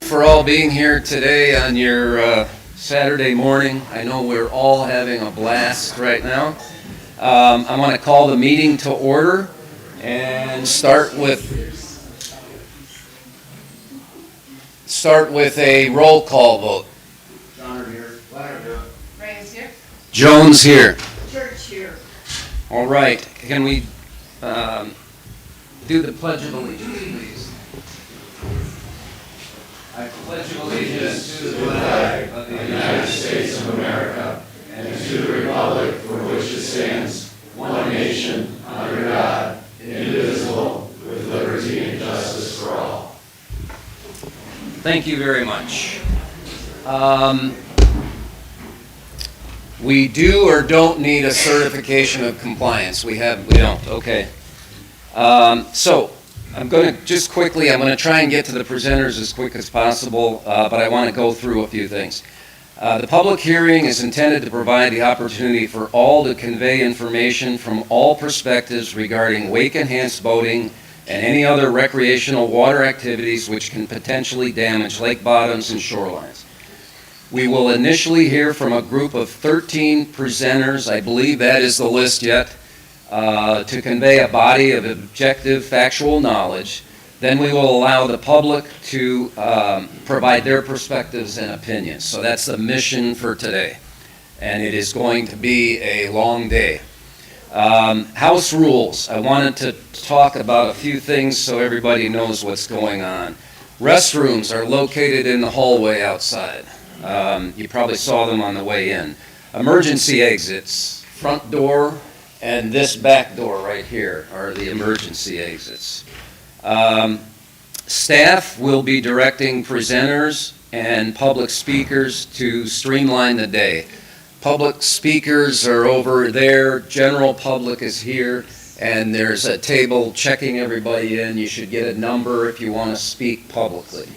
for all being here today on your Saturday morning. I know we're all having a blast right now. I want to call the meeting to order and start with a roll call vote. Donner here. Leonard here. Reyes here. Jones here. Church here. All right. Can we do the Pledge of Allegiance, please? I pledge allegiance to the flag of the United States of America and to the republic for which it stands, one nation, under God, indivisible, with liberty and justice for all. Thank you very much. We do or don't need a certification of compliance. We don't. Okay. So I'm going to try and get to the presenters as quick as possible, but I want to go through a few things. The public hearing is intended to provide the opportunity for all to convey information from all perspectives regarding wake-enhanced boating and any other recreational water activities which can potentially damage lake bottoms and shorelines. We will initially hear from a group of 13 presenters, I believe that is the list yet, to convey a body of objective factual knowledge. Then we will allow the public to provide their perspectives and opinions. So that's the mission for today. And it is going to be a long day. House rules. I wanted to talk about a few things so everybody knows what's going on. Restrooms are located in the hallway outside. You probably saw them on the way in. Emergency exits, front door, and this back door right here are the emergency exits. Staff will be directing presenters and public speakers to streamline the day. Public speakers are over there, general public is here, and there's a table checking everybody in. You should get a number if you want to speak publicly.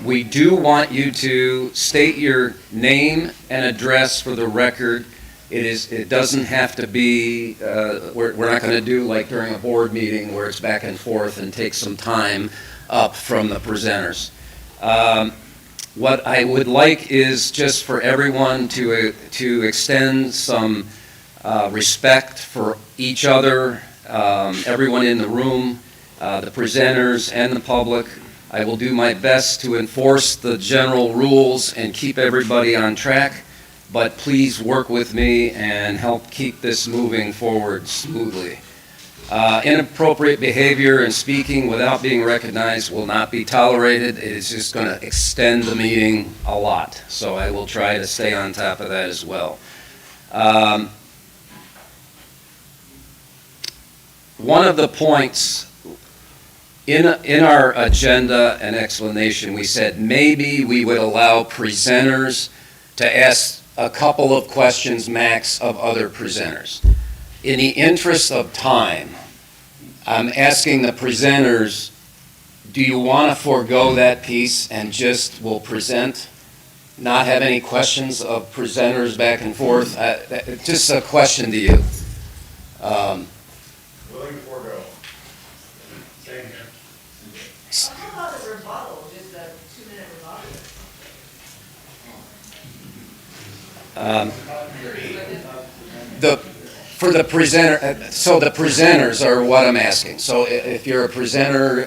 We do want you to state your name and address for the record. It doesn't have to be, we're not going to do like during a board meeting where it's back and forth and take some time up from the presenters. What I would like is just for everyone to extend some respect for each other, everyone in the room, the presenters and the public. I will do my best to enforce the general rules and keep everybody on track, but please work with me and help keep this moving forward smoothly. Inappropriate behavior and speaking without being recognized will not be tolerated. It is just going to extend the meeting a lot, so I will try to stay on top of that as well. One of the points in our agenda and explanation, we said maybe we would allow presenters to ask a couple of questions max of other presenters. In the interest of time, I'm asking the presenters, do you want to forego that piece and just will present, not have any questions of presenters back and forth? Just a question to you. Willing to forego. Same here. How about the rebuttal, just a 2-minute rebuttal? For the presenter, so the presenters are what I'm asking. So if you're a presenter,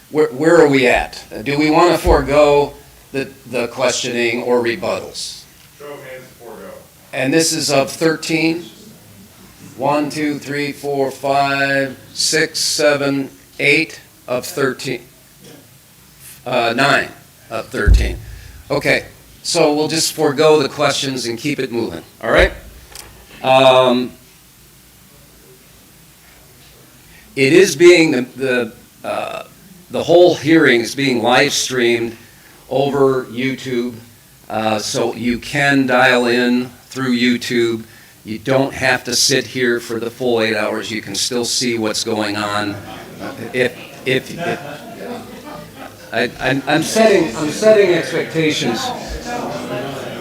where are we at? Do we want to forego the questioning or rebuttals? Show of hands to forego. And this is of 13? 1, 2, 3, 4, 5, 6, 7, 8 of 13. 9 of 13. Okay, so we'll just forego the questions and keep it moving, all right? It is being, the whole hearing is being live streamed over YouTube, so you can dial in through YouTube. You don't have to sit here for the full 8 hours. You can still see what's going on. I'm setting expectations.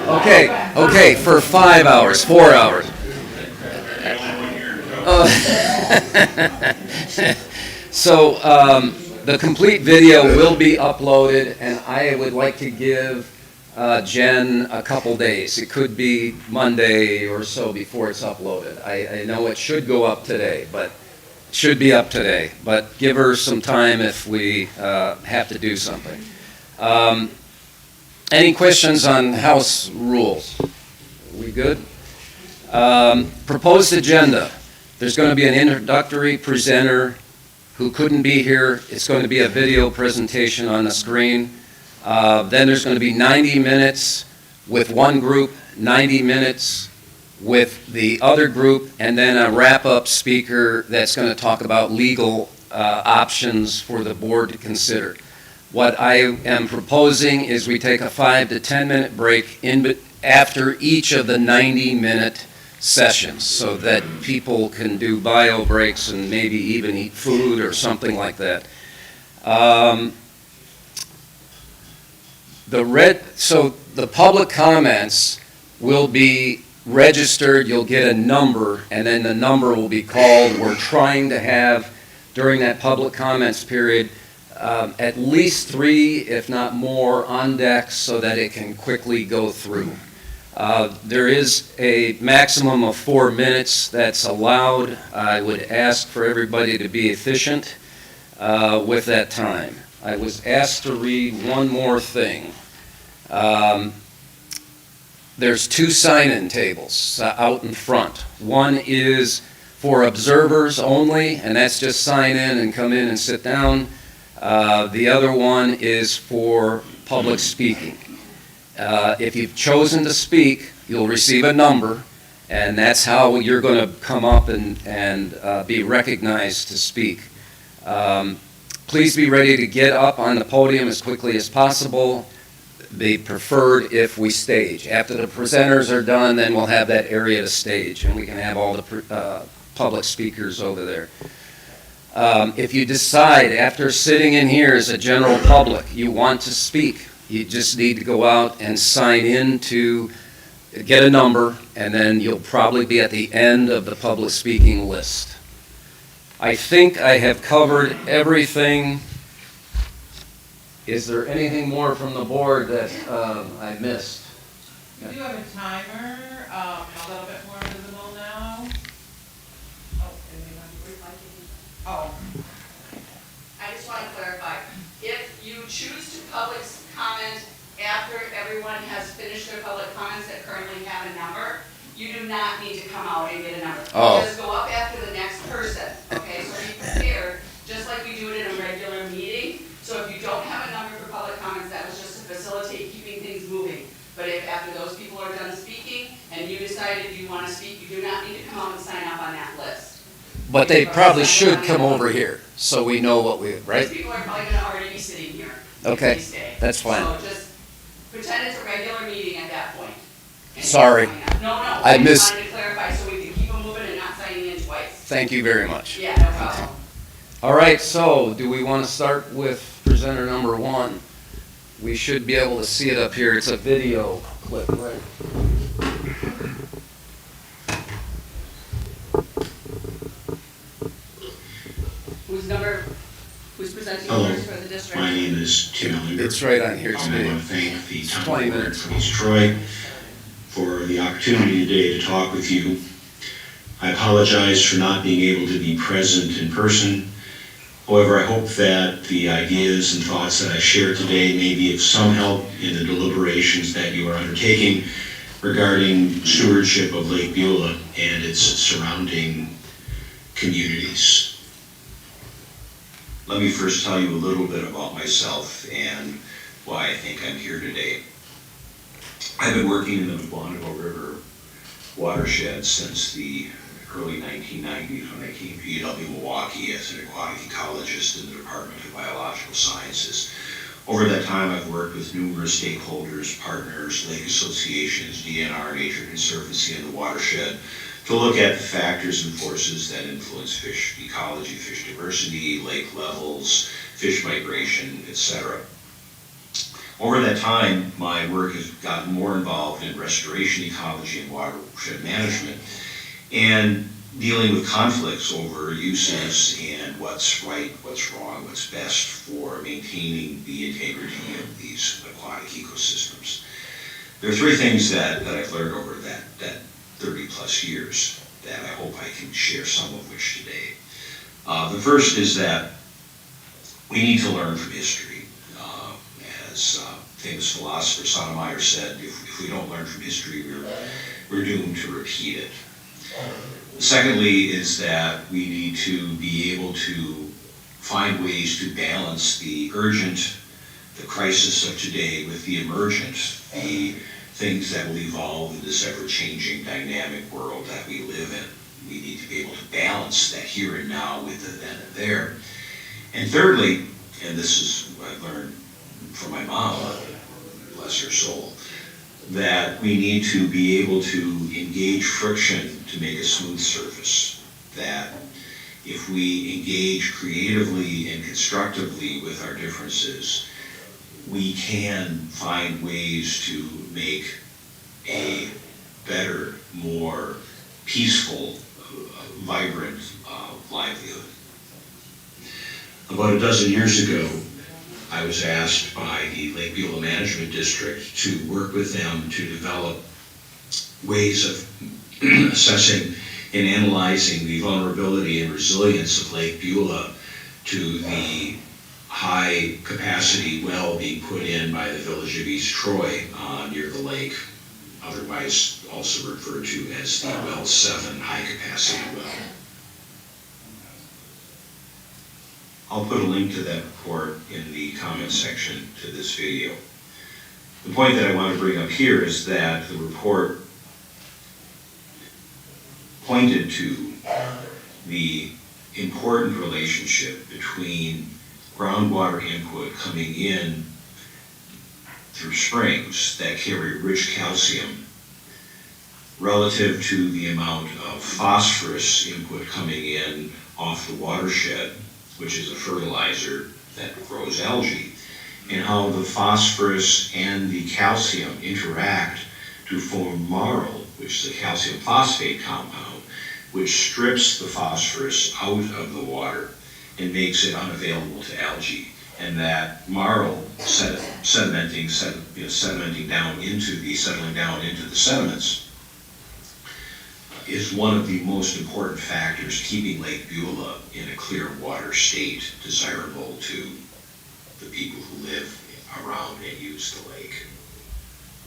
Okay, for 5 hours, 4 hours. So The complete video will be uploaded, and I would like to give Jen a couple days. It could be Monday or so before it's uploaded. I know it should go up today, but it should be up today. But give her some time if we have to do something. Any questions on House rules? We good? Proposed agenda. There's going to be an introductory presenter who couldn't be here. It's going to be a video presentation on the screen. Then there's going to be 90 minutes with one group, 90 minutes with the other group, and then a wrap-up speaker that's going to talk about legal options for the board to consider. What I am proposing is we take a 5 to 10 minute break after each of the 90-minute sessions so that people can do bio breaks and maybe even eat food or something like that. So the public comments will be registered, you'll get a number, and then the number will be called. We're trying to have, during that public comments period, at least 3, if not more, on deck so that it can quickly go through. There is a maximum of 4 minutes that's allowed. I would ask for everybody to be efficient with that time. I was asked to read one more thing. There's 2 sign-in tables out in front. One is for observers only, and that's just sign in and come in and sit down. The other one is for public speaking. If you've chosen to speak, you'll receive a number, and that's how you're going to come up and be recognized to speak. Please be ready to get up on the podium as quickly as possible. Be preferred if we stage. After the presenters are done, then we'll have that area to stage, and we can have all the public speakers over there. If you decide after sitting in here as a general public you want to speak, you just need to go out and sign in to get a number, and then you'll probably be at the end of the public speaking list. I think I have covered everything. Is there anything more from the board that I missed? We do have a timer, a little bit more visible now. Oh, I just want to clarify, if you choose to public comment after everyone has finished their public comments that currently have a number, you do not need to come out and get a number. Oh. Just go up after the next person, okay? So be prepared, just like we do it in a regular meeting. So if you don't have a number for public comments, that was just to facilitate keeping things moving. But if after those people are done speaking and you decided you want to speak, you do not need to come out and sign up on that list. But they probably should come over here, so we know what we, right? These people are probably going to already be sitting here. Okay, if they stay. that's fine. So just pretend it's a regular meeting at that point. And Sorry. No, I just missed- wanted to clarify so we can keep them moving and not signing in twice. Thank you very much. Yeah, no problem. All right, so do we want to start with presenter number 1? We should be able to see it up here. It's a video clip, right? Who's presenting Hello. first for the district? My name is Tim Ellinger. It's right on here, it's And I video. want to thank the town 20 board minutes. of East Troy for the opportunity today to talk with you. I apologize for not being able to be present in person. However, I hope that the ideas and thoughts that I share today may be of some help in the deliberations that you are undertaking regarding stewardship of Lake Beulah and its surrounding communities. Let me first tell you a little bit about myself and why I think I'm here today. I've been working in the Mukwonago River watershed since the early 1990s when I came to UW-Milwaukee as an aquatic ecologist in the Department of Biological Sciences. Over that time, I've worked with numerous stakeholders, partners, lake associations, DNR, Nature Conservancy, and the watershed to look at the factors and forces that influence fish ecology, fish diversity, lake levels, fish migration, etc. Over that time, my work has gotten more involved in restoration ecology and watershed management. And dealing with conflicts over uses and what's right, what's wrong, what's best for maintaining the integrity of these aquatic ecosystems. There are three things that I've learned over that 30 plus years that I hope I can share some of which today. The first is that we need to learn from history. As famous philosopher Sotomayor said, if we don't learn from history, we're doomed to repeat it. Secondly is that we need to be able to find ways to balance the urgent, the crisis of today with the emergent, the things that will evolve in this ever-changing dynamic world that we live in. We need to be able to balance that here and now with the then and there. And thirdly, and this is what I learned from my mom, bless her soul, that we need to be able to engage friction to make a smooth surface. That if we engage creatively and constructively with our differences, we can find ways to make a better, more peaceful, vibrant livelihood. About a dozen years ago, I was asked by the Lake Beulah Management District to work with them to develop ways of assessing and analyzing the vulnerability and resilience of Lake Beulah to the high capacity well being put in by the village of East Troy near the lake, otherwise also referred to as the Well 7 high capacity well. I'll put a link to that report in the comment section to this video. The point that I want to bring up here is that the report pointed to the important relationship between groundwater input coming in through springs that carry rich calcium relative to the amount of phosphorus input coming in off the watershed, which is a fertilizer that grows algae, and how the phosphorus and the calcium interact to form marl, which is a calcium phosphate compound, which strips the phosphorus out of the water and makes it unavailable to algae. And that marl settling down into the sediments is one of the most important factors keeping Lake Beulah in a clear water state desirable to the people who live around and use the lake.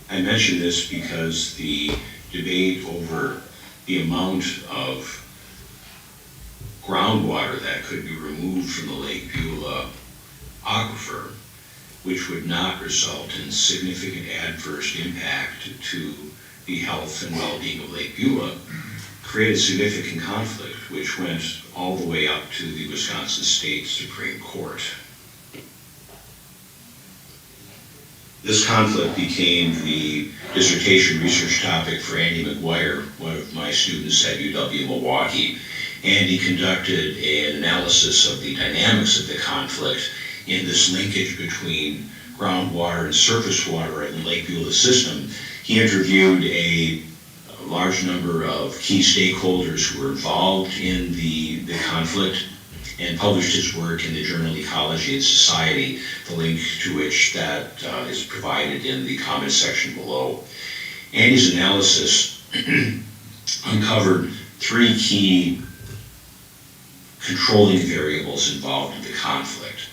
I mention this because the debate over the amount of groundwater that could be removed from the Lake Beulah aquifer, which would not result in significant adverse impact to the health and well-being of Lake Beulah, created significant conflict, which went all the way up to the Wisconsin State Supreme Court. This conflict became the dissertation research topic for Andy McGuire, one of my students at UW-Milwaukee. Andy conducted an analysis of the dynamics of the conflict in this linkage between groundwater and surface water in the Lake Beulah system. He interviewed a large number of key stakeholders who were involved in the conflict and published his work in the journal Ecology and Society, the link to which that is provided in the comment section below. Andy's analysis uncovered three key controlling variables involved in the conflict.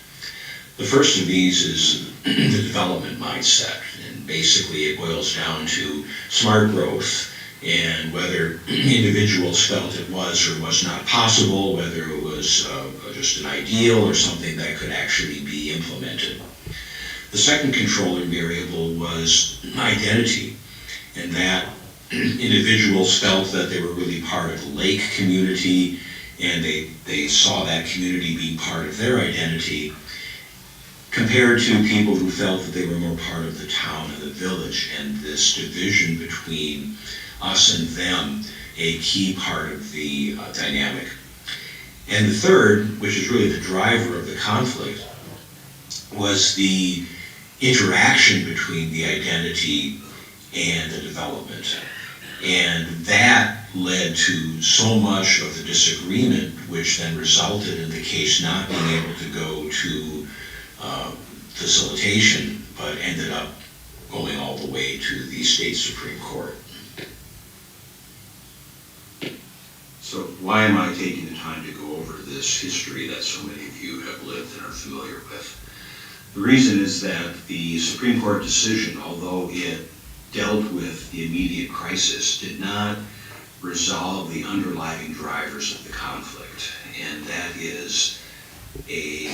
The first of these is the development mindset, and basically it boils down to smart growth and whether individuals felt it was or was not possible, whether it was just an ideal or something that could actually be implemented. The second controlling variable was identity, and that individuals felt that they were really part of the lake community, and they saw that community being part of their identity, compared to people who felt that they were more part of the town and the village, and this division between us and them, a key part of the dynamic. And the third, which is really the driver of the conflict, was the interaction between the identity and the development. And that led to so much of the disagreement, which then resulted in the case not being able to go to facilitation, but ended up going all the way to the state Supreme Court. So why am I taking the time to go over this history that so many of you have lived and are familiar with? The reason is that the Supreme Court decision, although it dealt with the immediate crisis, did not resolve the underlying drivers of the conflict, and that is the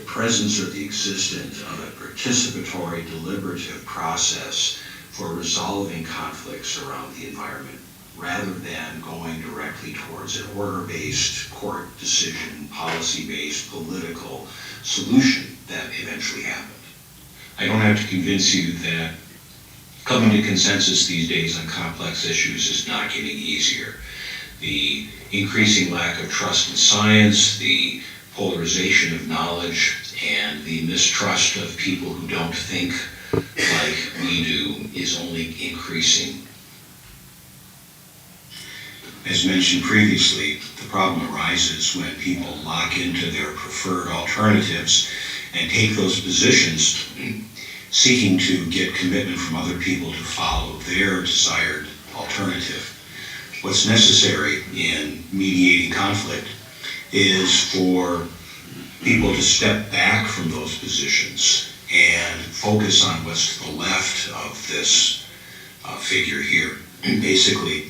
presence or the existence of a participatory, deliberative process for resolving conflicts around the environment, rather than going directly towards an order-based, court decision, policy-based, political solution that eventually happened. I don't have to convince you that coming to consensus these days on complex issues is not getting easier. The increasing lack of trust in science, the polarization of knowledge, and the mistrust of people who don't think like we do is only increasing. As mentioned previously, the problem arises when people lock into their preferred alternatives and take those positions seeking to get commitment from other people to follow their desired alternative. What's necessary in mediating conflict is for people to step back from those positions and focus on what's to the left of this figure here. Basically,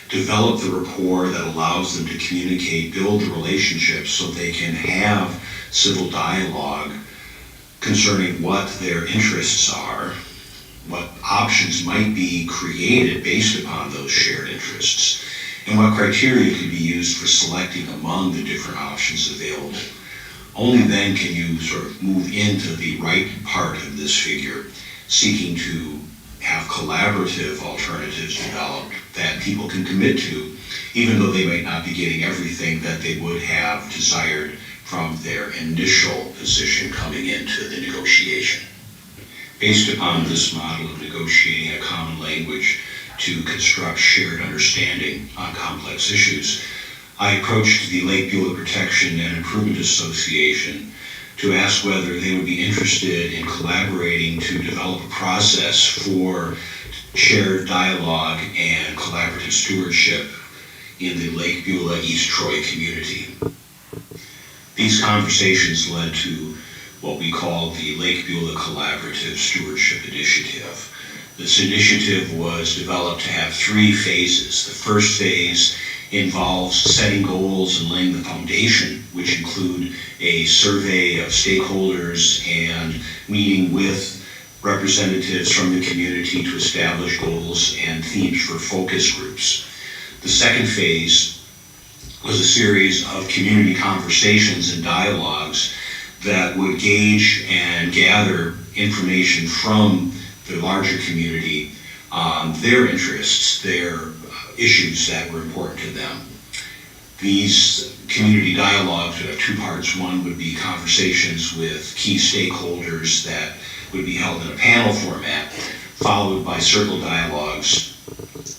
develop the rapport that allows them to communicate, build the relationships so they can have civil dialogue concerning what their interests are, what options might be created based upon those shared interests, and what criteria could be used for selecting among the different options available. Only then can you sort of move into the right part of this figure, seeking to have collaborative alternatives developed that people can commit to, even though they might not be getting everything that they would have desired from their initial position coming into the negotiation. Based upon this model of negotiating a common language to construct shared understanding on complex issues, I approached the Lake Beulah Protection and Improvement Association to ask whether they would be interested in collaborating to develop a process for shared dialogue and collaborative stewardship in the Lake Beulah East Troy community. These conversations led to what we call the Lake Beulah Collaborative Stewardship Initiative. This initiative was developed to have 3 phases. The first phase involves setting goals and laying the foundation, which include a survey of stakeholders and meeting with representatives from the community to establish goals and themes for focus groups. The second phase was a series of community conversations and dialogues that would gauge and gather information from the larger community on their interests, their issues that were important to them. These community dialogues would have 2 parts. One would be conversations with key stakeholders that would be held in a panel format, followed by circle dialogues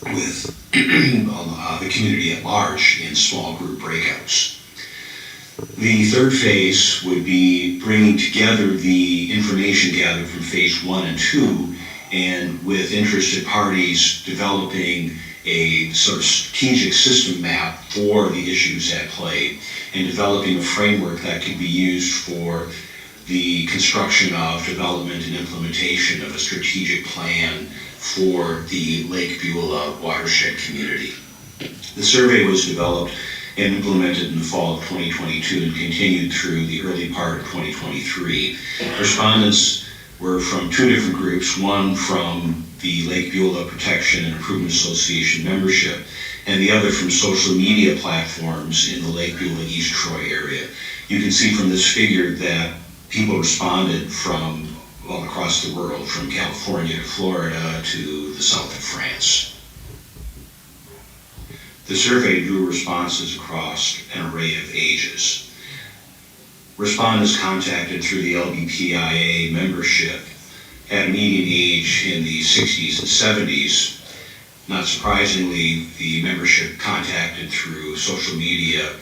with the community at large in small group breakouts. The third phase would be bringing together the information gathered from phase 1 and 2, and with interested parties developing a sort of strategic system map for the issues at play, and developing a framework that could be used for the construction of, development, and implementation of a strategic plan for the Lake Beulah watershed community. The survey was developed and implemented in the fall of 2022 and continued through the early part of 2023. Respondents were from 2 different groups, one from the Lake Beulah Protection and Improvement Association membership, and the other from social media platforms in the Lake Beulah East Troy area. You can see from this figure that people responded from all across the world, from California to Florida to the south of France. The survey drew responses across an array of ages. Respondents contacted through the LBPIA membership had a median age in the 60s and 70s, Not surprisingly, the membership contacted through social media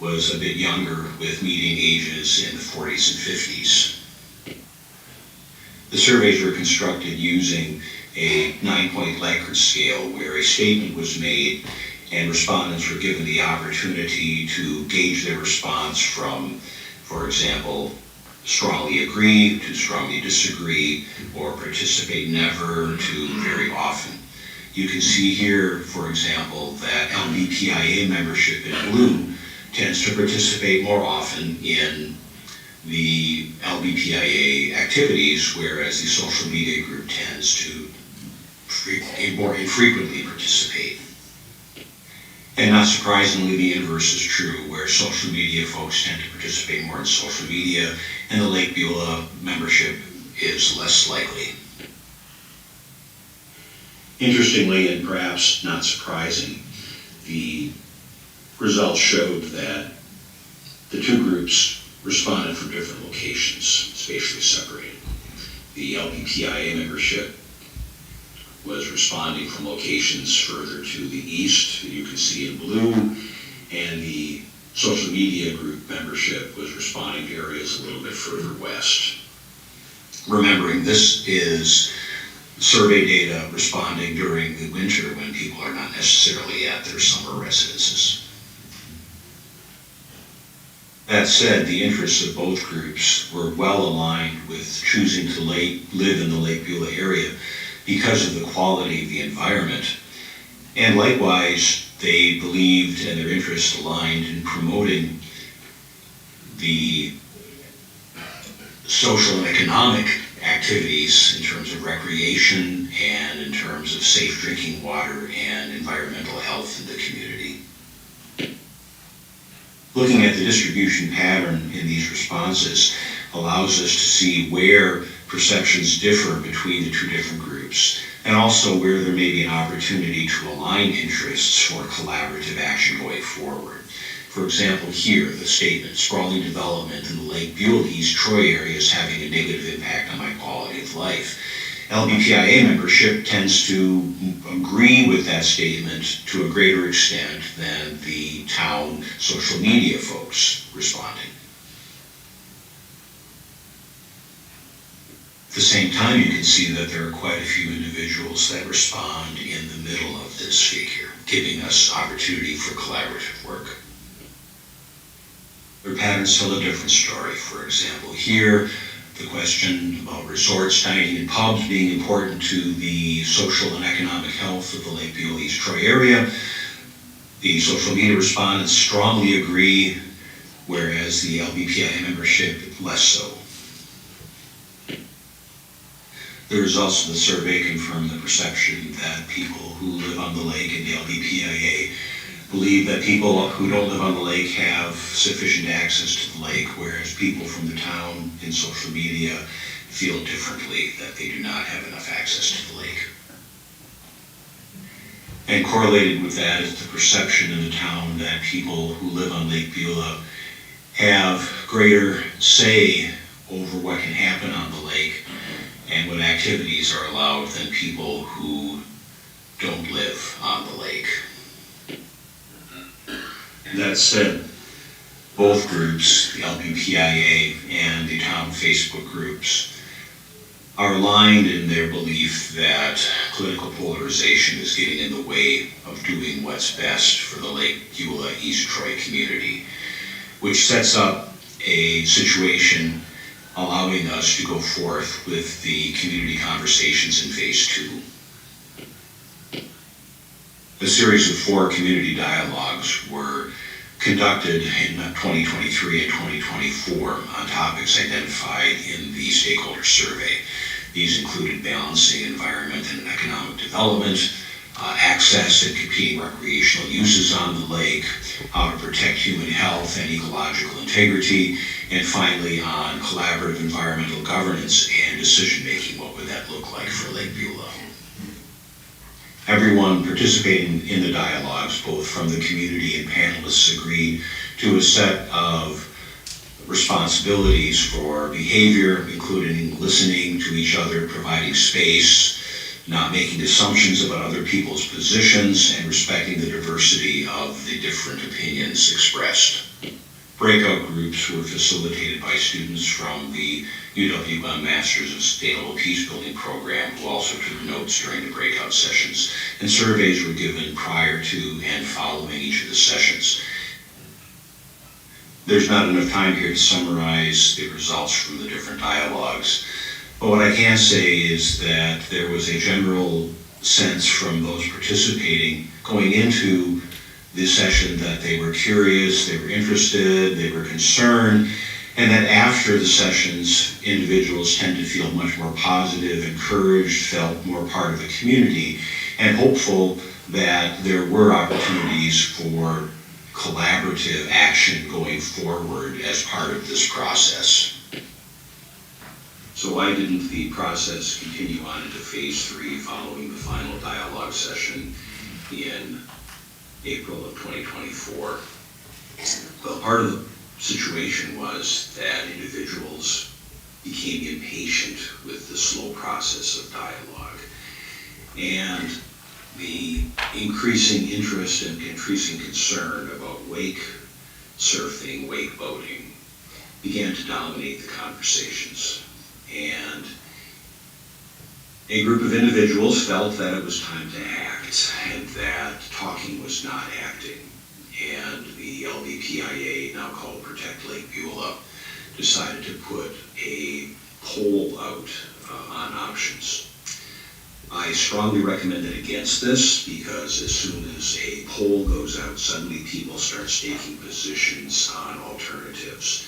was a bit younger, with median ages in the 40s and 50s. The surveys were constructed using a 9-point Likert scale where a statement was made and respondents were given the opportunity to gauge their response from, for example, strongly agree to strongly disagree, or participate never to very often. You can see here, for example, that LBPIA membership in blue tends to participate more often in the LBPIA activities, whereas the social media group tends to more infrequently participate. And not surprisingly, the inverse is true, where social media folks tend to participate more in social media, and the Lake Beulah membership is less likely. Interestingly, and perhaps not surprising, the results showed that the two groups responded from different locations, spatially separated. The LBPIA membership was responding from locations further to the east, that you can see in blue, and the social media group membership was responding to areas a little bit further west. Remembering this is survey data responding during the winter when people are not necessarily at their summer residences. That said, the interests of both groups were well aligned with choosing to live in the Lake Beulah area because of the quality of the environment. And likewise, they believed and their interests aligned in promoting the social and economic activities in terms of recreation and in terms of safe drinking water and environmental health in the community. Looking at the distribution pattern in these responses allows us to see where perceptions differ between the two different groups, and also where there may be an opportunity to align interests for collaborative action going forward. For example, here, the statement, sprawling development in the Lake Beulah East Troy area is having a negative impact on my quality of life. LBPIA membership tends to agree with that statement to a greater extent than the town social media folks responding. At the same time, you can see that there are quite a few individuals that respond in the middle of this figure, giving us opportunity for collaborative work. Their patterns tell a different story. For example, here, the question about resorts, dining, and pubs being important to the social and economic health of the Lake Beulah East Troy area. The social media respondents strongly agree, whereas the LBPIA membership less so. The results of the survey confirm the perception that people who live on the lake in the LBPIA believe that people who don't live on the lake have sufficient access to the lake, whereas people from the town in social media feel differently, that they do not have enough access to the lake. And correlated with that is the perception in the town that people who live on Lake Beulah have greater say over what can happen on the lake and what activities are allowed than people who don't live on the lake. That said, both groups, the LBPIA and the town Facebook groups, are aligned in their belief that political polarization is getting in the way of doing what's best for the Lake Beulah East Troy community, which sets up a situation allowing us to go forth with the community conversations in Phase 2. A series of 4 community dialogues were conducted in 2023 and 2024 on topics identified in the stakeholder survey. These included balancing environment and economic development, access and competing recreational uses on the lake, how to protect human health and ecological integrity, and finally on collaborative environmental governance and decision-making. What would that look like for Lake Beulah? Everyone participating in the dialogues, both from the community and panelists, agreed to a set of responsibilities for behavior, including listening to each other, providing space, not making assumptions about other people's positions, and respecting the diversity of the different opinions expressed. Breakout groups were facilitated by students from the UWM Masters of Sustainable Peacebuilding program, who also took notes during the breakout sessions, and surveys were given prior to and following each of the sessions. There's not enough time here to summarize the results from the different dialogues, but what I can say is that there was a general sense from those participating going into this session that they were curious, they were interested, they were concerned, and that after the sessions, individuals tend to feel much more positive, encouraged, felt more part of the community, and hopeful that there were opportunities for collaborative action going forward as part of this process. So why didn't the process continue on into phase 3 following the final dialogue session in April of 2024? Well, part of the situation was that individuals became impatient with the slow process of dialogue, and the increasing interest and increasing concern about wake surfing, wake boating, began to dominate the conversations. And a group of individuals felt that it was time to act, and that talking was not acting. And the LBPIA, now called Protect Lake Beulah, decided to put a poll out on options. I strongly recommended against this because as soon as a poll goes out, suddenly people start staking positions on alternatives.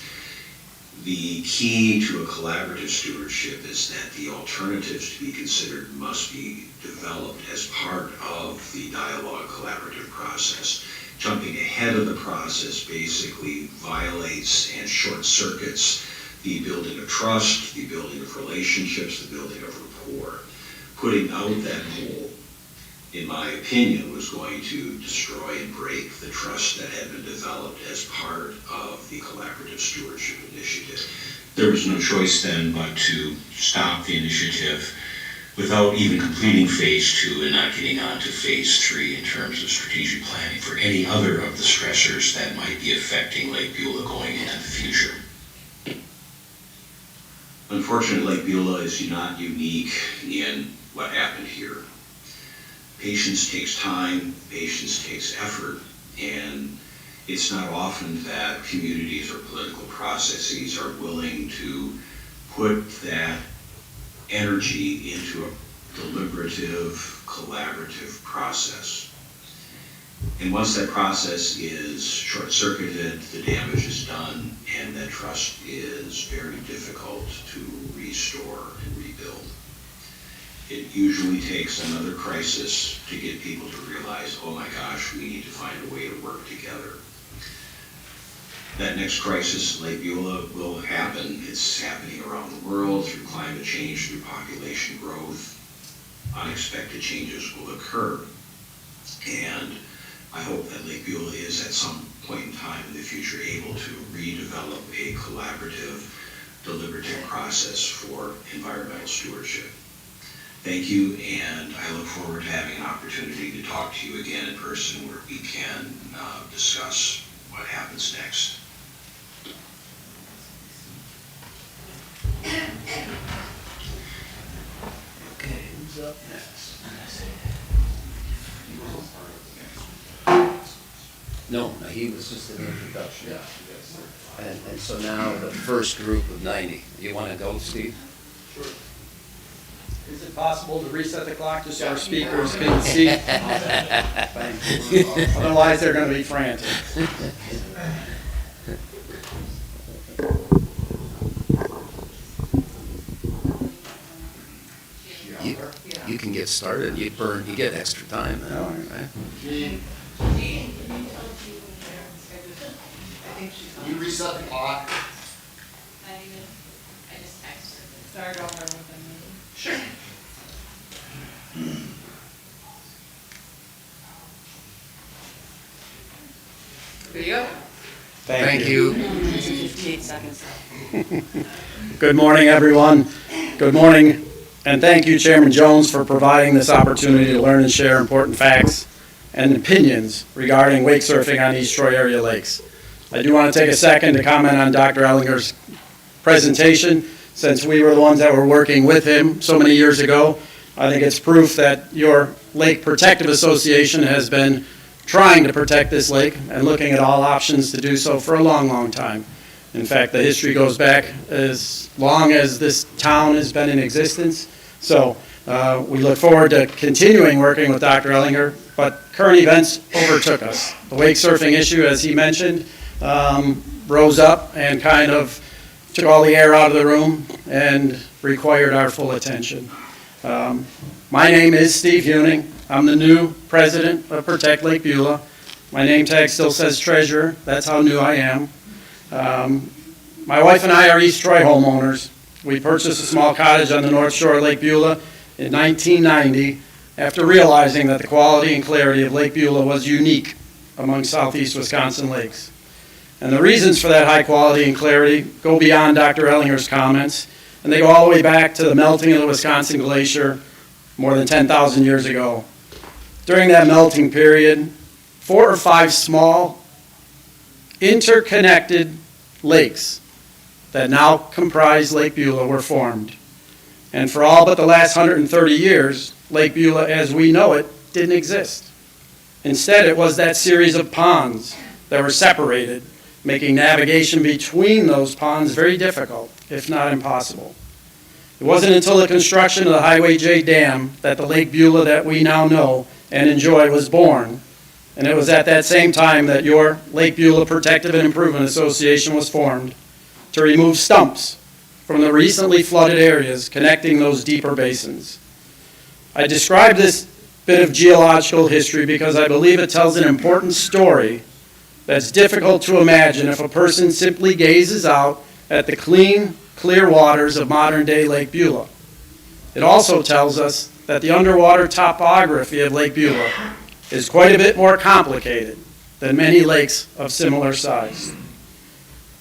The key to a collaborative stewardship is that the alternatives to be considered must be developed as part of the dialogue collaborative process. Jumping ahead of the process basically violates and short circuits the building of trust, the building of relationships, the building of rapport. Putting out that poll, in my opinion, was going to destroy and break the trust that had been developed as part of the collaborative stewardship initiative. There was no choice then but to stop the initiative without even completing phase 2 and not getting on to phase 3 in terms of strategic planning for any other of the stressors that might be affecting Lake Beulah going into the future. Unfortunately, Lake Beulah is not unique in what happened here. Patience takes time, patience takes effort, and it's not often that communities or political processes are willing to put that energy into a deliberative, collaborative process. And once that process is short-circuited, the damage is done, and that trust is very difficult to restore and rebuild. It usually takes another crisis to get people to realize, oh my gosh, we need to find a way to work together. That next crisis in Lake Beulah will happen. It's happening around the world through climate change, through population growth. Unexpected changes will occur. And I hope that Lake Beulah is at some point in time in the future able to redevelop a collaborative, deliberative process for environmental stewardship. Thank you, and I look forward to having an opportunity to talk to you again in person where we can discuss what happens next. Okay, who's up next? No, he was just an introduction. Yeah. And so now the first group of 90. You want to go, Steve? Sure. Is it possible to reset the clock just so our speakers can see? Thank you. Otherwise, they're going to be frantic. You can get started. You get extra time. All Right? You reset the clock. I just texted her. Start over with them. Sure. There you go. Thank you. 58 seconds. Good morning, everyone. Good morning And thank you, Chairman Jones, for providing this opportunity to learn and share important facts and opinions regarding wake surfing on East Troy area lakes. I do want to take a second to comment on Dr. Ellinger's presentation. Since we were the ones that were working with him so many years ago, I think it's proof that your Lake Protective Association has been trying to protect this lake and looking at all options to do so for a long, long time. In fact, the history goes back as long as this town has been in existence. So we look forward to continuing working with Dr. Ellinger, but current events overtook us. The wake surfing issue, as he mentioned, rose up and kind of took all the air out of the room and required our full attention. My name is Steve Heuning. I'm the new president of Protect Lake Beulah. My name tag still says treasurer. That's how new I am. My wife and I are East Troy homeowners. We purchased a small cottage on the north shore of Lake Beulah in 1990 after realizing that the quality and clarity of Lake Beulah was unique among southeast Wisconsin lakes. And the reasons for that high quality and clarity go beyond Dr. Ellinger's comments, and they go all the way back to the melting of the Wisconsin Glacier more than 10,000 years ago. During that melting period, 4 or 5 small, interconnected lakes that now comprise Lake Beulah were formed. And for all but the last 130 years, Lake Beulah as we know it didn't exist. Instead, it was that series of ponds that were separated, making navigation between those ponds very difficult, if not impossible. It wasn't until the construction of the Highway J Dam that the Lake Beulah that we now know and enjoy was born. And it was at that same time that your Lake Beulah Protective and Improvement Association was formed to remove stumps from the recently flooded areas connecting those deeper basins. I describe this bit of geological history because I believe it tells an important story that's difficult to imagine if a person simply gazes out at the clean, clear waters of modern-day Lake Beulah. It also tells us that the underwater topography of Lake Beulah is quite a bit more complicated than many lakes of similar size.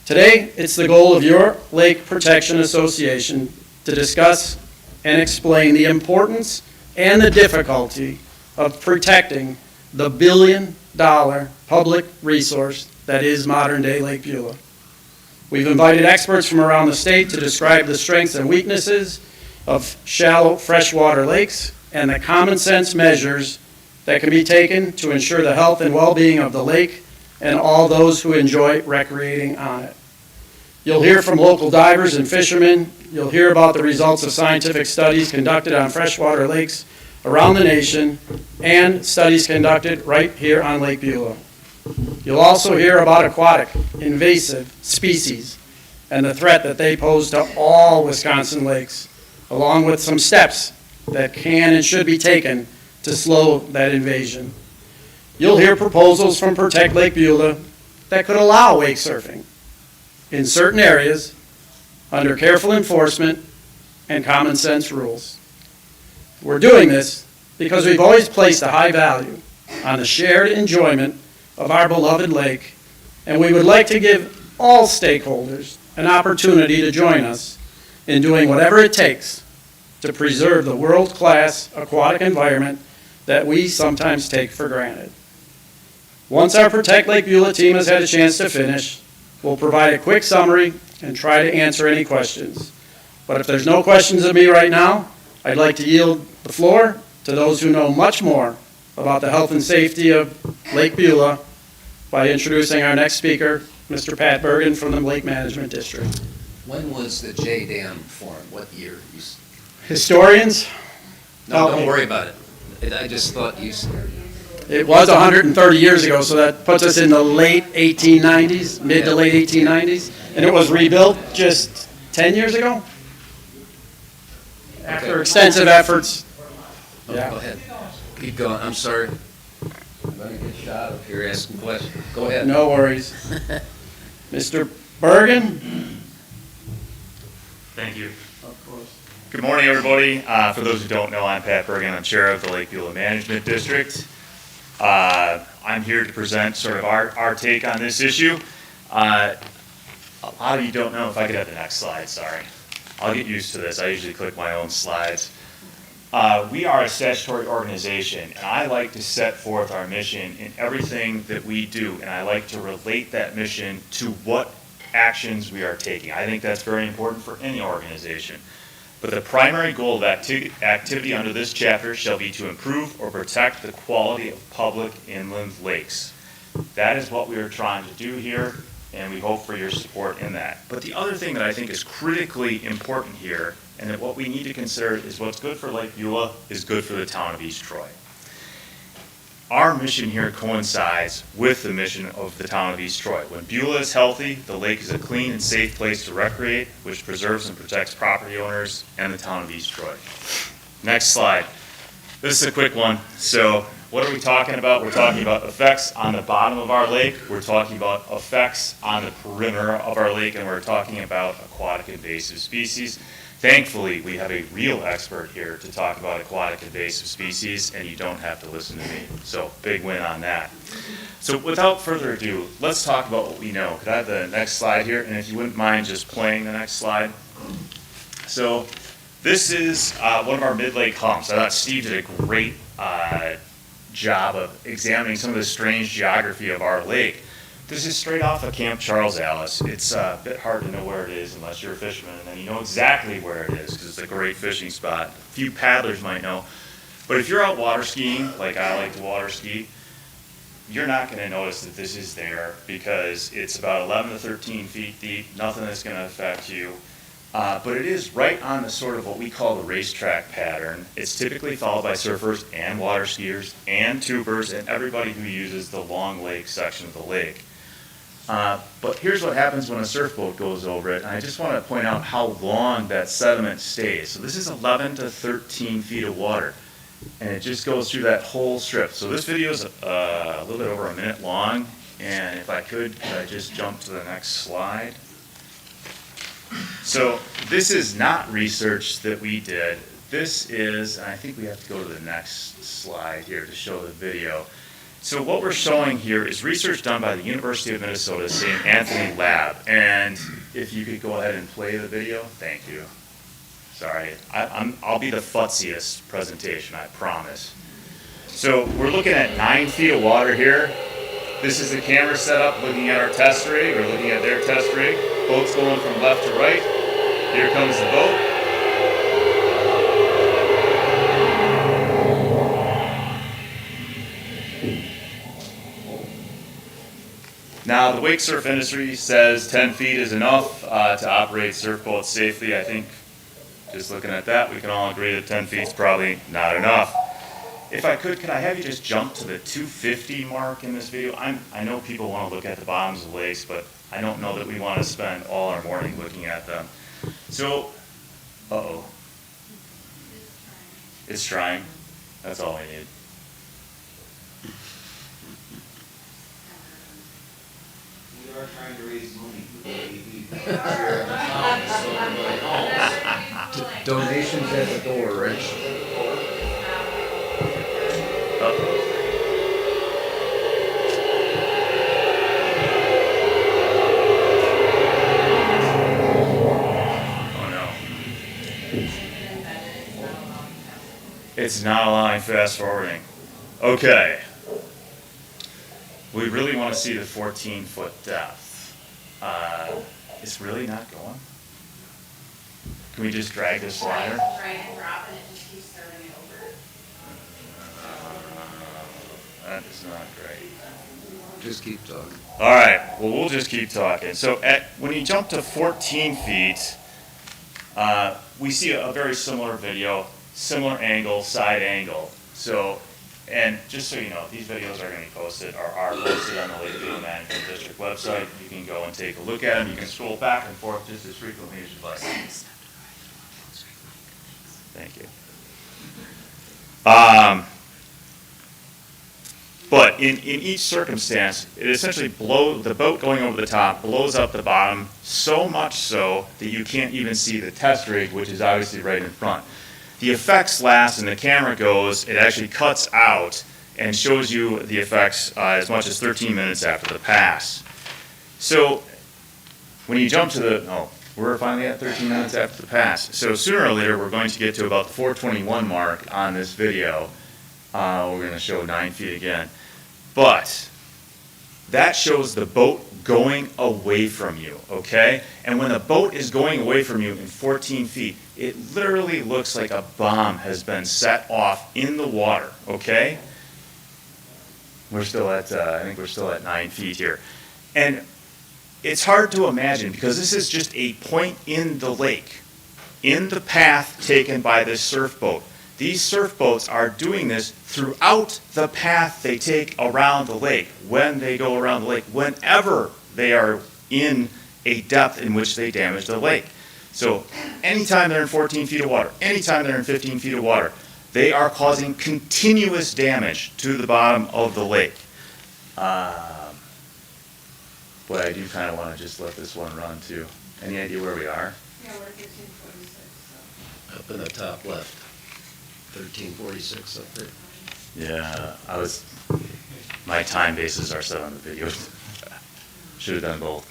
Today, it's the goal of your Lake Protection Association to discuss and explain the importance and the difficulty of protecting the billion-dollar public resource that is modern-day Lake Beulah. We've invited experts from around the state to describe the strengths and weaknesses of shallow freshwater lakes and the common sense measures that can be taken to ensure the health and well-being of the lake and all those who enjoy recreating on it. You'll hear from local divers and fishermen. You'll hear about the results of scientific studies conducted on freshwater lakes around the nation and studies conducted right here on Lake Beulah. You'll also hear about aquatic invasive species and the threat that they pose to all Wisconsin lakes, along with some steps that can and should be taken to slow that invasion. You'll hear proposals from Protect Lake Beulah that could allow wake surfing in certain areas under careful enforcement and common sense rules. We're doing this because we've always placed a high value on the shared enjoyment of our beloved lake, and we would like to give all stakeholders an opportunity to join us in doing whatever it takes to preserve the world-class aquatic environment that we sometimes take for granted. Once our Protect Lake Beulah team has had a chance to finish, we'll provide a quick summary and try to answer any questions. But if there's no questions of me right now, I'd like to yield the floor to those who know much more about the health and safety of Lake Beulah by introducing our next speaker, Mr. Pat Bergen from the Lake Management District. When was the J Dam formed? What year? Historians, No, don't worry about it. I just thought you. it was 130 years ago, so that puts us in the late 1890s, mid to late 1890s, and it was rebuilt just 10 years ago? After extensive efforts. Oh, Yeah. go ahead. Keep going. I'm sorry. I'm going to get shot up here asking questions. Go ahead. No worries. Mr. Bergen? Thank you. Of course. Good morning, everybody. For those who don't know, I'm Pat Bergen. I'm chair of the Lake Beulah Management District. I'm here to present sort of our take on this issue. A lot of you don't know, if I could have the next slide, sorry. A I'll get used to this. I usually click my own slides. We are a statutory organization, and I like to set forth our mission in everything that we do, and I like to relate that mission to what actions we are taking. I think that's very important for any organization. But the primary goal of activity under this chapter shall be to improve or protect the quality of public inland lakes. That is what we are trying to do here, and we hope for your support in that. But the other thing that I think is critically important here, and that what we need to consider is what's good for Lake Beulah is good for the town of East Troy. Our mission here coincides with the mission of the town of East Troy. When Beulah is healthy, the lake is a clean and safe place to recreate, which preserves and protects property owners and the town of East Troy. Next slide. This is a quick one. So what are we talking about? We're talking about effects on the bottom of our lake. We're talking about effects on the perimeter of our lake, and we're talking about aquatic invasive species. Thankfully, we have a real expert here to talk about aquatic invasive species, and you don't have to listen to me. So, big win on that. So, without further ado, let's talk about what we know. Could I have the next slide here? And if you wouldn't mind just playing the next slide. So, this is one of our mid-lake humps. I thought Steve did a great job of examining some of the strange geography of our lake. This is straight off of Camp Charles Alice. It's a bit hard to know where it is unless you're a fisherman, and then you know exactly where it is because it's a great fishing spot. A few paddlers might know. But if you're out water skiing, like I like to water ski, you're not going to notice that this is there because it's about 11 to 13 feet deep, nothing that's going to affect you. But it is right on the sort of what we call the racetrack pattern. It's typically followed by surfers and water skiers and tubers and everybody who uses the long lake section of the lake. But here's what happens when a surf boat goes over it. And I just want to point out how long that sediment stays. So this is 11 to 13 feet of water. And it just goes through that whole strip. So this video is a little bit over a minute long. And if I could I just jump to the next slide? So this is not research that we did. This is, and I think we have to go to the next slide here to show the video. So what we're showing here is research done by the University of Minnesota St. Anthony Lab. And if you could go ahead and play the video, thank you. Sorry, I'll be the futziest presentation, I promise. So we're looking at 9 feet of water here. This is the camera setup looking at our test rig, or looking at their test rig. Boat's going from left to right. Here comes the boat. Now, the wake surf industry says 10 feet is enough to operate surf boats safely. I think, just looking at that, we can all agree that 10 feet is probably not enough. If I could I have you just jump to the 250 mark in this video? I know people want to look at the bottoms of lakes, but I don't know that we want to spend all our morning looking at them. So, uh-oh. It's trying. That's all I need. We are trying to raise money for the Donations at the door, Rich. Oh no. It's not allowing fast forwarding. Okay. We really want to see the 14-foot depth. It's really not going? Can we just drag this slider? Try and drop and it just keeps starting it over. That is not great. Just keep talking. All right, well, we'll just keep talking. So when you jump to 14 feet, we see a very similar video, similar angle, side angle. So, and just so you know, these videos are going to be posted, or are posted on the Lake Beulah Management District website. You can go and take a look at them. You can scroll back and forth just as frequently as you'd like. Thank you. But in each circumstance, it essentially the boat going over the top blows up the bottom so much so that you can't even see the test rig, which is obviously right in front. The effects last, and the camera goes, it actually cuts out and shows you the effects as much as 13 minutes after the pass. So when you jump to the, we're finally at 13 minutes after the pass. So sooner or later, we're going to get to about the 421 mark on this video. We're going to show 9 feet again. But that shows the boat going away from you, okay? And when the boat is going away from you in 14 feet, it literally looks like a bomb has been set off in the water, okay? We're still at, I think we're still at 9 feet here. And it's hard to imagine because this is just a point in the lake, in the path taken by this surf boat. These surf boats are doing this throughout the path they take around the lake, when they go around the lake, whenever they are in a depth in which they damage the lake. So anytime they're in 14 feet of water, anytime they're in 15 feet of water, they are causing continuous damage to the bottom of the lake. But I do kind of want to just let this one run too. Any idea where we are? Yeah, we're 1546, so. Up in the top left, 1346 up there. Yeah, my time bases are set on the video. Should have done both.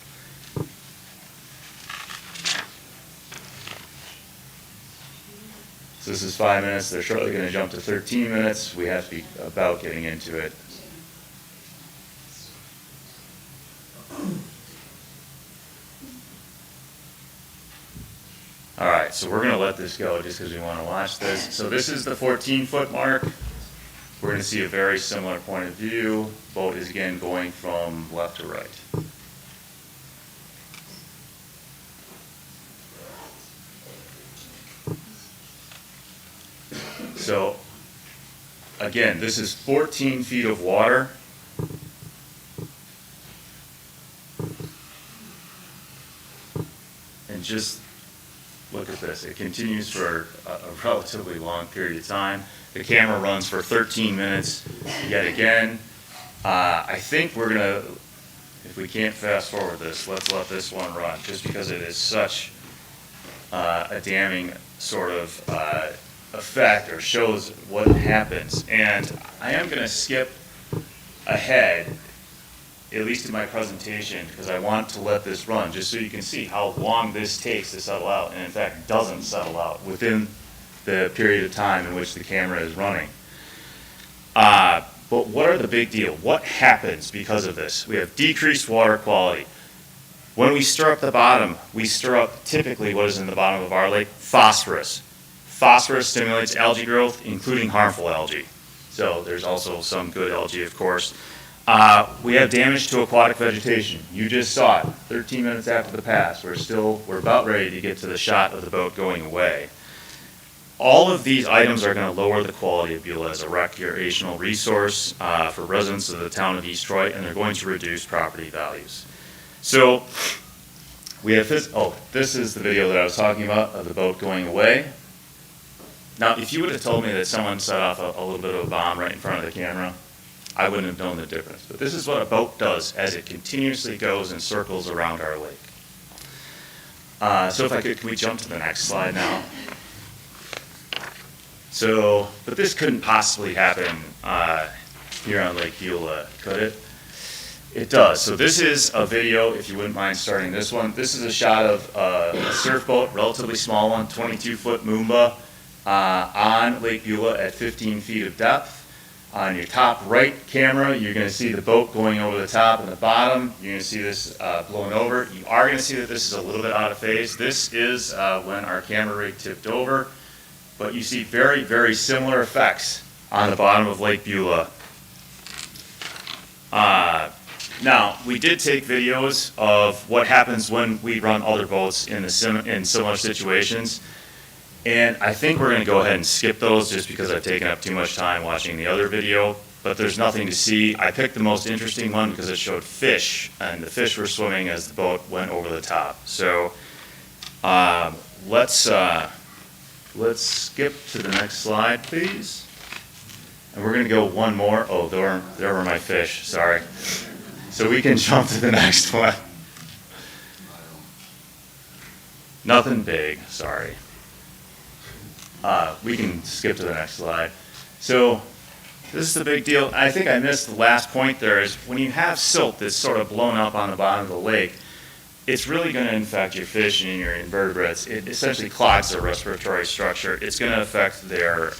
So this is 5 minutes. They're shortly going to jump to 13 minutes. We have to be about getting into it. All right, so we're going to let this go just because we want to watch this. So this is the 14-foot mark. We're going to see a very similar point of view. Boat is again going from left to right. So again, this is 14 feet of water. And just look at this. It continues for a relatively long period of time. The camera runs for 13 minutes yet again. I think we're going to, if we can't fast forward this, let's let this one run, just because it is such a damning sort of effect, or shows what happens. And I am going to skip ahead, at least in my presentation, because I want to let this run, just so you can see how long this takes to settle out, and in fact doesn't settle out within the period of time in which the camera is running. But what are the big deal? What happens because of this? We have decreased water quality. When we stir up the bottom, we stir up typically what is in the bottom of our lake, phosphorus. Phosphorus stimulates algae growth, including harmful algae. So there's also some good algae, of course. We have damage to aquatic vegetation. You just saw it, 13 minutes after the pass. We're about ready to get to the shot of the boat going away. All of these items are going to lower the quality of Beulah as a recreational resource for residents of the town of East Troy, and they're going to reduce property values. So we have this, this is the video that I was talking about of the boat going away. Now, if you would have told me that someone set off a little bit of a bomb right in front of the camera, I wouldn't have known the difference. But this is what a boat does as it continuously goes in circles around our lake. So if I could, can we jump to the next slide now? So, but this couldn't possibly happen here on Lake Beulah, could it? It does. So this is a video, if you wouldn't mind starting this one. This is a shot of a surf boat, relatively small one, 22-foot Moomba, on Lake Beulah at 15 feet of depth. On your top right camera, you're going to see the boat going over the top, and the bottom, you're going to see this blown over. You are going to see that this is a little bit out of phase. This is when our camera rig tipped over, but you see very, very similar effects on the bottom of Lake Beulah. Now, we did take videos of what happens when we run other boats in similar situations. And I think we're going to go ahead and skip those just because I've taken up too much time watching the other video, but there's nothing to see. I picked the most interesting one because it showed fish, and the fish were swimming as the boat went over the top. So let's skip to the next slide, please. And we're going to go one more. Oh, there were my fish, sorry. So we can jump to the next one. Nothing big, sorry. We can skip to the next slide. So this is the big deal. I think I missed the last point there is when you have silt that's sort of blown up on the bottom of the lake, it's really going to infect your fish and your invertebrates. It essentially clogs their respiratory structure. It's going to affect their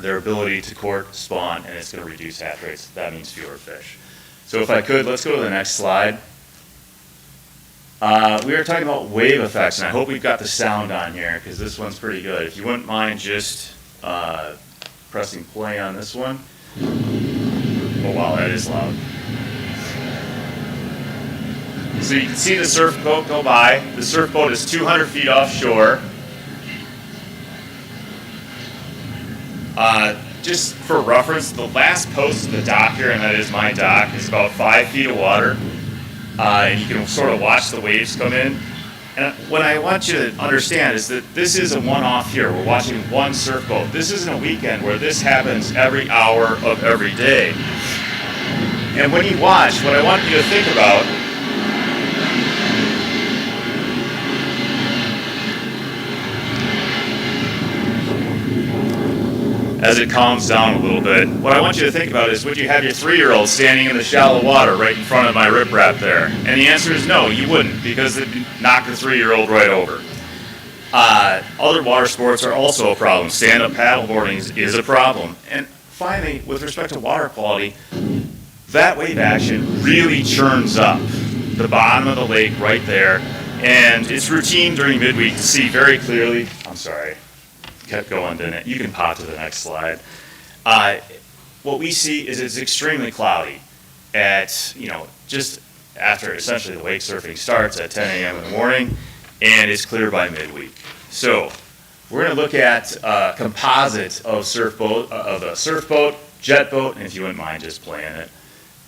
ability to court, spawn, and it's going to reduce hatch rates. That means fewer fish. So if I could, let's go to the next slide. We were talking about wave effects, and I hope we've got the sound on here, because this one's pretty good. If you wouldn't mind just pressing play on this one. Oh wow, that is loud. So you can see the surf boat go by. The surf boat is 200 feet offshore. Just for reference, the last post of the dock here, and that is my dock, is about 5 feet of water. And you can sort of watch the waves come in. And what I want you to understand is that this is a one-off here. We're watching one surf boat. This isn't a weekend where this happens every hour of every day. And when you watch, what I want you to think about as it calms down a little bit, what I want you to think about is, would you have your 3-year-old standing in the shallow water right in front of my riprap there? And the answer is no, you wouldn't, because it'd knock the 3-year-old right over. Other water sports are also a problem. Stand-up paddleboarding is a problem. And finally, with respect to water quality, that wave action really churns up the bottom of the lake right there. And it's routine during midweek to see very clearly. I'm sorry. Kept going, didn't it? You can pop to the next slide. What we see is it's extremely cloudy at, just after essentially the wake surfing starts at 10 a.m. in the morning, and it's clear by midweek. So we're going to look at a composite of a surf boat, jet boat, and if you wouldn't mind just playing it,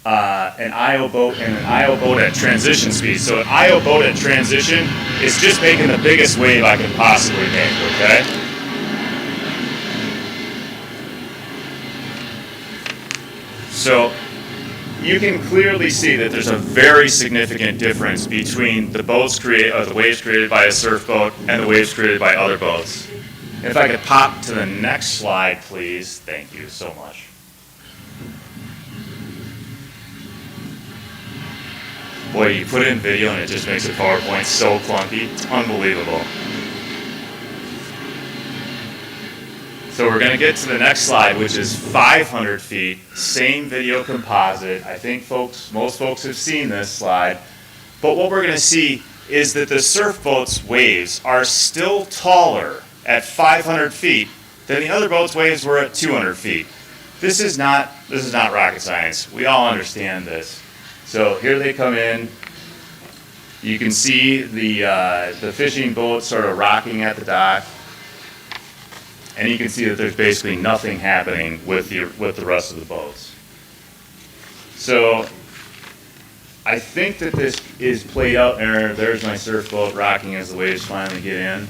an IO boat, and an IO boat at transition speed. So an IO boat at transition is just making the biggest wave I can possibly make, okay? So you can clearly see that there's a very significant difference between the waves created by a surf boat and the waves created by other boats. If I could pop to the next slide, please. Thank you so much. Boy, you put in video and it just makes a PowerPoint so clunky. It's unbelievable. So we're going to get to the next slide, which is 500 feet, same video composite. I think most folks have seen this slide. But what we're going to see is that the surf boat's waves are still taller at 500 feet than the other boat's waves were at 200 feet. This is not rocket science. We all understand this. So here they come in. You can see the fishing boat sort of rocking at the dock. And you can see that there's basically nothing happening with the rest of the boats. So I think that this is played out there. There's my surf boat rocking as the waves finally get in.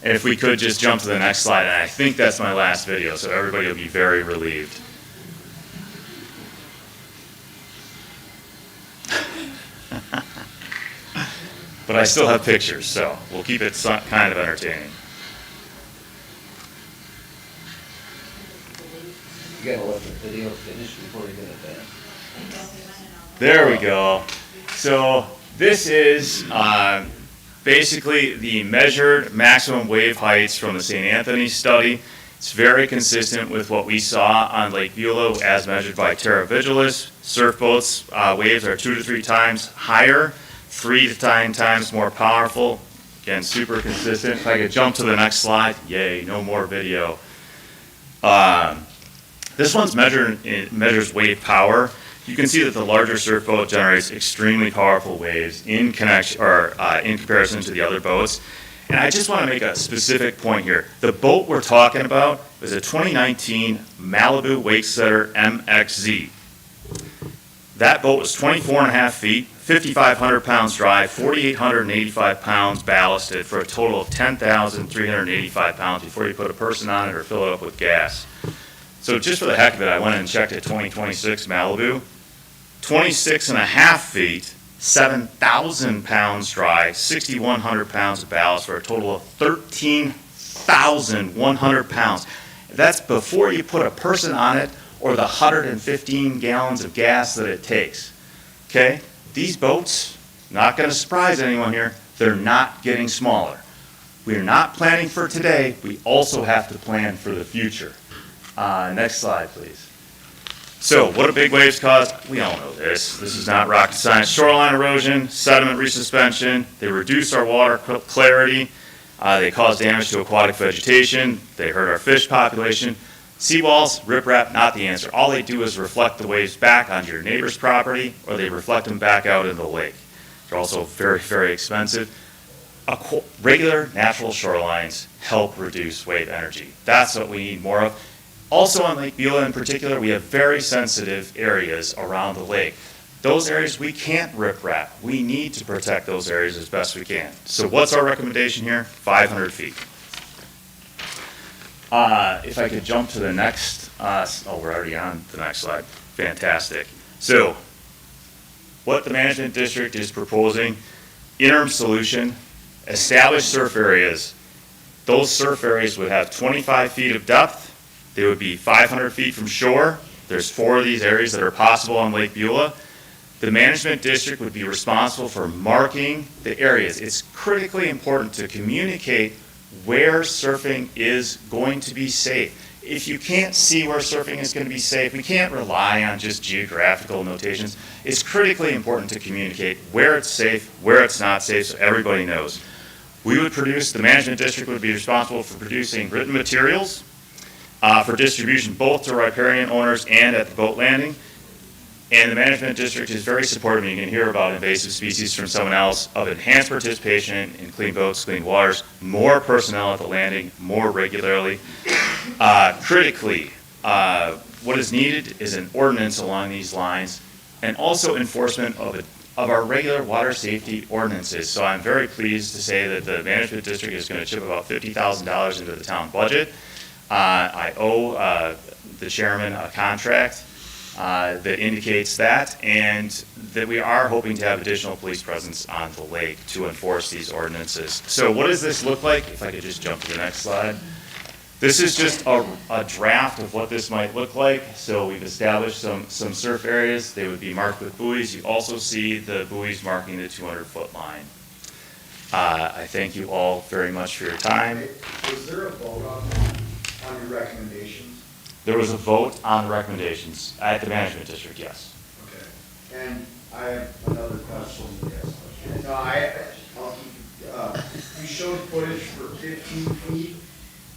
And if we could just jump to the next slide, and I think that's my last video, so everybody will be very relieved. But I still have pictures, so we'll keep it kind of entertaining. You gotta let the video finish before you get it there. There we go. So this is basically the measured maximum wave heights from the St. Anthony study. It's very consistent with what we saw on Lake Beulah as measured by Terra Vigilis. Surf boats waves are 2 to 3 times higher, 3 to 9 times more powerful. Again, super consistent. If I could jump to the next slide. Yay, no more video. This one's measures wave power. You can see that the larger surf boat generates extremely powerful waves in comparison to the other boats. And I just want to make a specific point here. The boat we're talking about is a 2019 Malibu Wakesetter MXZ. That boat was 24.5 feet, 5,500 pounds dry, 4,885 pounds ballasted for a total of 10,385 pounds before you put a person on it or fill it up with gas. So just for the heck of it, I went and checked a 2026 Malibu. 26.5 feet, 7,000 pounds dry, 6,100 pounds of ballast for a total of 13,100 pounds. That's before you put a person on it or the 115 gallons of gas that it takes. Okay? these boats, not gonna surprise anyone here, they're not getting smaller. We are not planning for today, we also have to plan for the future. Next slide, please. So, what do big waves cause? We all know this. This is not rocket science. Shoreline erosion, sediment resuspension, they reduce our water clarity, they cause damage to aquatic vegetation, they hurt our fish population. Seawalls, riprap, not the answer. All they do is reflect the waves back onto your neighbor's property, or they reflect them back out into the lake. They're also very, very expensive. Regular natural shorelines help reduce wave energy. That's what we need more of. Also on Lake Beulah in particular, we have very sensitive areas around the lake. Those areas we can't riprap. We need to protect those areas as best we can. So what's our recommendation here? 500 feet. If I could jump to the next, we're already on the next slide. Fantastic. So what the management district is proposing, interim solution, establish surf areas. Those surf areas would have 25 feet of depth. They would be 500 feet from shore. There's 4 of these areas that are possible on Lake Beulah. The management district would be responsible for marking the areas. It's critically important to communicate where surfing is going to be safe. If you can't see where surfing is going to be safe, we can't rely on just geographical notations. It's critically important to communicate where it's safe, where it's not safe, so everybody knows. The management district would be responsible for producing written materials for distribution both to riparian owners and at the boat landing. And the management district is very supportive, and you can hear about invasive species from someone else, of enhanced participation in clean boats, clean waters, more personnel at the landing, more regularly. Critically, what is needed is an ordinance along these lines, and also enforcement of our regular water safety ordinances. So I'm very pleased to say that the management district is going to chip about $50,000 into the town budget. I owe the chairman a contract that indicates that, and that we are hoping to have additional police presence on the lake to enforce these ordinances. So what does this look like? If I could just jump to the next slide. This is just a draft of what this might look like. So we've established some surf areas. They would be marked with buoys. You also see the buoys marking the 200-foot line. I thank you all very much for your time. Was there a vote on your recommendations? There was a vote on the recommendations at the management district, yes. Okay. And I have another question. No, I'll keep, you showed footage for 15 feet.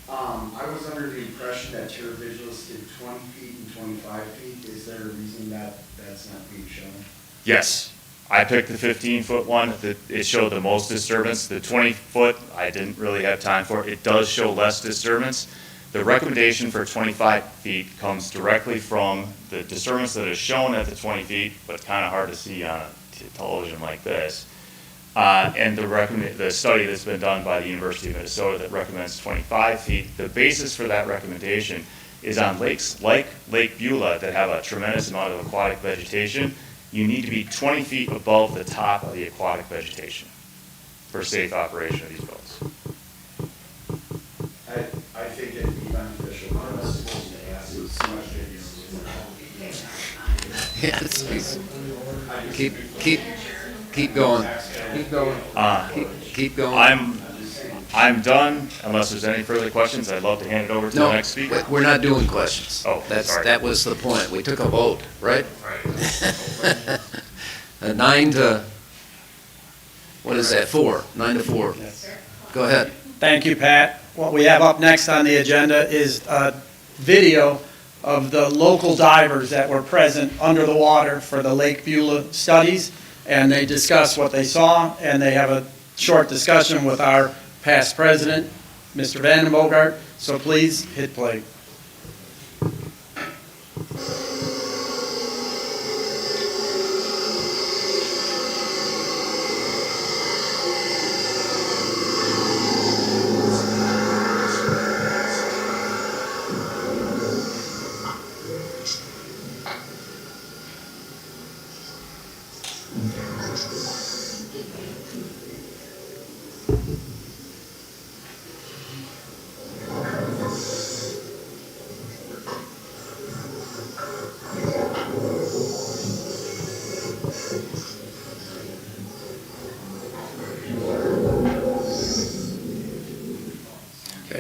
I was under the impression that Terra Visualist did 20 feet and 25 feet. Is there a reason that that's not being shown? Yes, I picked the 15-foot one. It showed the most disturbance. The 20-foot, I didn't really have time for. It does show less disturbance. The recommendation for 25 feet comes directly from the disturbance that is shown at the 20 feet, but kind of hard to see on a television like this. And the study that's been done by the University of Minnesota that recommends 25 feet. The basis for that recommendation is on lakes like Lake Beulah that have a tremendous amount of aquatic vegetation. You need to be 20 feet above the top of the aquatic vegetation for safe operation of these boats. I think it'd be beneficial for us to ask so much Yes, keep going. Keep going. Keep going. I'm done, unless there's any further questions. I'd love to hand it over to the next speaker. We're not doing questions. Oh, sorry. That was the point. We took a vote, right? 9 to, what is that, 4? 9 to 4. Go ahead. Thank you, Pat. What we have up next on the agenda is a video of the local divers that were present under the water for the Lake Beulah studies, and they discuss what they saw, and they have a short discussion with our past president, Mr. Vanden Bogart. So please hit play.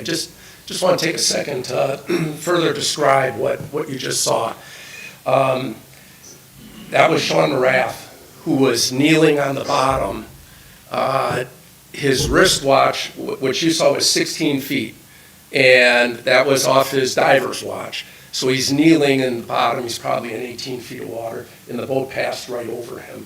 just want to take a second to further describe what you just saw. That was Sean Morath, who was kneeling on the bottom. His wristwatch, which you saw, was 16 feet, and that was off his diver's watch. So he's kneeling in the bottom. He's probably in 18 feet of water, and the boat passed right over him.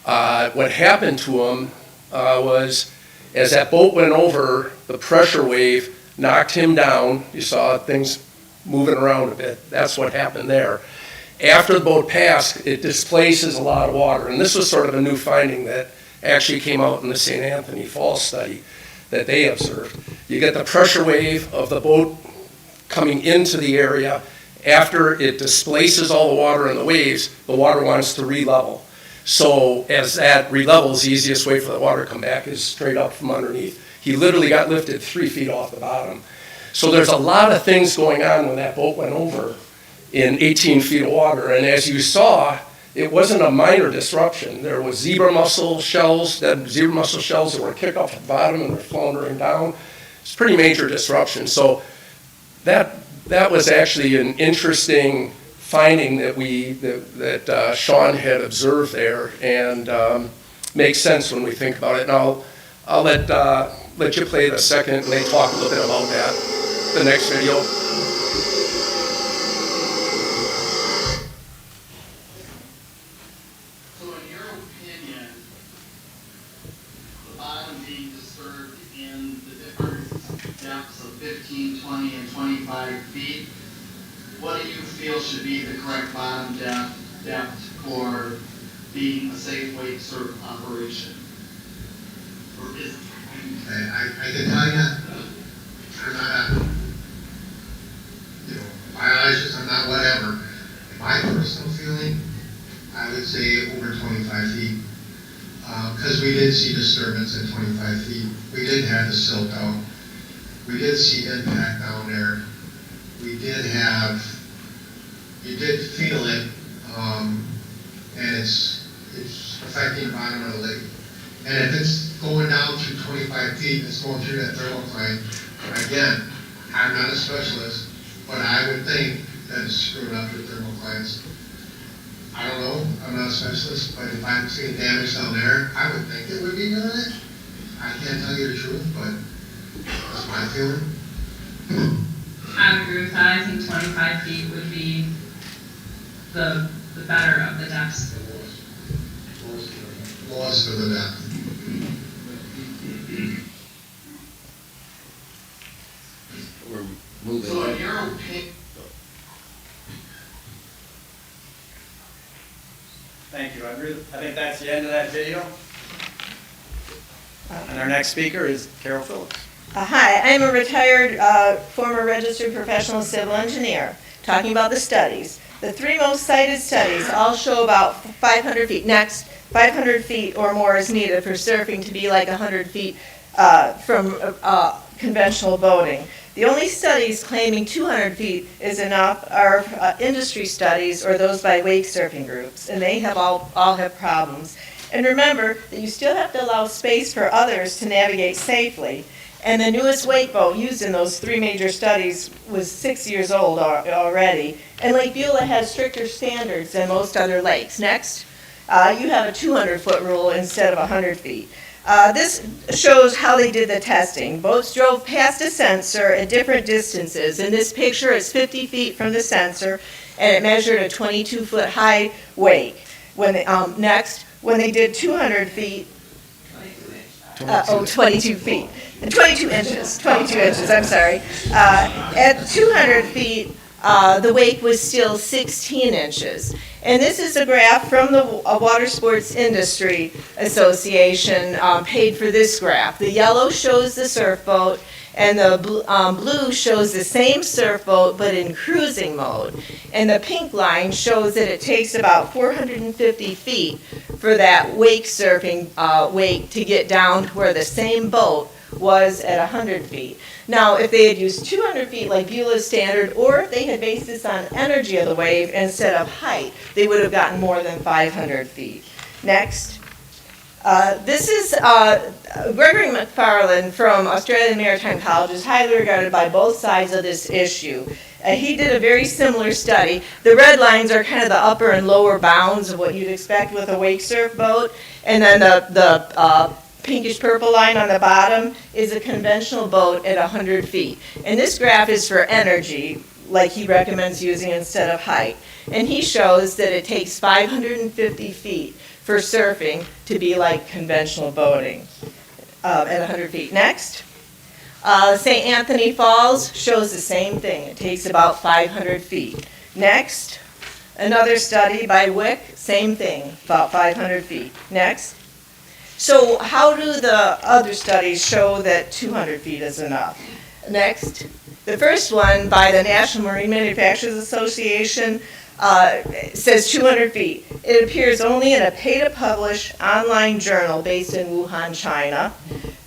What happened to him was, as that boat went over, the pressure wave knocked him down. You saw things moving around a bit. That's what happened there. After the boat passed, it displaces a lot of water. And this was sort of a new finding that actually came out in the St. Anthony Falls study that they observed. You get the pressure wave of the boat coming into the area. After it displaces all the water in the waves, the water wants to re-level. So as that re-levels, the easiest way for the water to come back is straight up from underneath. He literally got lifted 3 feet off the bottom. So there's a lot of things going on when that boat went over in 18 feet of water. And as you saw, it wasn't a minor disruption. There was zebra mussel shells that were kicked off the bottom and were floundering down. It's a pretty major disruption. So that was actually an interesting finding that Sean had observed there, and makes sense when we think about it. And I'll let you play the second, and they talk a little bit about that, the next video. So in your opinion, the bottom being disturbed in the different depths of 15, 20, and 25 feet, what do you feel should be the correct bottom depth for being a safe wake surf operation? Or is I can tell you, I'm not a, biologist, I'm not whatever. My personal feeling, I would say over 25 feet. Because we did see disturbance at 25 feet. We did have the silt out. We did see impact down there. We did have, you did feel it, and it's affecting the bottom of the lake. And if it's going down through 25 feet, it's going through that thermocline. And again, I'm not a specialist, but I would think that it's screwing up your thermoclines. I don't know, I'm not a specialist, but if I'm seeing damage down there, I would think it would be doing it. I can't tell you the truth, but that's my feeling. I would agree with that. I think 25 feet would be the better of the depths. Lowest of the depth. We're moving so in on. your opinion, Thank you. I think that's the end of that video. And our next speaker is Carol Phillips. Hi, I'm a retired former registered professional civil engineer, talking about the studies. The three most cited studies all show about 500 feet. Next, 500 feet or more is needed for surfing to be like 100 feet from conventional boating. The only studies claiming 200 feet is enough are industry studies or those by wake surfing groups, and they have all have problems. And remember that you still have to allow space for others to navigate safely. And the newest wake boat used in those three major studies was 6 years old already. And Lake Beulah has stricter standards than most other lakes. Next, you have a 200-foot rule instead of 100 feet. This shows how they did the testing. Boats drove past a sensor at different distances. In this picture, it's 50 feet from the sensor, and it measured a 22-foot high wake. Next, when they did 200 feet, 22 feet. 22 inches, I'm sorry. At 200 feet, the wake was still 16 inches. And this is a graph from the Water Sports Industry Association, paid for this graph. The yellow shows the surf boat, and the blue shows the same surf boat but in cruising mode. And the pink line shows that it takes about 450 feet for that wake surfing wake to get down to where the same boat was at 100 feet. Now, if they had used 200 feet like Beulah's standard, or if they had based this on energy of the wave instead of height, they would have gotten more than 500 feet. Next. This is Gregory McFarland from Australian Maritime College, is highly regarded by both sides of this issue. He did a very similar study. The red lines are kind of the upper and lower bounds of what you'd expect with a wake surf boat, and then the pinkish purple line on the bottom is a conventional boat at 100 feet. And this graph is for energy, like he recommends using instead of height. And he shows that it takes 550 feet for surfing to be like conventional boating at 100 feet. Next, St. Anthony Falls shows the same thing. It takes about 500 feet. Next, another study by Wick, same thing, about 500 feet. Next. So how do the other studies show that 200 feet is enough? Next, the first one by the National Marine Manufacturers Association says 200 feet. It appears only in a pay-to-publish online journal based in Wuhan, China.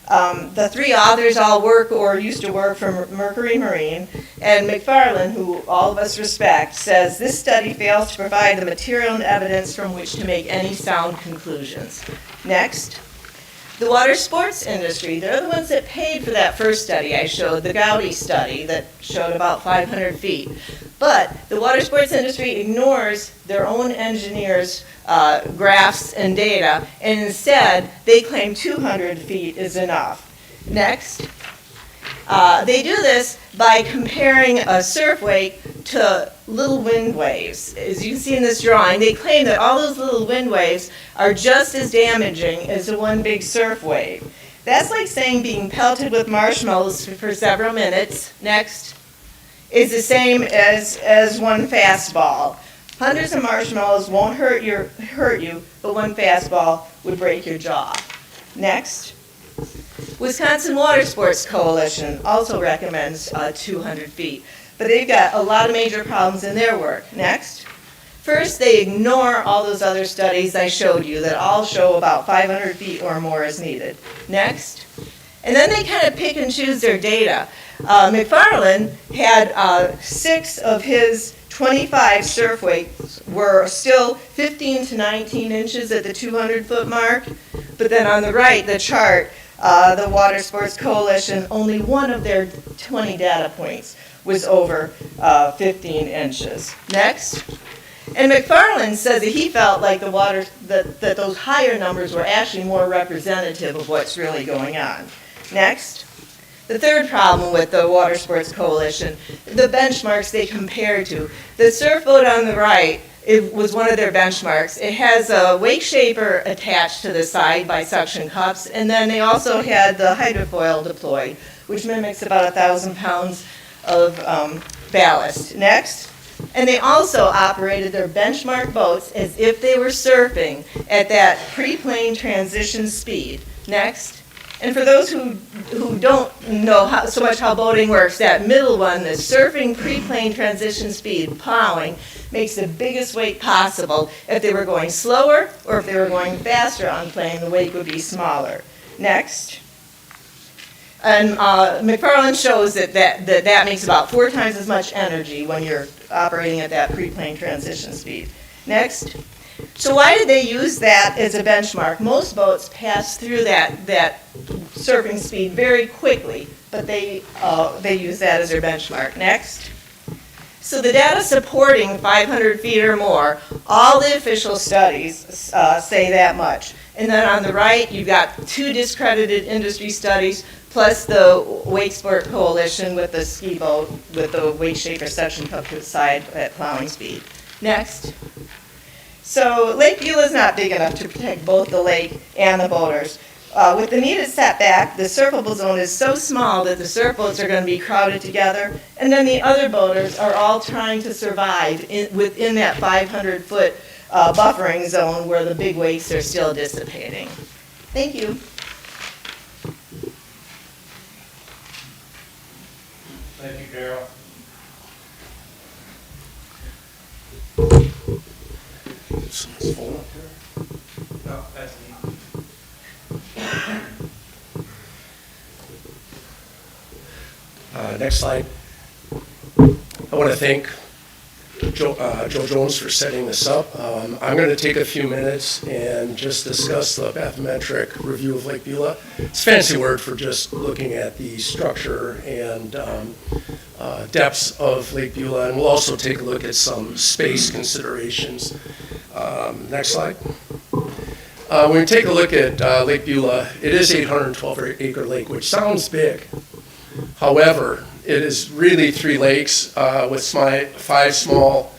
The three authors all work or used to work for Mercury Marine, and McFarland, who all of us respect, says this study fails to provide the material and evidence from which to make any sound conclusions. Next, the water sports industry. They're the ones that paid for that first study I showed, the Gowdy study that showed about 500 feet. But the water sports industry ignores their own engineers' graphs and data, and instead they claim 200 feet is enough. Next, they do this by comparing a surf wake to little wind waves. As you can see in this drawing, they claim that all those little wind waves are just as damaging as the one big surf wave. That's like saying being pelted with marshmallows for several minutes, next, is the same as one fastball. Hundreds of marshmallows won't hurt you, but one fastball would break your jaw. Next, Wisconsin Water Sports Coalition also recommends 200 feet, but they've got a lot of major problems in their work. Next, first they ignore all those other studies I showed you that all show about 500 feet or more is needed. Next, and then they kind of pick and choose their data. McFarland had 6 of his 25 surf wakes were still 15 to 19 inches at the 200-foot mark, but then on the right, the chart, the Water Sports Coalition, only one of their 20 data points was over 15 inches. Next, and McFarland says that he felt like that those higher numbers were actually more representative of what's really going on. Next, the third problem with the Water Sports Coalition, the benchmarks they compared to. The surf boat on the right, it was one of their benchmarks. It has a wake shaper attached to the side by suction cups, and then they also had the hydrofoil deployed, which mimics about 1,000 pounds of ballast. Next, and they also operated their benchmark boats as if they were surfing at that pre-plane transition speed. Next, and for those who don't know so much how boating works, that middle one, the surfing pre-plane transition speed, plowing, makes the biggest wake possible. If they were going slower or if they were going faster on plane, the wake would be smaller. Next. And McFarland shows that makes about 4 times as much energy when you're operating at that pre-plane transition speed. Next. So why did they use that as a benchmark? Most boats pass through that surfing speed very quickly, but they use that as their benchmark. Next. So the data supporting 500 feet or more, all the official studies say that much. And then on the right, you've got 2 discredited industry studies, plus the Wake Sport Coalition with the ski boat with the wake shaper suction cup to the side at plowing speed. Next. So Lake Beulah is not big enough to protect both the lake and the boaters. With the needed setback, the surfable zone is so small that the surf boats are going to be crowded together, and then the other boaters are all trying to survive within that 500-foot buffering zone where the big wakes are still dissipating. Thank you. Thank you, Carol. Someone's phone up there? No, that's me. Next slide. I want to thank Joe Jones for setting this up. I'm going to take a few minutes and just discuss the bathymetric review of Lake Beulah. It's a fancy word for just looking at the structure and depths of Lake Beulah, and we'll also take a look at some space considerations. Next slide. When we take a look at Lake Beulah, it is 812 acre lake, which sounds big. However, it is really 3 lakes with 5 small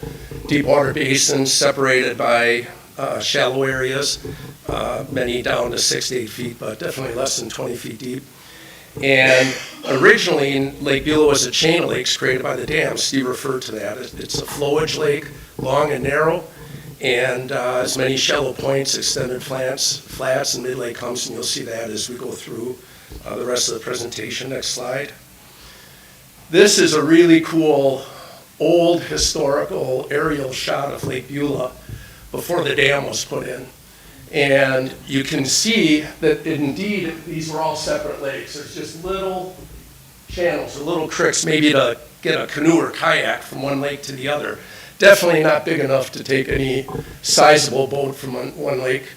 deep water basins separated by shallow areas, many down to 6 to 8 feet, but definitely less than 20 feet deep. And originally, Lake Beulah was a chain of lakes created by the dam. Steve referred to that. It's a flowage lake, long and narrow, and as many shallow points, extended flats, and mid-lake humps, and you'll see that as we go through the rest of the presentation. Next slide. This is a really cool, old historical aerial shot of Lake Beulah before the dam was put in. And you can see that indeed these were all separate lakes. There's just little channels or little creeks, maybe to get a canoe or kayak from one lake to the other. Definitely not big enough to take any sizable boat from one lake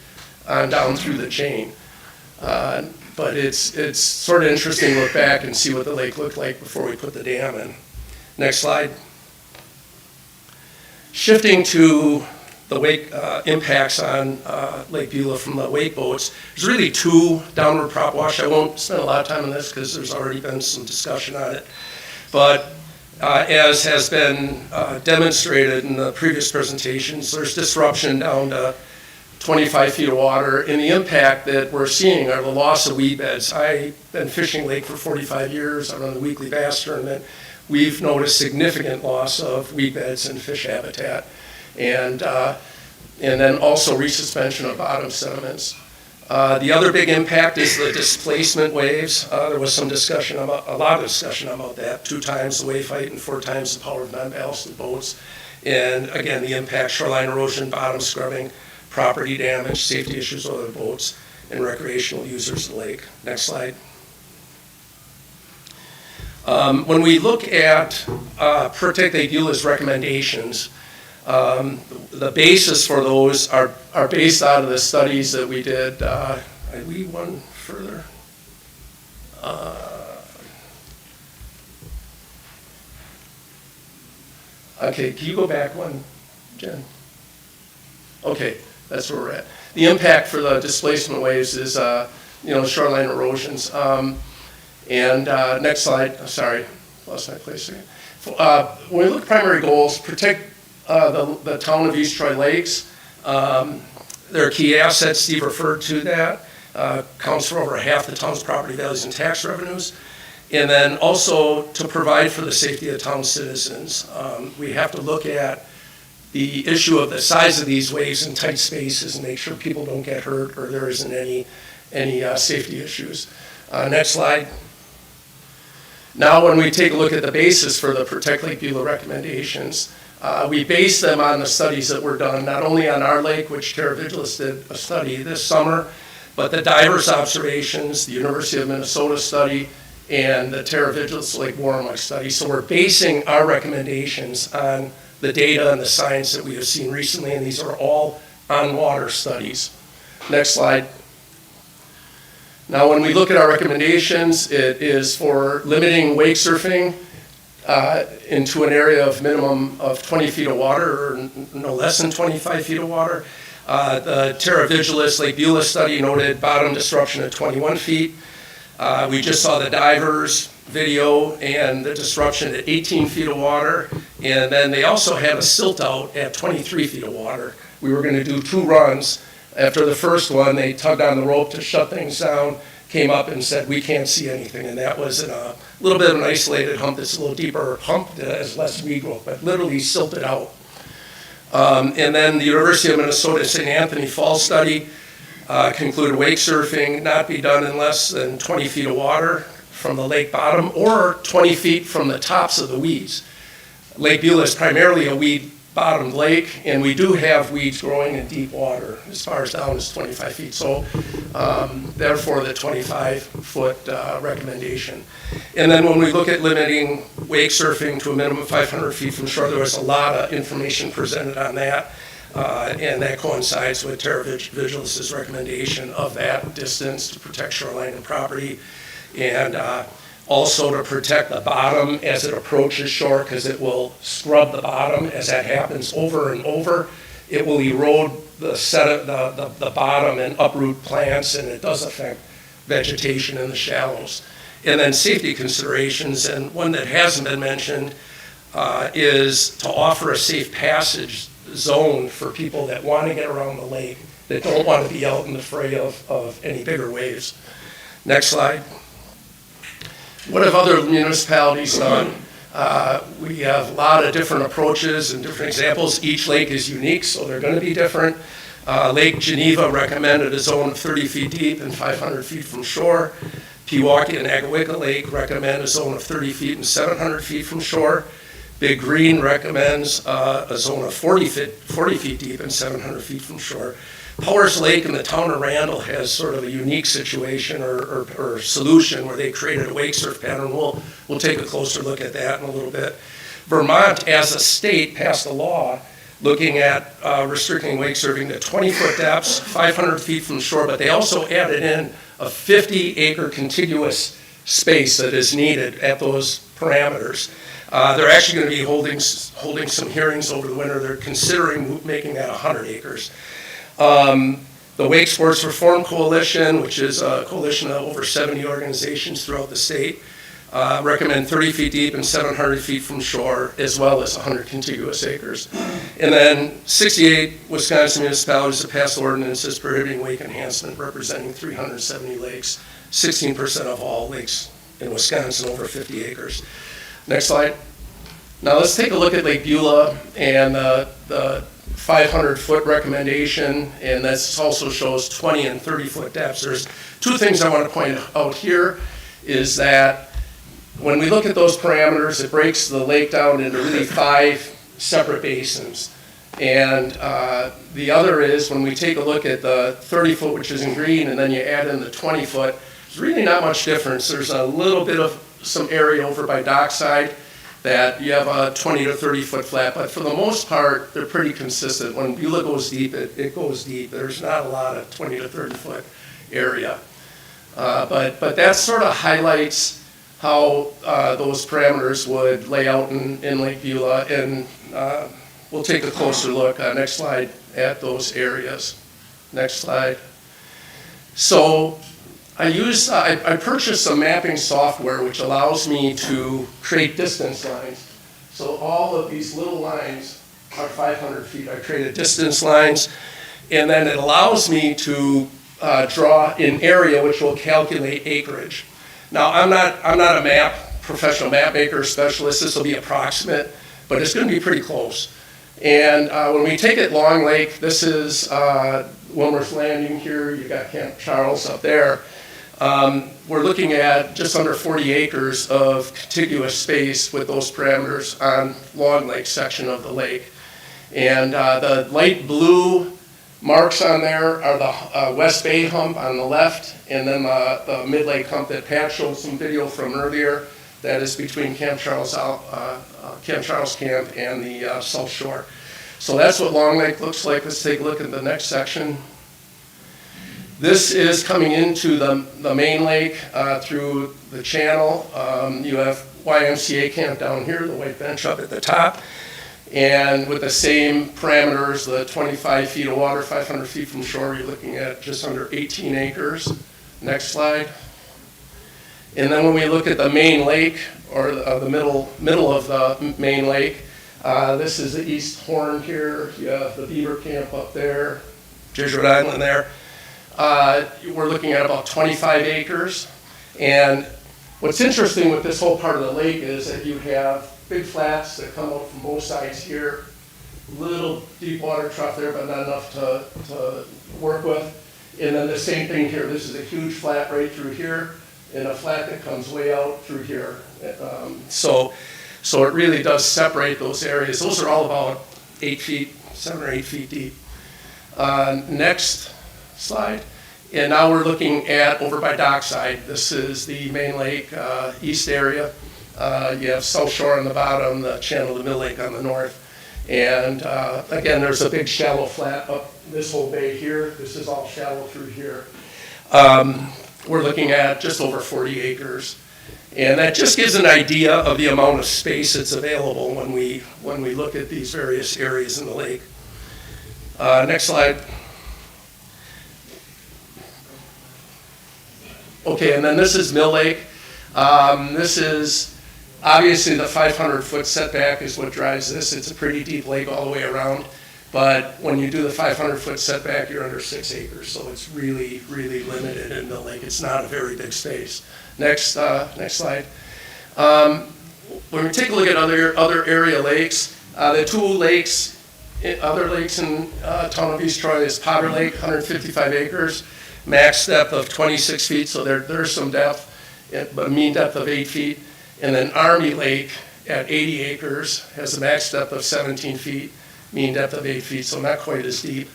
on down through the chain. But it's sort of interesting to look back and see what the lake looked like before we put the dam in. Next slide. Shifting to the wake impacts on Lake Beulah from the wake boats, there's really 2 downward prop wash. I won't spend a lot of time on this because there's already been some discussion on it. But as has been demonstrated in the previous presentations, there's disruption down to 25 feet of water, and the impact that we're seeing are the loss of weed beds. I've been fishing lake for 45 years. I run the weekly bass tournament. We've noticed significant loss of weed beds and fish habitat, and then also resuspension of bottom sediments. The other big impact is the displacement waves. There was some discussion about, a lot of discussion about that, 2 times the wave height and 4 times the power of non-ballasted boats. And again, the impact, shoreline erosion, bottom scrubbing, property damage, safety issues with other boats, and recreational users of the lake. Next slide. When we look at Protect Lake Beulah's recommendations, the basis for those are based out of the studies that we did. We one further. Okay, can you go back one, Jen? Okay, that's where we're at. The impact for the displacement waves is, shoreline erosions. Next slide. Sorry, lost my place again. When we look at primary goals, protect the town of East Troy Lakes. They're key assets. Steve referred to that. Counts for over half the town's property values and tax revenues. And then also to provide for the safety of town citizens. We have to look at the issue of the size of these waves in tight spaces and make sure people don't get hurt or there isn't any safety issues. Next slide. Now when we take a look at the basis for the Protect Lake Beulah recommendations, we base them on the studies that were done, not only on our lake, which Terra Vigilis did a study this summer, but the divers observations, the University of Minnesota study, and the Terra Vigilis Lake Warmuck study. So we're basing our recommendations on the data and the science that we have seen recently, and these are all on-water studies. Next slide. Now, when we look at our recommendations, it is for limiting wake surfing into an area of minimum of 20 feet of water, or no less than 25 feet of water. The Terra Vigilis Lake Beulah study noted bottom disruption at 21 feet. We just saw the divers video and the disruption at 18 feet of water. And then they also had a silt out at 23 feet of water. We were going to do 2 runs. After the first one, they tugged on the rope to shut things down, came up and said, we can't see anything. And that was in a little bit of an isolated hump that's a little deeper hump that has less weed growth, but literally silted out. And then the University of Minnesota St. Anthony Fall study concluded wake surfing not be done in less than 20 feet of water from the lake bottom or 20 feet from the tops of the weeds. Lake Beulah is primarily a weed bottomed lake, and we do have weeds growing in deep water as far as down as 25 feet. So therefore, the 25-foot recommendation. And then when we look at limiting wake surfing to a minimum of 500 feet from shore, there was a lot of information presented on that. And that coincides with Terra Vigilance's recommendation of that distance to protect shoreline and property. And also to protect the bottom as it approaches shore, because it will scrub the bottom as that happens over and over. It will erode the bottom and uproot plants, and it does affect vegetation in the shallows. And then safety considerations, and one that hasn't been mentioned is to offer a safe passage zone for people that want to get around the lake, that don't want to be out in the fray of any bigger waves. Next slide. What have other municipalities done? We have a lot of different approaches and different examples. Each lake is unique, so they're going to be different. Lake Geneva recommended a zone of 30 feet deep and 500 feet from shore. Pewaukee and Agawika Lake recommend a zone of 30 feet and 700 feet from shore. Big Green recommends a zone of 40 feet deep and 700 feet from shore. Powers Lake in the town of Randall has sort of a unique situation or solution where they created a wake surf pattern. We'll take a closer look at that in a little bit. Vermont, as a state, passed a law looking at restricting wake surfing to 20-foot depths, 500 feet from shore, but they also added in a 50-acre contiguous space that is needed at those parameters. They're actually going to be holding some hearings over the winter. They're considering making that 100 acres. The Wake Sports Reform Coalition, which is a coalition of over 70 organizations throughout the state, recommend 30 feet deep and 700 feet from shore, as well as 100 contiguous acres. And then 68 Wisconsin municipalities have passed ordinances prohibiting wake enhancement, representing 370 lakes, 16% of all lakes in Wisconsin over 50 acres. Next slide. Now let's take a look at Lake Beulah and the 500-foot recommendation, and this also shows 20 and 30-foot depths. There's two things I want to point out here is that when we look at those parameters, it breaks the lake down into really 5 separate basins. And the other is when we take a look at the 30-foot, which is in green, and then you add in the 20-foot, there's really not much difference. There's a little bit of some area over by Dockside that you have a 20 to 30-foot flat, but for the most part, they're pretty consistent. When Beulah goes deep, it goes deep. There's not a lot of 20 to 30-foot area. But that sort of highlights how those parameters would lay out in Lake Beulah, and we'll take a closer look, next slide, at those areas. Next slide. So I purchased some mapping software which allows me to create distance lines. So all of these little lines are 500 feet. I created distance lines, and then it allows me to draw an area which will calculate acreage. Now, I'm not a professional map maker or specialist. This will be approximate, but it's going to be pretty close. And when we take it Long Lake, this is Wilmer's Landing here. You've got Camp Charles up there. We're looking at just under 40 acres of contiguous space with those parameters on Long Lake section of the lake. And the light blue marks on there are the West Bay hump on the left, and then the mid-lake hump that Pat showed some video from earlier. That is between Camp Charles Camp and the South Shore. So that's what Long Lake looks like. Let's take a look at the next section. This is coming into the main lake through the channel. You have YMCA camp down here, the white bench up at the top. And with the same parameters, the 25 feet of water, 500 feet from shore, you're looking at just under 18 acres. Next slide. And then when we look at the main lake, or the middle of the main lake, this is the East Horn here. You have the beaver camp up there, Jesuit Island there. We're looking at about 25 acres. And what's interesting with this whole part of the lake is that you have big flats that come out from both sides here, little deep water trough there, but not enough to work with. And then the same thing here. This is a huge flat right through here, and a flat that comes way out through here. So it really does separate those areas. Those are all about 8 feet, 7 or 8 feet deep. Next slide. And now we're looking at over by Dockside. This is the main lake, east area. You have South Shore on the bottom, the channel to Mill Lake on the north. And again, there's a big shallow flat up this whole bay here. This is all shallow through here. We're looking at just over 40 acres. And that just gives an idea of the amount of space that's available when we look at these various areas in the lake. Next slide. Okay, and then this is Mill Lake. This is obviously the 500-foot setback is what drives this. It's a pretty deep lake all the way around. But when you do the 500-foot setback, you're under 6 acres. So it's really, really limited in Mill Lake. It's not a very big space. Next slide. When we take a look at other area lakes, the two lakes, other lakes in town of East Troy is Potter Lake, 155 acres, max depth of 26 feet, so there's some depth, but a mean depth of 8 feet. And then Army Lake at 80 acres has a max depth of 17 feet, mean depth of 8 feet, so not quite as deep.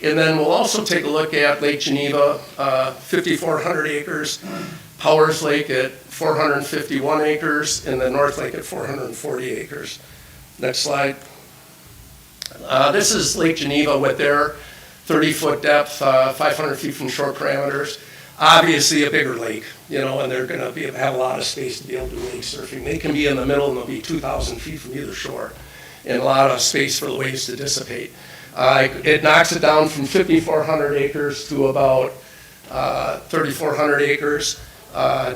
And then we'll also take a look at Lake Geneva, 5,400 acres, Powers Lake at 451 acres, and then North Lake at 440 acres. Next slide. This is Lake Geneva with their 30-foot depth, 500 feet from shore parameters. Obviously a bigger lake, and they're going to have a lot of space to be able to do wake surfing. They can be in the middle and they'll be 2,000 feet from either shore, and a lot of space for the waves to dissipate. It knocks it down from 5,400 acres to about 3,400 acres,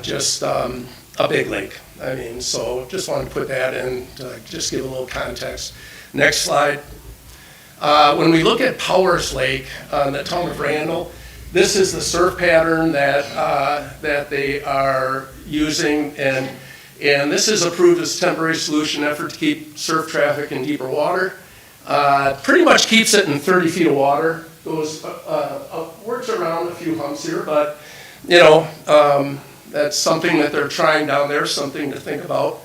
just a big lake. So just wanted to put that in to just give a little context. Next slide. When we look at Powers Lake in the town of Randall, this is the surf pattern that they are using, and this is approved as a temporary solution effort to keep surf traffic in deeper water. Pretty much keeps it in 30 feet of water. Goes works around a few humps here, but that's something that they're trying down there, something to think about.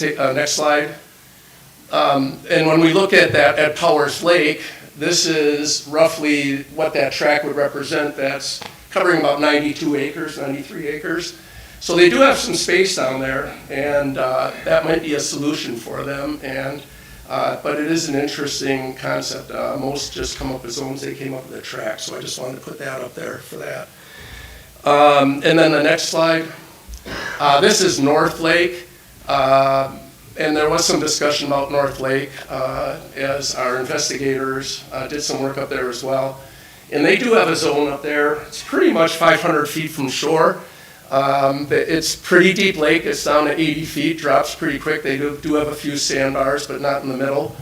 Next slide. And when we look at that at Powers Lake, this is roughly what that track would represent. That's covering about 92 acres, 93 acres. So they do have some space down there, and that might be a solution for them. But it is an interesting concept. Most just come up with zones. They came up with a track, so I just wanted to put that up there for that. And then the next slide. This is North Lake. And there was some discussion about North Lake as our investigators did some work up there as well. And they do have a zone up there. It's pretty much 500 feet from shore. It's pretty deep lake. It's down to 80 feet, drops pretty quick. They do have a few sandbars, but not in the middle.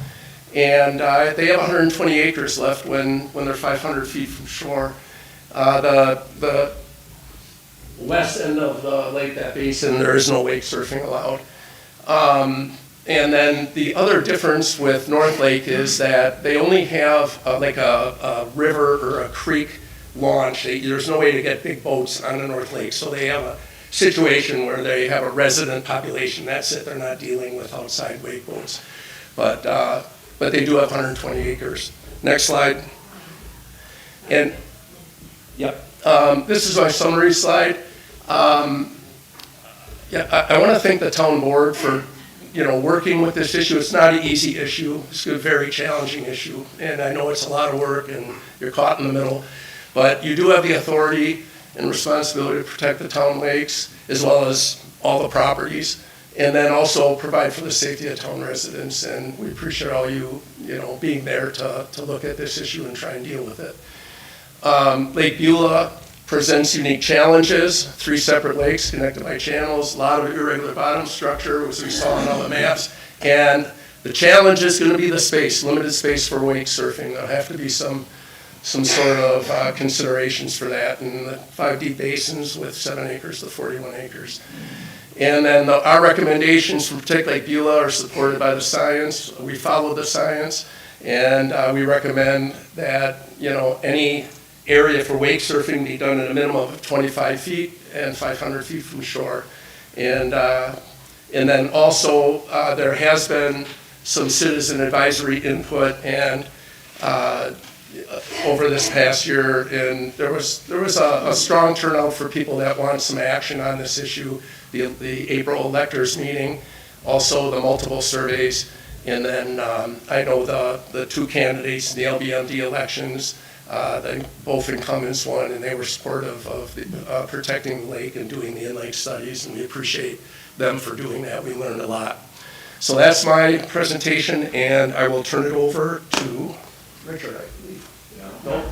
And they have 120 acres left when they're 500 feet from shore. The west end of the lake, that basin, there is no wake surfing allowed. And then the other difference with North Lake is that they only have like a river or a creek launch. There's no way to get big boats on the North Lake, so they have a situation where they have a resident population. That's it. They're not dealing with outside wake boats, but they do have 120 acres. Next slide. And yep, this is my summary slide. I want to thank the town board for, working with this issue. It's not an easy issue. It's a very challenging issue, and I know it's a lot of work, and you're caught in the middle. But you do have the authority and responsibility to protect the town lakes as well as all the properties, and then also provide for the safety of town residents. And we appreciate all you, being there to look at this issue and try and deal with it. Lake Beulah presents unique challenges, 3 separate lakes connected by channels, a lot of irregular bottom structure, as we saw on all the maps. And the challenge is going to be the space, limited space for wake surfing. There'll have to be some sort of considerations for that. And the 5 deep basins with 7 acres to 41 acres. And then our recommendations for Protect Lake Beulah are supported by the science. We follow the science, and we recommend that, any area for wake surfing be done at a minimum of 25 feet and 500 feet from shore. And then also there has been some citizen advisory input, and over this past year, and there was a strong turnout for people that want some action on this issue. The April electors meeting, also the multiple surveys, and then I know the two candidates in the LBMD elections, both incumbents won, and they were supportive of protecting the lake and doing the in-lake studies, and we appreciate them for doing that. We learned a lot. So that's my presentation, and I will turn it over to Richard, I believe. No?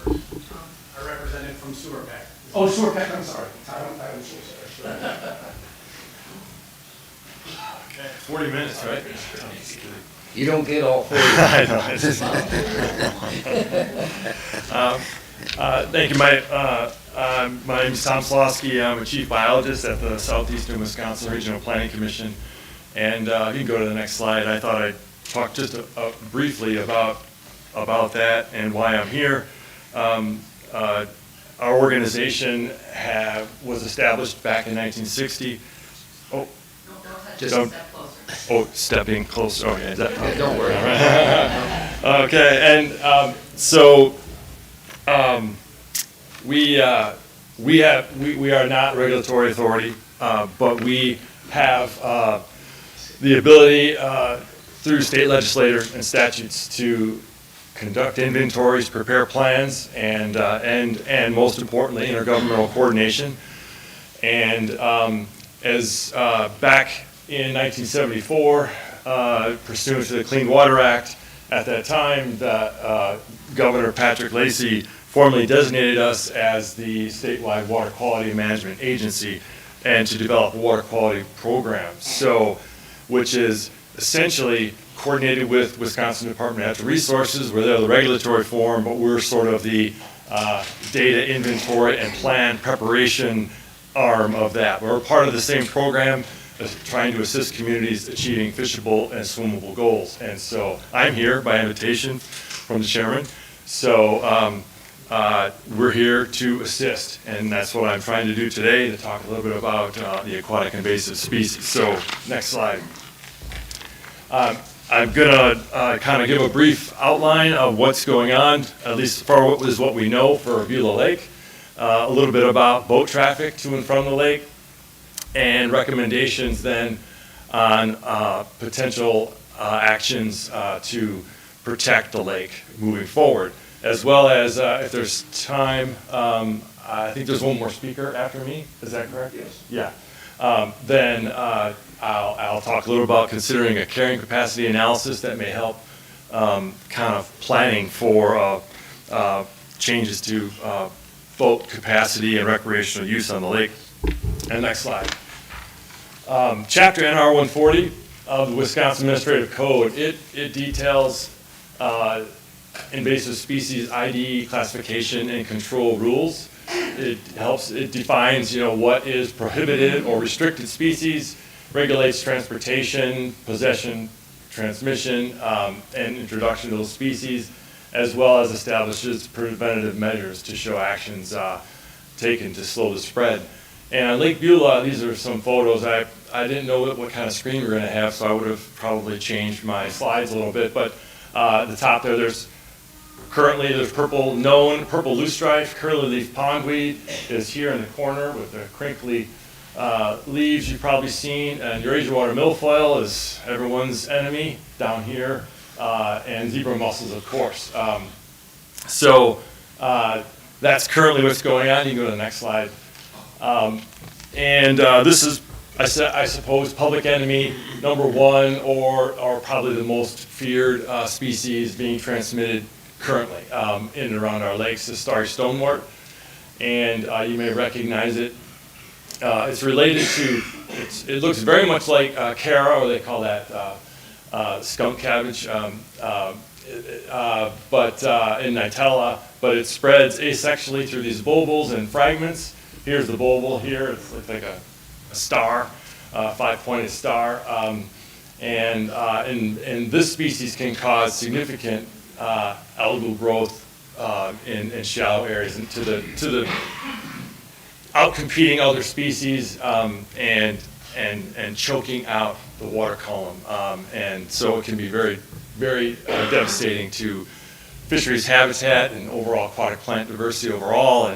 I represented from Sewerpack. Oh, Sewerpack, I'm sorry. I'm so sorry. 40 minutes, right? You don't get all 40. I know. Thank you. My name is Tom Slosky. I'm a chief biologist at the Southeastern Wisconsin Regional Planning Commission. And you can go to the next slide. I thought I'd talk just briefly about that and why I'm here. Our organization was established back in 1960. Oh, Just step closer. Oh, stepping closer. Okay, don't worry. Okay, and we are not a regulatory authority, but we have the ability through state legislature and statutes to conduct inventories, prepare plans, and most importantly, intergovernmental coordination. And as back in 1974, pursuant to the Clean Water Act, at that time, Governor Patrick Lacey formally designated us as the statewide water quality management agency and to develop a water quality program. So, which is essentially coordinated with Wisconsin Department of Natural Resources, where they're the regulatory form, but we're sort of the data inventory and plan preparation arm of that. We're part of the same program, trying to assist communities achieving fishable and swimmable goals. And so I'm here by invitation from the chairman. So we're here to assist, and that's what I'm trying to do today, to talk a little bit about the aquatic invasive species. So next slide. I'm gonna kind of give a brief outline of what's going on, at least as far as what we know for Beulah Lake, a little bit about boat traffic to and from the lake, and recommendations then on potential actions to protect the lake moving forward, as well as if there's time, I think there's one more speaker after me, is that correct? Yes. Yeah. Then I'll talk a little about considering a carrying capacity analysis that may help kind of planning for changes to boat capacity and recreational use on the lake. And next slide. Chapter NR 140 of the Wisconsin Administrative Code, it details invasive species ID classification and control rules. It defines, what is prohibited or restricted species, regulates transportation, possession, transmission, and introduction of those species, as well as establishes preventative measures to show actions taken to slow the spread. And on Lake Beulah, these are some photos. I didn't know what kind of screen we were going to have, so I would have probably changed my slides a little bit. But at the top there, there's purple loosestrife, curly-leaf pondweed is here in the corner with the crinkly leaves you've probably seen, and Eurasia water milfoil is everyone's enemy down here, and zebra mussels, of course. So that's currently what's going on. You can go to the next slide. This is, I suppose, public enemy number one, or probably the most feared species being transmitted currently in and around our lakes, the starry stonewort. And you may recognize it. It's related to, it looks very much like Cara, or they call that skunk cabbage, but in Nitella, but it spreads asexually through these bulbils and fragments. Here's the bulbil here, it's like a star, 5-pointed star. And this species can cause significant algal growth in shallow areas and to the outcompeting other species and and choking out the water column. And so it can be very, very devastating to fisheries habitat and overall aquatic plant diversity overall.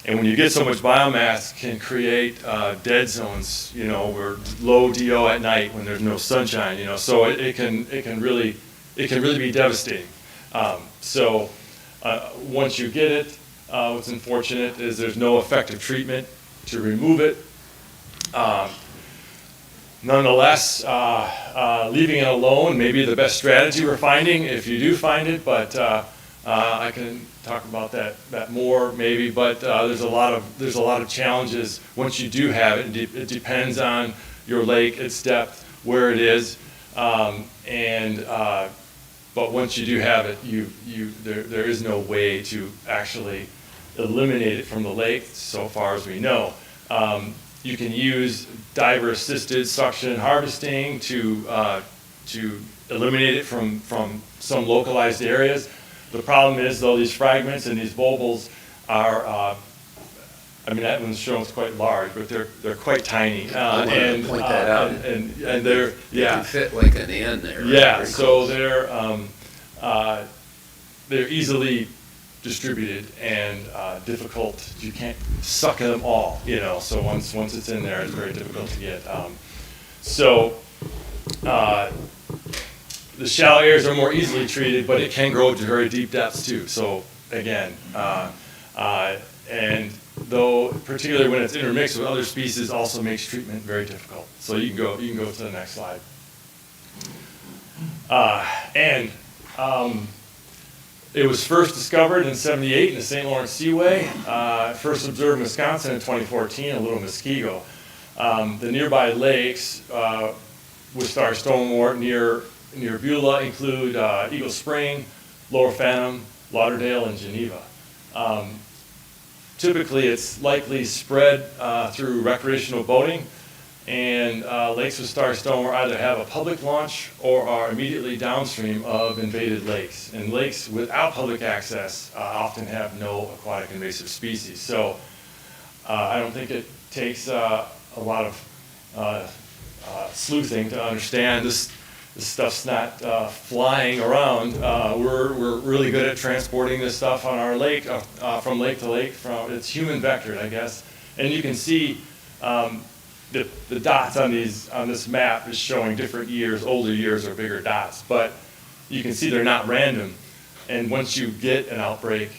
And when you get so much biomass, it can create dead zones, where low DO at night when there's no sunshine, so it can really be devastating. Once you get it, what's unfortunate is there's no effective treatment to remove it. Nonetheless, leaving it alone may be the best strategy we're finding if you do find it, but I can talk about that more maybe, but there's a lot of challenges once you do have it. It depends on your lake, its depth, where it is, but once you do have it, there is no way to actually eliminate it from the lake, so far as we know. You can use diver-assisted suction harvesting to eliminate it from some localized areas. The problem is, though, these fragments and these bulbils are, that one's shown is quite large, but they're quite tiny. I wanted to point that out. And they're, They can fit like an N there. yeah, Very so close. they're easily distributed and difficult. You can't suck them all, so once it's in there, it's very difficult to get. The shallow areas are more easily treated, but it can grow to very deep depths too. So again, and though particularly when it's intermixed with other species, also makes treatment very difficult. So you can go to the next slide. It was first discovered in '78 in the St. Lawrence Seaway, first observed in Wisconsin in 2014 in Little Muskego. The nearby lakes with star stonewort near Beulah include Eagle Spring, Lower Phantom, Lauderdale, and Geneva. Typically, it's likely spread through recreational boating, and lakes with star stonewort either have a public launch or are immediately downstream of invaded lakes. And lakes without public access often have no aquatic invasive species. So I don't think it takes a lot of sleuthing to understand this stuff's not flying around. We're really good at transporting this stuff on our lake, from lake to lake. It's human vectored, I guess. And you can see the dots on this map is showing different years. Older years are bigger dots, but you can see they're not random. And once you get an outbreak,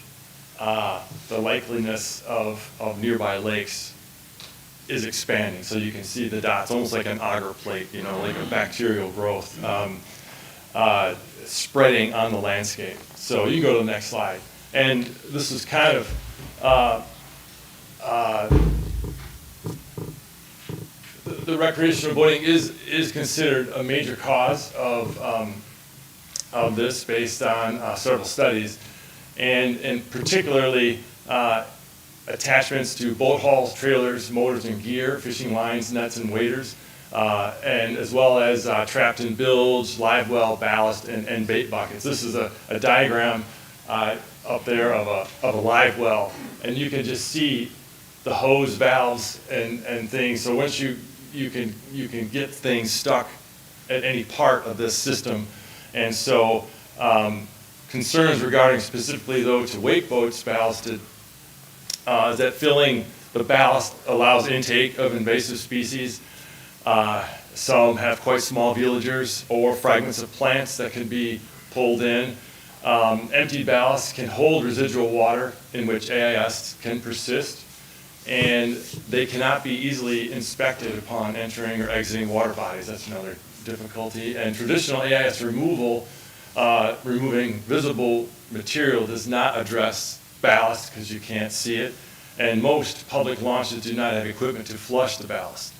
the likeliness of nearby lakes is expanding. So you can see the dots, almost like an agar plate, like a bacterial growth spreading on the landscape. So you can go to the next slide. And this is kind of the recreational boating is considered a major cause of this based on several studies, and particularly attachments to boat hulls, trailers, motors, and gear, fishing lines, nets, and waders, and as well as trapped in bilge, live well, ballast, and bait buckets. This is a diagram up there of a live well, and you can just see the hose valves and things. So once you can get things stuck at any part of this system, and so concerns regarding specifically though to wake boats ballasted is that filling the ballast allows intake of invasive species. Some have quite small veligers or fragments of plants that can be pulled in. Empty ballast can hold residual water in which AIS can persist, and they cannot be easily inspected upon entering or exiting water bodies. That's another difficulty. And traditional AIS removal, removing visible material, does not address ballast because you can't see it, and most public launches do not have equipment to flush the ballast.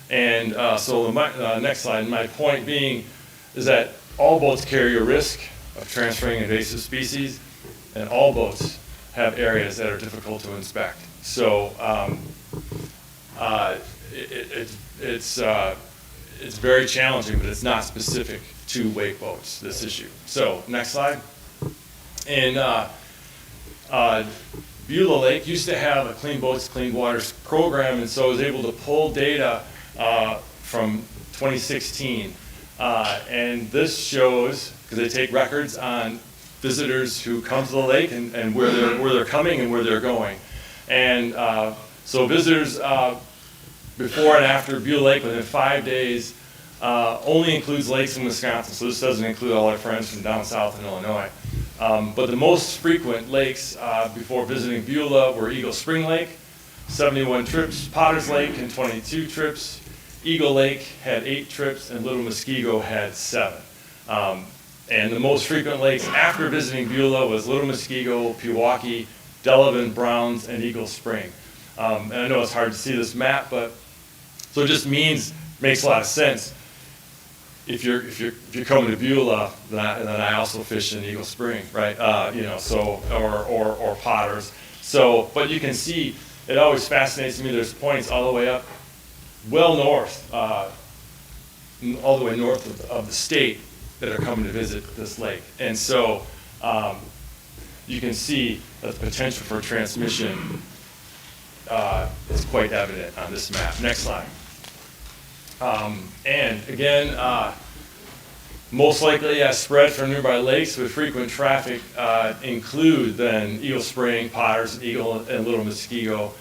And so the next slide, my point being is that all boats carry a risk of transferring invasive species, and all boats have areas that are difficult to inspect. So it's very challenging, but it's not specific to wake boats, this issue. So next slide. And Beulah Lake used to have a Clean Boats, Clean Waters program, and so I was able to pull data from 2016. And this shows, because they take records on visitors who come to the lake and where they're coming and where they're going. And so visitors before and after Beulah Lake within 5 days only includes lakes in Wisconsin, so this doesn't include all our friends from down south in Illinois. But the most frequent lakes before visiting Beulah were Eagle Spring Lake, 71 trips, Potter's Lake and 22 trips, Eagle Lake had 8 trips, and Little Muskego had 7. And the most frequent lakes after visiting Beulah was Little Muskego, Pewaukee, Delavan, Browns, and Eagle Spring. And I know it's hard to see this map, but so it just makes a lot of sense. If you're coming to Beulah, then I also fish in Eagle Spring, right? So or Potters. So, but you can see, it always fascinates me. There's points all the way up, well north, all the way north of the state that are coming to visit this lake, and so you can see that the potential for transmission is quite evident on this map. Next slide. And again, most likely spread from nearby lakes with frequent traffic include then Eagle Spring, Potters, Eagle, and Little Muskego.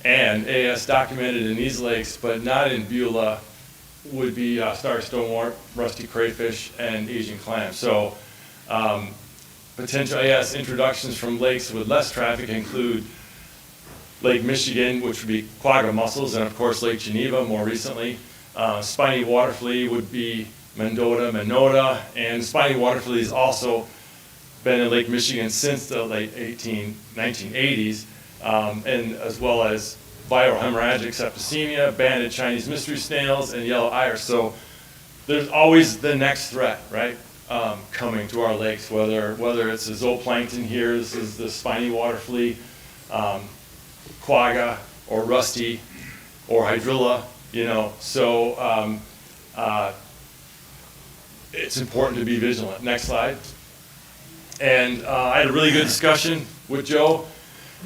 And AS documented in these lakes, but not in Beulah, would be star stonewort, rusty crayfish, and Asian clam. So potential AS introductions from lakes with less traffic include Lake Michigan, which would be quagga mussels, and of course Lake Geneva more recently. Spiny water flea would be Mendota, and spiny water flea has also been in Lake Michigan since the late 1980s, and as well as biohemorrhagic septicemia, banded Chinese mystery snails, and yellow iris. So there's always the next threat, right, coming to our lakes, whether it's a zooplankton here, this is the spiny water flea, quagga, or rusty, or hydrilla, so it's important to be vigilant. Next slide. And I had a really good discussion with Joe,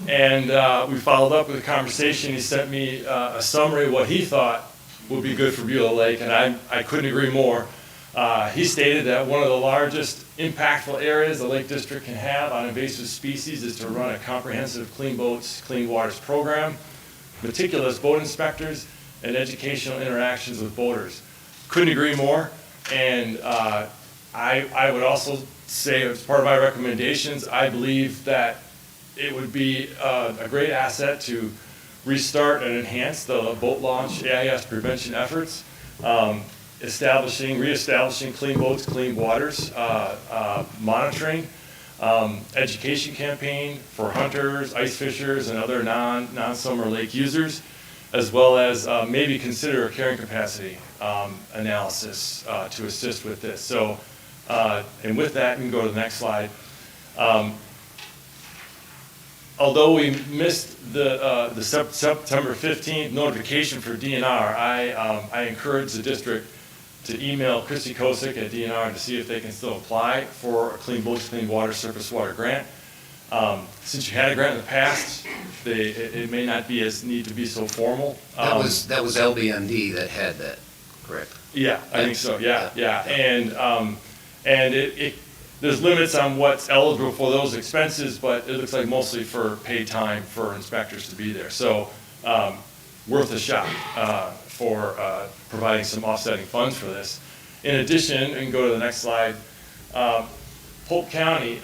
and we followed up with a conversation. He sent me a summary of what he thought would be good for Beulah Lake, and I couldn't agree more. He stated that one of the largest impactful areas the Lake District can have on invasive species is to run a comprehensive Clean Boats, Clean Waters program, meticulous boat inspectors, and educational interactions with boaters. Couldn't agree more, and I would also say, as part of my recommendations, I believe that it would be a great asset to restart and enhance the boat launch AIS prevention efforts, reestablishing Clean Boats, Clean Waters monitoring, education campaign for hunters, ice fishers, and other non-summer lake users, as well as maybe consider a carrying capacity analysis to assist with this. So, and with that, we can go to the next slide. Although we missed the September 15th notification for DNR, I encourage the district to email Christy Kosick at DNR to see if they can still apply for a Clean Boats, Clean Water surface water grant. Since you had a grant in the past, it may not need to be so formal. That was LBMD that had that, correct? Yeah, I think so. Yeah. And there's limits on what's eligible for those expenses, but it looks like mostly for paid time for inspectors to be there. So worth a shot for providing some offsetting funds for this. In addition, we can go to the next slide. Polk County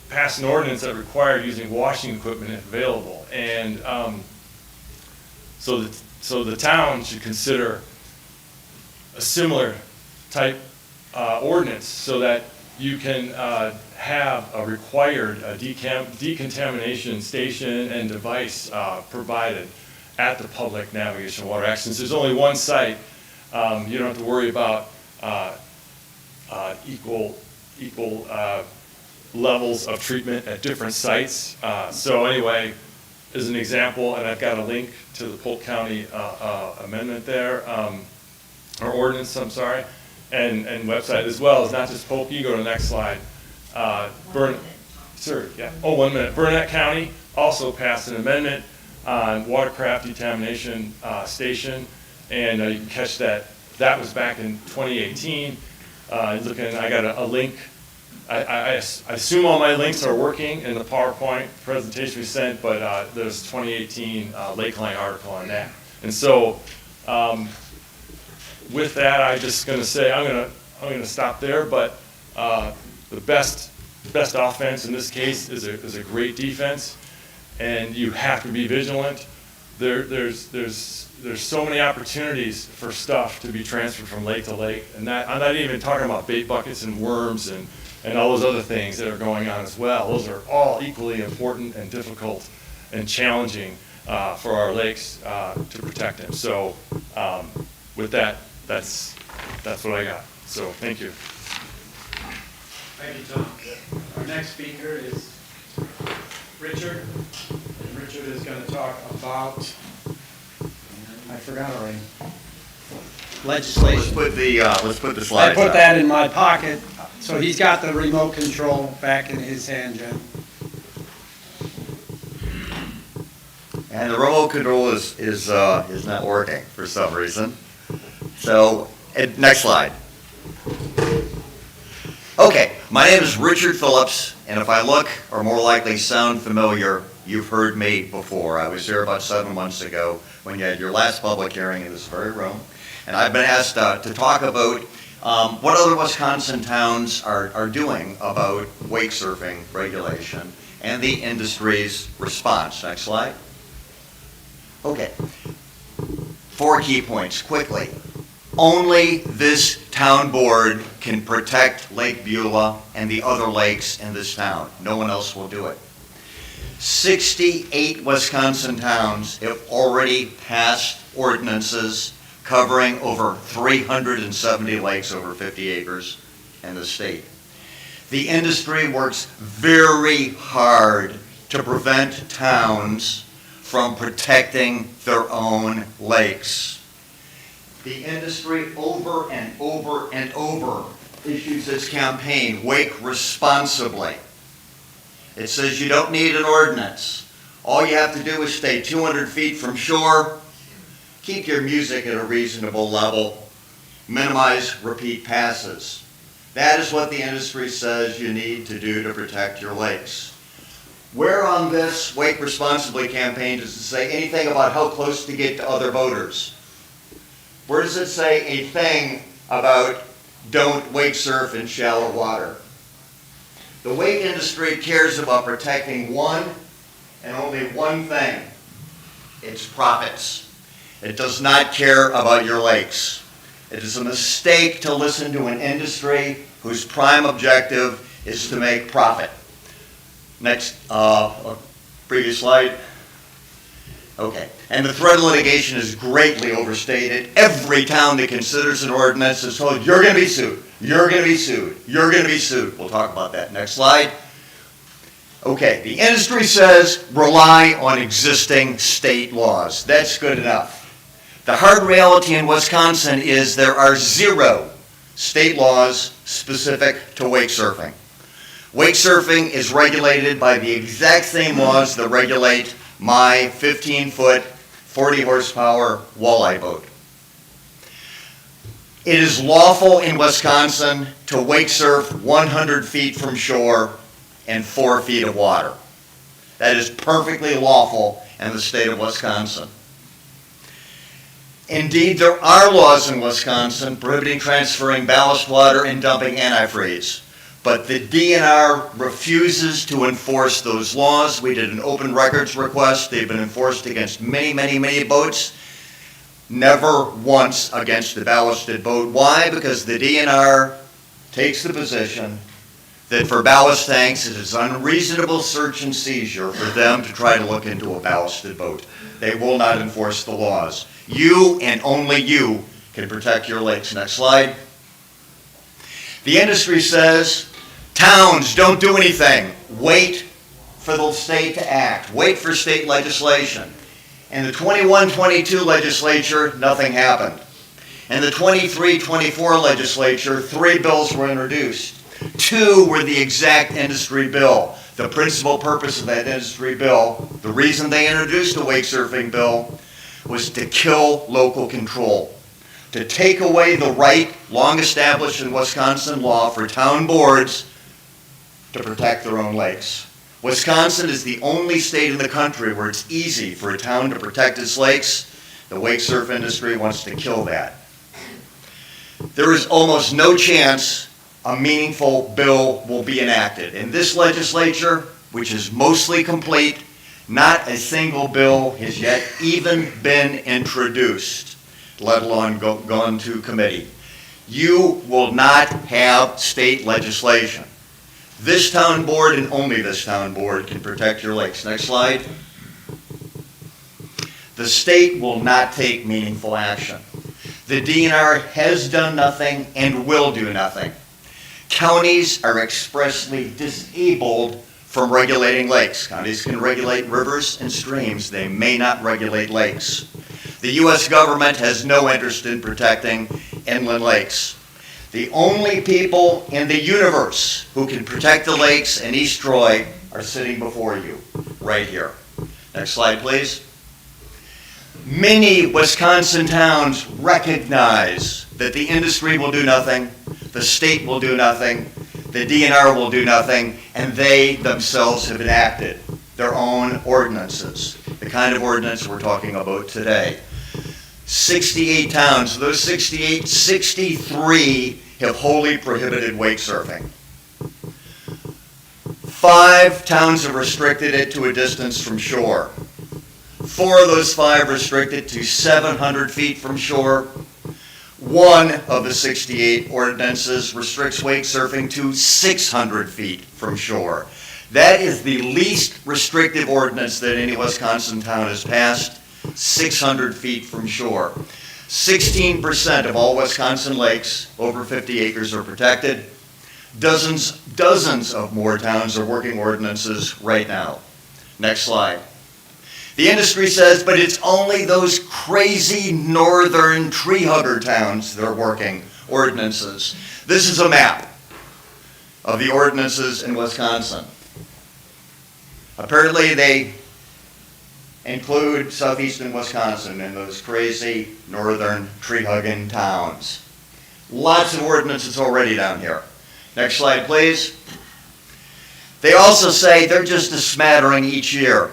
passed an ordinance that required using washing equipment if available, and so the town should consider a similar type ordinance so that you can have a required decontamination station and device provided at the Public Navigation Water Act. Since there's only one site, you don't have to worry about equal levels of treatment at different sites. So anyway, as an example, and I've got a link to the Polk County amendment there, or ordinance, I'm sorry, and website as well. It's not just Polk. You go to the next slide. Sir, yeah. Oh, 1 minute. Burnett County also passed an amendment on watercraft decontamination station, and you can catch that. That was back in 2018. Looking, I got a link. I assume all my links are working in the PowerPoint presentation we sent, but there's 2018 Lakeline article on that. And so, with that, I'm just going to say I'm going to stop there. But the best offense in this case is a great defense, and you have to be vigilant. There's so many opportunities for stuff to be transferred from lake to lake, and that I'm not even talking about bait buckets and worms and all those other things that are going on as well. Those are all equally important and difficult and challenging for our lakes to protect them. So with that, that's what I got. So thank you. Thank you, Tom. Our next speaker is Richard. And Richard is going to talk about, I forgot already, legislation. Let's put the slides I put up. that in my pocket, so he's got the remote control back in his hand, Jen. And the remote control is not working for some reason. So, next slide. Okay, my name is Richard Phillips, and if I look, or more likely sound familiar, you've heard me before. I was here about 7 months ago when you had your last public hearing in this very room. And I've been asked to talk about what other Wisconsin towns are doing about wake surfing regulation and the industry's response. Next slide. Okay. 4 key points, quickly. Only this town board can protect Lake Beulah and the other lakes in this town. No one else will do it. 68 Wisconsin towns have already passed ordinances covering over 370 lakes over 50 acres in the state. The industry works very hard to prevent towns from protecting their own lakes. The industry over and over and over issues this campaign, Wake Responsibly. It says you don't need an ordinance. All you have to do is stay 200 feet from shore, keep your music at a reasonable level, minimize repeat passes. That is what the industry says you need to do to protect your lakes. Where on this Wake Responsibly campaign does it say anything about how close to get to other boaters? Where does it say a thing about don't wake surf in shallow water? The wake industry cares about protecting one and only one thing, its profits. It does not care about your lakes. It is a mistake to listen to an industry whose prime objective is to make profit. Next, previous slide. Okay, and the threat of litigation is greatly overstated. Every town that considers an ordinance is told, you're going to be sued, you're going to be sued, you're going to be sued. We'll talk about that. Next slide. Okay, the industry says rely on existing state laws. That's good enough. The hard reality in Wisconsin is there are 0 state laws specific to wake surfing. Wake surfing is regulated by the exact same laws that regulate my 15-foot, 40-horsepower walleye boat. It is lawful in Wisconsin to wake surf 100 feet from shore and 4 feet of water. That is perfectly lawful in the state of Wisconsin. Indeed, there are laws in Wisconsin prohibiting transferring ballast water and dumping antifreeze. But the DNR refuses to enforce those laws. We did an open records request. They've been enforced against many, many, many boats. Never once against the ballasted boat. Why? Because the DNR takes the position that for ballast tanks, it is unreasonable search and seizure for them to try to look into a ballasted boat. They will not enforce the laws. You and only you can protect your lakes. Next slide. The industry says, towns, don't do anything. Wait for the state to act. Wait for state legislation. In the 21-22 legislature, nothing happened. In the 23-24 legislature, 3 bills were introduced. 2 were the exact industry bill. The principal purpose of that industry bill, the reason they introduced the wake surfing bill, was to kill local control, to take away the right, long established in Wisconsin law, for town boards to protect their own lakes. Wisconsin is the only state in the country where it's easy for a town to protect its lakes. The wake surf industry wants to kill that. There is almost no chance a meaningful bill will be enacted. In this legislature, which is mostly complete, not a single bill has yet even been introduced, let alone gone to committee. You will not have state legislation. This town board and only this town board can protect your lakes. Next slide. The state will not take meaningful action. The DNR has done nothing and will do nothing. Counties are expressly disabled from regulating lakes. Counties can regulate rivers and streams. They may not regulate lakes. The U.S. government has no interest in protecting inland lakes. The only people in the universe who can protect the lakes in East Troy are sitting before you, right here. Next slide, please. Many Wisconsin towns recognize that the industry will do nothing, the state will do nothing, the DNR will do nothing, and they themselves have enacted their own ordinances, the kind of ordinance we're talking about today. 68 towns, those 68, 63 have wholly prohibited wake surfing. 5 towns have restricted it to a distance from shore. 4 of those 5 restricted to 700 feet from shore. 1 of the 68 ordinances restricts wake surfing to 600 feet from shore. That is the least restrictive ordinance that any Wisconsin town has passed, 600 feet from shore. 16% of all Wisconsin lakes over 50 acres are protected. Dozens of more towns are working ordinances right now. Next slide. The industry says, but it's only those crazy northern tree hugger towns that are working ordinances. This is a map of the ordinances in Wisconsin. Apparently they include southeastern Wisconsin and those crazy northern tree hugging towns. Lots of ordinances already down here. Next slide, please. They also say they're just a smattering each year.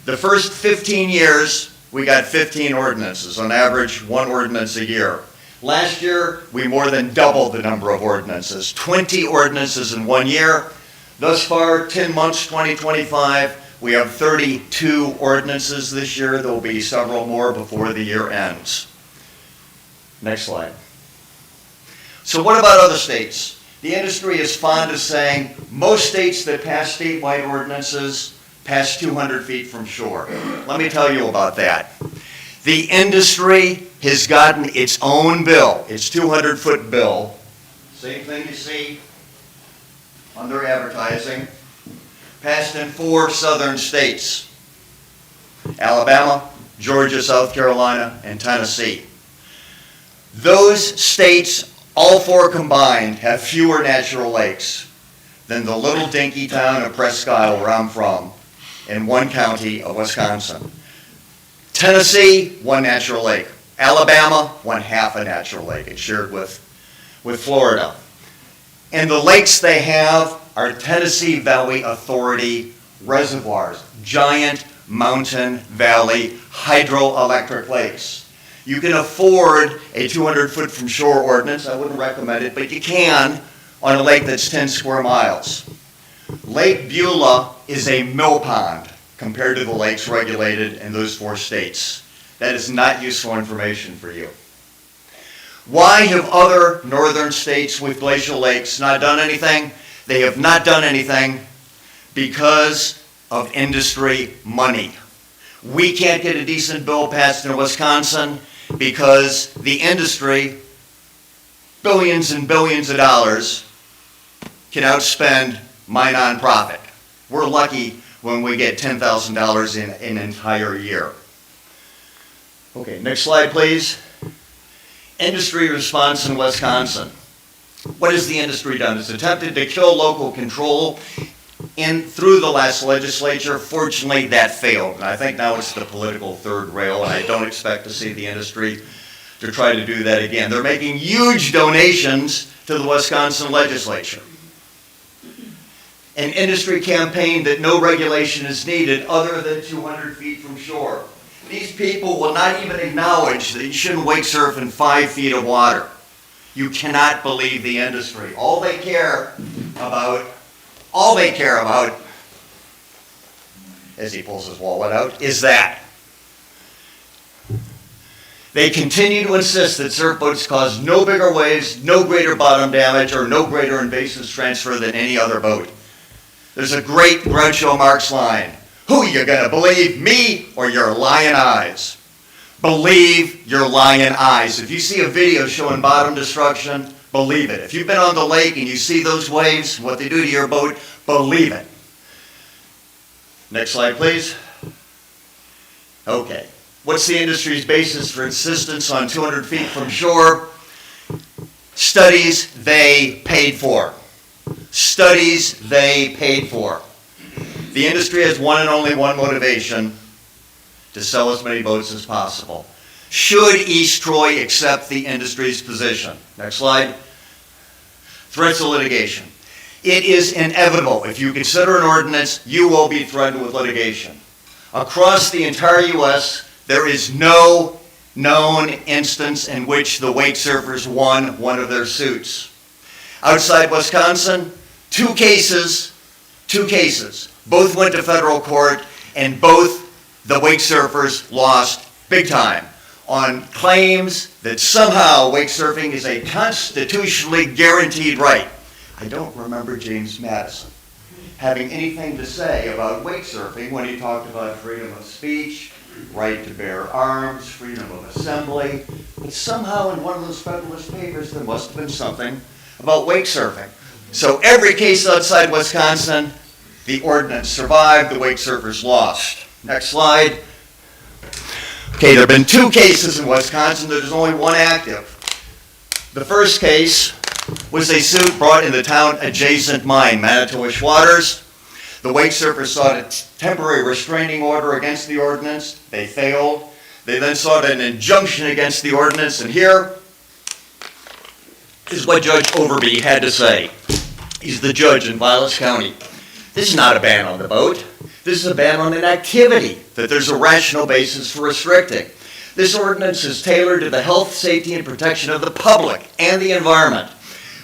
The first 15 years, we got 15 ordinances, on average 1 ordinance a year. Last year, we more than doubled the number of ordinances, 20 ordinances in 1 year. Thus far, 10 months, 2025, we have 32 ordinances this year. There will be several more before the year ends. Next slide. So what about other states? The industry is fond of saying most states that pass statewide ordinances pass 200 feet from shore. Let me tell you about that. The industry has gotten its own bill, its 200-foot bill. Same thing you see on their advertising. Passed in 4 southern states: Alabama, Georgia, South Carolina, and Tennessee. Those states, all 4 combined, have fewer natural lakes than the little dinky town of Presque Isle, where I'm from, in 1 county of Wisconsin. Tennessee, 1 natural lake. Alabama, 1/2 a natural lake. It's shared with Florida. And the lakes they have are Tennessee Valley Authority reservoirs, giant mountain valley hydroelectric lakes. You can afford a 200-foot from shore ordinance. I wouldn't recommend it, but you can on a lake that's 10 square miles. Lake Beulah is a mill pond compared to the lakes regulated in those 4 states. That is not useful information for you. Why have other northern states with glacial lakes not done anything? They have not done anything because of industry money. We can't get a decent bill passed in Wisconsin because the industry, billions and billions of dollars, can outspend my nonprofit. We're lucky when we get $10,000 in an entire year. Okay, next slide, please. Industry response in Wisconsin. What has the industry done? It's attempted to kill local control. through the last legislature. Fortunately, that failed, and I think now it's the political third rail, and I don't expect to see the industry to try to do that again. They're making huge donations to the Wisconsin legislature. An industry campaign that no regulation is needed other than 200 feet from shore. These people will not even acknowledge that you shouldn't wake surf in 5 feet of water. You cannot believe the industry. All they care about, as he pulls his wallet out, is that. They continue to insist that surf boats cause no bigger waves, no greater bottom damage, or no greater invasive transfer than any other boat. There's a great Groucho Marx line. Who you gonna believe, me or your lying eyes? Believe your lying eyes. If you see a video showing bottom destruction, believe it. If you've been on the lake and you see those waves, what they do to your boat, believe it. Next slide, please. Okay. What's the industry's basis for insistence on 200 feet from shore? Studies they paid for. Studies they paid for. The industry has one and only one motivation: to sell as many boats as possible. Should East Troy accept the industry's position? Next slide. Threats of litigation. It is inevitable. If you consider an ordinance, you will be threatened with litigation. Across the entire U.S., there is no known instance in which the wake surfers won one of their suits. Outside Wisconsin, two cases, both went to federal court, and both the wake surfers lost big time on claims that somehow wake surfing is a constitutionally guaranteed right. I don't remember James Madison having anything to say about wake surfing when he talked about freedom of speech, right to bear arms, freedom of assembly. But somehow in one of those Federalist Papers there must have been something about wake surfing. So every case outside Wisconsin, the ordinance survived, the wake surfers lost. Next slide. Okay, there have been two cases in Wisconsin. There's only one active. The first case was a suit brought in the town adjacent mine, Manitowish Waters. The wake surfers sought a temporary restraining order against the ordinance. They failed. They then sought an injunction against the ordinance, and here is what Judge Overby had to say. He's the judge in Vilas County. This is not a ban on the boat. This is a ban on an activity that there's a rational basis for restricting. This ordinance is tailored to the health, safety, and protection of the public and the environment.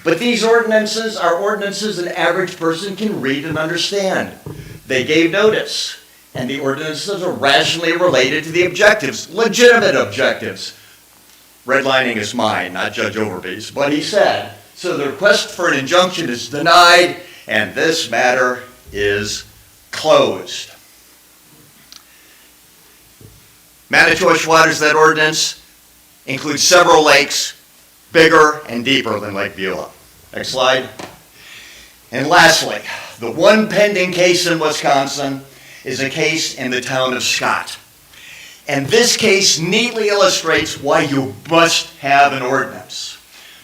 But these ordinances are ordinances an average person can read and understand. They gave notice, and the ordinances are rationally related to the objectives, legitimate objectives. Redlining is mine, not Judge Overby's, but he said, so the request for an injunction is denied, and this matter is closed. Manitowish Waters, that ordinance, includes several lakes bigger and deeper than Lake Beulah. Next slide. And lastly, the one pending case in Wisconsin is a case in the town of Scott. And this case neatly illustrates why you must have an ordinance.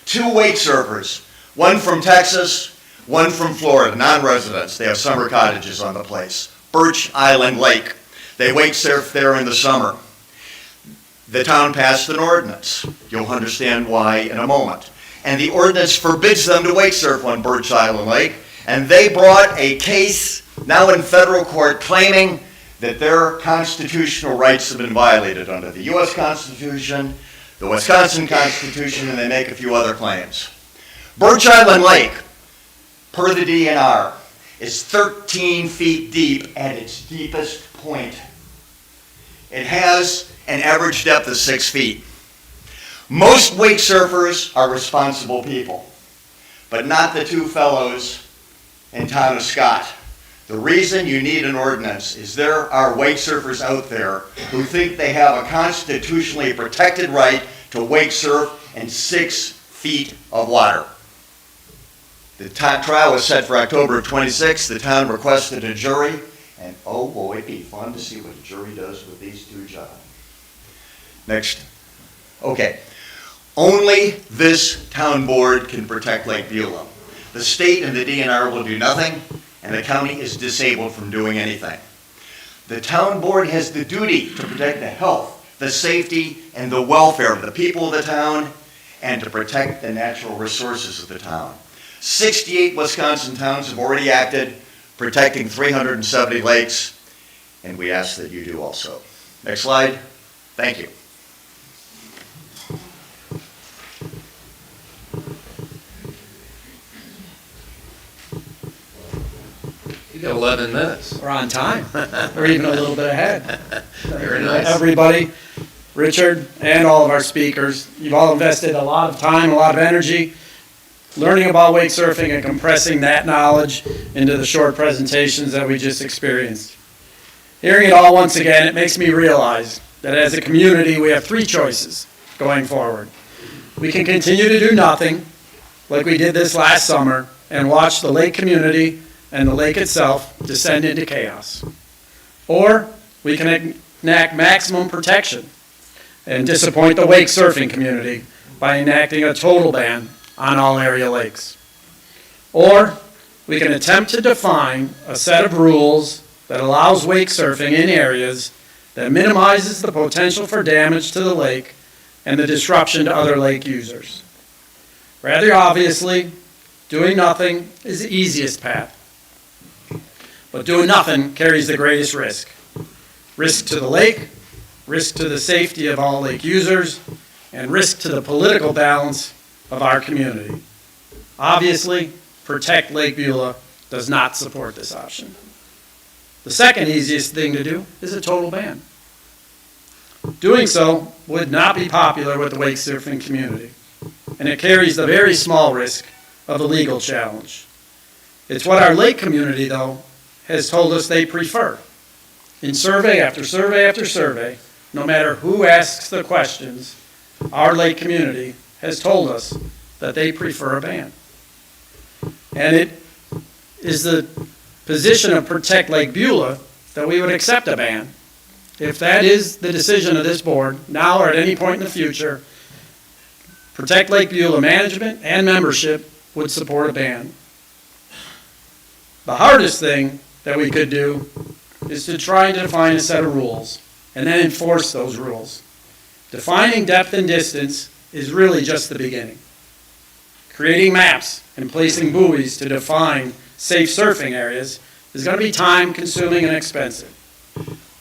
Two wake surfers, one from Texas, one from Florida, non-residents. They have summer cottages on the place. Birch Island Lake. They wake surf there in the summer. The town passed an ordinance. You'll understand why in a moment. And the ordinance forbids them to wake surf on Birch Island Lake. And they brought a case now in federal court claiming that their constitutional rights have been violated under the U.S. Constitution, the Wisconsin Constitution, and they make a few other claims. Birch Island Lake, per the DNR, is 13 feet deep at its deepest point. It has an average depth of 6 feet. Most wake surfers are responsible people, but not the two fellows in town of Scott. The reason you need an ordinance is there are wake surfers out there who think they have a constitutionally protected right to wake surf in 6 feet of water. The trial was set for October 26th. The town requested a jury, and oh boy, it'd be fun to see what a jury does with these two gentlemen. Next. Okay. Only this town board can protect Lake Beulah. The state and the DNR will do nothing, and the county is disabled from doing anything. The town board has the duty to protect the health, the safety, and the welfare of the people of the town, and to protect the natural resources of the town. 68 Wisconsin towns have already acted, protecting 370 lakes, and we ask that you do also. Next slide. Thank you. You got 11 minutes. We're on time. We're even a little bit ahead. Very nice. Everybody, Richard, and all of our speakers, you've all invested a lot of time, a lot of energy, learning about wake surfing and compressing that knowledge into the short presentations that we just experienced. Hearing it all once again, it makes me realize that as a community, we have three choices going forward. We can continue to do nothing, like we did this last summer, and watch the lake community and the lake itself descend into chaos. Or we can enact maximum protection and disappoint the wake surfing community by enacting a total ban on all area lakes. Or we can attempt to define a set of rules that allows wake surfing in areas that minimizes the potential for damage to the lake and the disruption to other lake users. Rather obviously, doing nothing is the easiest path. But doing nothing carries the greatest risk. Risk to the lake, risk to the safety of all lake users, and risk to the political balance of our community. Obviously, Protect Lake Beulah does not support this option. The second easiest thing to do is a total ban. Doing so would not be popular with the wake surfing community, and it carries the very small risk of a legal challenge. It's what our lake community, though, has told us they prefer. In survey after survey after survey, no matter who asks the questions, our lake community has told us that they prefer a ban. And it is the position of Protect Lake Beulah that we would accept a ban. If that is the decision of this board, now or at any point in the future, Protect Lake Beulah management and membership would support a ban. The hardest thing that we could do is to try to define a set of rules and then enforce those rules. Defining depth and distance is really just the beginning. Creating maps and placing buoys to define safe surfing areas is going to be time-consuming and expensive.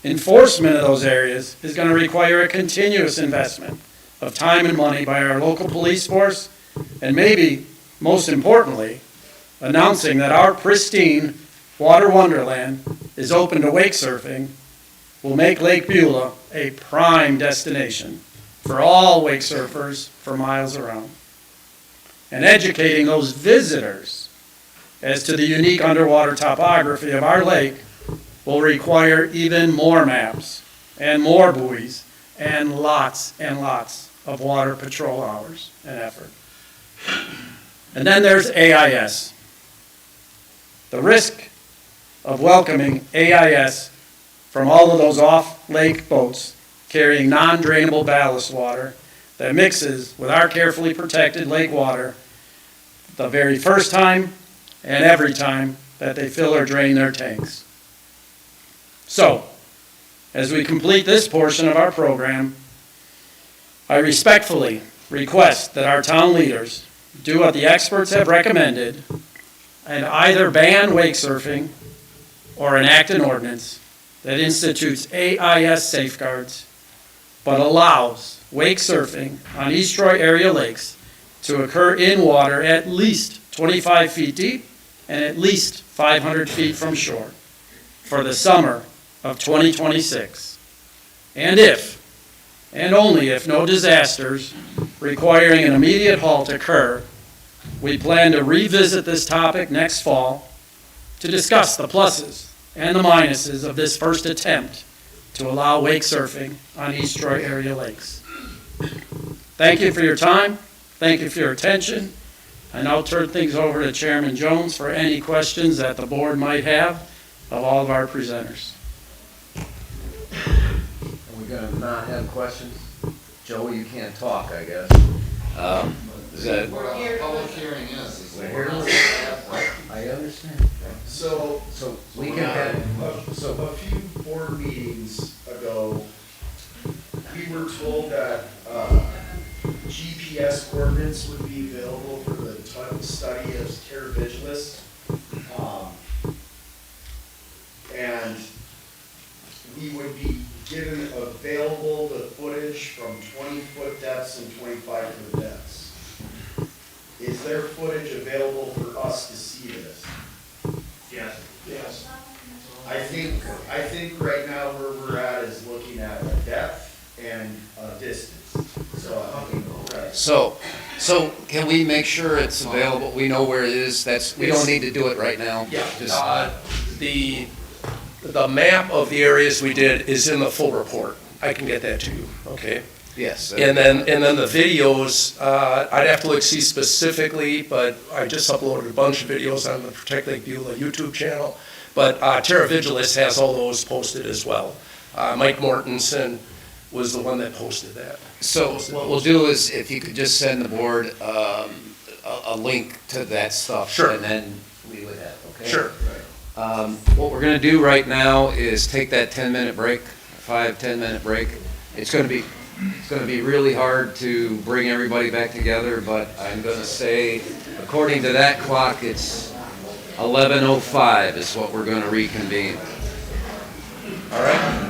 Enforcement of those areas is going to require a continuous investment of time and money by our local police force, and maybe, most importantly, announcing that our pristine water wonderland is open to wake surfing will make Lake Beulah a prime destination for all wake surfers for miles around. And educating those visitors as to the unique underwater topography of our lake will require even more maps and more buoys and lots of water patrol hours and effort. And then there's AIS. The risk of welcoming AIS from all of those off-lake boats carrying non-drainable ballast water that mixes with our carefully protected lake water the very first time and every time that they fill or drain their tanks. So, as we complete this portion of our program, I respectfully request that our town leaders do what the experts have recommended and either ban wake surfing or enact an ordinance that institutes AIS safeguards but allows wake surfing on East Troy area lakes to occur in water at least 25 feet deep and at least 500 feet from shore for the summer of 2026. And if, and only if, no disasters requiring an immediate halt occur, we plan to revisit this topic next fall to discuss the pluses and the minuses of this first attempt to allow wake surfing on East Troy area lakes. Thank you for your time. Thank you for your attention. I now turn things over to Chairman Jones for any questions that the board might have of all of our presenters. Are we going to not have questions? Joe, you can't talk, I guess. Is that? What a public hearing is. We're here. I understand. So, We can have, a few board meetings ago, we were told that, GPS coordinates would be available for the study of terra vigilis. And we would be given available the footage from 20-foot depths and 25-foot depths. Is there footage available for us to see this? Yes. Yes. I think right now where we're at is looking at a depth and a distance. So can we make sure it's available? We know where it is. We don't need to do it right now. Yeah, Just- the map of the areas we did is in the full report. I can get that to you, okay? Yes. And then the videos, I'd have to look, see specifically, but I just uploaded a bunch of videos on the Protect Lake Beulah YouTube channel. But Terra Vigilis has all those posted as well. Mike Mortensen was the one that posted that. So what we'll do is if you could just send the board a link to that stuff. Sure. And then we would have, okay? Sure. What we're gonna do right now is take that 10-minute break, 5-10-minute break. It's gonna be really hard to bring everybody back together, but I'm gonna say, according to that clock, it's 11:05 is what we're gonna reconvene. All right?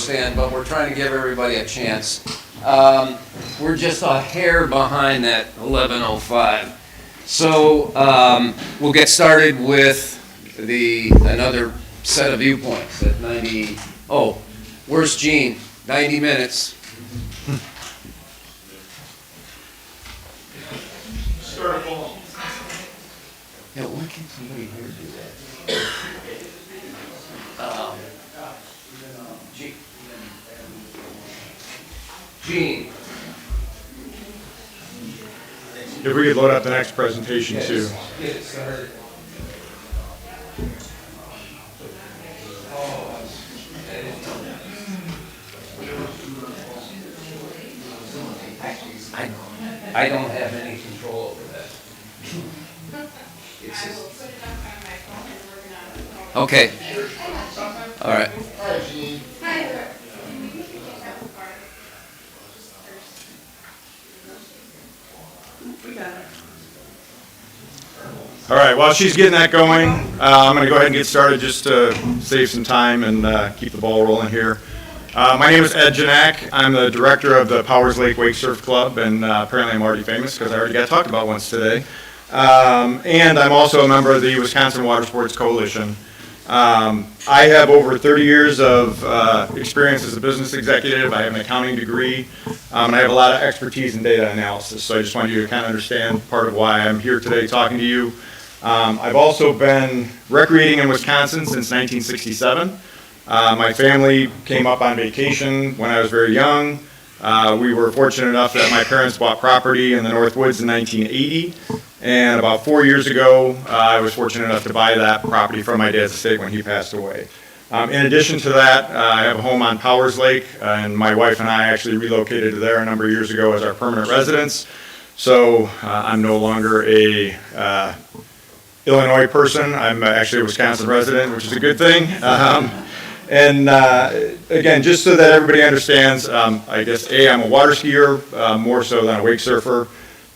understand, but we're trying to give everybody a chance. We're just a hair behind that 11:05. So we'll get started with another set of viewpoints at 90. Oh, where's Gene? 90 minutes. Start a poll. Yeah, why can't somebody here do that? Gene. If we could load up the next presentation too. Get it started. I don't have any control over that. It's just- Okay. All right. All right, while she's getting that going, I'm going to go ahead and get started just to save some time and keep the ball rolling here. My name is Ed Janak. I'm the director of the Powers Lake Wake Surf Club, and apparently I'm already famous because I already got talked about once today. And I'm also a member of the Wisconsin Water Sports Coalition. I have over 30 years of experience as a business executive. I have an accounting degree, and I have a lot of expertise in data analysis. So I just wanted you to kind of understand part of why I'm here today talking to you. I've also been recreating in Wisconsin since 1967. My family came up on vacation when I was very young. We were fortunate enough that my parents bought property in the North Woods in 1980. And about 4 years ago, I was fortunate enough to buy that property from my dad's estate when he passed away. In addition to that, I have a home on Powers Lake, and my wife and I actually relocated to there a number of years ago as our permanent residence. So I'm no longer a Illinois person. I'm actually a Wisconsin resident, which is a good thing. And again, just so that everybody understands, I guess, I'm a water skier, more so than a wake surfer.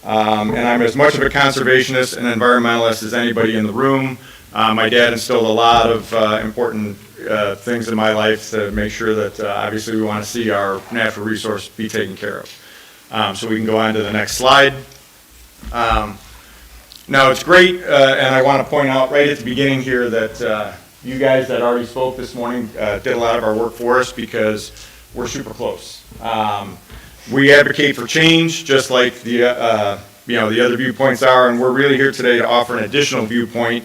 And I'm as much of a conservationist and environmentalist as anybody in the room. My dad instilled a lot of important things in my life to make sure that obviously we want to see our natural resource be taken care of. So we can go on to the next slide. Now it's great, and I want to point out right at the beginning here that you guys that already spoke this morning did a lot of our work for us because we're super close. We advocate for change, just like the other viewpoints are, and we're really here today to offer an additional viewpoint,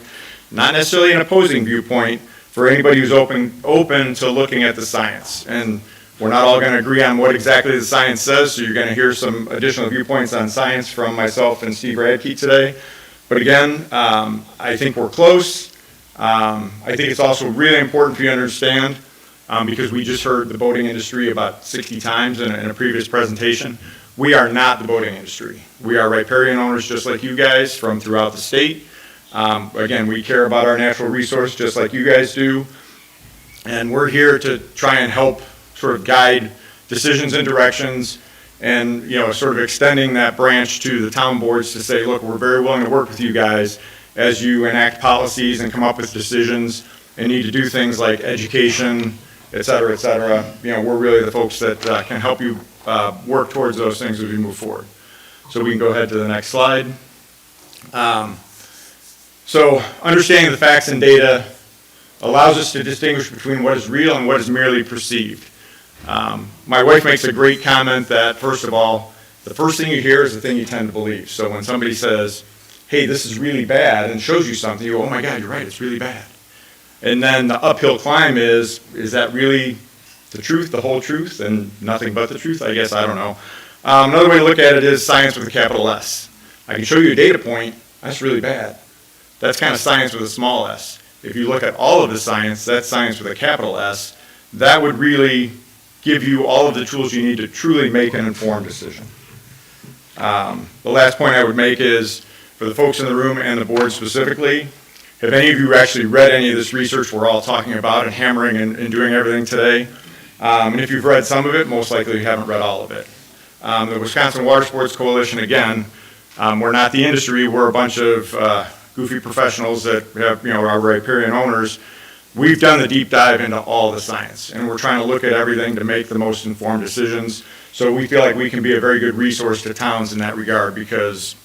not necessarily an opposing viewpoint, for anybody who's open to looking at the science. And we're not all going to agree on what exactly the science says, so you're going to hear some additional viewpoints on science from myself and Steve Radke today. But again, I think we're close. I think it's also really important for you to understand, because we just heard the boating industry about 60 times in a previous presentation. We are not the boating industry. We are riparian owners just like you guys from throughout the state. Again, we care about our natural resource just like you guys do. And we're here to try and help sort of guide decisions and directions, and sort of extending that branch to the town boards to say, look, we're very willing to work with you guys as you enact policies and come up with decisions and need to do things like education, et cetera, et cetera. We're really the folks that can help you work towards those things as we move forward. So we can go ahead to the next slide. So understanding the facts and data allows us to distinguish between what is real and what is merely perceived. My wife makes a great comment that, first of all, the first thing you hear is the thing you tend to believe. So when somebody says, hey, this is really bad, and shows you something, you go, oh my God, you're right, it's really bad. And then the uphill climb is that really the truth, the whole truth, and nothing but the truth? I guess, I don't know. Another way to look at it is science with a capital S. I can show you a data point, that's really bad. That's kind of science with a small s. If you look at all of the science, that's science with a capital S. That would really give you all of the tools you need to truly make an informed decision. The last point I would make is, for the folks in the room and the board specifically, have any of you actually read any of this research we're all talking about and hammering and doing everything today? And if you've read some of it, most likely you haven't read all of it. The Wisconsin Water Sports Coalition, again, we're not the industry, we're a bunch of goofy professionals that have, are riparian owners. we've done the deep dive into all the science, and we're trying to look at everything to make the most informed decisions. So we feel like we can be a very good resource to towns in that regard, because,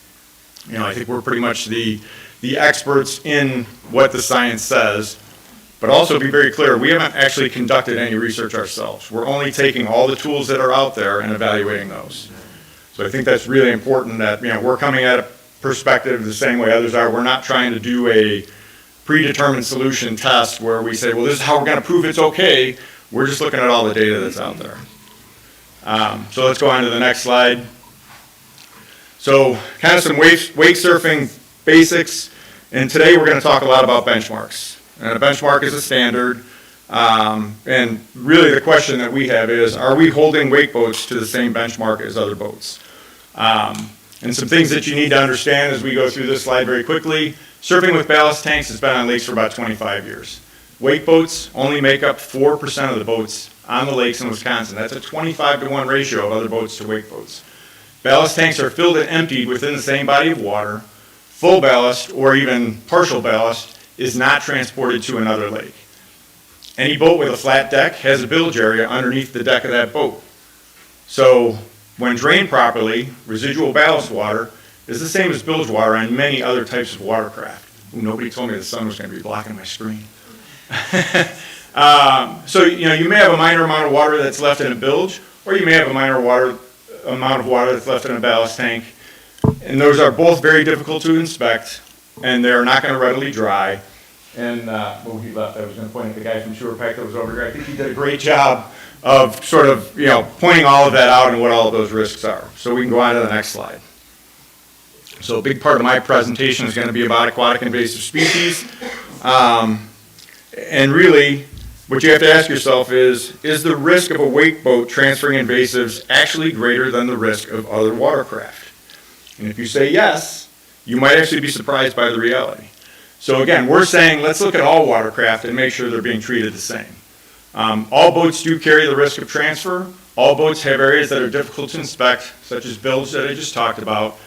you know, I think we're pretty much the experts in what the science says. But also be very clear, we haven't actually conducted any research ourselves. We're only taking all the tools that are out there and evaluating those. So I think that's really important that, you know, we're coming at a perspective the same way others are. We're not trying to do a predetermined solution test where we say, well, this is how we're going to prove it's okay. We're just looking at all the data that's out there. So let's go on to the next slide. So kind of some wake surfing basics. And today we're going to talk a lot about benchmarks. And a benchmark is a standard. And really the question that we have is, are we holding wake boats to the same benchmark as other boats? And some things that you need to understand as we go through this slide very quickly. Surfing with ballast tanks has been on lakes for about 25 years. Wake boats only make up 4% of the boats on the lakes in Wisconsin. That's a 25-to-1 ratio of other boats to wake boats. Ballast tanks are filled and emptied within the same body of water. Full ballast or even partial ballast is not transported to another lake. Any boat with a flat deck has a bilge area underneath the deck of that boat. So when drained properly, residual ballast water is the same as bilge water on many other types of watercraft. Ooh, nobody told me the sun was going to be blocking my screen. So, you know, you may have a minor amount of water that's left in a bilge, or you may have a minor amount of water that's left in a ballast tank. And those are both very difficult to inspect, and they're not going to readily dry. And, he left. I was going to point at the guy from SewerPack that was over here. I think he did a great job of sort of, you know, pointing all of that out and what all of those risks are. So we can go on to the next slide. So a big part of my presentation is going to be about aquatic invasive species. And really, what you have to ask yourself is the risk of a wake boat transferring invasives actually greater than the risk of other watercraft? And if you say yes, you might actually be surprised by the reality. So again, we're saying let's look at all watercraft and make sure they're being treated the same. All boats do carry the risk of transfer. All boats have areas that are difficult to inspect, such as bilge that I just talked about,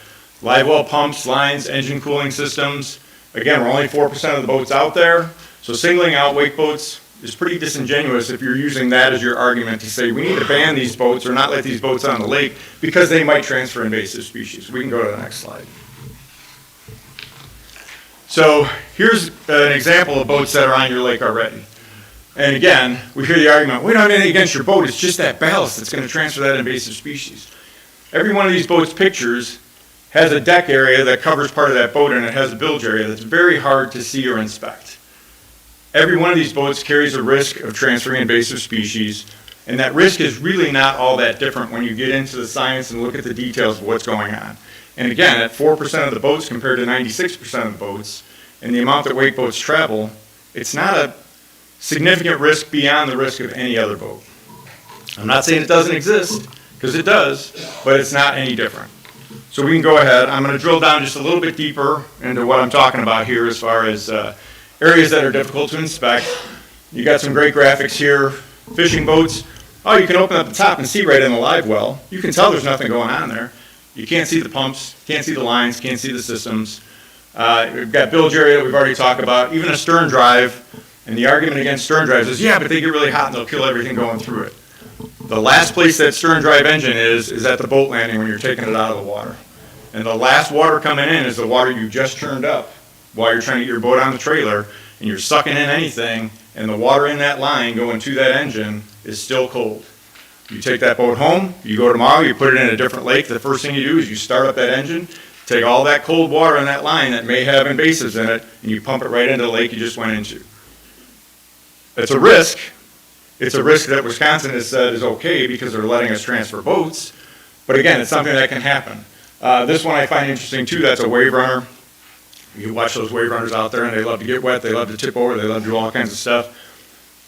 live well pumps, lines, engine cooling systems. Again, we're only 4% of the boats out there, so singling out wake boats is pretty disingenuous if you're using that as your argument to say we need to ban these boats or not let these boats on the lake because they might transfer invasive species. We can go to the next slide. So here's an example of boats that are on your lake already. And again, we hear the argument, we don't have anything against your boat, it's just that ballast that's going to transfer that invasive species. Every one of these boats' pictures has a deck area that covers part of that boat, and it has a bilge area that's very hard to see or inspect. Every one of these boats carries a risk of transferring invasive species, and that risk is really not all that different when you get into the science and look at the details of what's going on. And again, at 4% of the boats compared to 96% of the boats, and the amount that wake boats travel, it's not a significant risk beyond the risk of any other boat. I'm not saying it doesn't exist, because it does, but it's not any different. So we can go ahead. I'm going to drill down just a little bit deeper into what I'm talking about here as far as areas that are difficult to inspect. You got some great graphics here. Fishing boats. Oh, you can open up the top and see right in the live well. You can tell there's nothing going on there. You can't see the pumps, can't see the lines, can't see the systems. We've got bilge area that we've already talked about, even a stern drive. And the argument against stern drives is, yeah, but they get really hot and they'll kill everything going through it. The last place that stern drive engine is at the boat landing when you're taking it out of the water. And the last water coming in is the water you just churned up while you're trying to get your boat on the trailer, and you're sucking in anything, and the water in that line going to that engine is still cold. You take that boat home, you go tomorrow, you put it in a different lake, the first thing you do is you start up that engine, take all that cold water in that line that may have invasives in it, and you pump it right into the lake you just went into. It's a risk. It's a risk that Wisconsin has said is okay because they're letting us transfer boats. But again, it's something that can happen. This one I find interesting too. That's a wave runner. You watch those wave runners out there and they love to get wet. They love to tip over. They love to do all kinds of stuff.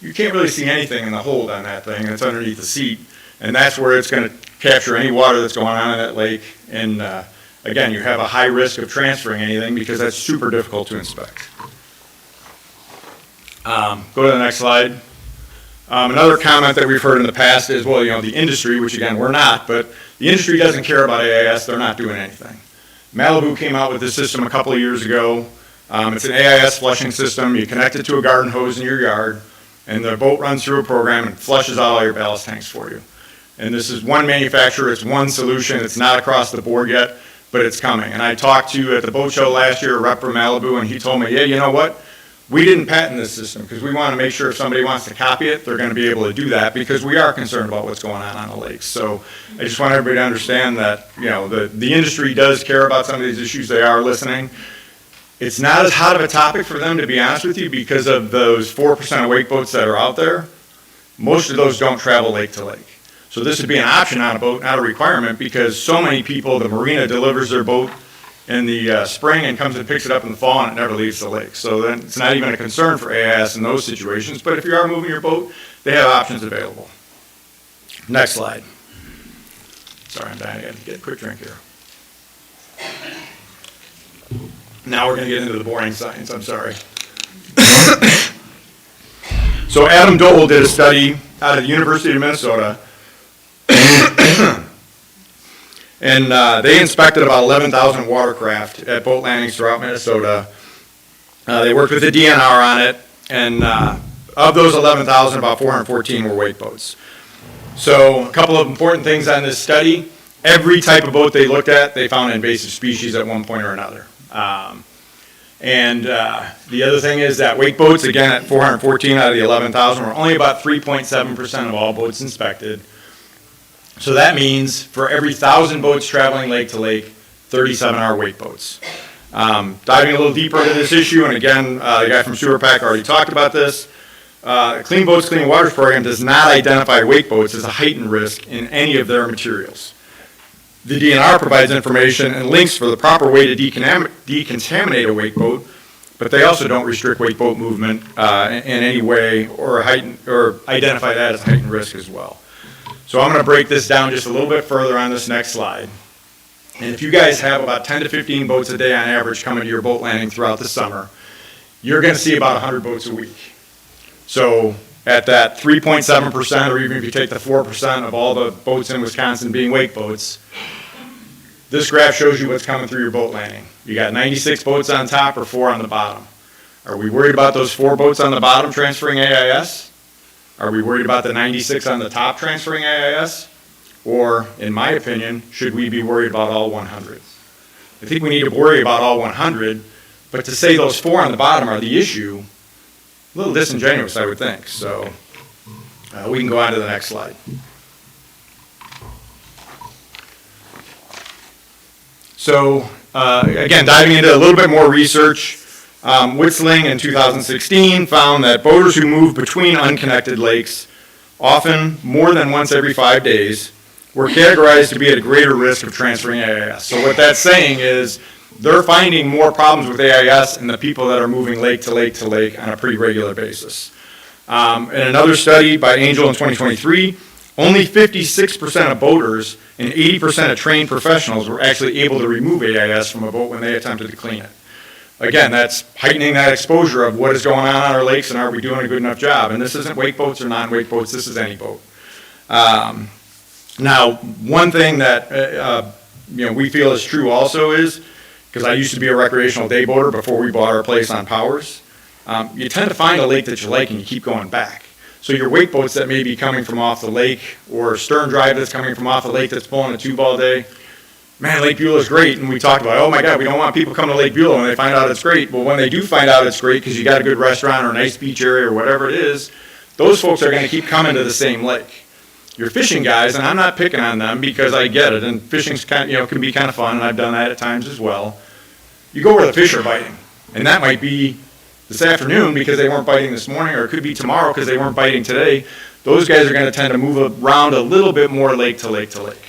You can't really see anything in the hold on that thing. It's underneath the seat. And that's where it's going to capture any water that's going on in that lake. And again, you have a high risk of transferring anything because that's super difficult to inspect. Go to the next slide. Another comment that we've heard in the past is, well, you know, the industry, which again, we're not, but the industry doesn't care about AIS, they're not doing anything. Malibu came out with this system a couple of years ago. It's an AIS flushing system. You connect it to a garden hose in your yard, and the boat runs through a program and flushes out all your ballast tanks for you. And this is one manufacturer, it's one solution, it's not across the board yet, but it's coming. And I talked to, at the boat show last year, a rep from Malibu, and he told me, yeah, you know what? We didn't patent this system because we want to make sure if somebody wants to copy it, they're going to be able to do that because we are concerned about what's going on the lakes. So I just want everybody to understand that, you know, the industry does care about some of these issues. They are listening. It's not as hot of a topic for them, to be honest with you, because of those 4% of wake boats that are out there. Most of those don't travel lake to lake. So this would be an option on a boat, not a requirement, because so many people, the marina delivers their boat in the spring and comes and picks it up in the fall and it never leaves the lake. So then it's not even a concern for AIS in those situations, but if you are moving your boat, they have options available. Next slide. Sorry, I'm dying, I got to get a quick drink here. Now we're going to get into the boring science, I'm sorry. So Adam Dole did a study out of the University of Minnesota, and they inspected about 11,000 watercraft at boat landings throughout Minnesota. They worked with the DNR on it, and of those 11,000, about 414 were wake boats. So a couple of important things on this study. Every type of boat they looked at, they found invasive species at one point or another. The other thing is that wake boats, again, at 414 out of the 11,000, were only about 3.7% of all boats inspected. So that means for every 1,000 boats traveling lake to lake, 37 are wake boats. Diving a little deeper into this issue, and again, the guy from Sewer Pack already talked about this, Clean Boats, Clean Waters program does not identify wake boats as a heightened risk in any of their materials. The DNR provides information and links for the proper way to decontaminate a wake boat, but they also don't restrict wake boat movement in any way or identify that as a heightened risk as well. So I'm going to break this down just a little bit further on this next slide. And if you guys have about 10 to 15 boats a day on average coming to your boat landing throughout the summer, you're going to see about 100 boats a week. So at that 3.7%, or even if you take the 4% of all the boats in Wisconsin being wake boats, this graph shows you what's coming through your boat landing. You got 96 boats on top or 4 on the bottom. Are we worried about those 4 boats on the bottom transferring AIS? Are we worried about the 96 on the top transferring AIS? Or, in my opinion, should we be worried about all 100? I think we need to worry about all 100, but to say those 4 on the bottom are the issue, a little disingenuous, I would think. So we can go on to the next slide. So again, diving into a little bit more research, Witzling in 2016 found that boaters who move between unconnected lakes, often more than once every 5 days, were categorized to be at a greater risk of transferring AIS. So what that's saying is they're finding more problems with AIS in the people that are moving lake to lake to lake on a pretty regular basis. In another study by Angel in 2023, only 56% of boaters and 80% of trained professionals were actually able to remove AIS from a boat when they attempted to clean it. Again, that's heightening that exposure of what is going on our lakes and are we doing a good enough job. And this isn't wake boats or non-wake boats, this is any boat. Now, one thing that we feel is true also is, because I used to be a recreational day boater before we bought our place on Powers, you tend to find a lake that you like and you keep going back. So your wake boats that may be coming from off the lake, or stern drive that's coming from off the lake that's pulling a tube all day, man, Lake Beulah is great, and we talked about, oh my God, we don't want people coming to Lake Beulah when they find out it's great. Well, when they do find out it's great because you got a good restaurant or a nice beach area or whatever it is, those folks are going to keep coming to the same lake. Your fishing guys, and I'm not picking on them because I get it, and fishing's kind can be kind of fun, and I've done that at times as well. You go where the fish are biting, and that might be this afternoon because they weren't biting this morning, or it could be tomorrow because they weren't biting today. Those guys are going to tend to move around a little bit more lake to lake to lake.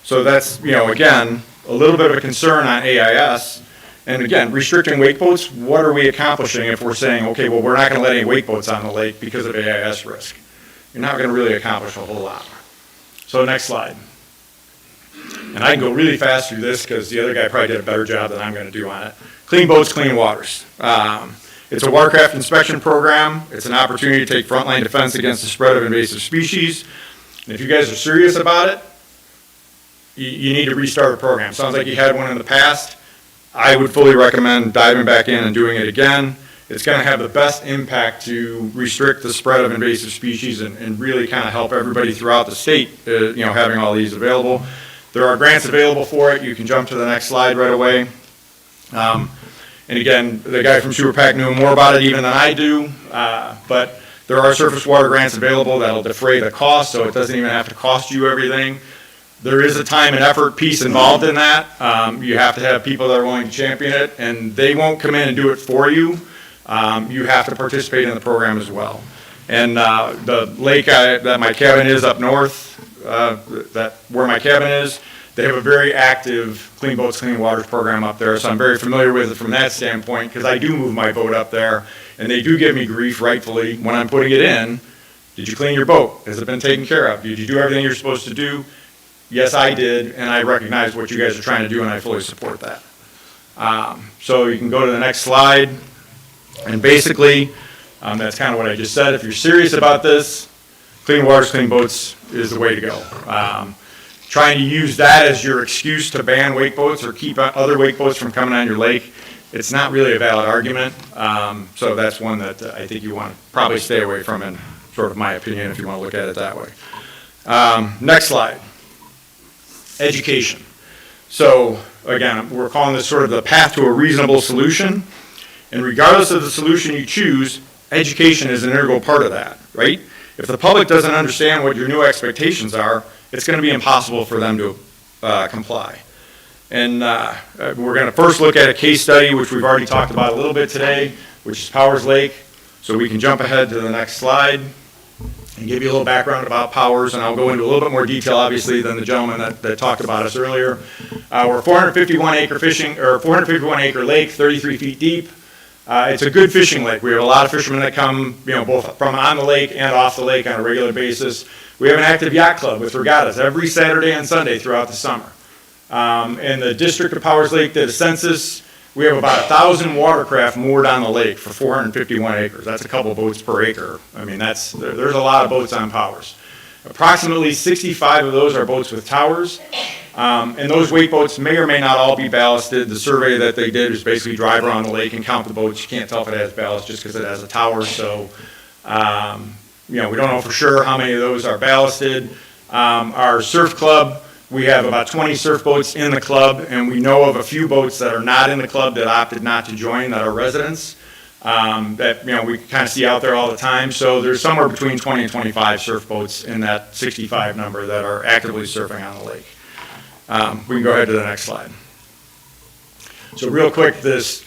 So that's, again, a little bit of a concern on AIS. And again, restricting wake boats, what are we accomplishing if we're saying, okay, well, we're not going to let any wake boats on the lake because of AIS risk? You're not going to really accomplish a whole lot. So next slide. And I can go really fast through this because the other guy probably did a better job than I'm going to do on it. Clean Boats, Clean Waters. It's a watercraft inspection program. It's an opportunity to take frontline defense against the spread of invasive species. And if you guys are serious about it, you need to restart a program. Sounds like you had one in the past. I would fully recommend diving back in and doing it again. It's going to have the best impact to restrict the spread of invasive species and really kind of help everybody throughout the state, having all these available. There are grants available for it. You can jump to the next slide right away. And again, the guy from Sewer Pack knew more about it even than I do, but there are surface water grants available that'll defray the cost, so it doesn't even have to cost you everything. There is a time and effort piece involved in that. You have to have people that are willing to champion it, and they won't come in and do it for you. You have to participate in the program as well. And the lake that my cabin is up north, where my cabin is, they have a very active Clean Boats, Clean Waters program up there, so I'm very familiar with it from that standpoint, because I do move my boat up there, and they do give me grief, rightfully, when I'm putting it in. Did you clean your boat? Has it been taken care of? Did you do everything you're supposed to do? Yes, I did, and I recognize what you guys are trying to do, and I fully support that. So you can go to the next slide, and basically, that's kind of what I just said. If you're serious about this, Clean Waters, Clean Boats is the way to go. Trying to use that as your excuse to ban wake boats or keep other wake boats from coming on your lake, it's not really a valid argument. So that's one that I think you want to probably stay away from, in sort of my opinion, if you want to look at it that way. Next slide. Education. So again, we're calling this sort of the path to a reasonable solution. And regardless of the solution you choose, education is an integral part of that, right? If the public doesn't understand what your new expectations are, it's going to be impossible for them to comply. And we're going to first look at a case study, which we've already talked about a little bit today, which is Powers Lake. So we can jump ahead to the next slide and give you a little background about Powers, and I'll go into a little bit more detail, obviously, than the gentleman that talked about us earlier. We're a 451 acre lake, 33 feet deep. It's a good fishing lake. We have a lot of fishermen that come, both from on the lake and off the lake on a regular basis. We have an active yacht club with regattas every Saturday and Sunday throughout the summer. In the District of Powers Lake did a census. We have about 1,000 watercraft moored on the lake for 451 acres. That's a couple boats per acre. I mean, there's a lot of boats on Powers. Approximately 65 of those are boats with towers. And those wake boats may or may not all be ballasted. The survey that they did is basically drive around the lake and count the boats. You can't tell if it has ballast just because it has a tower. So, we don't know for sure how many of those are ballasted. Our surf club, we have about 20 surf boats in the club, and we know of a few boats that are not in the club that opted not to join that are residents. That we kind of see out there all the time. So there's somewhere between 20 and 25 surf boats in that 65 number that are actively surfing on the lake. We can go ahead to the next slide. So real quick, this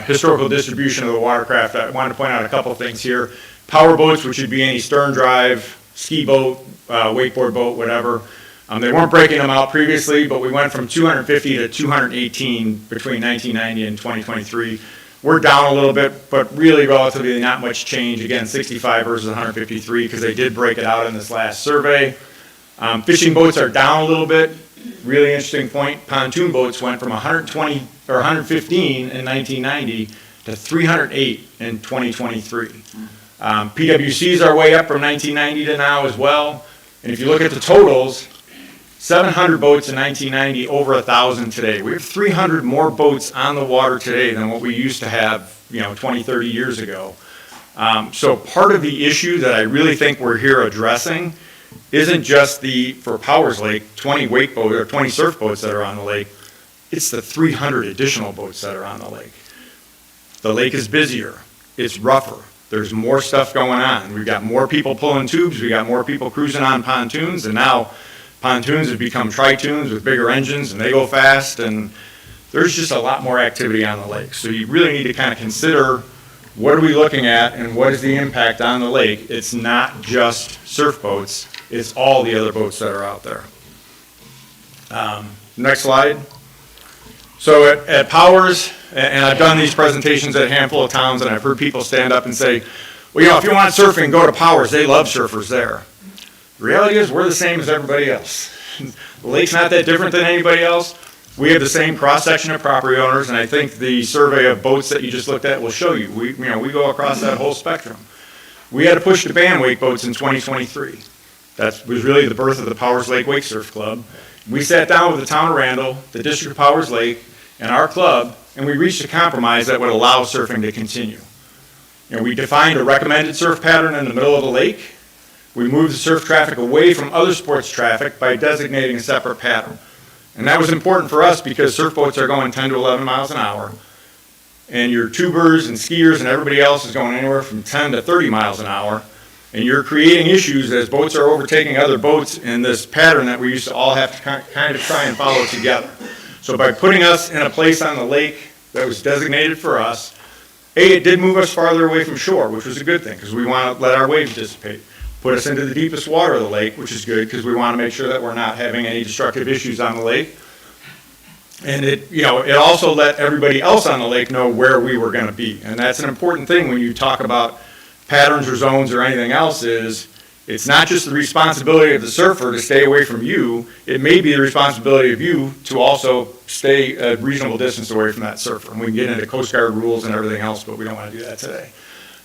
historical distribution of the watercraft, I wanted to point out a couple of things here. Power boats, which would be any stern drive, ski boat, wakeboard boat, whatever. They weren't breaking them out previously, but we went from 250 to 218 between 1990 and 2023. We're down a little bit, but really relatively not much change. Again, 65 versus 153, because they did break it out in this last survey. Fishing boats are down a little bit. Really interesting point. Pontoon boats went from 120 or 115 in 1990 to 308 in 2023. PWCs are way up from 1990 to now as well. And if you look at the totals, 700 boats in 1990, over 1,000 today. We have 300 more boats on the water today than what we used to have, 20, 30 years ago. So part of the issue that I really think we're here addressing isn't just for Powers Lake, 20 wake boats or 20 surf boats that are on the lake. It's the 300 additional boats that are on the lake. The lake is busier. It's rougher. There's more stuff going on. We've got more people pulling tubes. We got more people cruising on pontoons, and now pontoons have become tritoons with bigger engines, and they go fast, and there's just a lot more activity on the lake. So you really need to kind of consider, what are we looking at, and what is the impact on the lake? It's not just surf boats, it's all the other boats that are out there. Next slide. So at Powers, and I've done these presentations at a handful of towns, and I've heard people stand up and say, well, if you want surfing, go to Powers. They love surfers there. The reality is we're the same as everybody else. The lake's not that different than anybody else. We have the same cross-section of property owners, and I think the survey of boats that you just looked at will show you. We go across that whole spectrum. We had to push to ban wake boats in 2023. That was really the birth of the Powers Lake Wake Surf Club. We sat down with the town of Randall, the District of Powers Lake, and our club, and we reached a compromise that would allow surfing to continue. We defined a recommended surf pattern in the middle of the lake. We moved the surf traffic away from other sports traffic by designating a separate pattern. And that was important for us because surf boats are going 10 to 11 miles an hour, and your tubers and skiers and everybody else is going anywhere from 10 to 30 miles an hour. And you're creating issues as boats are overtaking other boats in this pattern that we used to all have to kind of try and follow together. So by putting us in a place on the lake that was designated for us, it did move us farther away from shore, which was a good thing because we want to let our waves dissipate. Put us into the deepest water of the lake, which is good because we want to make sure that we're not having any destructive issues on the lake. And it also let everybody else on the lake know where we were going to be. And that's an important thing when you talk about patterns or zones or anything else is, it's not just the responsibility of the surfer to stay away from you, it may be the responsibility of you to also stay a reasonable distance away from that surfer. And we can get into Coast Guard rules and everything else, but we don't want to do that today.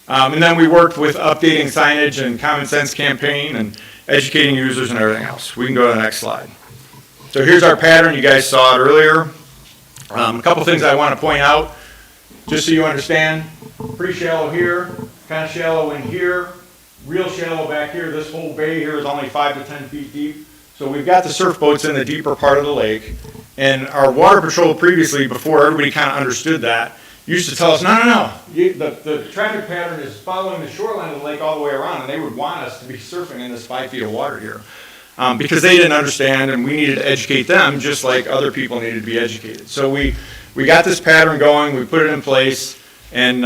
And then we worked with updating signage and common sense campaign and educating users and everything else. We can go to the next slide. So here's our pattern, you guys saw it earlier. A couple things I want to point out, just so you understand, pretty shallow here, kind of shallow in here, real shallow back here. This whole bay here is only 5 to 10 feet deep. So we've got the surf boats in the deeper part of the lake. And our water patrol previously, before everybody kind of understood that, used to tell us, no. The traffic pattern is following the shoreline of the lake all the way around, and they would want us to be surfing in this 5 feet of water here. Because they didn't understand, and we needed to educate them just like other people needed to be educated. So we got this pattern going, we put it in place, and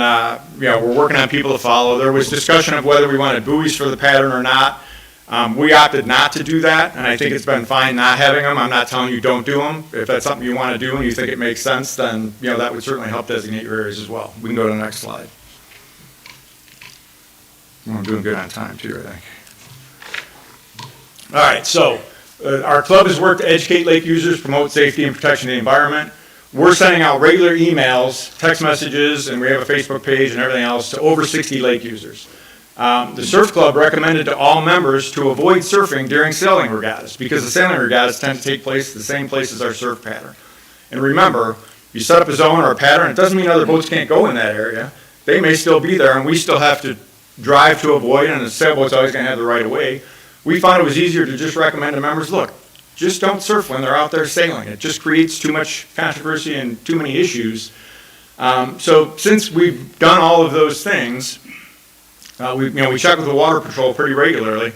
we're working on people to follow. There was discussion of whether we wanted buoys for the pattern or not. We opted not to do that, and I think it's been fine not having them. I'm not telling you don't do them. If that's something you want to do and you think it makes sense, then that would certainly help designate your areas as well. We can go to the next slide. I'm doing good on time too, I think. All right, so our club has worked to educate lake users, promote safety and protection of the environment. We're sending out regular emails, text messages, and we have a Facebook page and everything else to over 60 lake users. The Surf Club recommended to all members to avoid surfing during sailing regattas because the sailing regattas tend to take place the same place as our surf pattern. And remember, you set up a zone or a pattern, it doesn't mean other boats can't go in that area. They may still be there, and we still have to drive to avoid, and the sailboat's always going to have the right of way. We found it was easier to just recommend to members, look, just don't surf when they're out there sailing. It just creates too much controversy and too many issues. So since we've done all of those things, we check with the Water Patrol pretty regularly.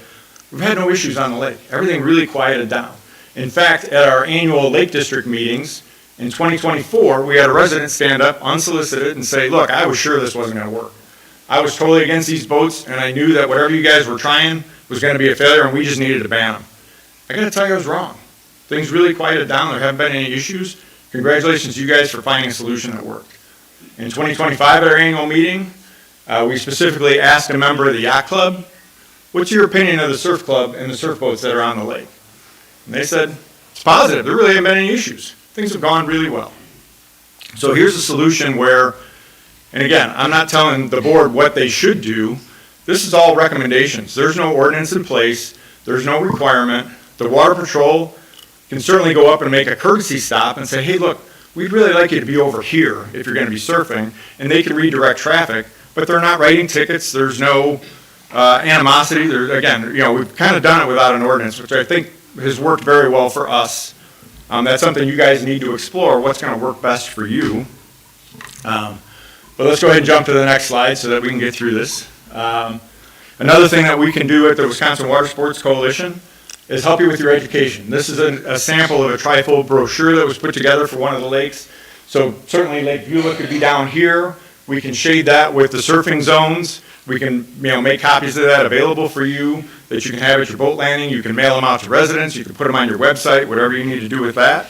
We've had no issues on the lake. Everything really quieted down. In fact, at our annual Lake District meetings in 2024, we had a resident stand up unsolicited and say, look, I was sure this wasn't going to work. I was totally against these boats, and I knew that whatever you guys were trying was going to be a failure, and we just needed to ban them. I got to tell you, I was wrong. Things really quieted down. There haven't been any issues. Congratulations to you guys for finding a solution that worked. In 2025 at our annual meeting, we specifically asked a member of the yacht club, what's your opinion of the surf club and the surf boats that are on the lake? And they said, it's positive. There really haven't been any issues. Things have gone really well. So here's a solution where, and again, I'm not telling the board what they should do. This is all recommendations. There's no ordinance in place. There's no requirement. The Water Patrol can certainly go up and make a courtesy stop and say, hey, look, we'd really like you to be over here if you're going to be surfing, and they can redirect traffic, but they're not writing tickets. There's no animosity. Again, we've kind of done it without an ordinance, which I think has worked very well for us. That's something you guys need to explore, what's going to work best for you. But let's go ahead and jump to the next slide so that we can get through this. Another thing that we can do at the Wisconsin Water Sports Coalition is help you with your education. This is a sample of a trifold brochure that was put together for one of the lakes. So certainly Lake Beulah could be down here. We can shade that with the surfing zones. We can make copies of that available for you that you can have at your boat landing. You can mail them out to residents. You can put them on your website, whatever you need to do with that.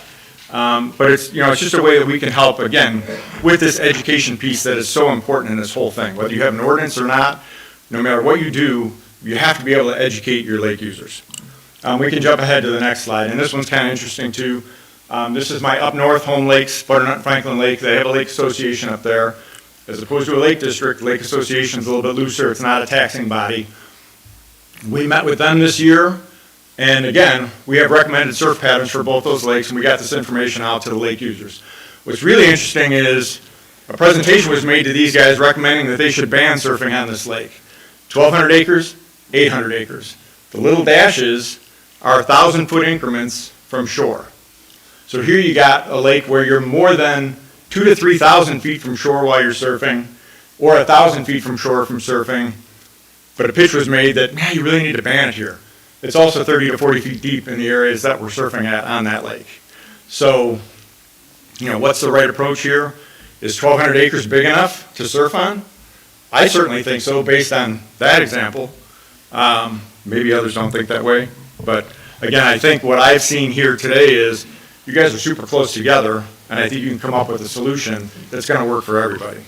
But it's just a way that we can help, again, with this education piece that is so important in this whole thing. Whether you have an ordinance or not, no matter what you do, you have to be able to educate your lake users. We can jump ahead to the next slide, and this one's kind of interesting too. This is my up north home lakes, Butternut Franklin Lake. They have a lake association up there. As opposed to a lake district, lake association is a little bit looser. It's not a taxing body. We met with them this year, and again, we have recommended surf patterns for both those lakes, and we got this information out to the lake users. What's really interesting is a presentation was made to these guys recommending that they should ban surfing on this lake. 1,200 acres, 800 acres. The little dashes are 1,000-foot increments from shore. So here you got a lake where you're more than 2,000 to 3,000 feet from shore while you're surfing, or 1,000 feet from shore from surfing. But a pitch was made that, man, you really need to ban it here. It's also 30 to 40 feet deep in the areas that we're surfing at on that lake. So, what's the right approach here? Is 1,200 acres big enough to surf on? I certainly think so, based on that example. Maybe others don't think that way. But again, I think what I've seen here today is you guys are super close together, and I think you can come up with a solution that's going to work for everybody.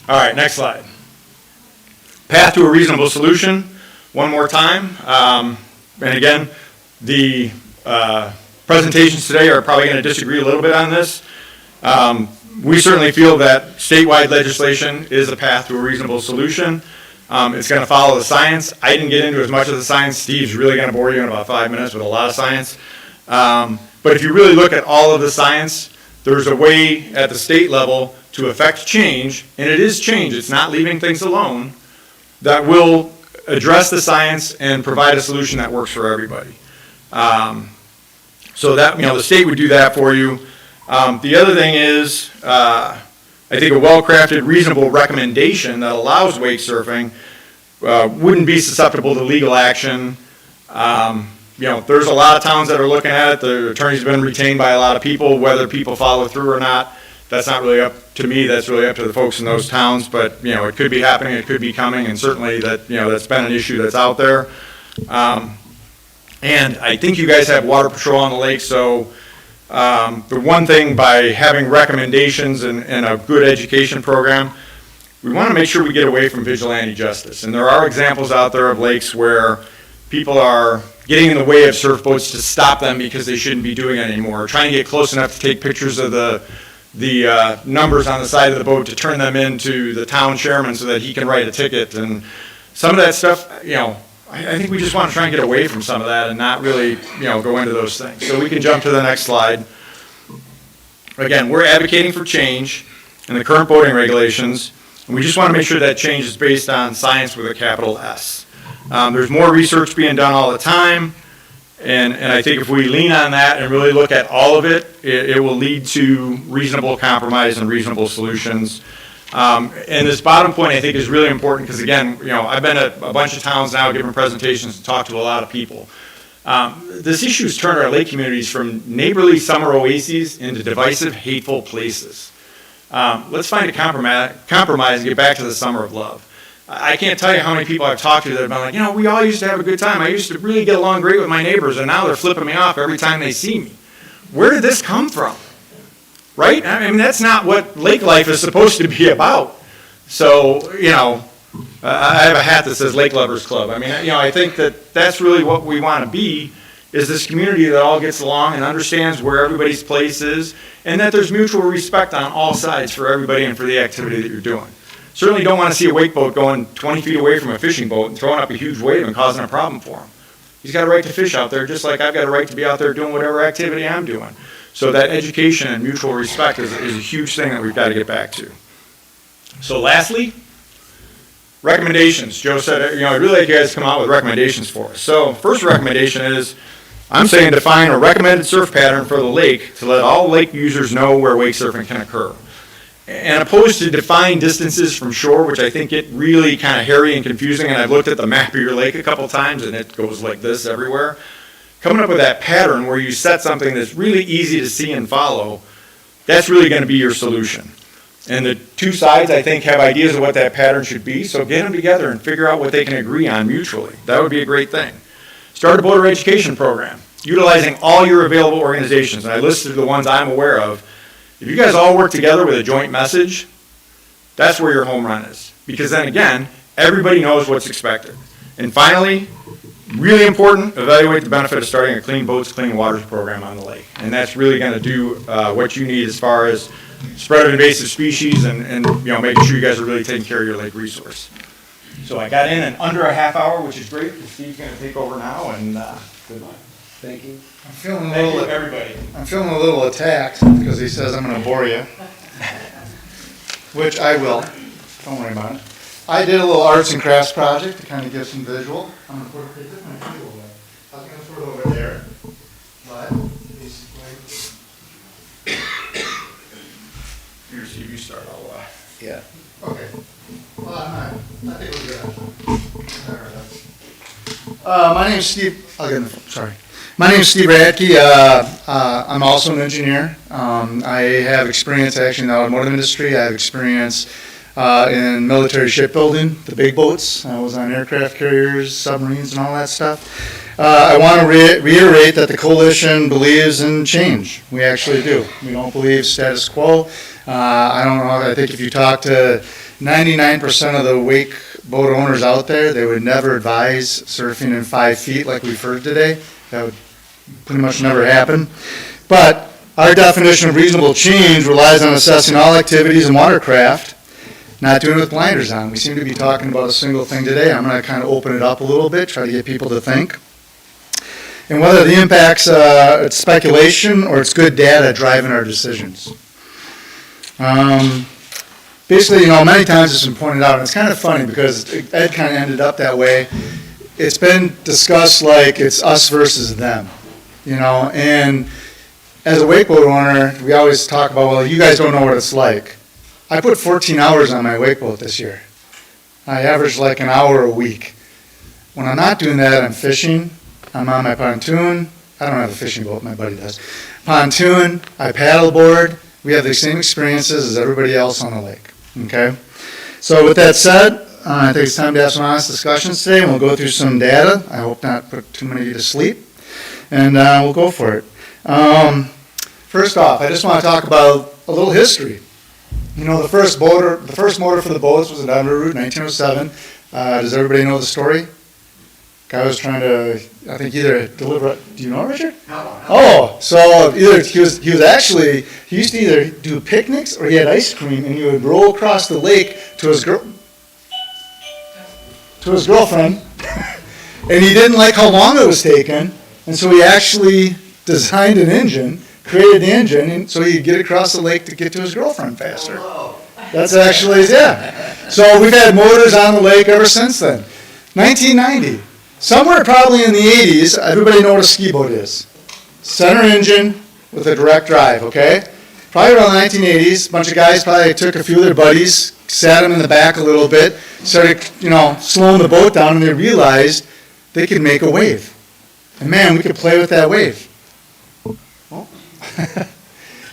All right, next slide. Path to a reasonable solution. One more time. And again, the presentations today are probably going to disagree a little bit on this. We certainly feel that statewide legislation is a path to a reasonable solution. It's going to follow the science. I didn't get into as much of the science. Steve's really going to bore you in about 5 minutes with a lot of science. But if you really look at all of the science, there's a way at the state level to affect change, and it is change. It's not leaving things alone, that will address the science and provide a solution that works for everybody. So that, the state would do that for you. The other thing is, I think a well-crafted, reasonable recommendation that allows wake surfing wouldn't be susceptible to legal action. There's a lot of towns that are looking at it. The attorney's been retained by a lot of people. Whether people follow through or not, that's not really up to me. That's really up to the folks in those towns. But it could be happening. It could be coming, and certainly that that's been an issue that's out there. And I think you guys have water patrol on the lake, so the one thing by having recommendations and a good education program, we want to make sure we get away from vigilante justice. And there are examples out there of lakes where people are getting in the way of surf boats to stop them because they shouldn't be doing it anymore, trying to get close enough to take pictures of the numbers on the side of the boat to turn them into the town chairman so that he can write a ticket. And some of that stuff, I think we just want to try and get away from some of that and not really, go into those things. So we can jump to the next slide. Again, we're advocating for change in the current boating regulations, and we just want to make sure that change is based on science with a capital S. There's more research being done all the time, and I think if we lean on that and really look at all of it, it will lead to reasonable compromise and reasonable solutions. And this bottom point, I think, is really important because, again, I've been at a bunch of towns now giving presentations and talked to a lot of people. This issue has turned our lake communities from neighborly summer oases into divisive, hateful places. Let's find a compromise and get back to the summer of love. I can't tell you how many people I've talked to that have been like, we all used to have a good time. I used to really get along great with my neighbors, and now they're flipping me off every time they see me. Where did this come from? Right? I mean, that's not what lake life is supposed to be about. So, I have a hat that says Lake Lovers Club. I mean, I think that that's really what we want to be, is this community that all gets along and understands where everybody's place is, and that there's mutual respect on all sides for everybody and for the activity that you're doing. Certainly don't want to see a wake boat going 20 feet away from a fishing boat and throwing up a huge wave and causing a problem for him. He's got a right to fish out there, just like I've got a right to be out there doing whatever activity I'm doing. So that education and mutual respect is a huge thing that we've got to get back to. So lastly, recommendations. Joe said, I'd really like you guys to come out with recommendations for us. So first recommendation is, I'm saying define a recommended surf pattern for the lake to let all lake users know where wake surfing can occur. And opposed to defined distances from shore, which I think get really kind of hairy and confusing, and I've looked at the map of your lake a couple times and it goes like this everywhere. Coming up with that pattern where you set something that's really easy to see and follow, that's really going to be your solution. And the two sides, I think, have ideas of what that pattern should be, so get them together and figure out what they can agree on mutually. That would be a great thing. Start a boater education program, utilizing all your available organizations, and I listed the ones I'm aware of. If you guys all work together with a joint message, that's where your home run is. Because then again, everybody knows what's expected. And finally, really important, evaluate the benefit of starting a Clean Boats, Clean Waters program on the lake. And that's really going to do what you need as far as spread of invasive species and making sure you guys are really taking care of your lake resource. So I got in under a half hour, which is great. Steve's going to take over now, and good luck. Thank you. I'm feeling a Thank little, you, everybody. I'm feeling a little attacked because he says I'm gonna bore you. Which I will, don't worry about it. I did a little arts and crafts project to kind of give some visual. I'm gonna put it my table away. I was gonna throw it over there, but basically. Here, Steve, you start, I'll, Yeah. okay. Well, I think we're good. All right. My name's Steve, I'll get in the phone, sorry. My name's Steve Radke. I'm also an engineer. I have experience actually in the automotive industry. I have experience in military shipbuilding, the big boats. I was on aircraft carriers, submarines, and all that stuff. I want to reiterate that the coalition believes in change. We actually do. We don't believe status quo. I don't know, I think if you talk to 99% of the wake boat owners out there, they would never advise surfing in 5 feet like we've heard today. That would pretty much never happen. But our definition of reasonable change relies on assessing all activities in watercraft, not doing it with blinders on. We seem to be talking about a single thing today. I'm going to kind of open it up a little bit, try to get people to think. And whether the impact's it's speculation or it's good data driving our decisions. Basically, many times it's been pointed out, and it's kind of funny because Ed kind of ended up that way. It's been discussed like it's us versus them, and as a wakeboat owner, we always talk about, well, you guys don't know what it's like. I put 14 hours on my wakeboat this year. I average like an hour a week. When I'm not doing that, I'm fishing, I'm on my pontoon. I don't have a fishing boat, my buddy does. Pontoon, I paddleboard. We have the same experiences as everybody else on the lake, okay? So with that said, I think it's time to have some honest discussions today, and we'll go through some data. I hope not put too many of you to sleep, and we'll go for it. First off, I just want to talk about a little history. The first motor for the boats was an Underwood, 1907. Does everybody know the story? Guy was trying to, I think, either deliver. Do you know, Richard? No. Oh, so either he used to either do picnics or he had ice cream, and he would roll across the lake to his girlfriend, and he didn't like how long it was taking, and so he actually designed an engine, created the engine, and so he'd get across the lake to get to his girlfriend faster. That's actually, yeah. So we've had motors on the lake ever since then. 1990, somewhere probably in the 80s, everybody know what a ski boat is. Center engine with a direct drive, okay? Probably around the 1980s, a bunch of guys probably took a few of their buddies, sat them in the back a little bit, started, slowing the boat down, and they realized they could make a wave. And man, we could play with that wave. Well,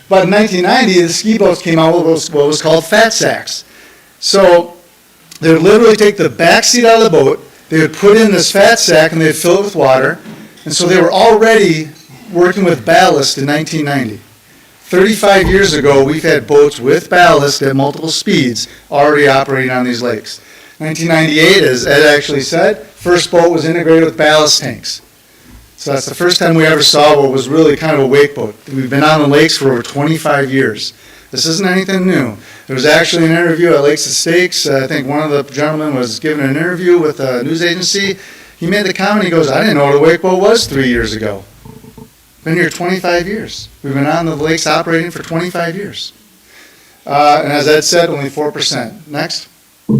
but in 1990, the ski boats came out with what was called fat sacks. So they would literally take the back seat out of the boat, they would put in this fat sack, and they'd fill it with water. And so they were already working with ballast in 1990. 35 years ago, we've had boats with ballast at multiple speeds already operating on these lakes. 1998, as Ed actually said, first boat was integrated with ballast tanks. So that's the first time we ever saw what was really kind of a wake boat. We've been on the lakes for over 25 years. This isn't anything new. There was actually an interview at Lakes of Stakes. I think one of the gentlemen was giving an interview with a news agency. He made the comment, he goes, I didn't know what a wake boat was 3 years ago. Been here 25 years. We've been on the lakes operating for 25 years. And as Ed said, only 4%. Next. A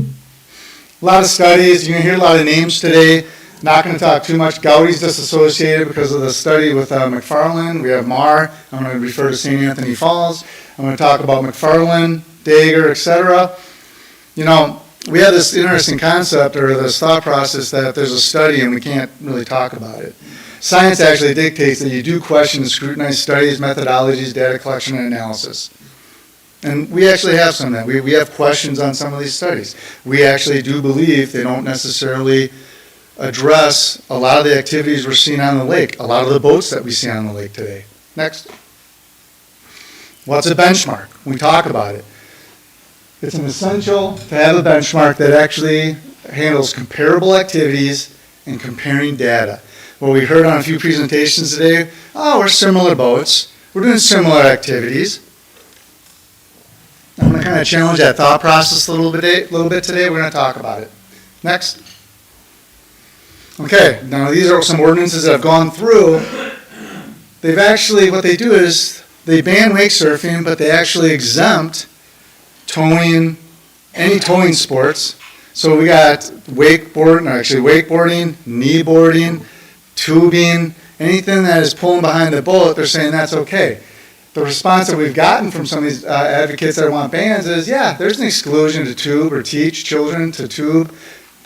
lot of studies. You're going to hear a lot of names today. Not going to talk too much. Gowdy's disassociated because of the study with McFarland. We have Marr. I'm going to refer to St. Anthony Falls. I'm going to talk about McFarland, Dager, etc. We have this interesting concept or this thought process that there's a study and we can't really talk about it. Science actually dictates that you do question and scrutinize studies, methodologies, data collection, and analysis. And we actually have some of that. We have questions on some of these studies. We actually do believe they don't necessarily address a lot of the activities we're seeing on the lake, a lot of the boats that we see on the lake today. Next. What's a benchmark? We talk about it. It's an essential to have a benchmark that actually handles comparable activities and comparing data. What we heard on a few presentations today, we're similar boats. We're doing similar activities. I'm going to kind of challenge that thought process a little bit today. We're going to talk about it. Next. Okay, now these are some ordinances that I've gone through they've actually, what they do is, they ban wake surfing, but they actually exempt towing, any towing sports. So we got wakeboarding, kneeboarding, tubing, anything that is pulling behind the boat, they're saying that's okay. The response that we've gotten from some of these advocates that want bans is, yeah, there's an exclusion to tube or teach children to tube,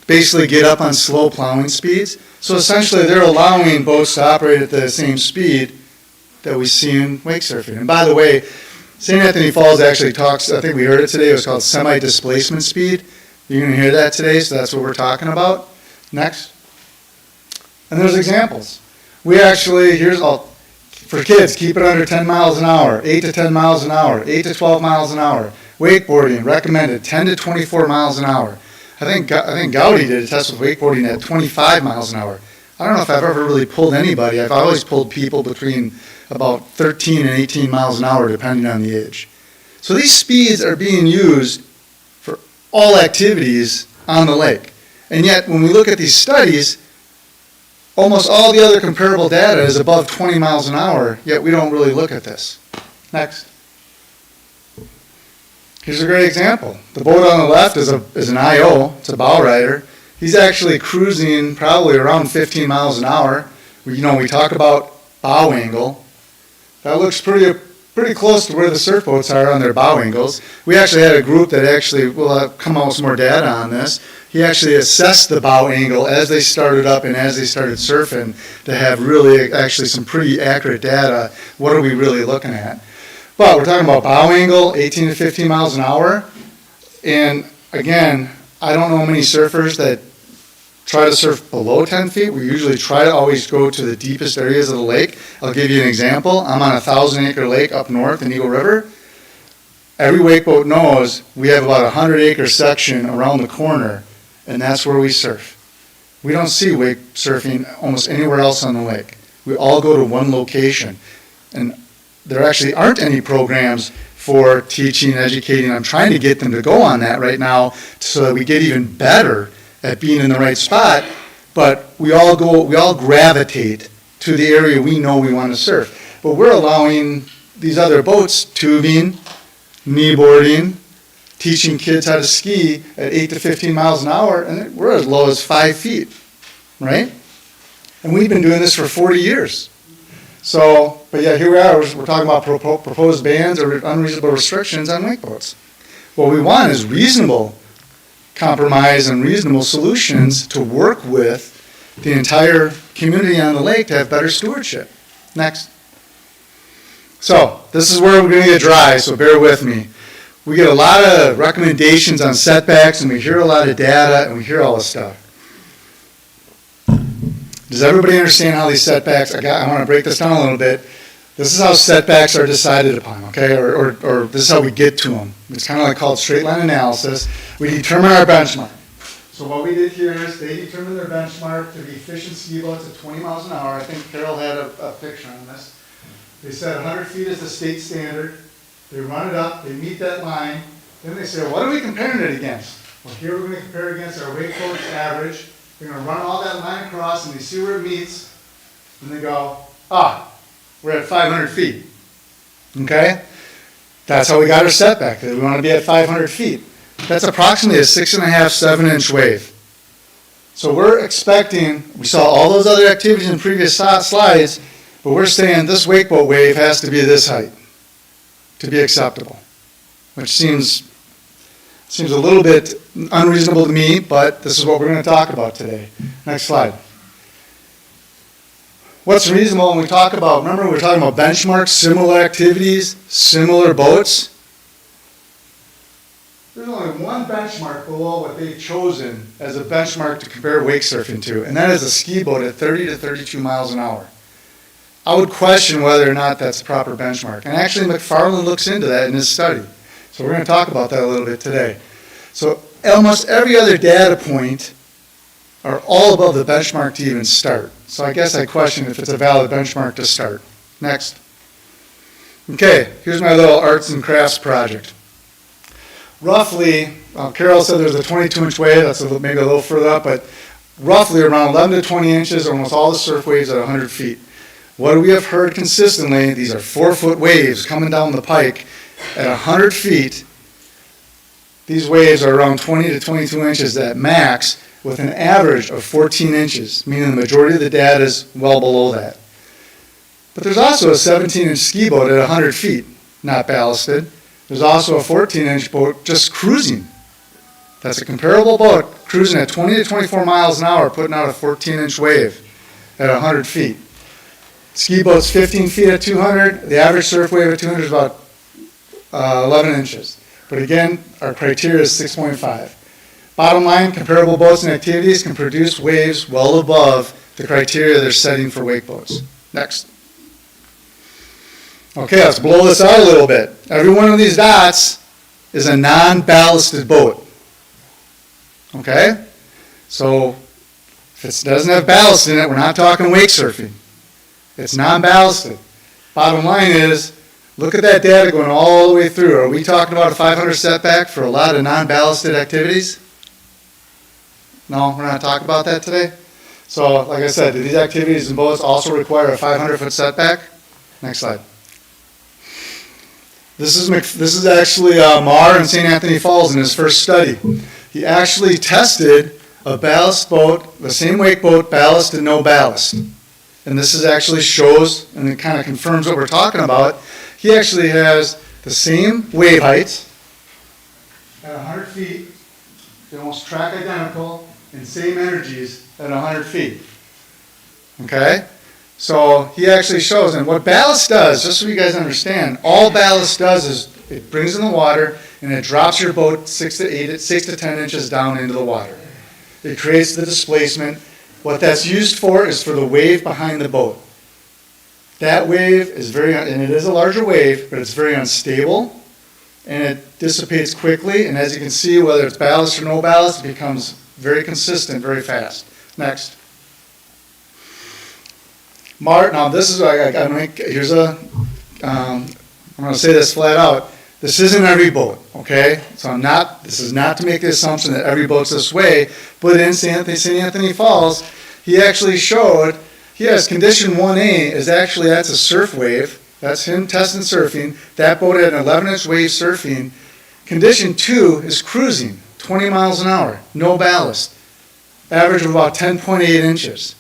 basically get up on slow plowing speeds. So essentially, they're allowing boats to operate at the same speed that we see in wake surfing. And by the way, St. Anthony Falls actually talks, I think we heard it today, it was called semi-displacement speed. You're going to hear that today, so that's what we're talking about. Next. And there's examples. We actually, for kids, keep it under 10 miles an hour, 8 to 10 miles an hour, 8 to 12 miles an hour. Wakeboarding, recommended 10 to 24 miles an hour. I think Gowdy did a test with wakeboarding at 25 miles an hour. I don't know if I've ever really pulled anybody. I've always pulled people between about 13 and 18 miles an hour, depending on the age. So these speeds are being used for all activities on the lake. And yet, when we look at these studies, almost all the other comparable data is above 20 miles an hour, yet we don't really look at this. Next. Here's a great example. The boat on the left is an IO, it's a bow rider. He's actually cruising probably around 15 miles an hour. We talk about bow angle. That looks pretty close to where the surf boats are on their bow angles. We actually had a group that actually will come out with some more data on this. He actually assessed the bow angle as they started up and as they started surfing to have really actually some pretty accurate data. What are we really looking at? But we're talking about bow angle, 18 to 15 miles an hour. And again, I don't know many surfers that try to surf below 10 feet. We usually try to always go to the deepest areas of the lake. I'll give you an example. I'm on a 1,000-acre lake up north in Eagle River. Every wake boat knows we have about a 100-acre section around the corner, and that's where we surf. We don't see wake surfing almost anywhere else on the lake. We all go to one location. And there actually aren't any programs for teaching, educating. I'm trying to get them to go on that right now so that we get even better at being in the right spot. But we all gravitate to the area we know we want to surf. But we're allowing these other boats, tubing, kneeboarding, teaching kids how to ski at 8 to 15 miles an hour, and we're as low as 5 feet, right? And we've been doing this for 40 years. So, but yeah, here we are, we're talking about proposed bans or unreasonable restrictions on wake boats. What we want is reasonable compromise and reasonable solutions to work with the entire community on the lake to have better stewardship. Next. So, this is where we're going to get dry, so bear with me. We get a lot of recommendations on setbacks, and we hear a lot of data, and we hear all this stuff. Does everybody understand how these setbacks, I want to break this down a little bit. This is how setbacks are decided upon, okay, or this is how we get to them. It's kind of like called straight line analysis. We determine our benchmark. So what we did here is they determined their benchmark to be efficient ski boats at 20 miles an hour. I think Carol had a picture on this. They said 100 feet is the state standard. They run it up, they meet that line. Then they say, well, what are we comparing it against? Well, here we're going to compare it against our wake boat's average. They're going to run all that line across, and they see where it meets. And they go, we're at 500 feet. Okay? That's how we got our setback. We want to be at 500 feet. That's approximately a 6.5, 7-inch wave. So we're expecting, we saw all those other activities in previous slides, but we're saying this wake boat wave has to be this height to be acceptable, which seems a little bit unreasonable to me, but this is what we're going to talk about today. Next slide. What's reasonable when we talk about, remember we were talking about benchmarks, similar activities, similar boats? There's only one benchmark below what they've chosen as a benchmark to compare wake surfing to, and that is a ski boat at 30 to 32 miles an hour. I would question whether or not that's a proper benchmark. And actually McFarland looks into that in his study. So we're going to talk about that a little bit today. So almost every other data point are all above the benchmark to even start. So I guess I question if it's a valid benchmark to start. Next. Okay, here's my little arts and crafts project. Roughly, Carol said there's a 22-inch wave, that's maybe a little further up, but roughly around 11 to 20 inches, almost all the surf waves at 100 feet. What we have heard consistently, these are 4-foot waves coming down the pike at 100 feet. These waves are around 20 to 22 inches at max, with an average of 14 inches, meaning the majority of the data is well below that. But there's also a 17-inch ski boat at 100 feet, not ballasted. There's also a 14-inch boat just cruising. That's a comparable boat cruising at 20 to 24 miles an hour, putting out a 14-inch wave at 100 feet. Ski boat's 15 feet at 200. The average surf wave at 200 is about 11 inches. But again, our criteria is 6.5. Bottom line, comparable boats and activities can produce waves well above the criteria they're setting for wake boats. Next. Okay, let's blow this out a little bit. Every one of these dots is a non-ballasted boat. Okay? So if it doesn't have ballast in it, we're not talking wake surfing. It's non-ballasted. Bottom line is, look at that data going all the way through. Are we talking about a 500 setback for a lot of non-ballasted activities? No, we're not talking about that today. So, like I said, do these activities and boats also require a 500-foot setback? Next slide. This is actually Marr in St. Anthony Falls in his first study. He actually tested a ballast boat, the same wake boat, ballast and no ballast. And this actually shows, and it kind of confirms what we're talking about. He actually has the same wave heights at 100 feet. They almost track identical, and same energies at 100 feet. Okay? So he actually shows, and what ballast does, just so you guys understand, all ballast does is it brings in the water and it drops your boat 6 to 10 inches down into the water. It creates the displacement. What that's used for is for the wave behind the boat. That wave is and it is a larger wave, but it's very unstable, and it dissipates quickly, and as you can see, whether it's ballast or no ballast, it becomes very consistent, very fast. Next. Marr, now this is, I'm going to say this flat out. This isn't every boat, okay? So this is not to make the assumption that every boat's this way, but in St. Anthony Falls, he actually showed, he has condition 1A that's a surf wave. That's him testing surfing. That boat had an 11-inch wave surfing. Condition 2 is cruising, 20 miles an hour, no ballast. Average of about 10.8 inches.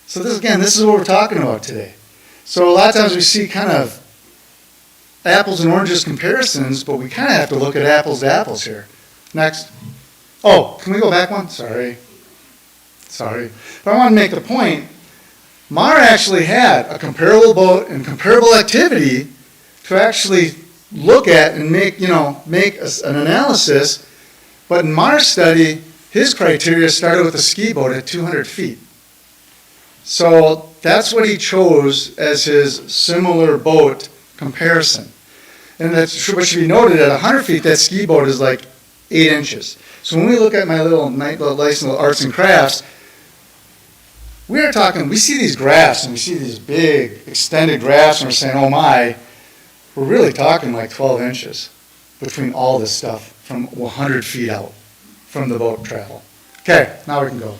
So this is what we're talking about today. So a lot of times we see kind of apples and oranges comparisons, but we kind of have to look at apples to apples here. Next. Oh, can we go back one? Sorry. But I want to make the point. Marr actually had a comparable boat and comparable activity to actually look at and make an analysis. But in Marr's study, his criteria started with a ski boat at 200 feet. So that's what he chose as his similar boat comparison. And that's what should be noted, at 100 feet, that ski boat is like 8 inches. So when we look at my little license arts and crafts, we see these graphs and we see these big extended graphs and we're saying, oh my, we're really talking like 12 inches between all this stuff from 100 feet out from the boat travel. Okay, now we can go.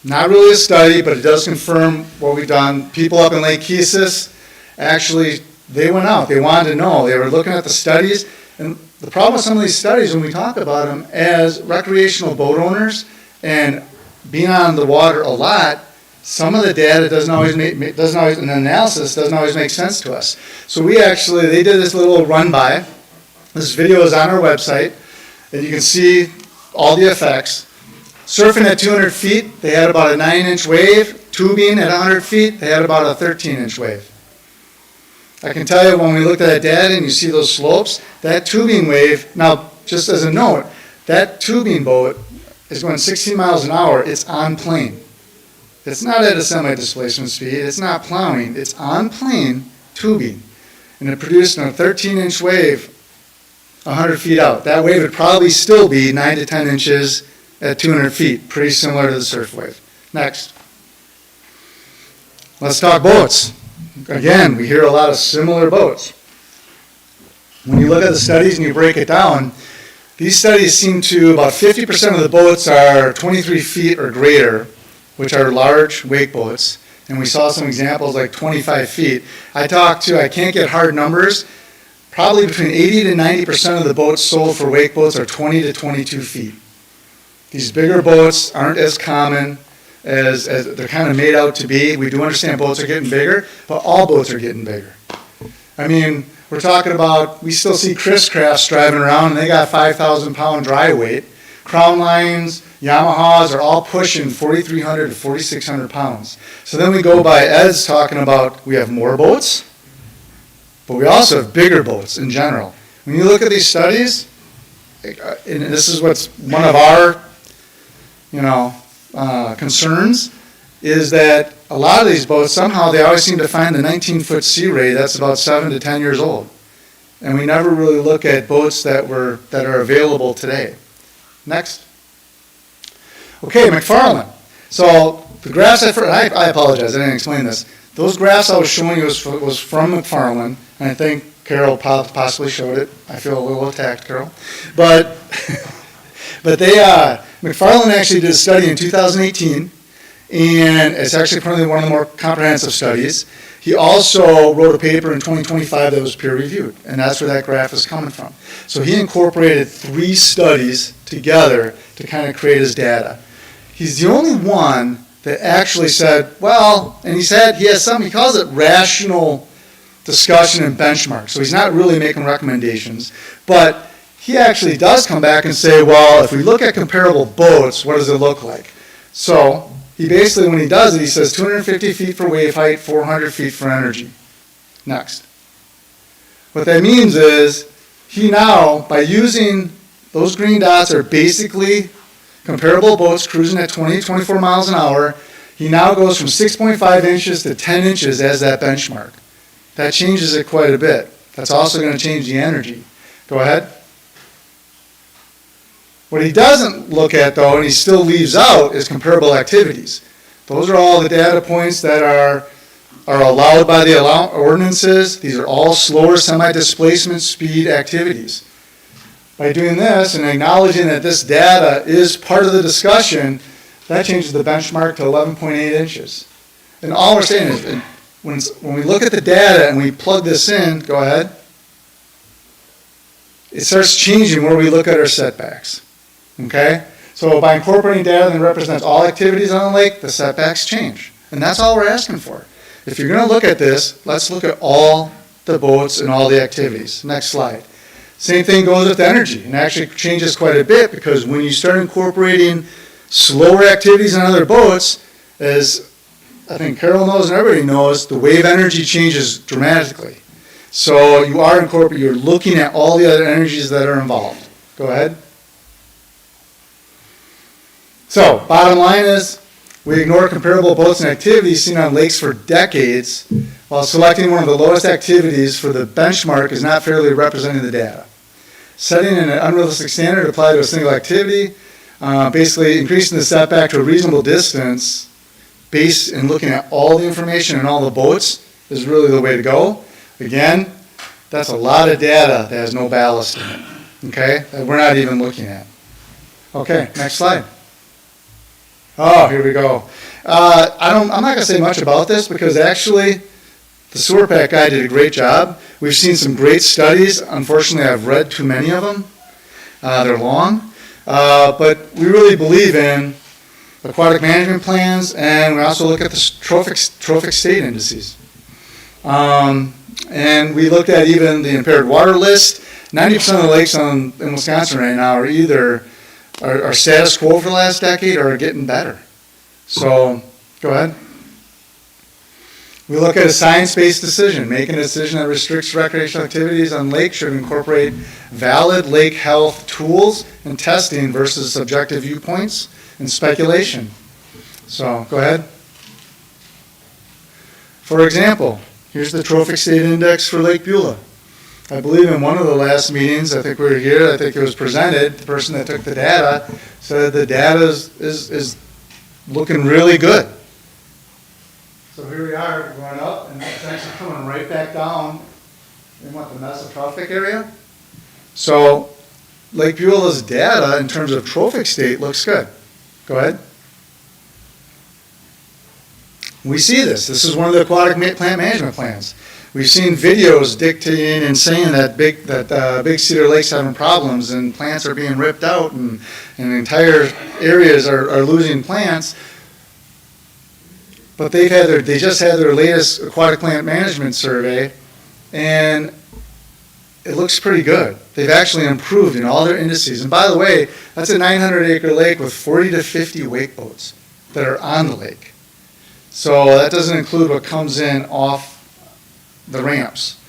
Not really a study, but it does confirm what we've done. People up in Lake Kesis, actually, they went out. They wanted to know. They were looking at the studies. And the problem with some of these studies, when we talk about them as recreational boat owners and being on the water a lot, some of the data an analysis doesn't always make sense to us. So they did this little run-by. This video is on our website, and you can see all the effects. Surfing at 200 feet, they had about a 9-inch wave. Tubing at 100 feet, they had about a 13-inch wave. I can tell you when we looked at that data and you see those slopes, that tubing wave, now just as a note, that tubing boat is going 16 miles an hour, it's on plane. It's not at a semi-displacement speed, it's not plowing, it's on plane tubing. And it produced a 13-inch wave 100 feet out. That wave would probably still be 9 to 10 inches at 200 feet, pretty similar to the surf wave. Next. Let's talk boats. Again, we hear a lot of similar boats. When you look at the studies and you break it down, these studies seem to, about 50% of the boats are 23 feet or greater, which are large wake boats. And we saw some examples like 25 feet. I can't get hard numbers, probably between 80 to 90% of the boats sold for wake boats are 20 to 22 feet. These bigger boats aren't as common as they're kind of made out to be. We do understand boats are getting bigger, but all boats are getting bigger. I mean, we're talking about, we still see Chris Crafts driving around and they got 5,000 pound dry weight. Crown Lines, Yamahas are all pushing 4,300 to 4,600 pounds. So then we go by Ed's talking about we have more boats, but we also have bigger boats in general. When you look at these studies, and this is what's one of our, concerns, is that a lot of these boats, somehow they always seem to find the 19-foot Sea Ray that's about 7 to 10 years old. And we never really look at boats that are available today. Next. Okay, McFarland. So the graphs I apologize, I didn't explain this. Those graphs I was showing you was from McFarland, and I think Carol possibly showed it. I feel a little attacked, Carol. But McFarland actually did a study in 2018, and it's actually probably one of the more comprehensive studies. He also wrote a paper in 2025 that was peer-reviewed, and that's where that graph is coming from. So he incorporated 3 studies together to kind of create his data. He's the only one that actually said, well, and he calls it rational discussion and benchmark. So he's not really making recommendations, but he actually does come back and say, well, if we look at comparable boats, what does it look like? So he basically, when he does it, he says 250 feet for wave height, 400 feet for energy. Next. What that means is he now, by using those green dots are basically comparable boats cruising at 20, 24 miles an hour, he now goes from 6.5 inches to 10 inches as that benchmark. That changes it quite a bit. That's also going to change the energy. Go ahead. What he doesn't look at, though, and he still leaves out, is comparable activities. Those are all the data points that are allowed by the ordinances. These are all slower semi-displacement speed activities. By doing this and acknowledging that this data is part of the discussion, that changes the benchmark to 11.8 inches. And all we're saying is, when we look at the data and we plug this in, go ahead, it starts changing where we look at our setbacks. Okay? So by incorporating data that represents all activities on the lake, the setbacks change. And that's all we're asking for. If you're going to look at this, let's look at all the boats and all the activities. Next slide. Same thing goes with energy, and actually changes quite a bit because when you start incorporating slower activities on other boats, as I think Carol knows and everybody knows, the wave energy changes dramatically. So you're looking at all the other energies that are involved. Go ahead. So, bottom line is, we ignore comparable boats and activities seen on lakes for decades, while selecting one of the lowest activities for the benchmark is not fairly representing the data. Setting an unrealistic standard applied to a single activity, basically increasing the setback to a reasonable distance, based in looking at all the information and all the boats, is really the way to go. Again, that's a lot of data that has no ballast in it, okay, that we're not even looking at. Okay, next slide. Oh, here we go. I'm not going to say much about this because actually the sewer pack guy did a great job. We've seen some great studies. Unfortunately, I've read too many of them. They're long. But we really believe in aquatic management plans, and we also look at the trophic state indices. And we looked at even the impaired water list. 90% of the lakes in Wisconsin right now are either are status quo for the last decade or are getting better. So, go ahead. We look at a science-based decision. Making a decision that restricts recreational activities on lakes should incorporate valid lake health tools and testing versus subjective viewpoints and speculation. So, go ahead. For example, here's the Trophic State Index for Lake Beulah. I believe in one of the last meetings, I think we were here, I think it was presented, the person that took the data said the data is looking really good. So here we are going up, and it's actually coming right back down in the mesotrophic area. So Lake Beulah's data in terms of trophic state looks good. Go ahead. We see this. This is one of the aquatic plant management plans. We've seen videos dictating and saying that Big Cedar Lake's having problems and plants are being ripped out and entire areas are losing plants. But they just had their latest aquatic plant management survey, and it looks pretty good. They've actually improved in all their indices. And by the way, that's a 900-acre lake with 40 to 50 wake boats that are on the lake. So that doesn't include what comes in off the ramps.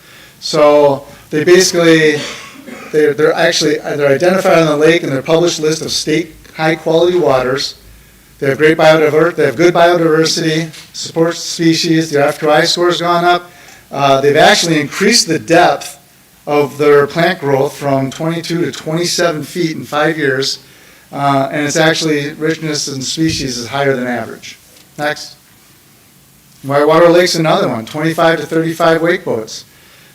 So they basically, they're identified on the lake in their published list of state high-quality waters. They have good biodiversity, support species, their FQI score has gone up. They've actually increased the depth of their plant growth from 22 to 27 feet in 5 years, and it's actually richness in species is higher than average. Next. Whitewater Lake's another one, 25 to 35 wake boats.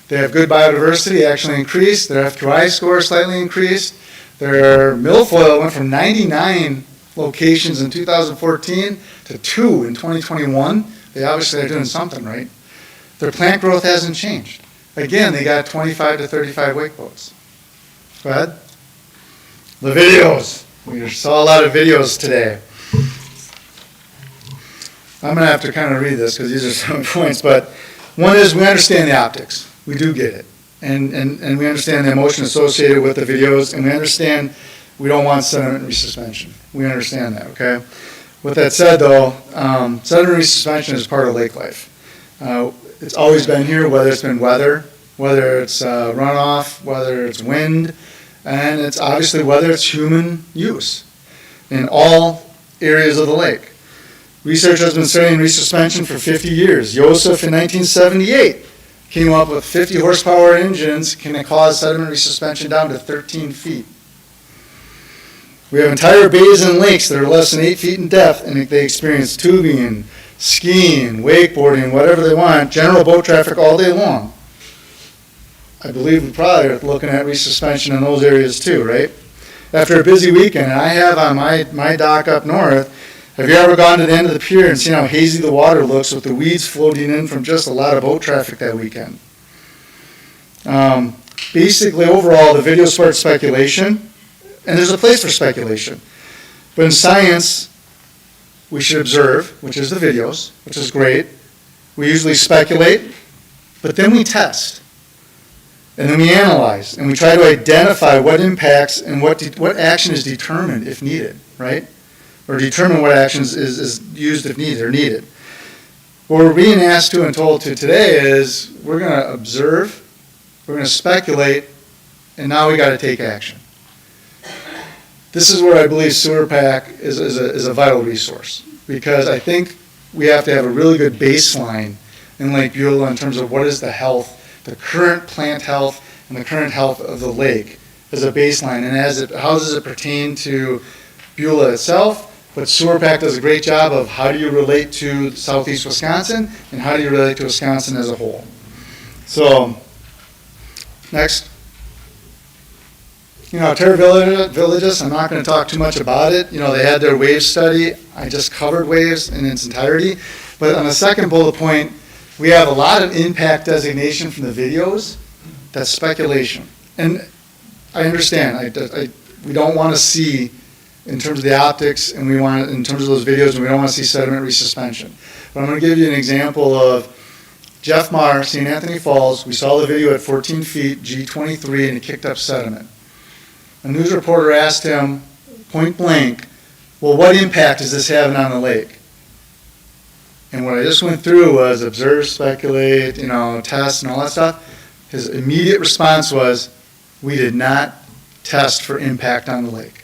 They have good biodiversity, actually increased. Their FQI score slightly increased. Their milfoil went from 99 locations in 2014 to 2 in 2021. They obviously are doing something right. Their plant growth hasn't changed. Again, they got 25 to 35 wake boats. Go ahead. The videos. We saw a lot of videos today. I'm going to have to kind of read this because these are some points, but one is we understand the optics. We do get it. And we understand the emotion associated with the videos, and we understand we don't want sediment resuspension. We understand that, okay? With that said, though, sediment resuspension is part of lake life. It's always been here, whether it's been weather, whether it's runoff, whether it's wind, and it's obviously whether it's human use in all areas of the lake. Research has been studying resuspension for 50 years. Joseph in 1978 came up with 50 horsepower engines can cause sediment resuspension down to 13 feet. We have entire bays and lakes that are less than 8 feet in depth, and they experience tubing, skiing, wakeboarding, whatever they want, general boat traffic all day long. I believe we probably are looking at resuspension in those areas too, right? After a busy weekend, and I have on my dock up north, have you ever gone to the end of the pier and seen how hazy the water looks with the weeds floating in from just a lot of boat traffic that weekend? Basically, overall, the video sparks speculation, and there's a place for speculation. But in science, we should observe, which is the videos, which is great. We usually speculate, but then we test. And then we analyze, and we try to identify what impacts and what action is determined if needed, right? Or determine what actions is used if needed or needed. What we're being asked to and told to today is we're going to observe, we're going to speculate, and now we got to take action. This is where I believe SewerPAC is a vital resource, because I think we have to have a really good baseline in Lake Beulah in terms of what is the health, the current plant health, and the current health of the lake as a baseline, and how does it pertain to Beulah itself. But SewerPAC does a great job of how do you relate to southeast Wisconsin and how do you relate to Wisconsin as a whole. So, next. Terra Villages, I'm not going to talk too much about it. They had their wave study. I just covered waves in its entirety. But on the second bullet point, we have a lot of impact designation from the videos. That's speculation. And I understand. We don't want to see in terms of the optics, and in terms of those videos, and we don't want to see sediment resuspension. But I'm going to give you an example of Jeff Marr, St. Anthony Falls. We saw the video at 14 feet, G23, and it kicked up sediment. A news reporter asked him, point blank, well, what impact is this having on the lake? And what I just went through was observe, speculate, test, and all that stuff. His immediate response was, we did not test for impact on the lake.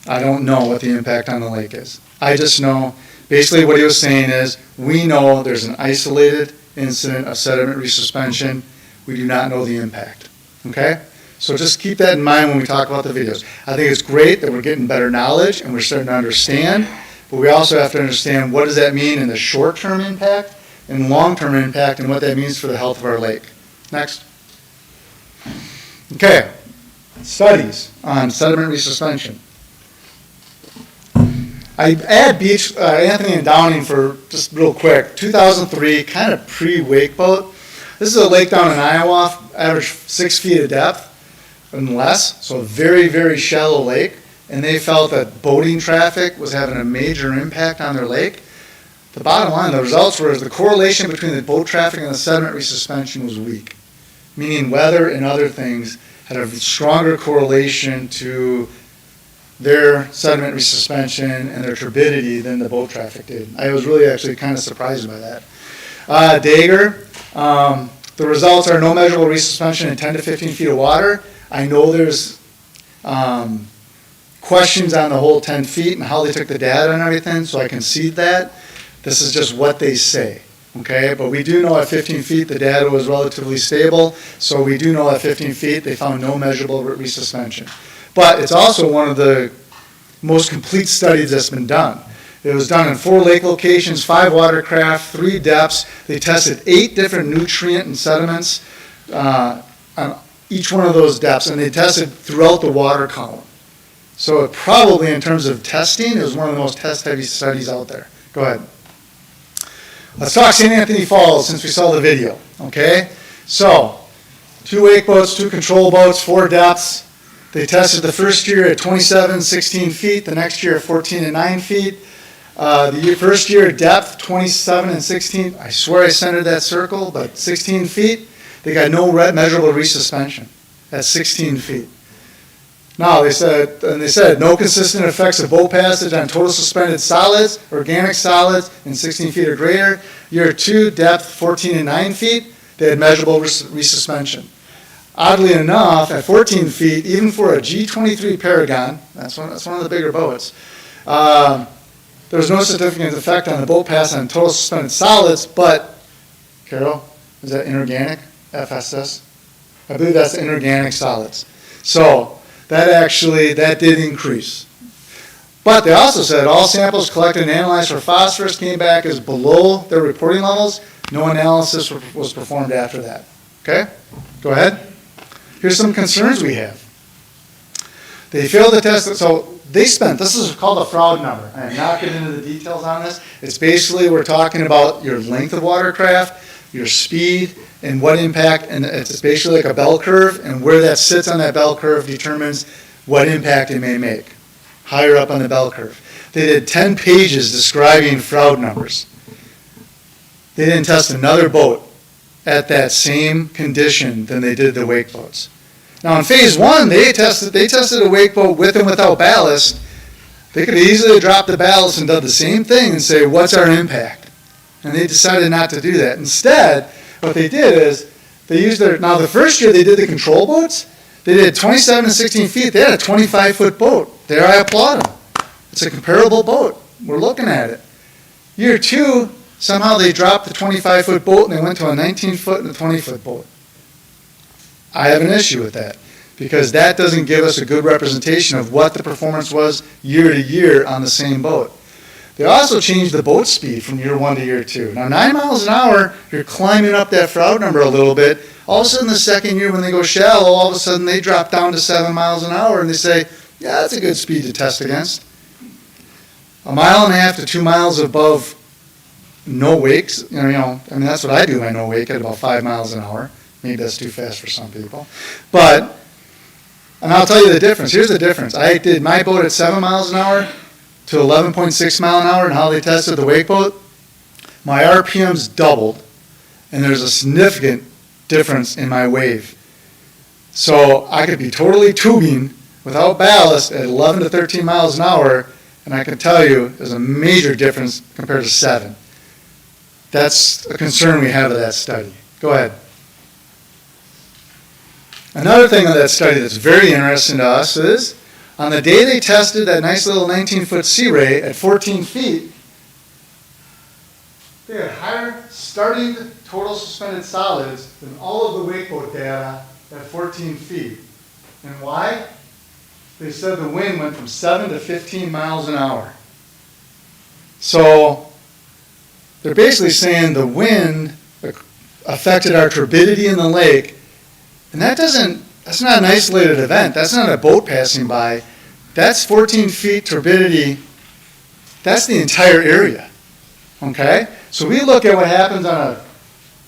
I don't know what the impact on the lake is. I just know, basically what he was saying is, we know there's an isolated incident of sediment resuspension. We do not know the impact, okay? So just keep that in mind when we talk about the videos. I think it's great that we're getting better knowledge and we're starting to understand, but we also have to understand what does that mean in the short-term impact and long-term impact and what that means for the health of our lake. Next. Okay, studies on sediment resuspension. I add beach, Anthony and Downing for just real quick, 2003, kind of pre-wake boat. This is a lake down in Iowa, average 6 feet of depth and less, so a very, very shallow lake. And they felt that boating traffic was having a major impact on their lake. The bottom line, the results were the correlation between the boat traffic and the sediment resuspension was weak, meaning weather and other things had a stronger correlation to their sediment resuspension and their turbidity than the boat traffic did. I was really actually kind of surprised by that. Dagger, the results are no measurable resuspension in 10 to 15 feet of water. I know there's questions on the whole 10 feet and how they took the data and everything, so I concede that. This is just what they say, okay? But we do know at 15 feet the data was relatively stable, so we do know at 15 feet they found no measurable resuspension. But it's also one of the most complete studies that's been done. It was done in 4 lake locations, 5 watercraft, 3 depths. They tested 8 different nutrient and sediments on each one of those depths, and they tested throughout the water column. So it probably, in terms of testing, it was one of the most test-heavy studies out there. Go ahead. Let's talk St. Anthony Falls since we saw the video, okay? So, 2 wake boats, 2 control boats, 4 depths. They tested the first year at 27, 16 feet, the next year at 14 and 9 feet. The first year depth, 27 and 16, I swear I centered that circle, but 16 feet, they got no measurable resuspension at 16 feet. Now, they said no consistent effects of boat passage on total suspended solids, organic solids in 16 feet or greater. Year 2, depth 14 and 9 feet, they had measurable resuspension. Oddly enough, at 14 feet, even for a G23 Paragon, that's one of the bigger boats, there was no significant effect on the boat pass on total suspended solids, but, Carol, is that inorganic, FSS? I believe that's inorganic solids. So, that did increase. But they also said all samples collected and analyzed for phosphorus came back as below their reporting levels. No analysis was performed after that. Okay? Go ahead. Here's some concerns we have. They failed to test, so they spent, this is called a fraud number. I am not getting into the details on this. It's basically, we're talking about your length of watercraft, your speed, and what impact, and it's basically like a bell curve, and where that sits on that bell curve determines what impact it may make, higher up on the bell curve. They did 10 pages describing fraud numbers. They didn't test another boat at that same condition than they did the wake boats. Now in phase 1, they tested a wake boat with and without ballast. They could easily drop the ballast and done the same thing and say, what's our impact? And they decided not to do that. Instead, what they did is, they used now the first year they did the control boats, they did 27 and 16 feet, they had a 25-foot boat. There I applaud them. It's a comparable boat. We're looking at it. Year 2, somehow they dropped the 25-foot boat and they went to a 19-foot and a 20-foot boat. I have an issue with that, because that doesn't give us a good representation of what the performance was year to year on the same boat. They also changed the boat speed from year 1 to year 2. Now 9 miles an hour, you're climbing up that fraud number a little bit. All of a sudden the second year when they go shallow, all of a sudden they drop down to 7 miles an hour and they say, yeah, that's a good speed to test against. 1.5 miles to 2 miles above no wakes, I mean, that's what I do when I no wake at about 5 miles an hour. Maybe that's too fast for some people. But, and I'll tell you the difference. Here's the difference. I did my boat at 7 miles an hour to 11.6 mile an hour, and how they tested the wake boat. My RPMs doubled, and there's a significant difference in my wave. So I could be totally tubing without ballast at 11 to 13 miles an hour, and I can tell you there's a major difference compared to 7. That's a concern we have of that study. Go ahead. Another thing of that study that's very interesting to us is, on the day they tested that nice little 19-foot Sea Ray at 14 feet, they had higher starting total suspended solids than all of the wake boat data at 14 feet. And why? They said the wind went from 7 to 15 miles an hour. So they're basically saying the wind affected our turbidity in the lake, and that's not an isolated event. That's not a boat passing by. That's 14 feet turbidity That's the entire area, okay? So we look at what happens on a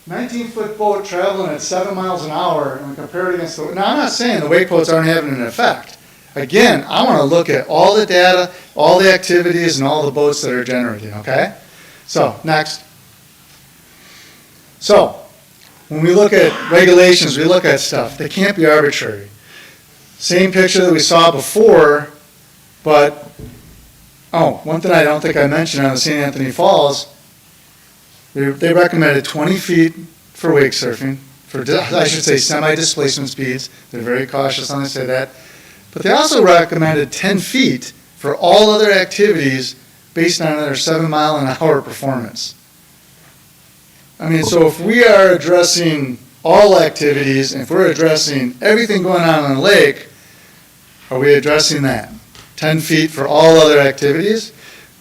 19-foot boat traveling at 7 miles an hour, and we compare it against the, now I'm not saying the wake boats aren't having an effect. Again, I want to look at all the data, all the activities, and all the boats that are generating, okay? So, next. So, when we look at regulations, we look at stuff, they can't be arbitrary. Same picture that we saw before, but, oh, one thing I don't think I mentioned on the St. Anthony Falls, they recommended 20 feet for wake surfing, for, I should say, semi-displacement speeds. They're very cautious when they say that. But they also recommended 10 feet for all other activities based on their 7-mile-an-hour performance. I mean, so if we are addressing all activities, and if we're addressing everything going on in the lake, are we addressing that? 10 feet for all other activities?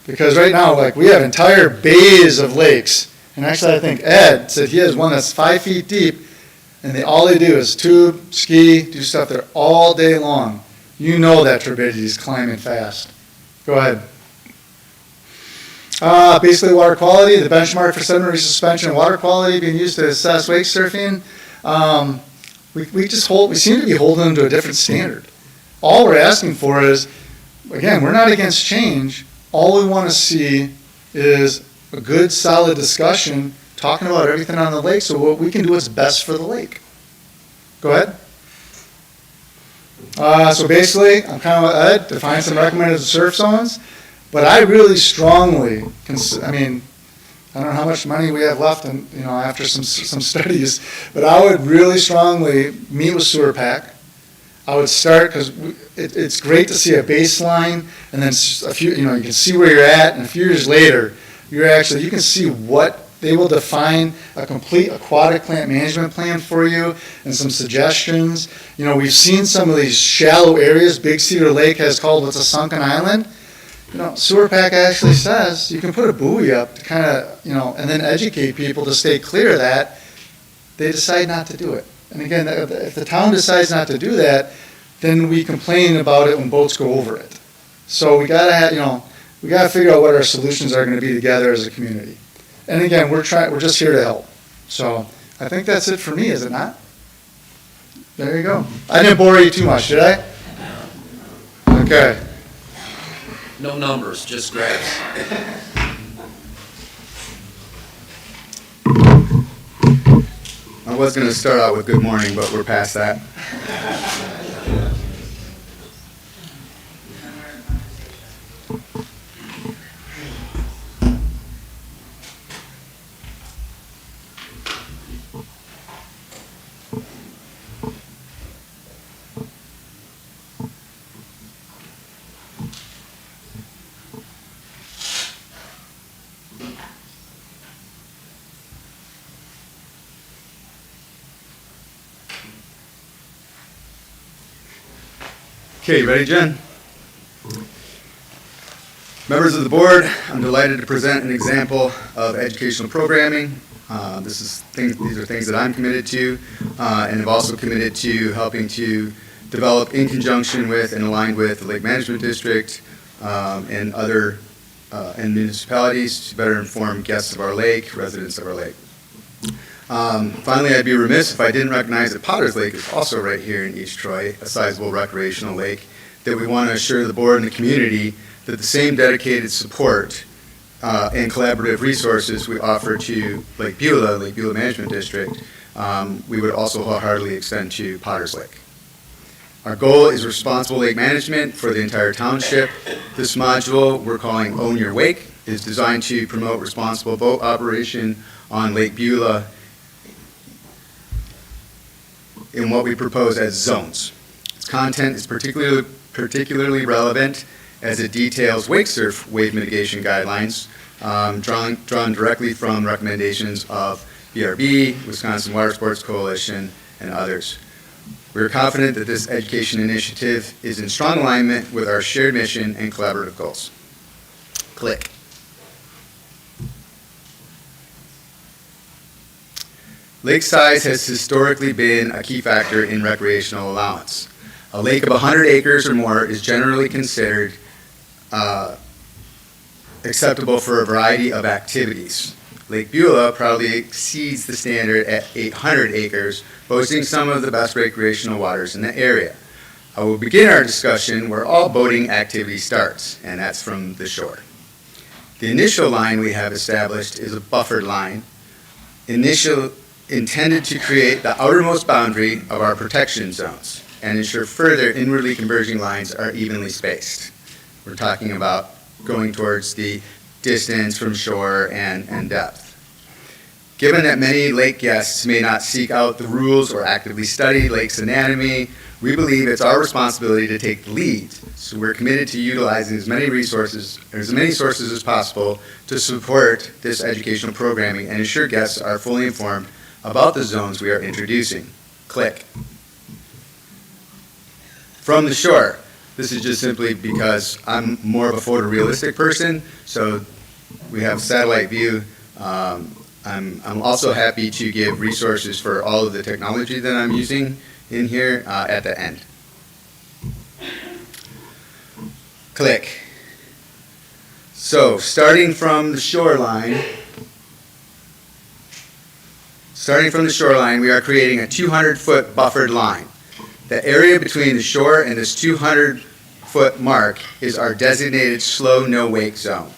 Because right now, like, we have entire bays of lakes. And actually, I think Ed said he has one that's 5 feet deep, and all they do is tube, ski, do stuff there all day long. You know that turbidity is climbing fast. Go ahead. Basically, water quality, the benchmark for sediment suspension and water quality being used to assess wake surfing. We seem to be holding them to a different standard. All we're asking for is, again, we're not against change. All we want to see is a good, solid discussion talking about everything on the lake so what we can do what's best for the lake. Go ahead. So basically, I'm kind of Ed, define some recommended surf zones, but I really strongly, I don't know how much money we have left and, after some studies, but I would really strongly meet with Sewer Pack. I would start, because it's great to see a baseline, and then a few, you can see where you're at, and a few years later, you can see what they will define a complete aquatic plant management plan for you and some suggestions. We've seen some of these shallow areas. Big Cedar Lake has called what's a sunken island. Sewer Pack actually says you can put a buoy up to kind of, and then educate people to stay clear of that. They decide not to do it. And again, if the town decides not to do that, then we complain about it when boats go over it. So we gotta figure out what our solutions are going to be together as a community. And again, we're just here to help. So I think that's it for me, is it not? There you go. I didn't bore you too much, did I? Okay. No numbers, just graphs. I was going to start out with good morning, but we're past that. Okay, ready, Jen? Members of the board, I'm delighted to present an example of educational programming. These are things that I'm committed to, and have also committed to helping to develop in conjunction with and aligned with the Lake Management District and other and municipalities to better inform guests of our lake, residents of our lake. Finally, I'd be remiss if I didn't recognize that Potter's Lake is also right here in East Troy, a sizable recreational lake, that we want to assure the board and the community that the same dedicated support and collaborative resources we offer to Lake Beulah Management District, we would also wholeheartedly extend to Potter's Lake. Our goal is responsible lake management for the entire township. This module we're calling Own Your Wake is designed to promote responsible boat operation on Lake Beulah in what we propose as zones. Its content is particularly relevant as it details wake surf wave mitigation guidelines drawn directly from recommendations of BRB, Wisconsin Water Sports Coalition, and others. We are confident that this education initiative is in strong alignment with our shared mission and collaborative goals. Click. Lake size has historically been a key factor in recreational allowance. A lake of 100 acres or more is generally considered acceptable for a variety of activities. Lake Beulah probably exceeds the standard at 800 acres, boasting some of the best recreational waters in the area. I will begin our discussion where all boating activity starts, and that's from the shore. The initial line we have established is a buffered line, intended to create the outermost boundary of our protection zones and ensure further inwardly converging lines are evenly spaced. We're talking about going towards the distance from shore and depth. Given that many lake guests may not seek out the rules or actively study lake's anatomy, we believe it's our responsibility to take the lead. So we're committed to utilizing as many sources as possible to support this educational programming and ensure guests are fully informed about the zones we are introducing. Click. From the shore. This is just simply because I'm more of a photorealistic person, so we have satellite view. I'm also happy to give resources for all of the technology that I'm using in here at the end. Click. So starting from the shoreline, we are creating a 200-foot buffered line. The area between the shore and this 200-foot mark is our designated slow no-wake zone.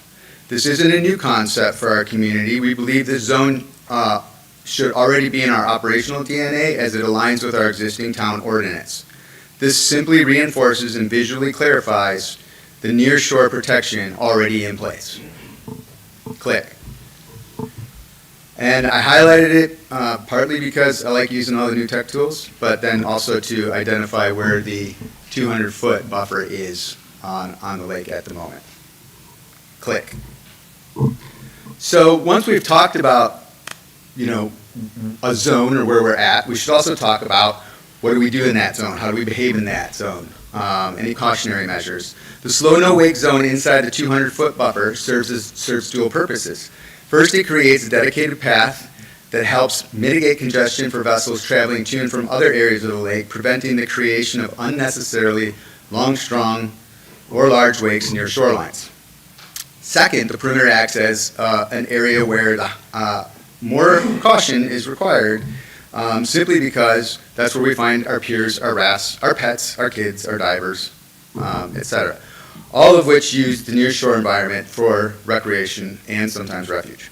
This isn't a new concept for our community. We believe this zone should already be in our operational DNA as it aligns with our existing town ordinance. This simply reinforces and visually clarifies the near shore protection already in place. Click. And I highlighted it partly because I like using all the new tech tools, but then also to identify where the 200-foot buffer is on the lake at the moment. Click. So once we've talked about, a zone or where we're at, we should also talk about what do we do in that zone? How do we behave in that zone? Any cautionary measures? The slow no-wake zone inside the 200-foot buffer serves dual purposes. First, it creates a dedicated path that helps mitigate congestion for vessels traveling to and from other areas of the lake, preventing the creation of unnecessarily long, strong, or large wakes near shorelines. Second, the perimeter acts as an area where more caution is required, simply because that's where we find our peers, our rafts, our pets, our kids, our divers, etc. All of which use the near shore environment for recreation and sometimes refuge.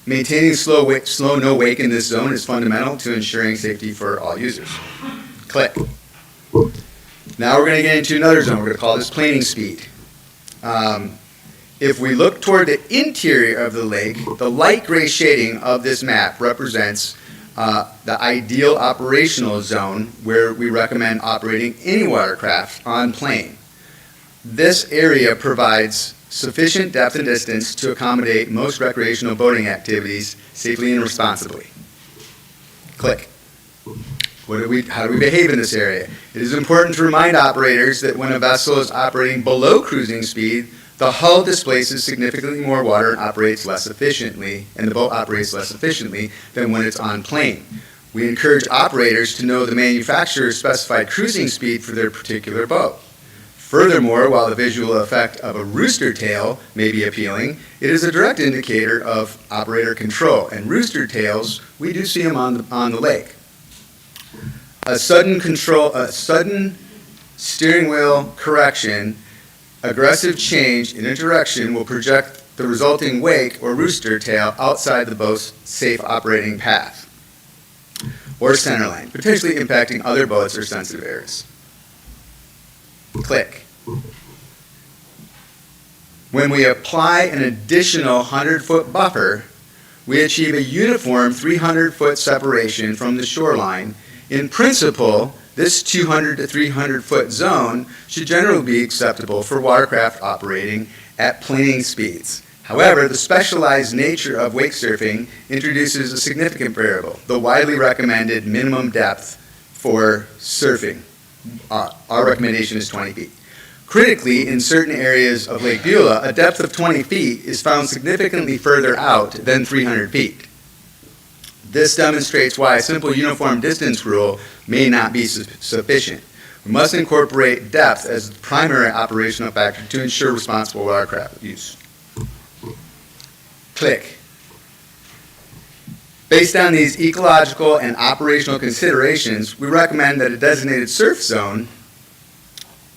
Maintaining slow no wake in this zone is fundamental to ensuring safety for all users. Click. Now we're going to get into another zone. We're going to call this planing speed. If we look toward the interior of the lake, the light gray shading of this map represents the ideal operational zone where we recommend operating any watercraft on plane. This area provides sufficient depth and distance to accommodate most recreational boating activities safely and responsibly. Click. How do we behave in this area? It is important to remind operators that when a vessel is operating below cruising speed, the hull displaces significantly more water and operates less efficiently, and the boat operates less efficiently than when it's on plane. We encourage operators to know the manufacturer's specified cruising speed for their particular boat. Furthermore, while the visual effect of a rooster tail may be appealing, it is a direct indicator of operator control, and rooster tails, we do see them on the lake. A sudden steering wheel correction, aggressive change in a direction will project the resulting wake or rooster tail outside the boat's safe operating path or centerline, potentially impacting other boats or sensitive areas. Click. When we apply an additional 100-foot buffer, we achieve a uniform 300-foot separation from the shoreline. In principle, this 200 to 300-foot zone should generally be acceptable for watercraft operating at planing speeds. However, the specialized nature of wake surfing introduces a significant variable, the widely recommended minimum depth for surfing. Our recommendation is 20 feet. Critically, in certain areas of Lake Beulah, a depth of 20 feet is found significantly further out than 300 feet. This demonstrates why a simple uniform distance rule may not be sufficient. We must incorporate depth as the primary operational factor to ensure responsible watercraft use. Click. Based on these ecological and operational considerations, we recommend that a designated surf zone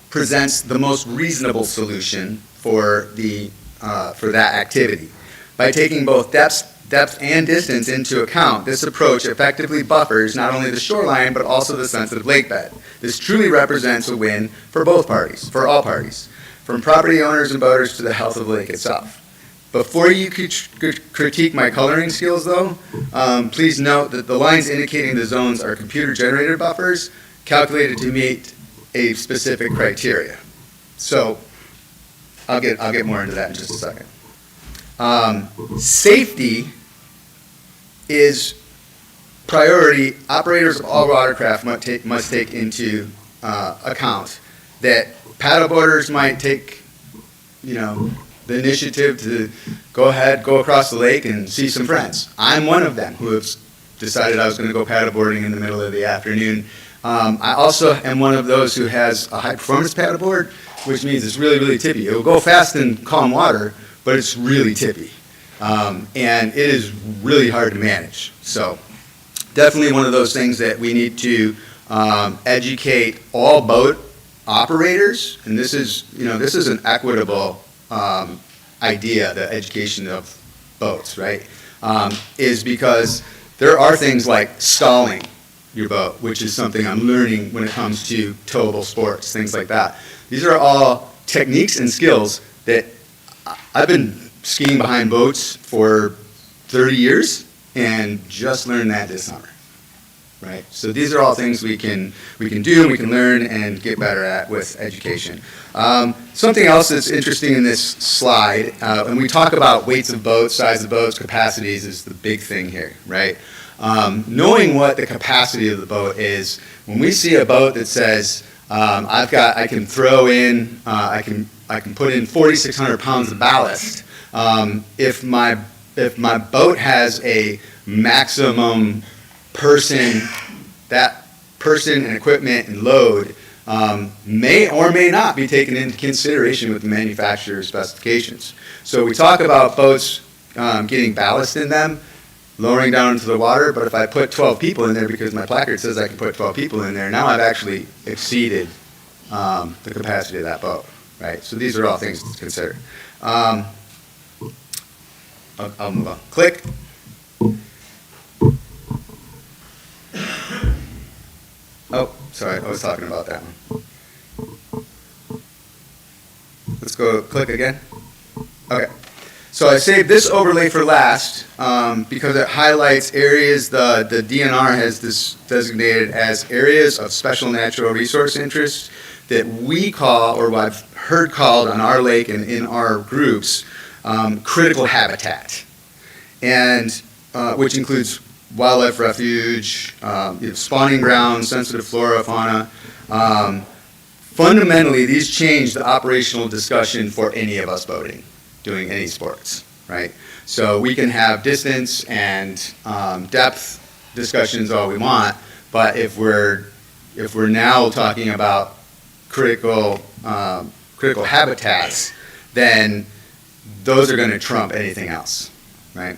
presents the most reasonable solution for that activity. By taking both depth and distance into account, this approach effectively buffers not only the shoreline but also the sensitive lake bed. This truly represents a win for both parties, for all parties, from property owners and boaters to the health of the lake itself. Before you critique my coloring skills though, please note that the lines indicating the zones are computer-generated buffers calculated to meet a specific criteria. So I'll get more into that in just a second. Safety is priority. Operators of all watercraft must take into account that paddleboarders might take, the initiative to go across the lake and see some friends. I'm one of them who have decided I was going to go paddleboarding in the middle of the afternoon. I also am one of those who has a high-performance paddleboard, which means it's really, really tippy. It will go fast in calm water, but it's really tippy. And it is really hard to manage. So definitely one of those things that we need to educate all boat operators, and this is an equitable idea, the education of boats, right? Is because there are things like stalling your boat, which is something I'm learning when it comes to towable sports, things like that. These are all techniques and skills that I've been skiing behind boats for 30 years and just learned that this summer, right? So these are all things we can do and we can learn and get better at with education. Something else that's interesting in this slide, when we talk about weights of boats, size of boats, capacities is the big thing here, right? Knowing what the capacity of the boat is, when we see a boat that says, I can throw in, I can put in 4,600 pounds of ballast. If my boat has a maximum person and equipment and load may or may not be taken into consideration with the manufacturer's specifications. So we talk about boats getting ballast in them, lowering down into the water, but if I put 12 people in there because my placard says I can put 12 people in there, now I've actually exceeded the capacity of that boat, right? So these are all things to consider. I'll move on. Click. Oh, sorry, I was talking about that one. Let's go click again. Okay. So I saved this overlay for last because it highlights areas the DNR has this designated as areas of special natural resource interest that we call, or what I've heard called on our lake and in our groups, critical habitat, and which includes wildlife refuge, spawning grounds, sensitive flora, fauna. Fundamentally, these change the operational discussion for any of us boating, doing any sports, right? So we can have distance and depth discussions all we want, but if we're now talking about critical habitats, then those are going to trump anything else, right?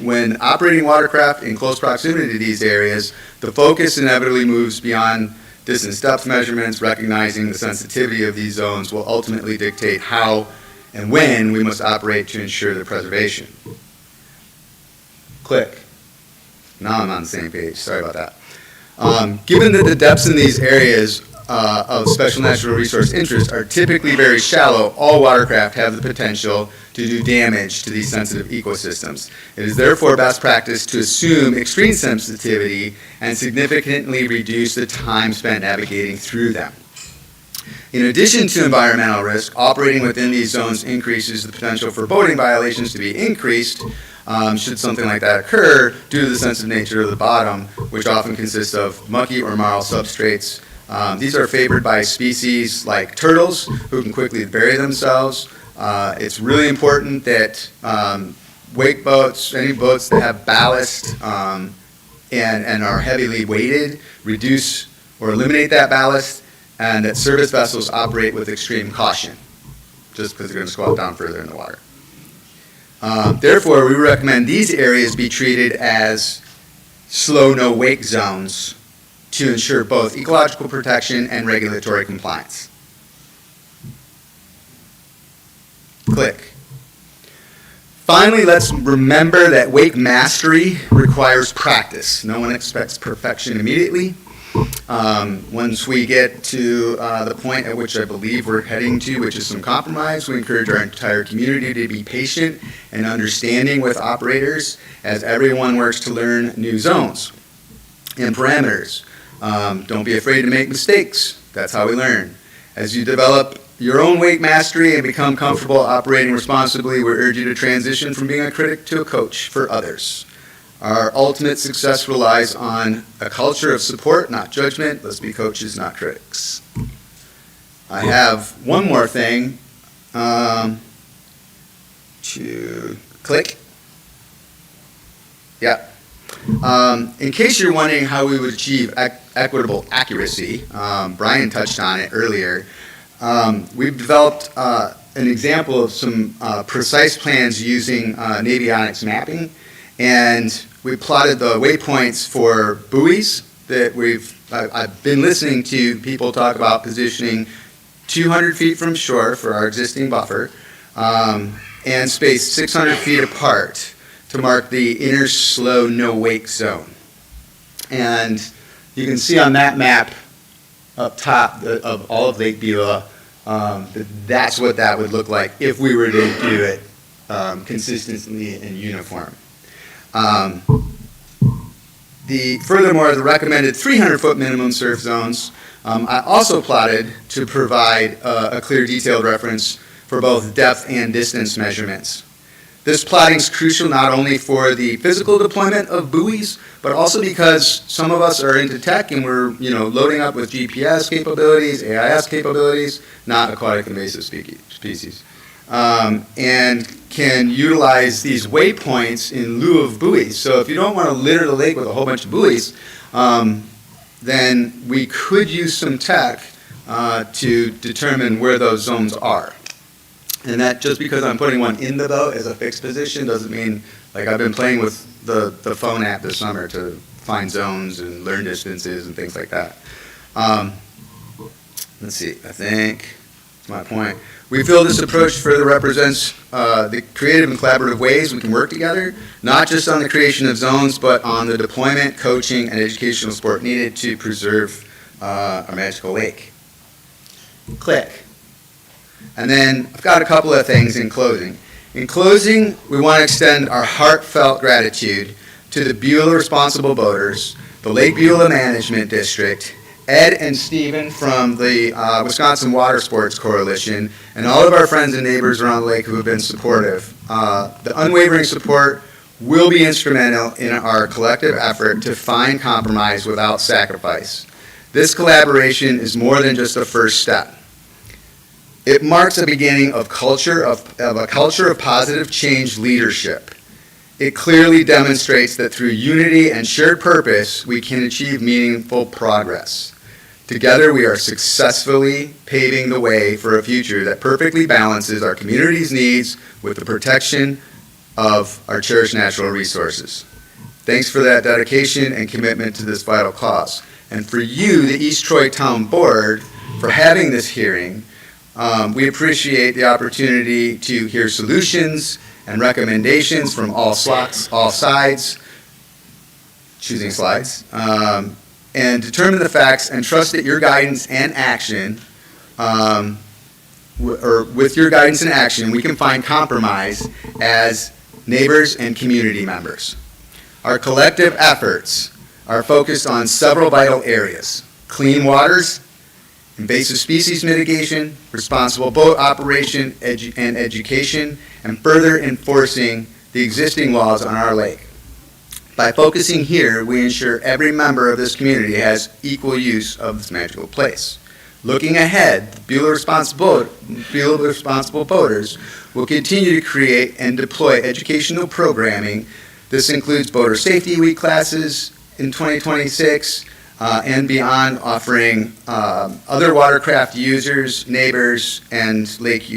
When operating watercraft in close proximity to these areas, the focus inevitably moves beyond distance depth measurements. Recognizing the sensitivity of these zones will ultimately dictate how and when we must operate to ensure their preservation. Click. Now I'm on the same page. Sorry about that. Given that the depths in these areas of special natural resource interest are typically very shallow, all watercraft have the potential to do damage to these sensitive ecosystems. It is therefore best practice to assume extreme sensitivity and significantly reduce the time spent navigating through them. In addition to environmental risk, operating within these zones increases the potential for boating violations to be increased should something like that occur due to the sensitive nature of the bottom, which often consists of mucky or marl substrates. These are favored by species like turtles, who can quickly bury themselves. It's really important that wake boats, any boats that have ballast and are heavily weighted, reduce or eliminate that ballast, and that service vessels operate with extreme caution, just because they're going to squat down further in the water. Therefore, we recommend these areas be treated as slow no-wake zones to ensure both ecological protection and regulatory compliance. Click. Finally, let's remember that wake mastery requires practice. No one expects perfection immediately. Once we get to the point at which I believe we're heading to, which is some compromise, we encourage our entire community to be patient and understanding with operators as everyone works to learn new zones and parameters. Don't be afraid to make mistakes. That's how we learn. As you develop your own wake mastery and become comfortable operating responsibly, we urge you to transition from being a critic to a coach for others. Our ultimate success relies on a culture of support, not judgment. Let's be coaches, not critics. I have one more thing to click. Yeah. In case you're wondering how we would achieve equitable accuracy, Brian touched on it earlier. We've developed an example of some precise plans using Navionics mapping, and we plotted the waypoints for buoys that I've been listening to people talk about positioning 200 feet from shore for our existing buffer, and spaced 600 feet apart to mark the inner slow no wake zone. And you can see on that map up top of all of Lake Beulah, that's what that would look like if we were to do it consistently and uniform. Furthermore, the recommended 300-foot minimum surf zones, I also plotted to provide a clear detailed reference for both depth and distance measurements. This plotting is crucial not only for the physical deployment of buoys, but also because some of us are into tech and we're loading up with GPS capabilities, AIS capabilities, not aquatic invasive species, and can utilize these waypoints in lieu of buoys. So if you don't want to litter the lake with a whole bunch of buoys, then we could use some tech to determine where those zones are. And that just because I'm putting one in the boat as a fixed position doesn't mean, like I've been playing with the phone app this summer to find zones and learn distances and things like that. Let's see, I think that's my point. We feel this approach further represents the creative and collaborative ways we can work together, not just on the creation of zones, but on the deployment, coaching, and educational support needed to preserve our magical lake. Click. And then I've got a couple of things in closing. In closing, we want to extend our heartfelt gratitude to the Beulah Responsible Boaters, the Lake Beulah Management District, Ed and Stephen from the Wisconsin Water Sports Coalition, and all of our friends and neighbors around the lake who have been supportive. The unwavering support will be instrumental in our collective effort to find compromise without sacrifice. This collaboration is more than just a first step. It marks the beginning of a culture of positive change leadership. It clearly demonstrates that through unity and shared purpose, we can achieve meaningful progress. Together, we are successfully paving the way for a future that perfectly balances our community's needs with the protection of our cherished natural resources. Thanks for that dedication and commitment to this vital cause. And for you, the East Troy Town Board, for having this hearing. We appreciate the opportunity to hear solutions and recommendations from all sides, choosing slides, and determine the facts and trust that your guidance and action, or with your guidance and action, we can find compromise as neighbors and community members. Our collective efforts are focused on several vital areas: clean waters, invasive species mitigation, responsible boat operation and education, and further enforcing the existing laws on our lake. By focusing here, we ensure every member of this community has equal use of this magical place. Looking ahead, Beulah Responsible Boaters will continue to create and deploy educational programming. This includes Boater Safety Week classes in 2026, and beyond, offering other watercraft users, neighbors, and lake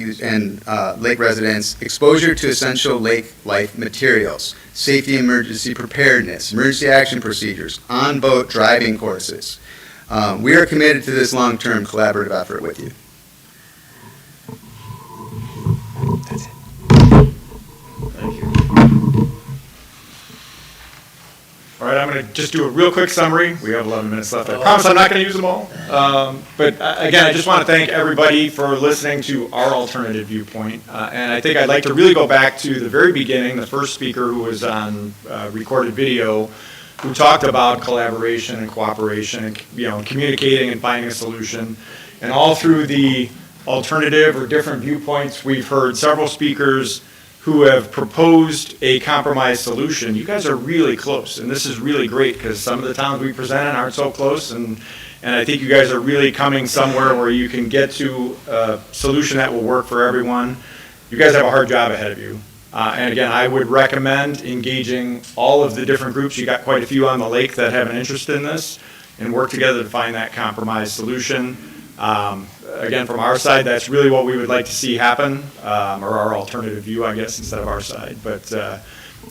residents exposure to essential lake life materials, safety emergency preparedness, emergency action procedures, on-boat driving courses. We are committed to this long-term collaborative effort with you. All right, I'm going to just do a real quick summary. We have 11 minutes left. I promise I'm not going to use them all. But again, I just want to thank everybody for listening to our alternative viewpoint. And I think I'd like to really go back to the very beginning, the first speaker who was on recorded video, who talked about collaboration and cooperation and, communicating and finding a solution. And all through the alternative or different viewpoints, we've heard several speakers who have proposed a compromise solution. You guys are really close, and this is really great because some of the towns we present in aren't so close, and I think you guys are really coming somewhere where you can get to a solution that will work for everyone. You guys have a hard job ahead of you. And again, I would recommend engaging all of the different groups. You got quite a few on the lake that have an interest in this, and work together to find that compromise solution. Again, from our side, that's really what we would like to see happen, or our alternative view, I guess, instead of our side. But,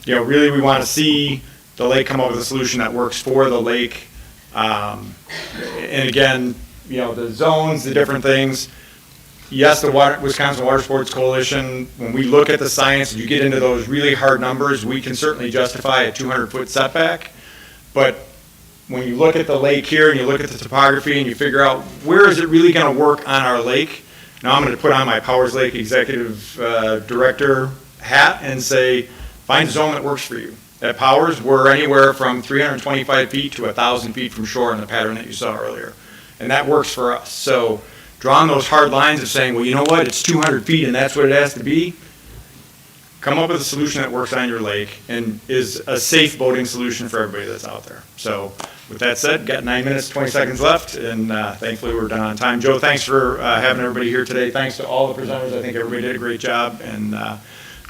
really we want to see the lake come up with a solution that works for the lake. And again, the zones, the different things. Yes, the Wisconsin Water Sports Coalition, when we look at the science and you get into those really hard numbers, we can certainly justify a 200-foot setback. But when you look at the lake here and you look at the topography and you figure out where is it really going to work on our lake, now I'm going to put on my Powers Lake Executive Director hat and say, find a zone that works for you. At Powers, we're anywhere from 325 feet to 1,000 feet from shore in the pattern that you saw earlier. And that works for us. So drawing those hard lines of saying, well, you know what, it's 200 feet and that's what it has to be, come up with a solution that works on your lake and is a safe boating solution for everybody that's out there. So with that said, got 9 minutes, 20 seconds left, and thankfully we're done on time. Joe, thanks for having everybody here today. Thanks to all the presenters. I think everybody did a great job, and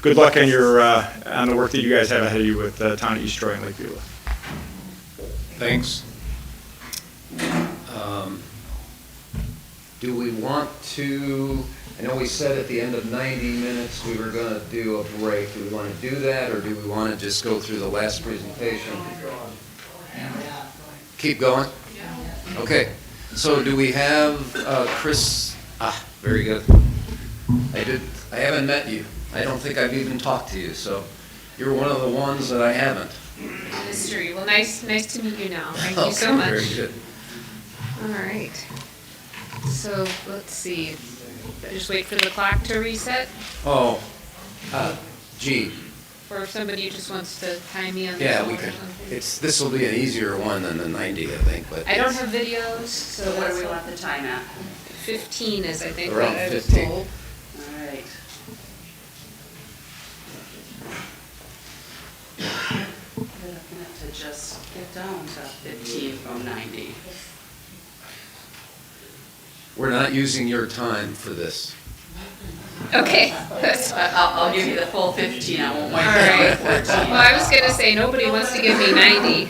good luck on on the work that you guys have ahead of you with the town of East Troy and Lake Beulah. Thanks. Do we want to, I know we said at the end of 90 minutes we were going to do a break. Do we want to do that, or do we want to just go through the last presentation? Keep going? Okay. So do we have Chris? Very good. I haven't met you. I don't think I've even talked to you, so you're one of the ones that I haven't. Mystery. Well, nice to meet you now. Thank you so Okay, much. very good. All right. So let's see. Just wait for the clock to reset. Oh, gee. Or if somebody just wants to time me on. Yeah, we could. This will be an easier one than the 90, I think. But I don't have videos, so So what do we that's want the time at? 15 is I think Around what I was 15. told. All right. We're looking to just get down to 15 from 90. we're not using your time for this. Okay, that's fine. I'll give you the full 15, I won't All wipe right. it out 14. Well, I was gonna say, nobody wants to give me 90.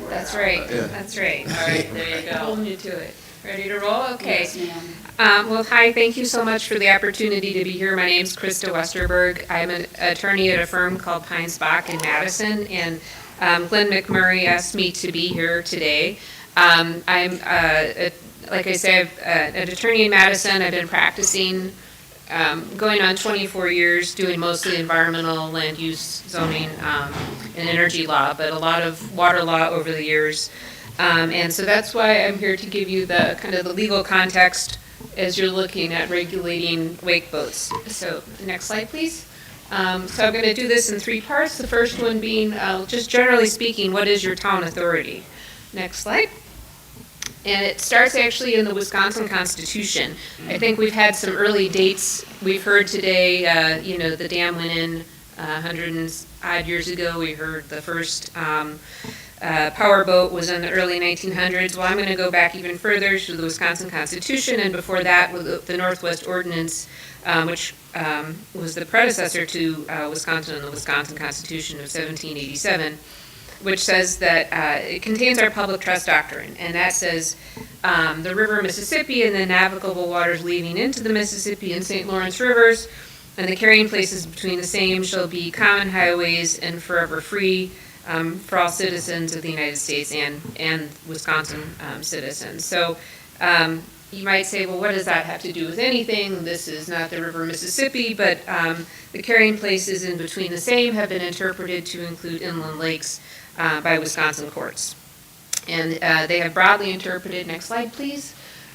That's right, Yeah. that's right. All right, there you go. Holding you to it. Ready to roll? Okay. Yes, ma'am. Well, hi, thank you so much for the opportunity to be here. My name's Krista Westerberg. I'm an attorney at a firm called Pines Bach in Madison, and Glenn McMurray asked me to be here today. I'm, like I said, an attorney in Madison. I've been practicing going on 24 years, doing mostly environmental, land use, zoning, and energy law, but a lot of water law over the years. And so that's why I'm here to give you the kind of the legal context as you're looking at regulating wake boats. So next slide, please. So I'm going to do this in 3 parts. The first one being just generally speaking, what is your town authority? Next slide. And it starts actually in the Wisconsin Constitution. I think we've had some early dates. We've heard today, the dam went in 100 and odd years ago. We heard the first power boat was in the early 1900s. Well, I'm going to go back even further to the Wisconsin Constitution, and before that, with the Northwest Ordinance, which was the predecessor to Wisconsin and the Wisconsin Constitution of 1787. which says that it contains our public trust doctrine, and that says the river Mississippi and the navigable waters leading into the Mississippi and St. Lawrence rivers and the carrying places between the same shall be common highways and forever free for all citizens of the United States and Wisconsin citizens. So you might say, well, what does that have to do with anything? This is not the river Mississippi, but the carrying places in between the same have been interpreted to include inland lakes by Wisconsin courts. And they have broadly interpreted, next slide please,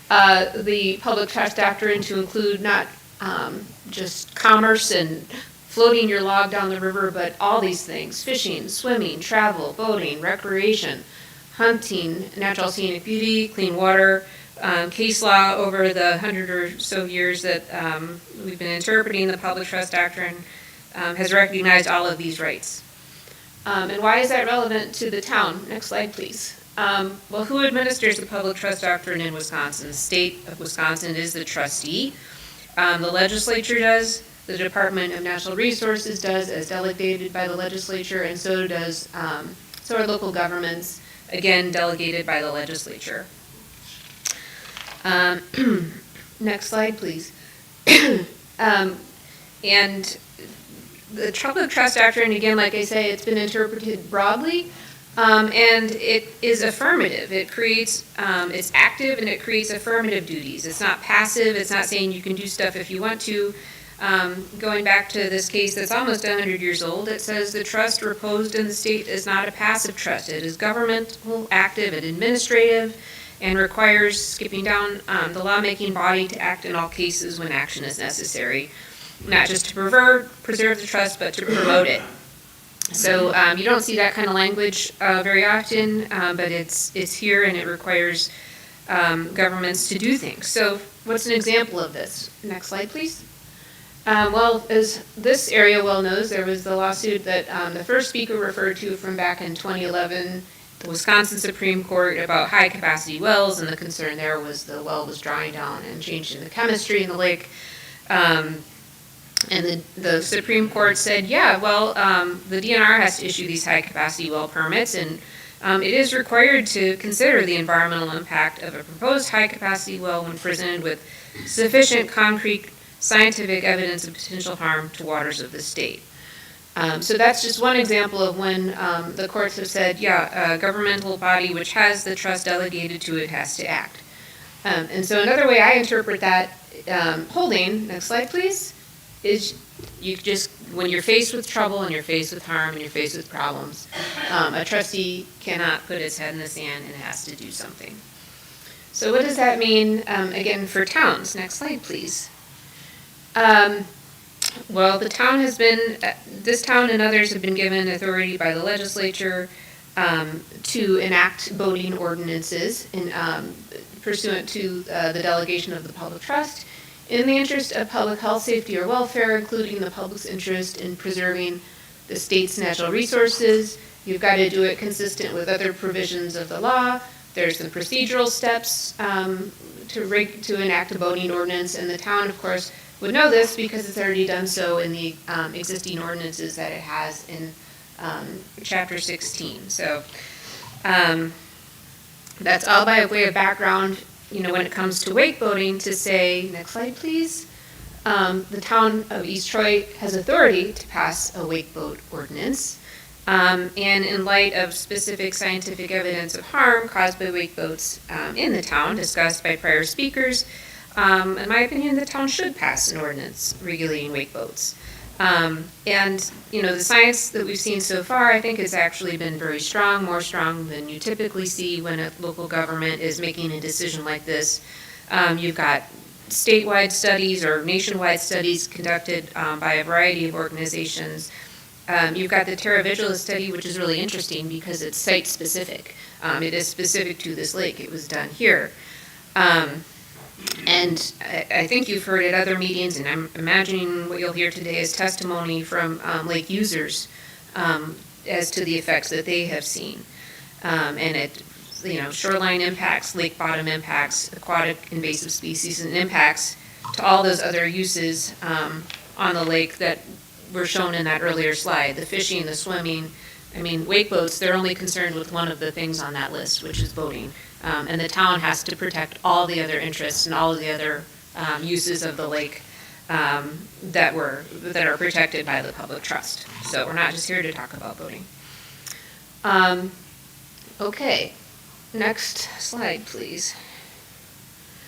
the public trust doctrine to include not just commerce and floating your log down the river, but all these things: fishing, swimming, travel, boating, recreation, hunting, natural scenic beauty, clean water. Case law over the 100 or so years that we've been interpreting the public trust doctrine has recognized all of these rights. And why is that relevant to the town? Next slide, please. Well, who administers the public trust doctrine in Wisconsin? The state of Wisconsin is the trustee. The legislature does. The Department of Natural Resources does, as delegated by the legislature, and so are local governments, again delegated by the legislature. Next slide, please. And the public trust doctrine, again, like I say, it's been interpreted broadly, and it is affirmative. It creates, it's active, and it creates affirmative duties. It's not passive. It's not saying you can do stuff if you want to. Going back to this case that's almost 100 years old, it says the trust reposed in the state is not a passive trust. It is governmental, active, and administrative, and requires, skipping down, the lawmaking body to act in all cases when action is necessary, not just to preserve the trust, but to promote it. So you don't see that kind of language very often, but it's here, and it requires governments to do things. So what's an example of this? Next slide, please. Well, as this area well knows, there was the lawsuit that the first speaker referred to from back in 2011, the Wisconsin Supreme Court, about high-capacity wells, and the concern there was the well was drying down and changing the chemistry in the lake. And the Supreme Court said, yeah, well, the DNR has to issue these high-capacity well permits, and it is required to consider the environmental impact of a proposed high-capacity well when presented with sufficient concrete scientific evidence of potential harm to waters of the state. So that's just one example of when the courts have said, yeah, a governmental body which has the trust delegated to it has to act. And so another way I interpret that holding, next slide please, is you just, when you're faced with trouble and you're faced with harm and you're faced with problems, a trustee cannot put its head in the sand and has to do something. So what does that mean, again, for towns? Next slide please. Well, the town has been, this town and others have been given authority by the legislature to enact boating ordinances in, pursuant to the delegation of the public trust in the interest of public health, safety, or welfare, including the public's interest in preserving the state's natural resources. You've got to do it consistent with other provisions of the law. There's some procedural steps to enact a boating ordinance, and the town, of course, would know this because it's already done so in the existing ordinances that it has in Chapter 16. So that's all by way of background, you know, when it comes to wake boating, to say, next slide please, the town of East Troy has authority to pass a wake boat ordinance. And in light of specific scientific evidence of harm caused by wake boats in the town, discussed by prior speakers, in my opinion, the town should pass an ordinance regulating wake boats. And, you know, the science that we've seen so far, I think, has actually been very strong, more strong than you typically see when a local government is making a decision like this. You've got statewide studies or nationwide studies conducted by a variety of organizations. You've got the Terra Vigilia study, which is really interesting because it's site-specific. It is specific to this lake. It was done here. And I think you've heard at other meetings, and I'm imagining what you'll hear today is testimony from lake users as to the effects that they have seen. And it, you know, shoreline impacts, lake bottom impacts, aquatic invasive species, and impacts to all those other uses on the lake that were shown in that earlier slide: the fishing, the swimming, I mean, wake boats, they're only concerned with one of the things on that list, which is boating. And the town has to protect all the other interests and all of the other uses of the lake that are protected by the public trust. So we're not just here to talk about boating. Okay, next slide, please.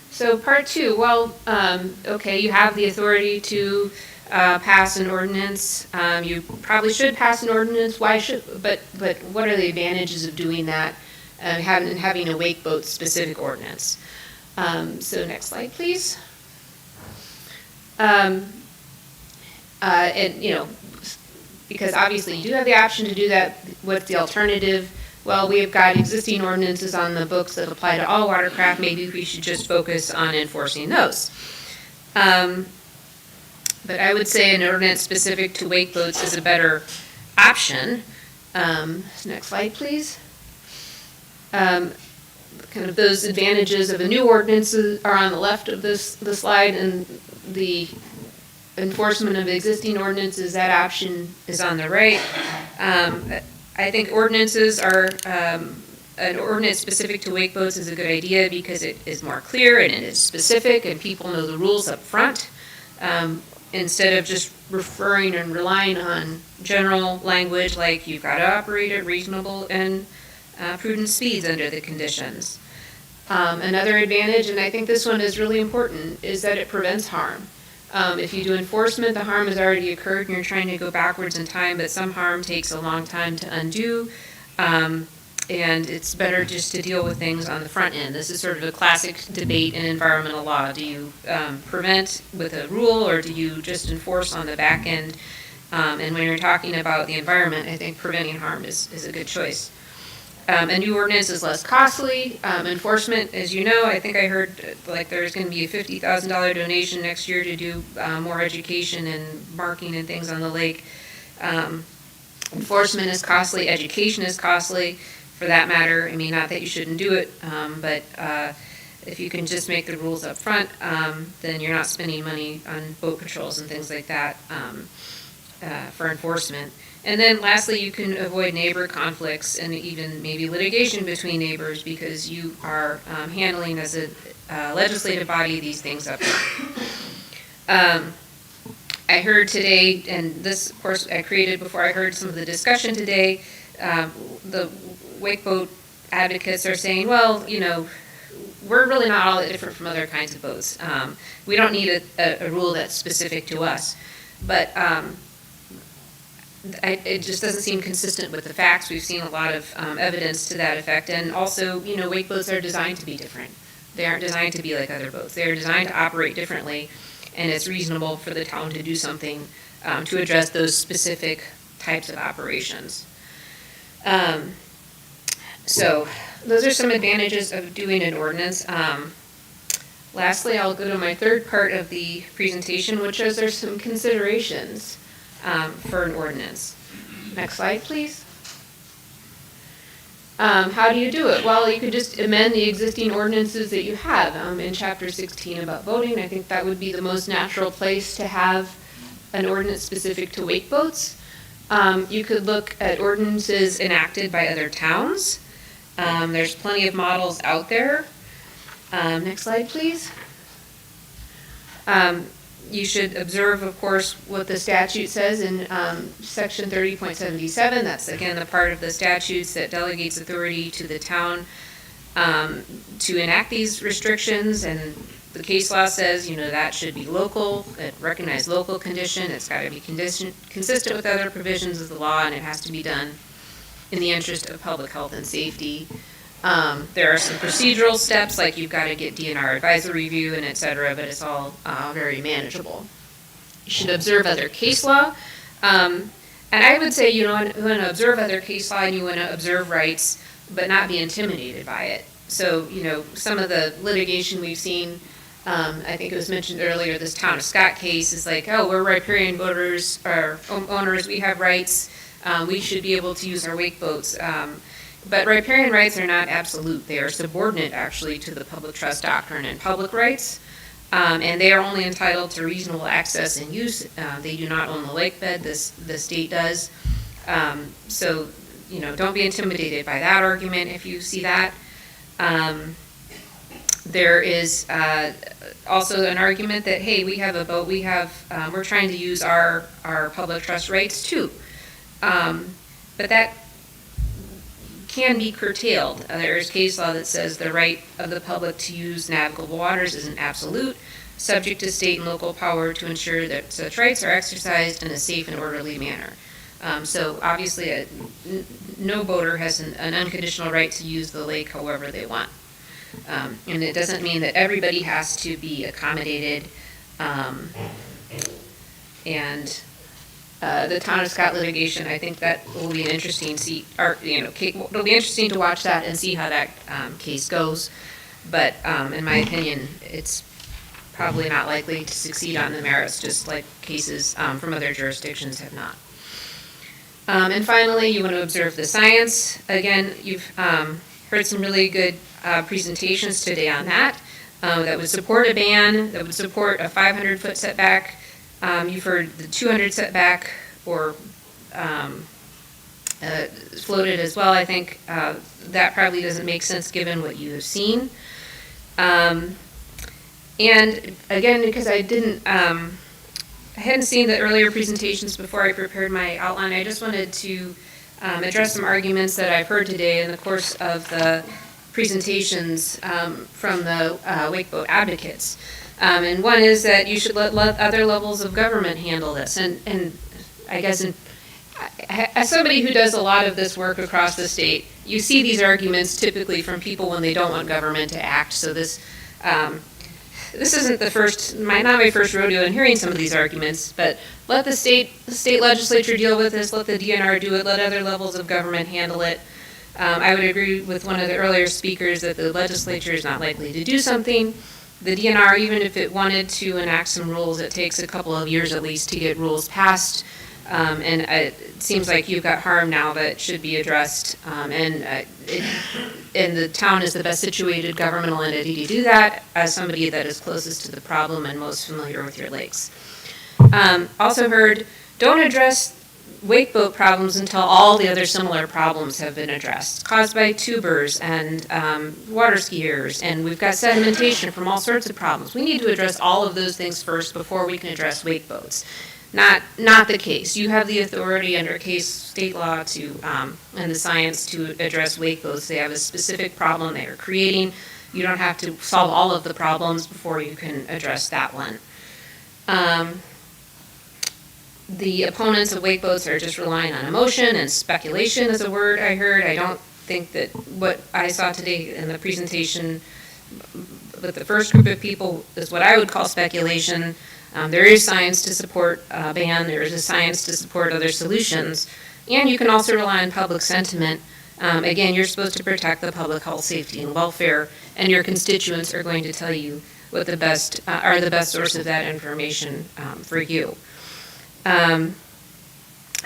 So part 2, well, okay, you have the authority to pass an ordinance. You probably should pass an ordinance. But what are the advantages of doing that? Having a wake boat specific ordinance. So next slide, please. And because obviously you do have the option to do that. What's the alternative? Well, we have got existing ordinances on the books that apply to all watercraft. Maybe we should just focus on enforcing those. But I would say an ordinance specific to wake boats is a better option. Next slide, please. Kind of those advantages of a new ordinance are on the left of the slide, and the enforcement of existing ordinances, that option is on the right. I think ordinances are, an ordinance specific to wake boats is a good idea because it is more clear and it is specific and people know the rules up front. Instead of just referring and relying on general language like you've got to operate at reasonable and prudent speeds under the conditions. Another advantage, and I think this one is really important, is that it prevents harm. If you do enforcement, the harm has already occurred and you're trying to go backwards in time, but some harm takes a long time to undo. And it's better just to deal with things on the front end. This is sort of a classic debate in environmental law. Do you prevent with a rule or do you just enforce on the back end? And when you're talking about the environment, I think preventing harm is a good choice. A new ordinance is less costly. Enforcement, as you know, I think I heard like there's going to be a $50,000 donation next year to do more education and marking and things on the lake. Enforcement is costly. Education is costly, for that matter. I mean, not that you shouldn't do it, but if you can just make the rules up front, then you're not spending money on boat patrols and things like that for enforcement. And then lastly, you can avoid neighbor conflicts and even maybe litigation between neighbors because you are handling as a legislative body these things up front. I heard today, and this of course I created before I heard some of the discussion today, the wake boat advocates are saying, well, you know, we're really not all that different from other kinds of boats. We don't need a rule that's specific to us. But it just doesn't seem consistent with the facts. We've seen a lot of evidence to that effect. And also, you know, wake boats are designed to be different. They aren't designed to be like other boats. They're designed to operate differently, and it's reasonable for the town to do something to address those specific types of operations. So those are some advantages of doing an ordinance. Lastly, I'll go to my third part of the presentation, which is there's some considerations for an ordinance. Next slide, please. How do you do it? Well, you could just amend the existing ordinances that you have in Chapter 16 about voting. I think that would be the most natural place to have an ordinance specific to wake boats. You could look at ordinances enacted by other towns. There's plenty of models out there. Next slide, please. You should observe, of course, what the statute says in Section 30.77. That's, again, the part of the statutes that delegates authority to the town to enact these restrictions. And the case law says, you know, that should be local, recognize local condition. It's got to be consistent with other provisions of the law, and it has to be done in the interest of public health and safety. There are some procedural steps, like you've got to get DNR advisory review and et cetera, but it's all very manageable. You should observe other case law. And I would say you want to observe other case law and you want to observe rights, but not be intimidated by it. So, you know, some of the litigation we've seen, I think it was mentioned earlier, this Town of Scott case is like, oh, we're riparian voters or owners, we have rights, we should be able to use our wake boats. But riparian rights are not absolute. They are subordinate, actually, to the public trust doctrine and public rights. And they are only entitled to reasonable access and use. They do not own the lake bed. The state does. So don't be intimidated by that argument if you see that. There is also an argument that, hey, we have a boat, we're trying to use our public trust rights too. But that can be curtailed. There is case law that says the right of the public to use navigable waters is an absolute, subject to state and local power to ensure that such rights are exercised in a safe and orderly manner. So obviously, no boater has an unconditional right to use the lake however they want. And it doesn't mean that everybody has to be accommodated. The Town of Scott litigation, I think that will be an interesting it'll be interesting to watch that and see how that case goes. But in my opinion, it's probably not likely to succeed on the merits, just like cases from other jurisdictions have not. And finally, you want to observe the science. Again, you've heard some really good presentations today on that. That would support a ban, that would support a 500-foot setback. You've heard the 200 setback or floated as well. I think that probably doesn't make sense given what you have seen. And again, because I hadn't seen the earlier presentations before I prepared my outline, I just wanted to address some arguments that I've heard today in the course of the presentations from the wakeboat advocates. And one is that you should let other levels of government handle this. And I guess as somebody who does a lot of this work across the state, you see these arguments typically from people when they don't want government to act. So this isn't not my first rodeo in hearing some of these arguments, but let the state legislature deal with this, let the DNR do it, let other levels of government handle it. I would agree with one of the earlier speakers that the legislature is not likely to do something. The DNR, even if it wanted to enact some rules, it takes a couple of years at least to get rules passed. And it seems like you've got harm now that should be addressed. And the town is the best situated governmental entity to do that as somebody that is closest to the problem and most familiar with your lakes. Also heard, don't address wakeboat problems until all the other similar problems have been addressed, caused by tubers and water skiers, and we've got sedimentation from all sorts of problems. We need to address all of those things first before we can address wakeboats. Not the case. You have the authority under state law to and the science to address wakeboats. They have a specific problem they are creating. You don't have to solve all of the problems before you can address that one. The opponents of wakeboats are just relying on emotion, and speculation is a word I heard. I don't think that what I saw today in the presentation with the first group of people is what I would call speculation. There is science to support a ban. There is a science to support other solutions. And you can also rely on public sentiment. Again, you're supposed to protect the public health, safety, and welfare, and your constituents are going to tell you what the best source of that information for you. A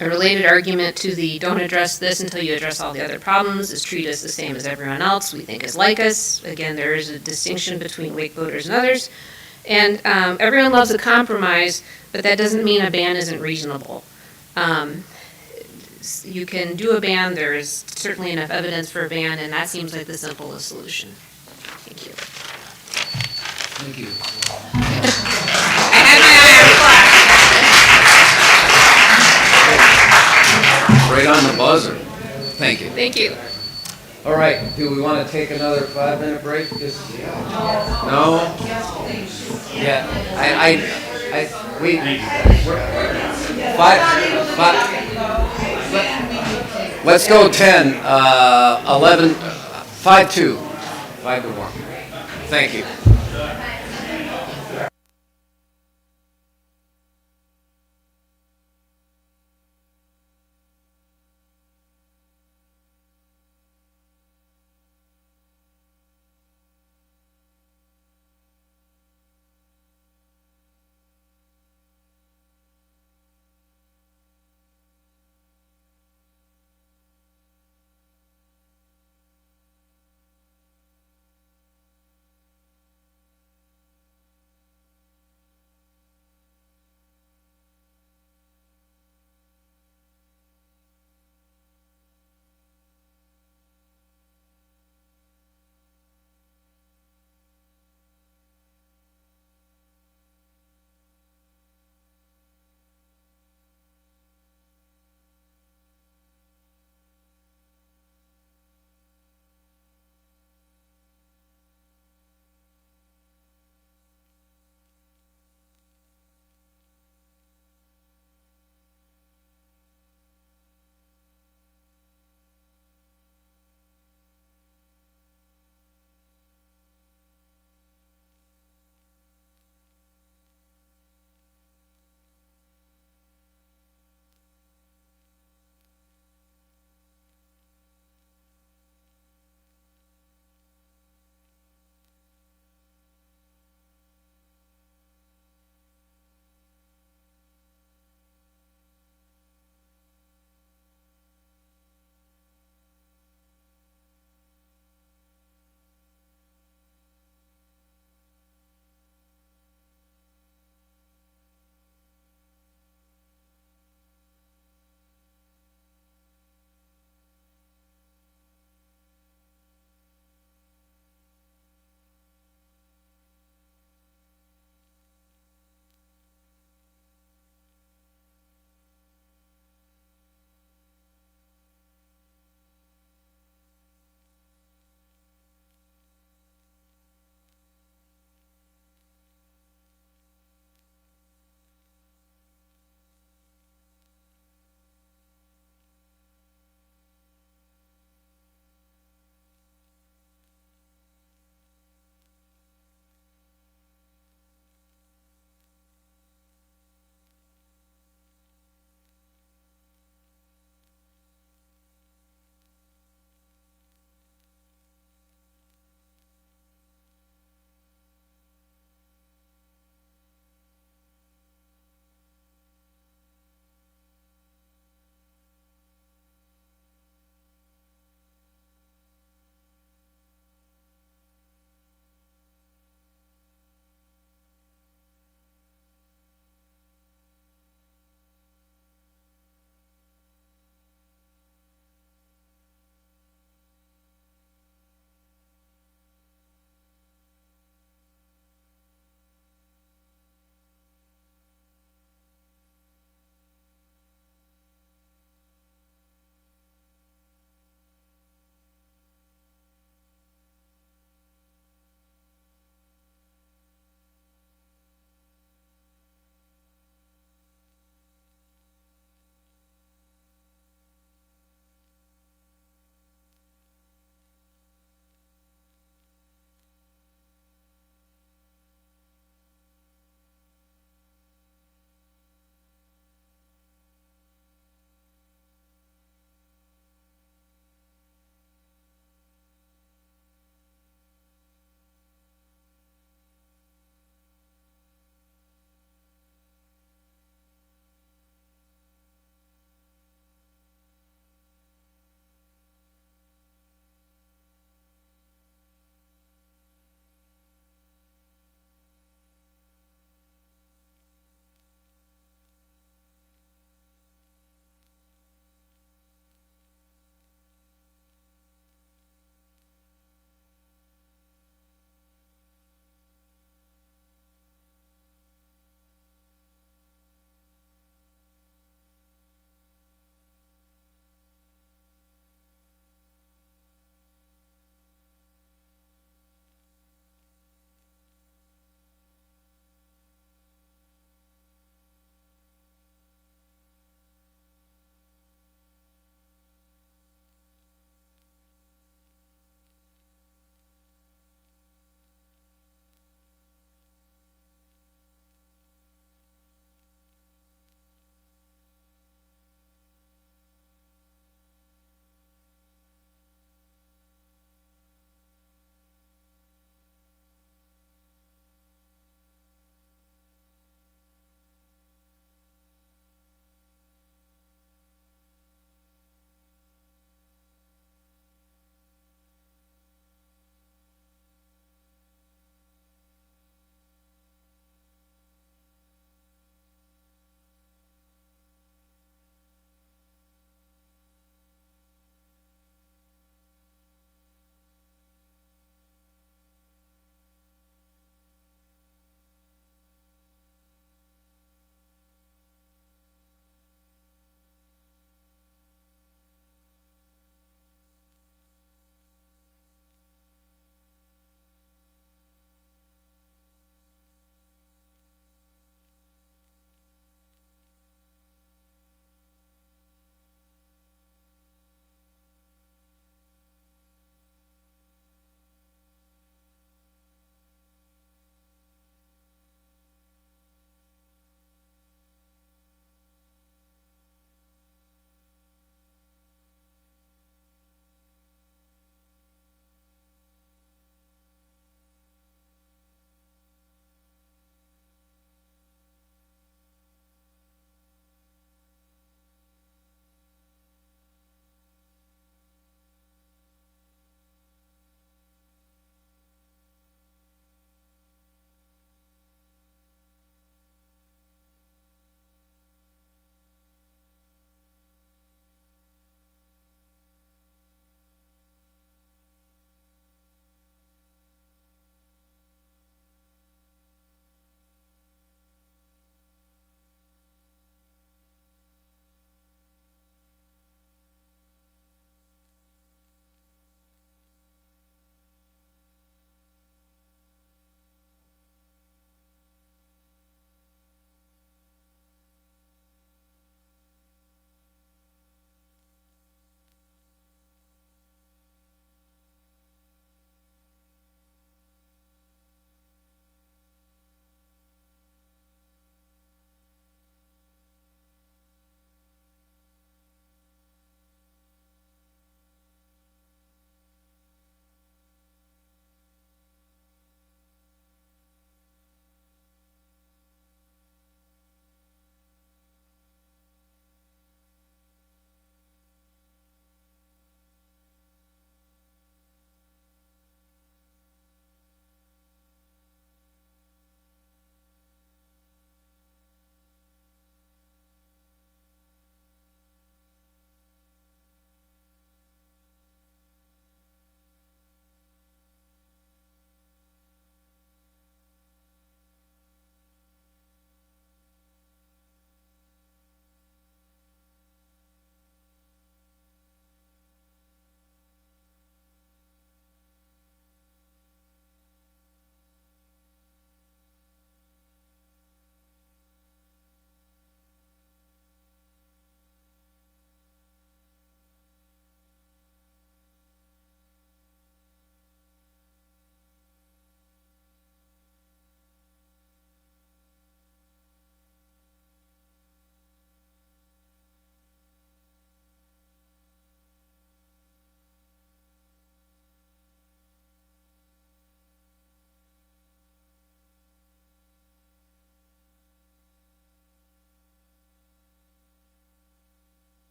related argument to the don't address this until you address all the other problems is treat us the same as everyone else we think is like us. Again, there is a distinction between wakeboaters and others. And everyone loves a compromise, but that doesn't mean a ban isn't reasonable. You can do a ban. There is certainly enough evidence for a ban, and that seems like the simplest solution. Thank you. Thank you. I had my eye on the clock. Right on the buzzer. Thank you. Thank you. All right, do we want to take another 5-minute break? No? Yeah, let's go 10, 11, 5-2, 5-1. Thank you.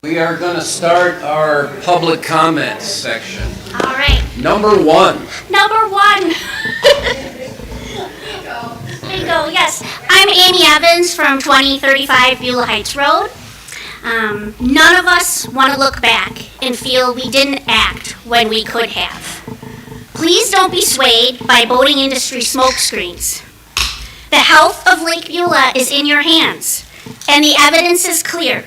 We are going to start our public comments section. All right. Number one. Number one. Bingo, yes. I'm Amy Evans from 2035 Beulah Heights Road. None of us want to look back and feel we didn't act when we could have. Please don't be swayed by boating industry smokescreens. The health of Lake Beulah is in your hands, and the evidence is clear.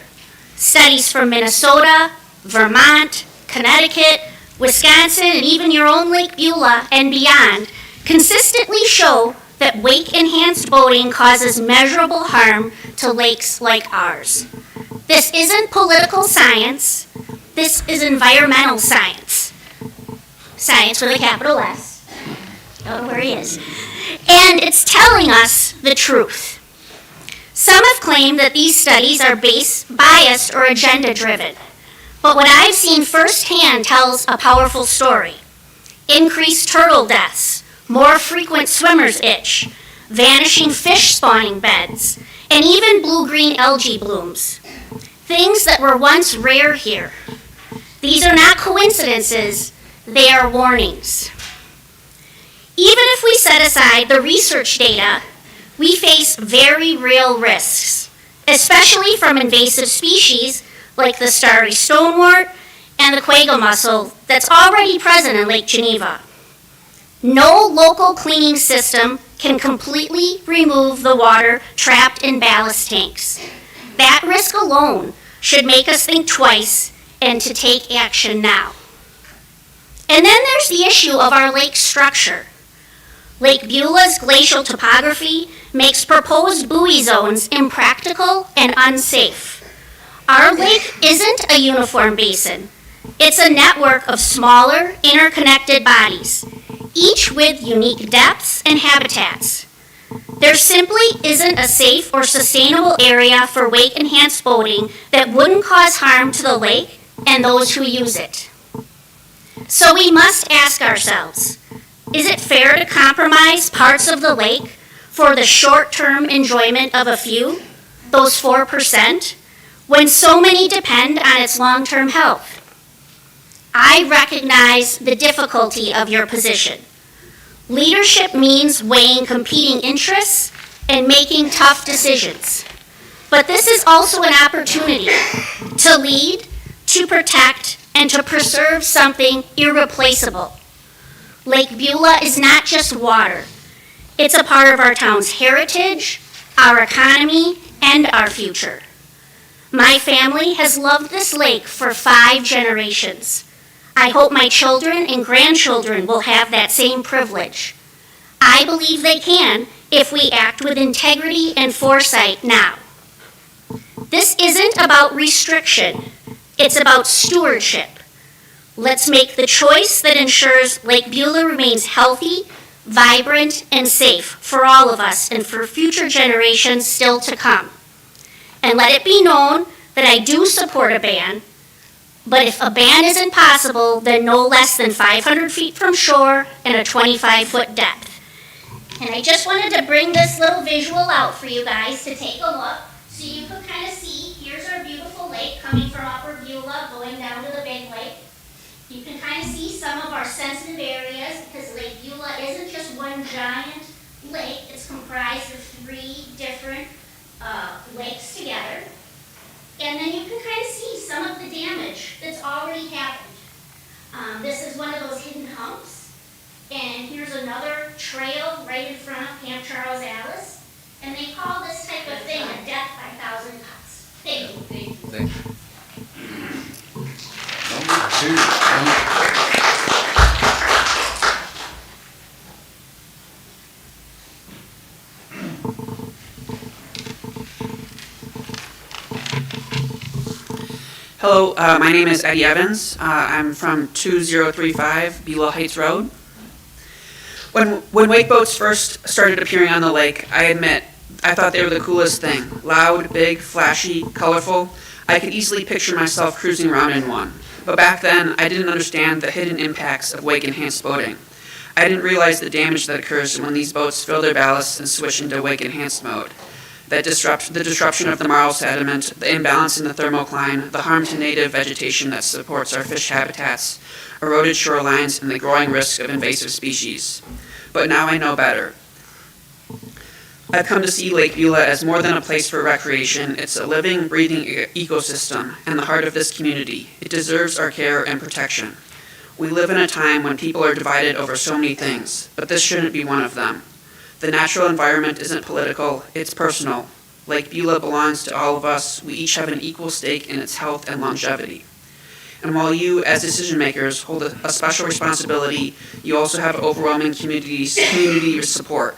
Studies from Minnesota, Vermont, Connecticut, Wisconsin, and even your own Lake Beulah and beyond consistently show that wake-enhanced boating causes measurable harm to lakes like ours. This isn't political science. This is environmental science. Science with a capital S. Don't know where he is. And it's telling us the truth. Some have claimed that these studies are biased or agenda-driven. But what I've seen firsthand tells a powerful story. Increased turtle deaths, more frequent swimmer's itch, vanishing fish spawning beds, and even blue-green algae blooms. Things that were once rare here. These are not coincidences, they are warnings. Even if we set aside the research data, we face very real risks, especially from invasive species like the starry stonewort and the quagga mussel that's already present in Lake Geneva. No local cleaning system can completely remove the water trapped in ballast tanks. That risk alone should make us think twice and to take action now. And then there's the issue of our lake structure. Lake Beulah's glacial topography makes proposed buoy zones impractical and unsafe. Our lake isn't a uniform basin. It's a network of smaller, interconnected bodies, each with unique depths and habitats. There simply isn't a safe or sustainable area for wake-enhanced boating that wouldn't cause harm to the lake and those who use it. So we must ask ourselves, is it fair to compromise parts of the lake for the short-term enjoyment of a few, those 4%, when so many depend on its long-term health? I recognize the difficulty of your position. Leadership means weighing competing interests and making tough decisions. But this is also an opportunity to lead, to protect, and to preserve something irreplaceable. Lake Beulah is not just water. It's a part of our town's heritage, our economy, and our future. My family has loved this lake for 5 generations. I hope my children and grandchildren will have that same privilege. I believe they can if we act with integrity and foresight now. This isn't about restriction. It's about stewardship. Let's make the choice that ensures Lake Beulah remains healthy, vibrant, and safe for all of us and for future generations still to come. And let it be known that I do support a ban, but if a ban isn't possible, then no less than 500 feet from shore and a 25-foot depth. And I just wanted to bring this little visual out for you guys to take a look so you can kind of see, here's our beautiful lake coming from Upper Beulah going down to the big lake. You can kind of see some of our sensitive areas because Lake Beulah isn't just one giant lake. It's comprised of 3 different lakes together. And then you can kind of see some of the damage that's already happened. This is one of those hidden humps. And here's another trail right in front of Camp Charles Alice. And they call this type of thing a death by 1,000 cuts. Thank you. Thank you. Number 2. Hello, my name is Eddie Evans. I'm from 2035 Beulah Heights Road. When wake boats first started appearing on the lake, I admit, I thought they were the coolest thing. Loud, big, flashy, colorful. I could easily picture myself cruising around in one. But back then, I didn't understand the hidden impacts of wake-enhanced boating. I didn't realize the damage that occurs when these boats fill their ballast and switch into wake-enhanced mode. the disruption of the marl sediment, the imbalance in the thermocline, the harm to native vegetation that supports our fish habitats, eroded shorelines, and the growing risk of invasive species. But now I know better. I've come to see Lake Beulah as more than a place for recreation. It's a living, breathing ecosystem and the heart of this community. It deserves our care and protection. We live in a time when people are divided over so many things, but this shouldn't be one of them. The natural environment isn't political, it's personal. Lake Beulah belongs to all of us. We each have an equal stake in its health and longevity. And while you, as decision makers, hold a special responsibility, you also have overwhelming community support.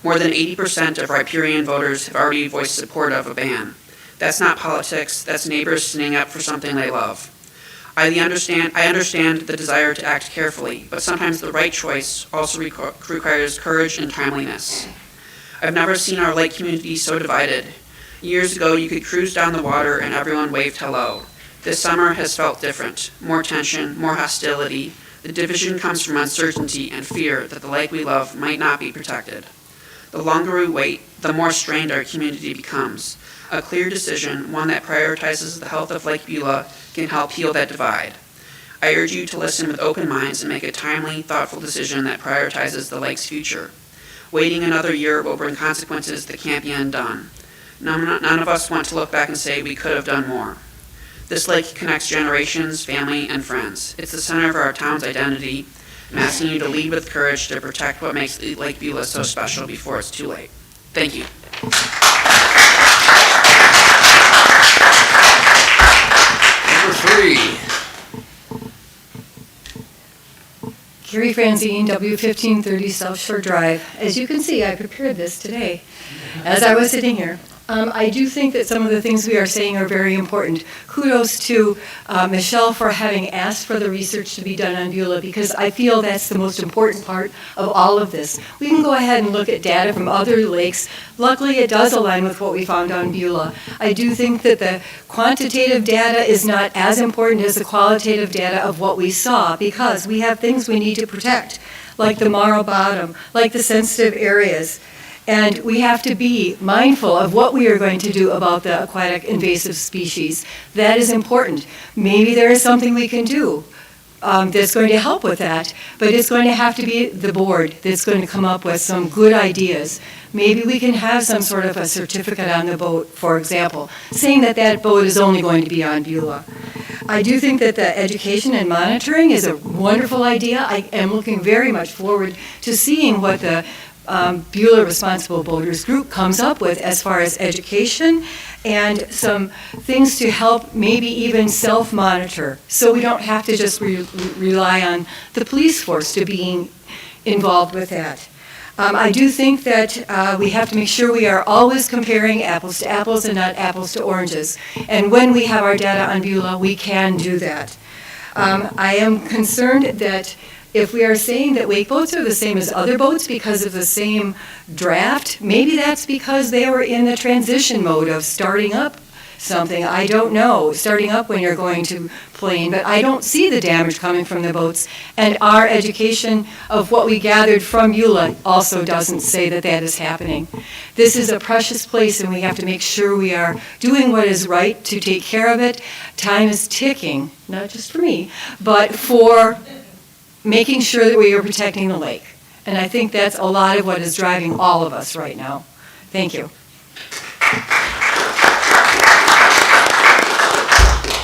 More than 80% of riparian voters have already voiced support of a ban. That's not politics, that's neighbors standing up for something they love. I understand the desire to act carefully, but sometimes the right choice also requires courage and timeliness. I've never seen our lake community so divided. Years ago, you could cruise down the water and everyone waved hello. This summer has felt different. More tension, more hostility. The division comes from uncertainty and fear that the lake we love might not be protected. The longer we wait, the more strained our community becomes. A clear decision, one that prioritizes the health of Lake Beulah, can help heal that divide. I urge you to listen with open minds and make a timely, thoughtful decision that prioritizes the lake's future. Waiting another year will bring consequences that can't be undone. None of us want to look back and say we could have done more. This lake connects generations, family, and friends. It's the center of our town's identity. I'm asking you to lead with courage to protect what makes Lake Beulah so special before it's too late. Thank you. Number 3. Carrie Franzine, W1530 South Shore Drive. As you can see, I prepared this today as I was sitting here. I do think that some of the things we are saying are very important. Kudos to Michelle for having asked for the research to be done on Beulah, because I feel that's the most important part of all of this. We can go ahead and look at data from other lakes. Luckily, it does align with what we found on Beulah. I do think that the quantitative data is not as important as the qualitative data of what we saw, because we have things we need to protect, like the marl bottom, like the sensitive areas. And we have to be mindful of what we are going to do about the aquatic invasive species. That is important. Maybe there is something we can do that's going to help with that, but it's going to have to be the board that's going to come up with some good ideas. Maybe we can have some sort of a certificate on the boat, for example, saying that that boat is only going to be on Beulah. I do think that the education and monitoring is a wonderful idea. I am looking very much forward to seeing what the Beulah Responsible Boaters Group comes up with as far as education and some things to help maybe even self-monitor, so we don't have to just rely on the police force to being involved with that. I do think that we have to make sure we are always comparing apples to apples and not apples to oranges. And when we have our data on Beulah, we can do that. I am concerned that if we are saying that wake boats are the same as other boats because of the same draft, maybe that's because they were in the transition mode of starting up something. I don't know, starting up when you're going to plane, but I don't see the damage coming from the boats. And our education of what we gathered from Beulah also doesn't say that that is happening. This is a precious place, and we have to make sure we are doing what is right to take care of it. Time is ticking, not just for me, but for making sure that we are protecting the lake. And I think that's a lot of what is driving all of us right now. Thank you.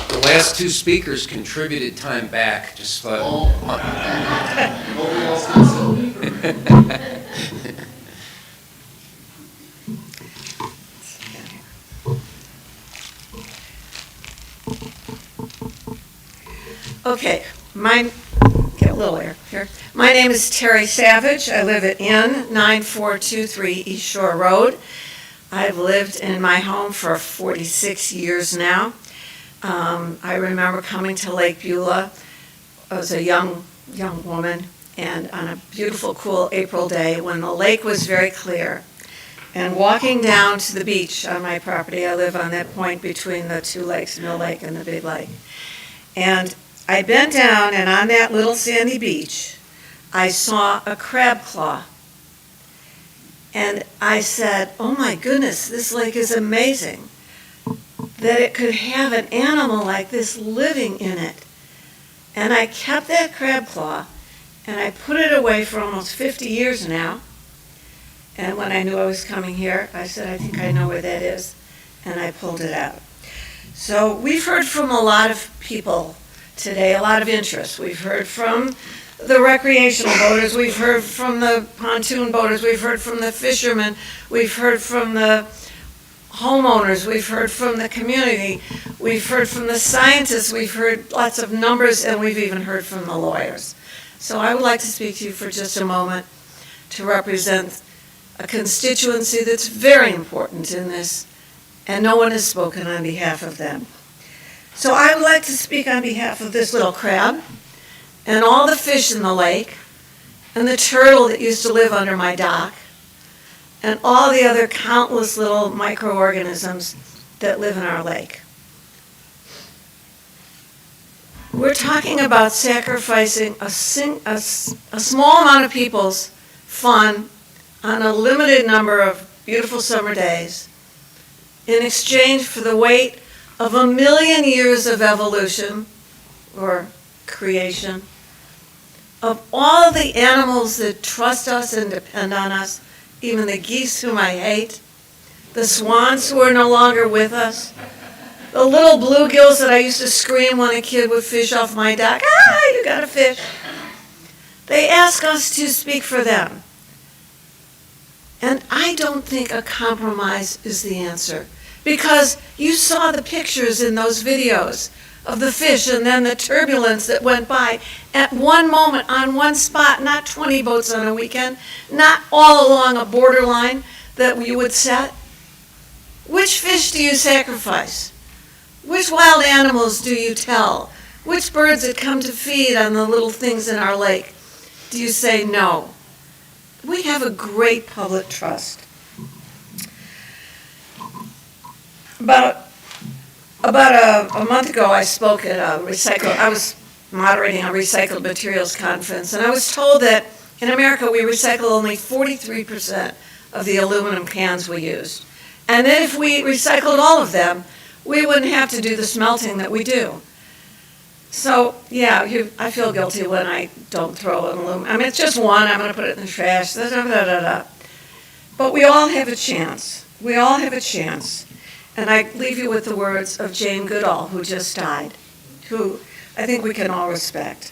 The last 2 speakers contributed time back, just thought. Nobody else did Okay, get a little air here. My name is Terry Savage. I live at Inn 9423 East Shore Road. I've lived in my home for 46 years now. I remember coming to Lake Beulah. I was a young woman, and on a beautiful, cool April day when the lake was very clear, and walking down to the beach on my property. I live on that point between the 2 lakes, Mill Lake and the Big Lake. And I bent down, and on that little sandy beach, I saw a crab claw. And I said, oh my goodness, this lake is amazing that it could have an animal like this living in it. And I kept that crab claw and I put it away for almost 50 years now. And when I knew I was coming here, I said, I think I know where that is. And I pulled it out. So we've heard from a lot of people today, a lot of interest. We've heard from the recreational boaters, we've heard from the pontoon boaters, we've heard from the fishermen, we've heard from the homeowners, we've heard from the community, we've heard from the scientists, we've heard lots of numbers, and we've even heard from the lawyers. So I would like to speak to you for just a moment to represent a constituency that's very important in this, and no one has spoken on behalf of them. So I would like to speak on behalf of this little crab, and all the fish in the lake, and the turtle that used to live under my dock, and all the other countless little microorganisms that live in our lake. We're talking about sacrificing a small amount of people's fun on a limited number of beautiful summer days in exchange for the weight of 1 million years of evolution or creation, of all the animals that trust us and depend on us, even the geese whom I hate, the swans who are no longer with us, the little bluegills that I used to scream when a kid would fish off my dock, ah, you got a fish. They ask us to speak for them. And I don't think a compromise is the answer, because you saw the pictures in those videos of the fish and then the turbulence that went by at one moment on one spot, not 20 boats on a weekend, not all along a borderline that you would set. Which fish do you sacrifice? Which wild animals do you tell? Which birds that come to feed on the little things in our lake do you say no? We have a great public trust. About a month ago, I spoke at I was moderating a recycled materials conference, and I was told that in America we recycle only 43% of the aluminum cans we use. And that if we recycled all of them, we wouldn't have to do the smelting that we do. So, yeah, I feel guilty when I don't throw an aluminum. I mean, it's just one, I'm going to put it in the trash, da, da, da, da, da. But we all have a chance. We all have a chance. And I leave you with the words of Jane Goodall, who just died, who I think we can all respect.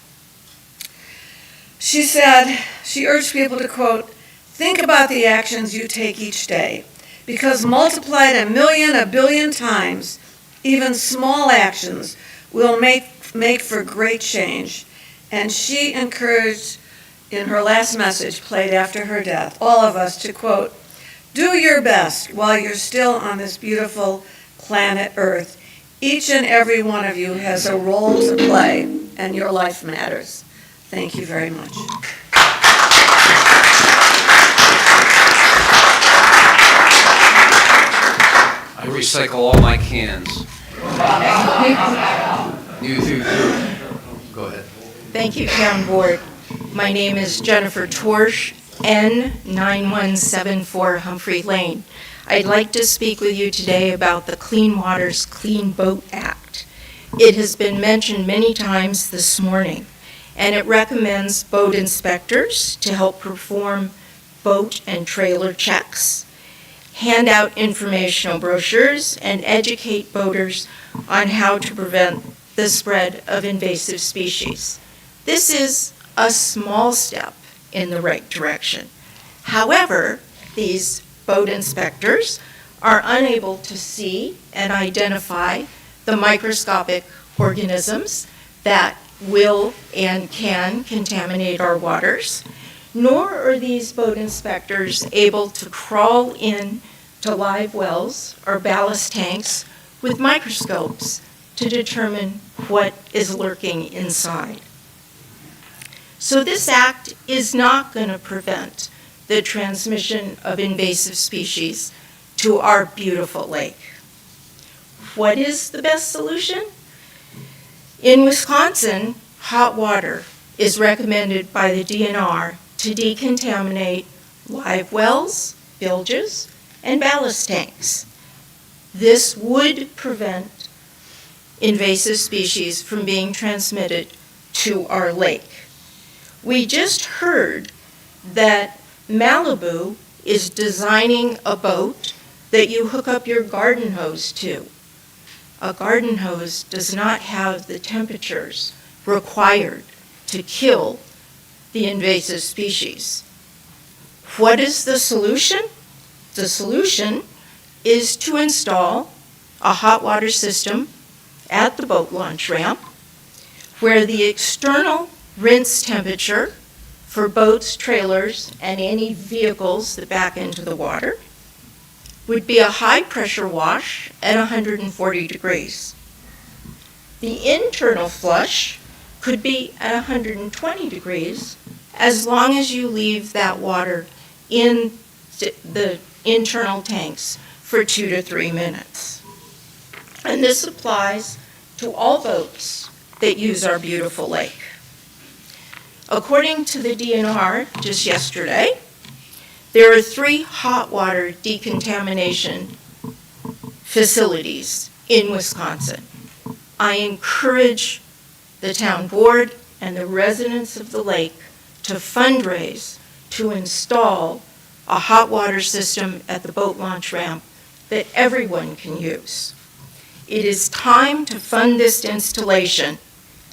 She said, she urged people to, quote, think about the actions you take each day, because multiplied 1 million, 1 billion times, even small actions will make for great change. And she encouraged, in her last message, played after her death, all of us to, quote, do your best while you're still on this beautiful planet Earth. Each and every one of you has a role to play, and your life matters. Thank you very much. I recycle all my cans. You go ahead. Thank you, Town Board. My name is Jennifer Torsch, N9174 Humphrey Lane. I'd like to speak with you today about the Clean Waters Clean Boat Act. It has been mentioned many times this morning, and it recommends boat inspectors to help perform boat and trailer checks, hand out informational brochures, and educate boaters on how to prevent the spread of invasive species. This is a small step in the right direction. However, these boat inspectors are unable to see and identify the microscopic organisms that will and can contaminate our waters, nor are these boat inspectors able to crawl in to live wells or ballast tanks with microscopes to determine what is lurking inside. So this act is not going to prevent the transmission of invasive species to our beautiful lake. What is the best solution? In Wisconsin, hot water is recommended by the DNR to decontaminate live wells, bilges, and ballast tanks. This would prevent invasive species from being transmitted to our lake. We just heard that Malibu is designing a boat that you hook up your garden hose to. A garden hose does not have the temperatures required to kill the invasive species. What is the solution? The solution is to install a hot water system at the boat launch ramp where the external rinse temperature for boats, trailers, and any vehicles that back into the water would be a high-pressure wash at 140 degrees. The internal flush could be at 120 degrees as long as you leave that water in the internal tanks for 2 to 3 minutes. And this applies to all boats that use our beautiful lake. According to the DNR just yesterday, there are 3 hot water decontamination facilities in Wisconsin. I encourage the town board and the residents of the lake to fundraise to install a hot water system at the boat launch ramp that everyone can use. It is time to fund this installation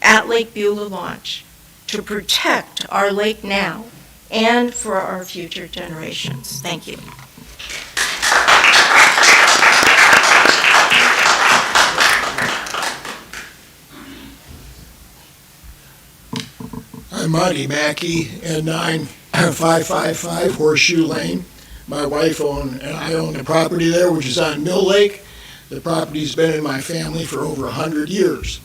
at Lake Beulah Launch to protect our lake now and for our future generations. Thank you. I'm Monty Mackey at 9555 Horseshoe Lane. My wife and I own the property there, which is on Mill Lake. The property's been in my family for over 100 years.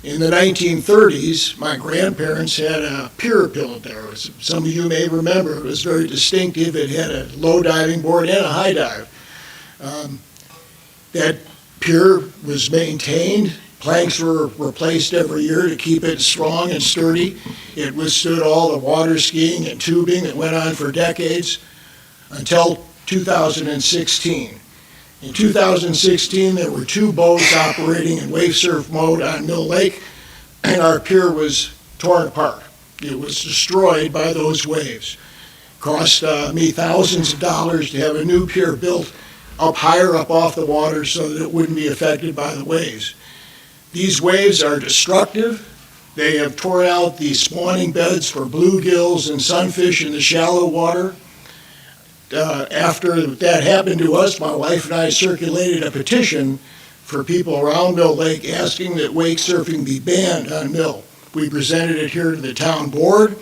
In the 1930s, my grandparents had a pier built there. Some of you may remember, it was very distinctive. It had a low diving board and a high dive. That pier was maintained. Planks were replaced every year to keep it strong and sturdy. It withstood all the water skiing and tubing that went on for decades until 2016. In 2016, there were 2 boats operating in wave surf mode on Mill Lake, and our pier was torn apart. It was destroyed by those waves. Cost me thousands of dollars to have a new pier built up higher up off the water so that it wouldn't be affected by the waves. These waves are destructive. They have torn out the spawning beds for bluegills and sunfish in the shallow water. After that happened to us, my wife and I circulated a petition for people around Mill Lake asking that wake surfing be banned on Mill. We presented it here to the town board.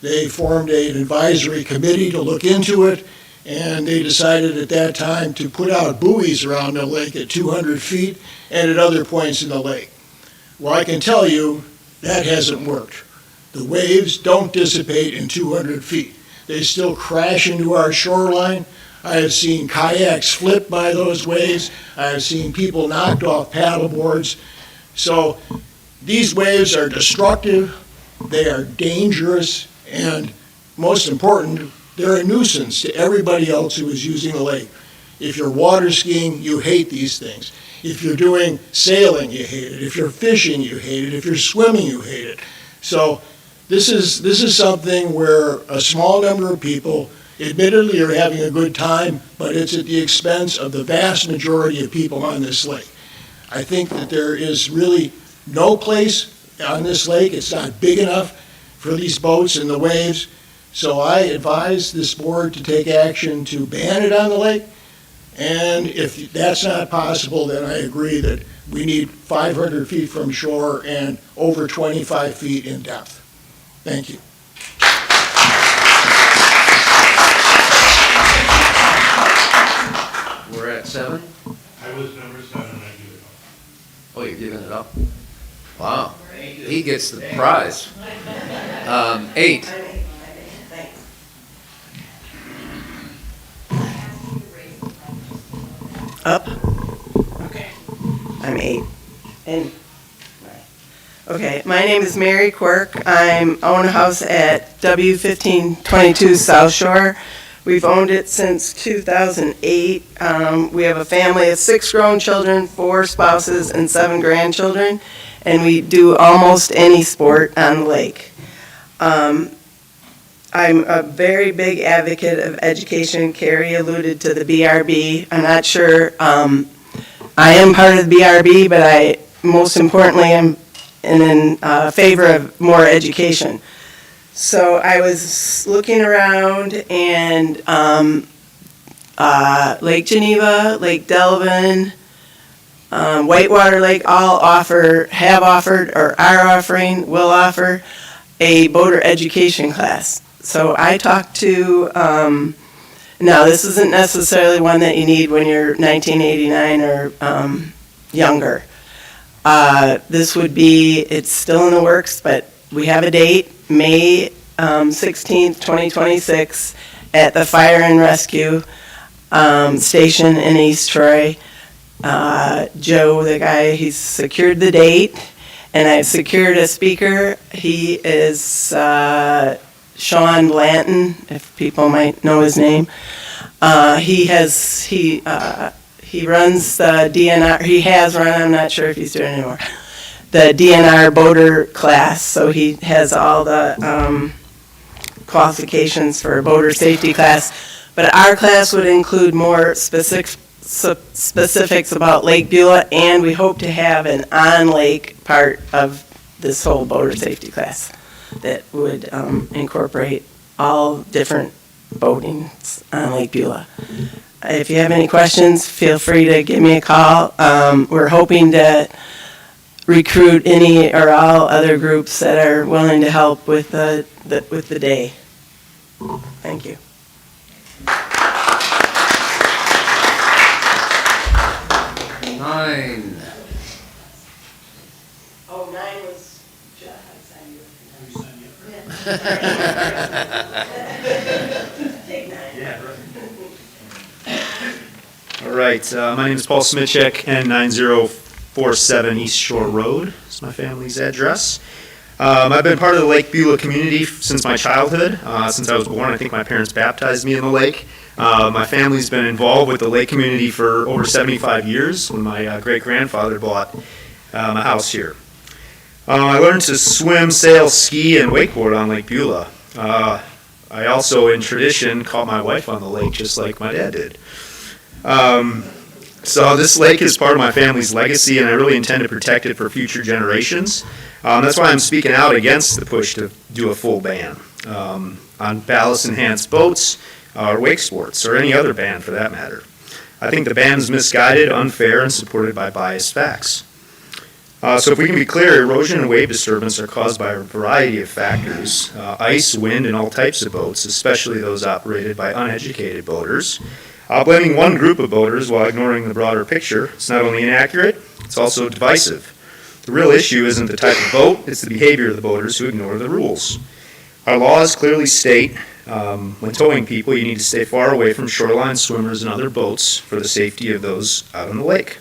They formed an advisory committee to look into it, and they decided at that time to put out buoys around Mill Lake at 200 feet and at other points in the lake. Well, I can tell you that hasn't worked. The waves don't dissipate in 200 feet. They still crash into our shoreline. I have seen kayaks flip by those waves. I have seen people knocked off paddle boards. So these waves are destructive, they are dangerous, and most important, they're a nuisance to everybody else who is using the lake. If you're water skiing, you hate these things. If you're doing sailing, you hate it. If you're fishing, you hate it. If you're swimming, you hate it. So this is something where a small number of people admittedly are having a good time, but it's at the expense of the vast majority of people on this lake. I think that there is really no place on this lake, it's not big enough for these boats and the waves, so I advise this board to take action to ban it on the lake, and if that's not possible, then I agree that we need 500 feet from shore and over 25 feet in depth. Thank you. We're at 7? I was number 7, I give it up. Oh, you're giving it up? Wow. He gets the prize. 8. Up? Okay. I'm 8. And okay, my name is Mary Quirk. I own a house at W1522 South Shore. We've owned it since 2008. We have a family of 6 grown children, 4 spouses, and 7 grandchildren, and we do almost any sport on the lake. I'm a very big advocate of education. Carrie alluded to the BRB. I'm not sure, I am part of the BRB, but I most importantly am in favor of more education. So I was looking around and Lake Geneva, Lake Delvin, Whitewater Lake all have offered, or are offering, will offer a boater education class. So I talked to, now this isn't necessarily one that you need when you're 1989 or younger. This would be, it's still in the works, but we have a date, May 16th, 2026, at the Fire and Rescue Station in East Troy. Joe, the guy, he's secured the date, and I've secured a speaker. He is Sean Blanton, if people might know his name. He runs the DNR, he has run, I'm not sure if he's doing it anymore, the DNR boater class, so he has all the qualifications for a boater safety class. But our class would include more specifics about Lake Beulah, and we hope to have an on-lake part of this whole boater safety class that would incorporate all different boatings on Lake Beulah. If you have any questions, feel free to give me a call. We're hoping to recruit any or all other groups that are willing to help with the day. Thank you. Nine. Oh, 9 was Jeff, Take 9. Yeah, All right, my name is Paul Smitchek, N9047 East Shore Road is my family's address. I've been part of the Lake Beulah community since my childhood. Since I was born, I think my parents baptized me in the lake. My family's been involved with the lake community for over 75 years when my great-grandfather bought a house here. I learned to swim, sail, ski, and wakeboard on Lake Beulah. I also, in tradition, caught my wife on the lake just like my dad did. So this lake is part of my family's legacy, and I really intend to protect it for future generations. That's why I'm speaking out against the push to do a full ban on ballast-enhanced boats or wake sports, or any other ban for that matter. I think the ban is misguided, unfair, and supported by biased facts. So if we can be clear, erosion and wave disturbance are caused by a variety of factors, ice, wind, and all types of boats, especially those operated by uneducated boaters. Blaming one group of boaters while ignoring the broader picture is not only inaccurate, it's also divisive. The real issue isn't the type of boat, it's the behavior of the boaters who ignore the rules. Our laws clearly state when towing people, you need to stay far away from shoreline swimmers and other boats for the safety of those out on the lake.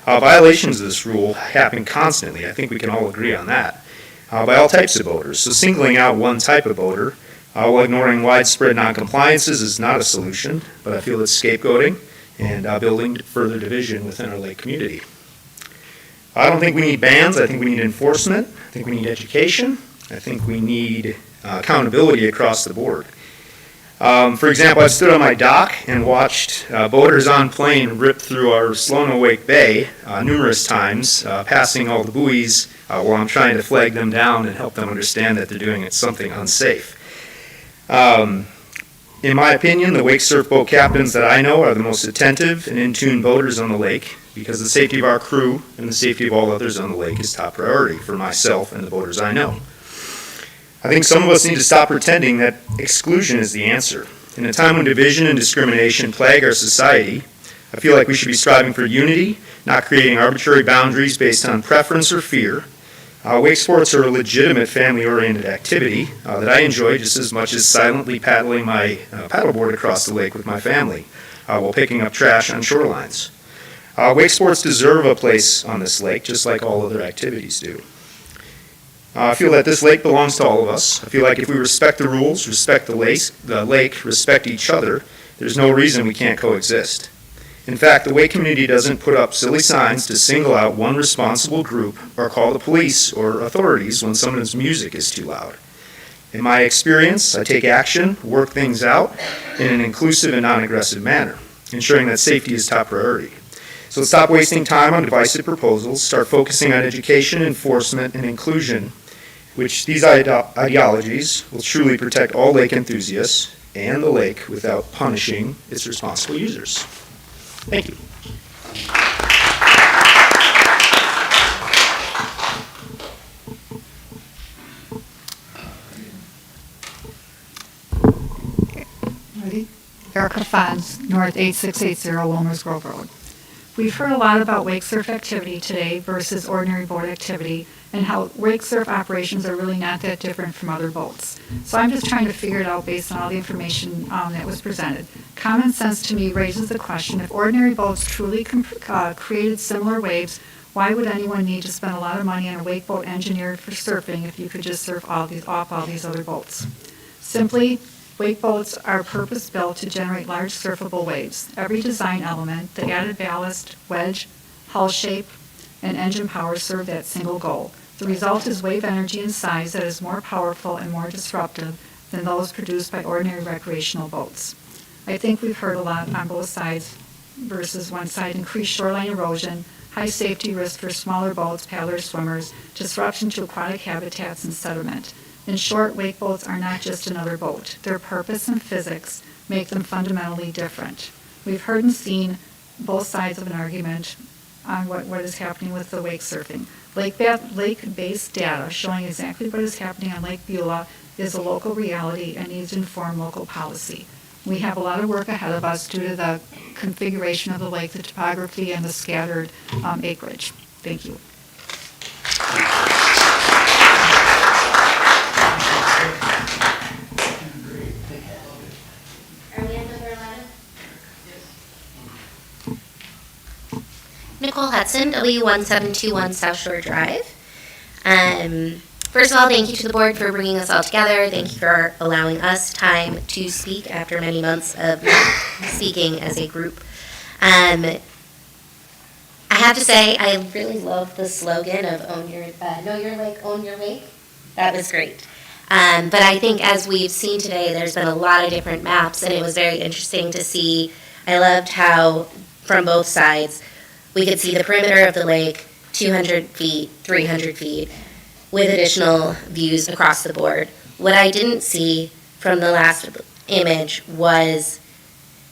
Violations of this rule happen constantly. I think we can all agree on that. By all types of boaters. So singling out one type of boater while ignoring widespread noncompliances is not a solution, but I feel it's scapegoating and building further division within our lake community. I don't think we need bans. I think we need enforcement. I think we need education. I think we need accountability across the board. For example, I've stood on my dock and watched boaters on plane rip through our Slono Wake Bay numerous times, passing all the buoys while I'm trying to flag them down and help them understand that they're doing something unsafe. In my opinion, the wake surf boat captains that I know are the most attentive and in-tune boaters on the lake, because the safety of our crew and the safety of all others on the lake is top priority for myself and the boaters I know. I think some of us need to stop pretending that exclusion is the answer. In a time when division and discrimination plague our society, I feel like we should be striving for unity, not creating arbitrary boundaries based on preference or fear. Wake sports are a legitimate family-oriented activity that I enjoy just as much as silently paddling my paddleboard across the lake with my family while picking up trash on shorelines. Wake sports deserve a place on this lake, just like all other activities do. I feel that this lake belongs to all of us. I feel like if we respect the rules, respect the lake, respect each other, there's no reason we can't coexist. In fact, the Wake community doesn't put up silly signs to single out one responsible group or call the police or authorities when someone's music is too loud. In my experience, I take action, work things out in an inclusive and non-aggressive manner, ensuring that safety is top priority. So let's stop wasting time on divisive proposals, start focusing on education, enforcement, and inclusion, which these ideologies will truly protect all lake enthusiasts and the lake without punishing its responsible users. Thank you. Ready? Erica Fonz, North 8680 Wilmers Grove Road. We've heard a lot about wake surf activity today versus ordinary boat activity and how wake surf operations are really not that different from other boats. So I'm just trying to figure it out based on all the information that was presented. Common sense to me raises the question, if ordinary boats truly created similar waves, why would anyone need to spend a lot of money on a wake boat engineered for surfing if you could just surf off all these other boats? Simply, wake boats are purpose-built to generate large surfable waves. Every design element, the added ballast, wedge, hull shape, and engine power serve that single goal. The result is wave energy and size that is more powerful and more disruptive than those produced by ordinary recreational boats. I think we've heard a lot on both sides versus one side: increased shoreline erosion, high safety risk for smaller boats, paddlers, swimmers, disruption to aquatic habitats and sediment. In short, wake boats are not just another boat. Their purpose and physics make them fundamentally different. We've heard and seen both sides of an argument on what is happening with the wake surfing. Lake-based data showing exactly what is happening on Lake Beulah is a local reality and needs to inform local policy. We have a lot of work ahead of us due to the configuration of the lake, the topography, and the scattered acreage. Thank you. Nicole Hudson, W1721 South Shore Drive. First of all, thank you to the board for bringing us all together. Thank you for allowing us time to speak after many months of not speaking as a group. I have to say, I really love the slogan of know your lake, own your wake. That was great. But I think as we've seen today, there's been a lot of different maps, and it was very interesting to see. I loved how, from both sides, we could see the perimeter of the lake, 200 feet, 300 feet, with additional views across the board. What I didn't see from the last image was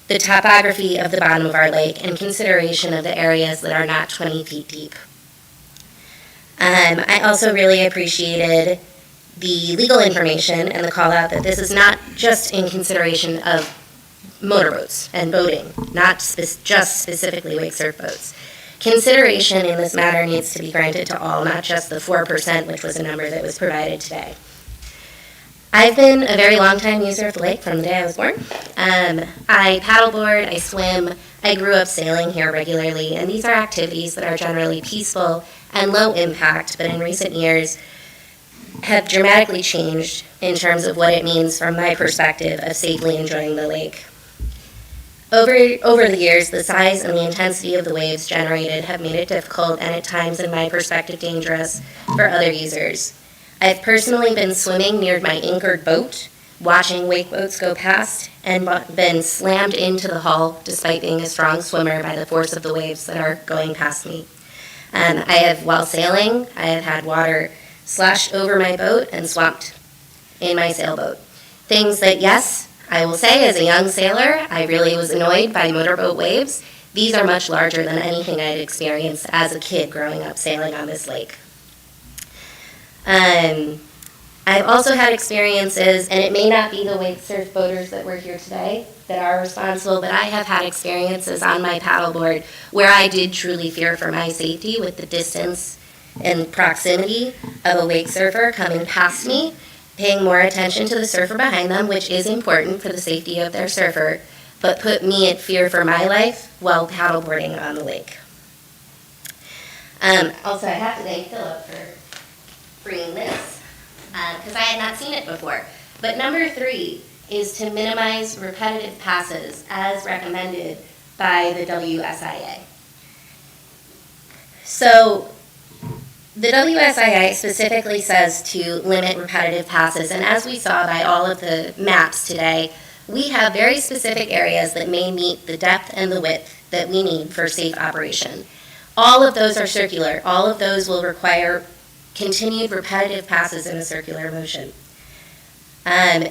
the topography of the bottom of our lake and consideration of the areas that are not 20 feet deep. I also really appreciated the legal information and the call out that this is not just in consideration of motorboats and boating, not just specifically wake surf boats. Consideration in this matter needs to be granted to all, not just the 4%, which was a number that was provided today. I've been a very long time user of the lake from the day I was born. I paddleboard, I swim, I grew up sailing here regularly, and these are activities that are generally peaceful and low impact, but in recent years have dramatically changed in terms of what it means from my perspective of safely enjoying the lake. Over the years, the size and the intensity of the waves generated have made it difficult and at times, in my perspective, dangerous for other users. I've personally been swimming near my anchored boat, watching wake boats go past, and been slammed into the hull despite being a strong swimmer by the force of the waves that are going past me. While sailing, I have had water slosh over my boat and swamped in my sailboat. Things that, yes, I will say, as a young sailor, I really was annoyed by motorboat waves. These are much larger than anything I'd experienced as a kid growing up sailing on this lake. I've also had experiences, and it may not be the wake surf boaters that were here today that are responsible, but I have had experiences on my paddleboard where I did truly fear for my safety with the distance and proximity of a wake surfer coming past me, paying more attention to the surfer behind them, which is important for the safety of their surfer, but put me at fear for my life while paddleboarding on the lake. Also, I have to thank Philip for screen this, because I had not seen it before. But number 3 is to minimize repetitive passes as recommended by the WSIA. So the WSIA specifically says to limit repetitive passes, and as we saw by all of the maps today, we have very specific areas that may meet the depth and the width that we need for safe operation. All of those are circular. All of those will require continued repetitive passes in a circular motion. On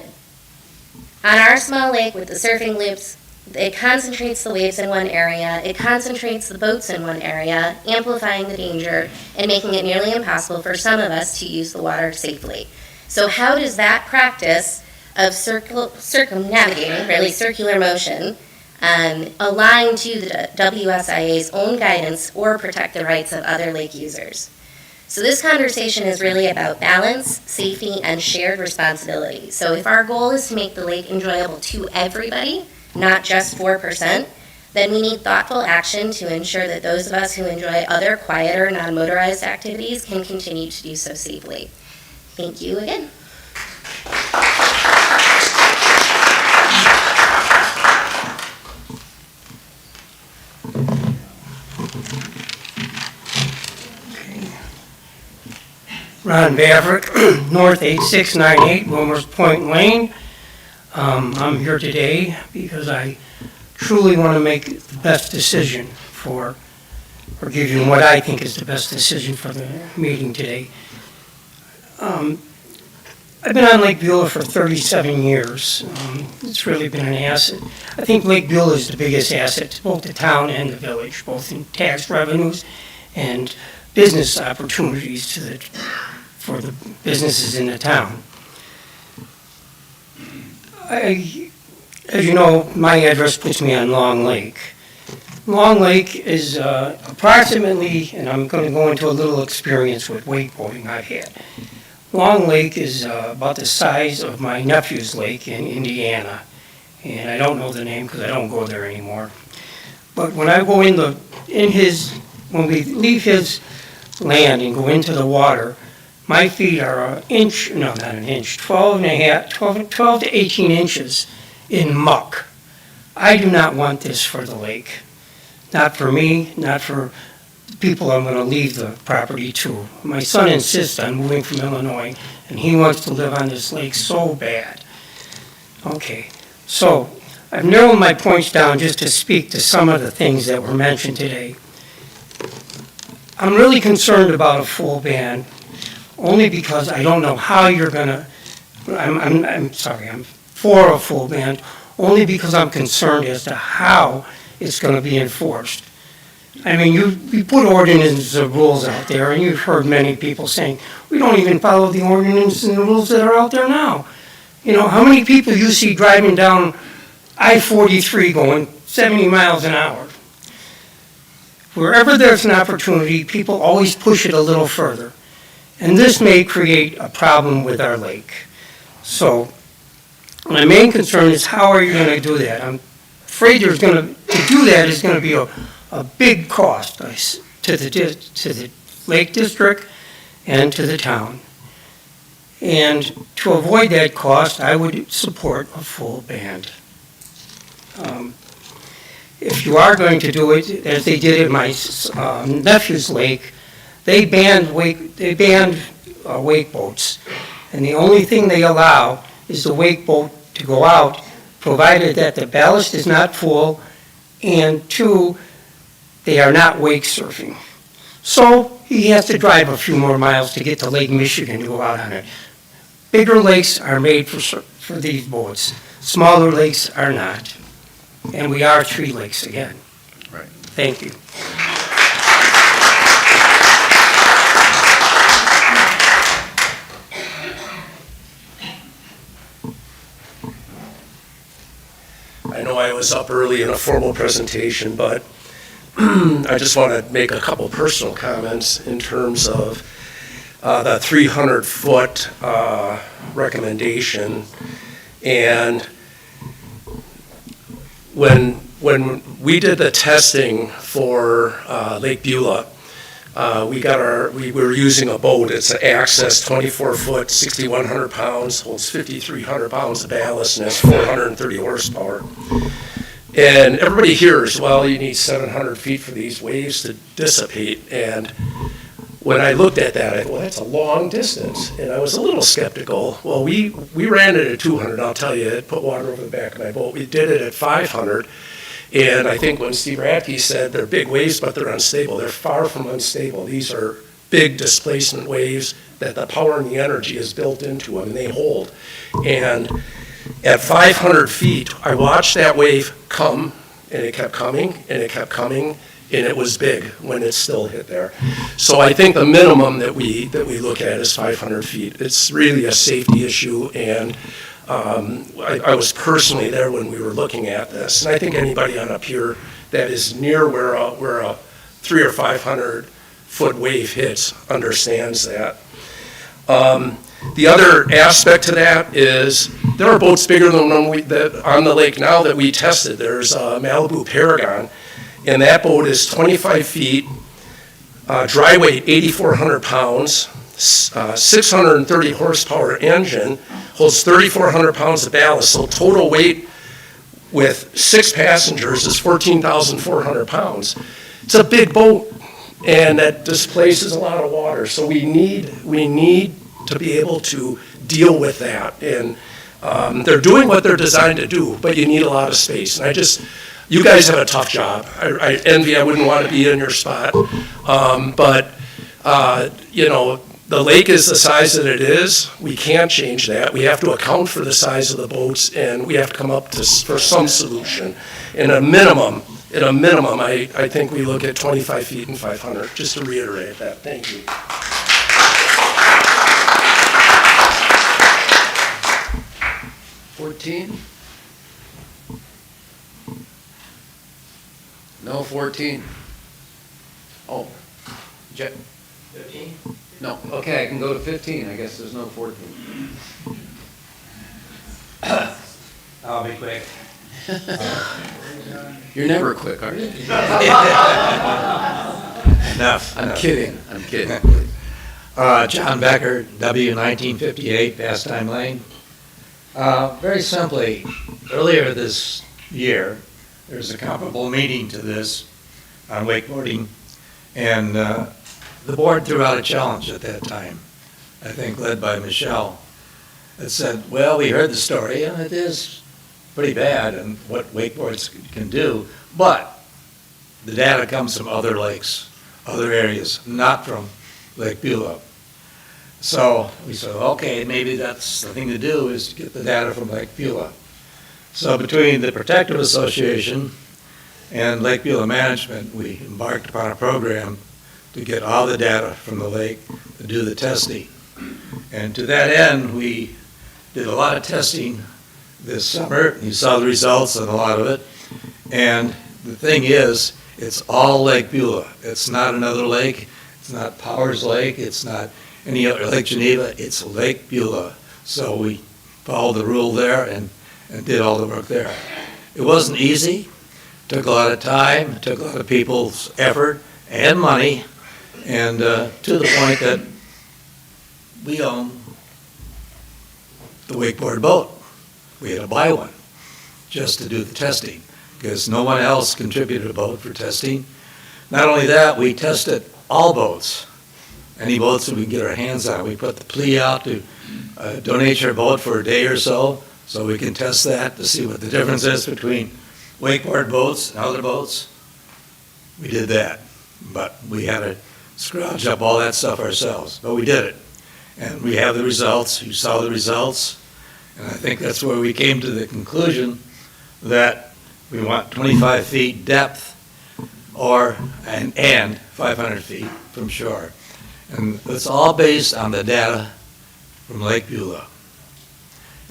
our small lake with the surfing loops, it concentrates the waves in one area, it concentrates the boats in one area, amplifying the danger and making it nearly impossible for some of us to use the water safely. So how does that practice of circumnavigating, really circular motion, align to the WSIA's own guidance or protect the rights of other lake users? So this conversation is really about balance, safety, and shared responsibility. So if our goal is to make the lake enjoyable to everybody, not just 4%, then we need thoughtful action to ensure that those of us who enjoy other quieter, non-motorized activities can continue to do so safely. Thank you again. Ron Baverick, North 8698, Wilmers Point Lane. I'm here today because I truly want to make the best decision or give you what I think is the best decision for the meeting today. I've been on Lake Beulah for 37 years. It's really been an asset. I think Lake Beulah is the biggest asset to both the town and the village, both in tax revenues and business opportunities for the businesses in the town. As you know, my address puts me on Long Lake. Long Lake is approximately, and I'm going to go into a little experience with wakeboarding I've had. Long Lake is about the size of my nephew's lake in Indiana, and I don't know the name because I don't go there anymore. But when I go when we leave his land and go into the water, my feet are 12 to 18 inches in muck. I do not want this for the lake. Not for me, not for the people I'm going to leave the property to. My son insists on moving from Illinois, and he wants to live on this lake so bad. Okay, so I've narrowed my points down just to speak to some of the things that were mentioned today. I'm really concerned about a full ban, only because I don't know how you're going to, I'm for a full ban, only because I'm concerned as to how it's going to be enforced. I mean, you put ordinances and rules out there, and you've heard many people saying, we don't even follow the ordinances and the rules that are out there now. You know, how many people you see driving down I-43 going 70 miles an hour? Wherever there's an opportunity, people always push it a little further. And this may create a problem with our lake. So my main concern is how are you going to do that? I'm afraid to do that is going to be a big cost to the Lake District and to the town. And to avoid that cost, I would support a full ban. If you are going to do it, as they did at my nephew's lake, they banned wake boats, and the only thing they allow is the wake boat to go out, provided that the ballast is not full, and 2, they are not wake surfing. So he has to drive a few more miles to get to Lake Michigan to go out on it. Bigger lakes are made for these boats. Smaller lakes are not. And we are 3 lakes again. Right. Thank you. I know I was up early in a formal presentation, but I just want to make a couple personal comments in terms of the 300-foot recommendation. And when we did the testing for Lake Beulah, we were using a boat. It's an Access 24-foot, 6,100 pounds, holds 5,300 pounds of ballast, and has 430 horsepower. And everybody hears, well, you need 700 feet for these waves to dissipate. And when I looked at that, I thought, well, that's a long distance. And I was a little skeptical. Well, we ran it at 200, I'll tell you. It put water over the back of my boat. We did it at 500. And I think when Steve Radke said they're big waves, but they're unstable, they're far from unstable. These are big displacement waves that the power and the energy is built into them, and they hold. And at 500 feet, I watched that wave come, and it kept coming, and it kept coming, and it was big when it still hit there. So I think the minimum that we look at is 500 feet. It's really a safety issue, and I was personally there when we were looking at this, and I think anybody on up here that is near where a 300 or 500 foot wave hits understands that. The other aspect to that is there are boats bigger than the one that on the lake now that we tested. There's Malibu Paragon, and that boat is 25 feet, dry weight 8,400 pounds, 630 horsepower engine, holds 3,400 pounds of ballast, so total weight with 6 passengers is 14,400 pounds. It's a big boat, and that displaces a lot of water, so we need to be able to deal with that. And they're doing what they're designed to do, but you need a lot of space. And you guys have a tough job. I envy, I wouldn't want to be in your spot. The lake is the size that it is. We can't change that. We have to account for the size of the boats, and we have to come up for some solution. At a minimum, I think we look at 25 feet and 500, just to reiterate that. Thank you. $14? No, 14. Oh, 15? No, okay, I can go to 15. I guess there's no 14. I'll be quick. You're never quick, are you? Enough. I'm kidding. I'm kidding. John Becker, W1958, Pastime Lane. Very simply, earlier this year, there was a comparable meeting to this on wakeboarding, and the board threw out a challenge at that time, I think led by Michelle, that said, well, we heard the story, and it is pretty bad and what wakeboards can do, but the data comes from other lakes, other areas, not from Lake Beulah. So we said, okay, maybe that's the thing to do is to get the data from Lake Beulah. So between the Protective Association and Lake Beulah Management, we embarked upon a program to get all the data from the lake to do the testing. And to that end, we did a lot of testing this summer. You saw the results on a lot of it. And the thing is, it's all Lake Beulah. It's not another lake. It's not Powers Lake. It's not any other Lake Geneva. It's Lake Beulah. So we followed the rule there and did all the work there. It wasn't easy. Took a lot of time. Took a lot of people's effort and money. And to the point that we own the wakeboard boat. We had to buy one just to do the testing because no one else contributed a boat for testing. Not only that, we tested all boats, any boats that we can get our hands on. We put the plea out to donate your boat for a day or so we can test that to see what the difference is between wakeboard boats and other boats. We did that, but we had to scrounge up all that stuff ourselves, but we did it. And we have the results. You saw the results. And I think that's where we came to the conclusion that we want 25 feet depth and 500 feet from shore. And it's all based on the data from Lake Beulah.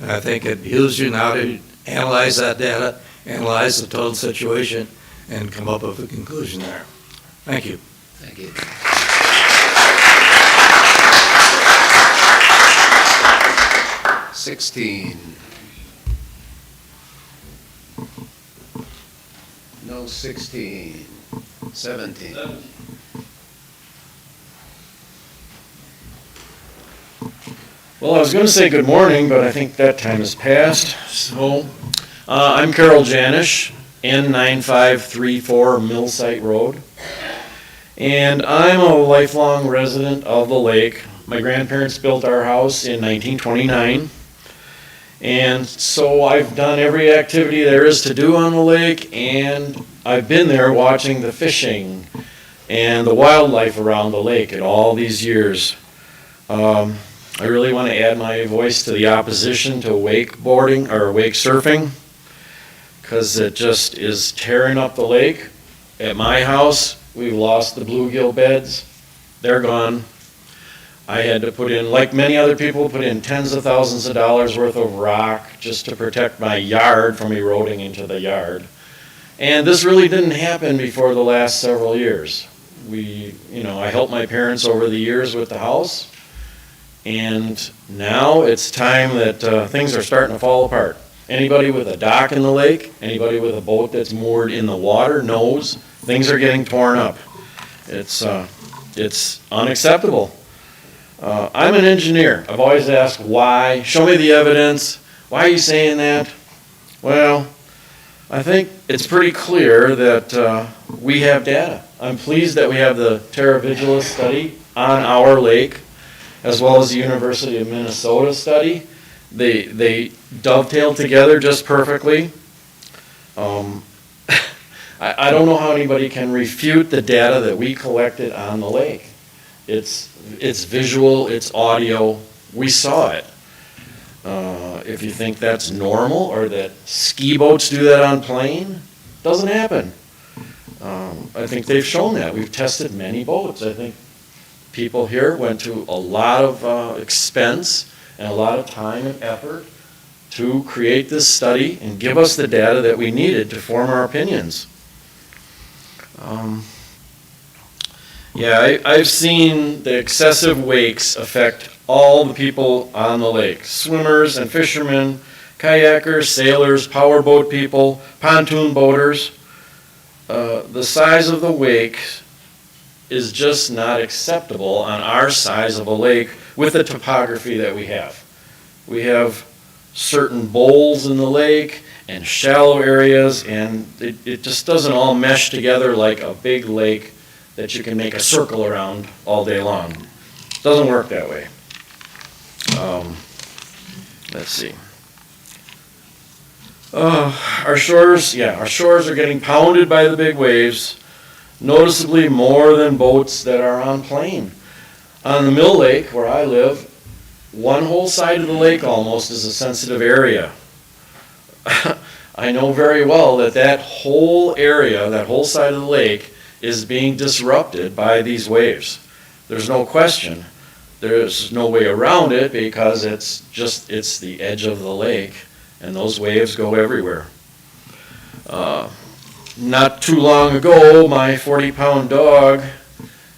And I think it behooves you now to analyze that data, analyze the total situation, and come up with a conclusion there. Thank you. Thank you. $16. No, 16. 17. Well, I was going to say good morning, but I think that time has passed. So, I'm Carol Janish, N9534 Millsite Road. And I'm a lifelong resident of the lake. My grandparents built our house in 1929. And so I've done every activity there is to do on the lake, and I've been there watching the fishing and the wildlife around the lake in all these years. I really want to add my voice to the opposition to wakeboarding or wake surfing, because it just is tearing up the lake. At my house, we've lost the bluegill beds. They're gone. I had to put in, like many other people, put in tens of thousands of dollars worth of rock just to protect my yard from eroding into the yard. And this really didn't happen before the last several years. I helped my parents over the years with the house, and now it's time that things are starting to fall apart. Anybody with a dock in the lake, anybody with a boat that's moored in the water knows things are getting torn up. It's unacceptable. I'm an engineer. I've always asked why. Show me the evidence. Why are you saying that? Well, I think it's pretty clear that we have data. I'm pleased that we have the Terra Vigila study on our lake, as well as the University of Minnesota study. They dovetail together just perfectly. I don't know how anybody can refute the data that we collected on the lake. It's visual, it's audio, we saw it. If you think that's normal, or that ski boats do that on plane, doesn't happen. I think they've shown that. We've tested many boats. I think people here went to a lot of expense and a lot of time and effort to create this study and give us the data that we needed to form our opinions. I've seen the excessive wakes affect all the people on the lake. Swimmers and fishermen, kayakers, sailors, powerboat people, pontoon boaters. The size of the wake is just not acceptable on our size of a lake with the topography that we have. We have certain bowls in the lake and shallow areas, and it just doesn't all mesh together like a big lake that you can make a circle around all day long. It doesn't work that way. Let's see. Our shores are getting pounded by the big waves, noticeably more than boats that are on plane. On the Mill Lake, where I live, one whole side of the lake almost is a sensitive area. I know very well that whole area, that whole side of the lake, is being disrupted by these waves. There's no question. There's no way around it because it's the edge of the lake, and those waves go everywhere. Not too long ago, my 40-pound dog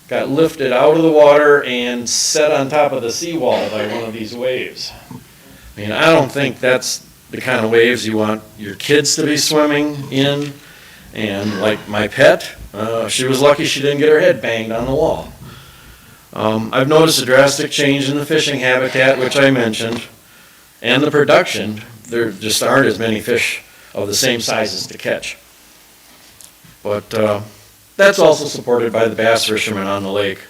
got lifted out of the water and set on top of the seawall by one of these waves. I mean, I don't think that's the kind of waves you want your kids to be swimming in. And like my pet, she was lucky she didn't get her head banged on the wall. I've noticed a drastic change in the fishing habitat, which I mentioned, and the production. There just aren't as many fish of the same sizes to catch. But that's also supported by the bass fishermen on the lake.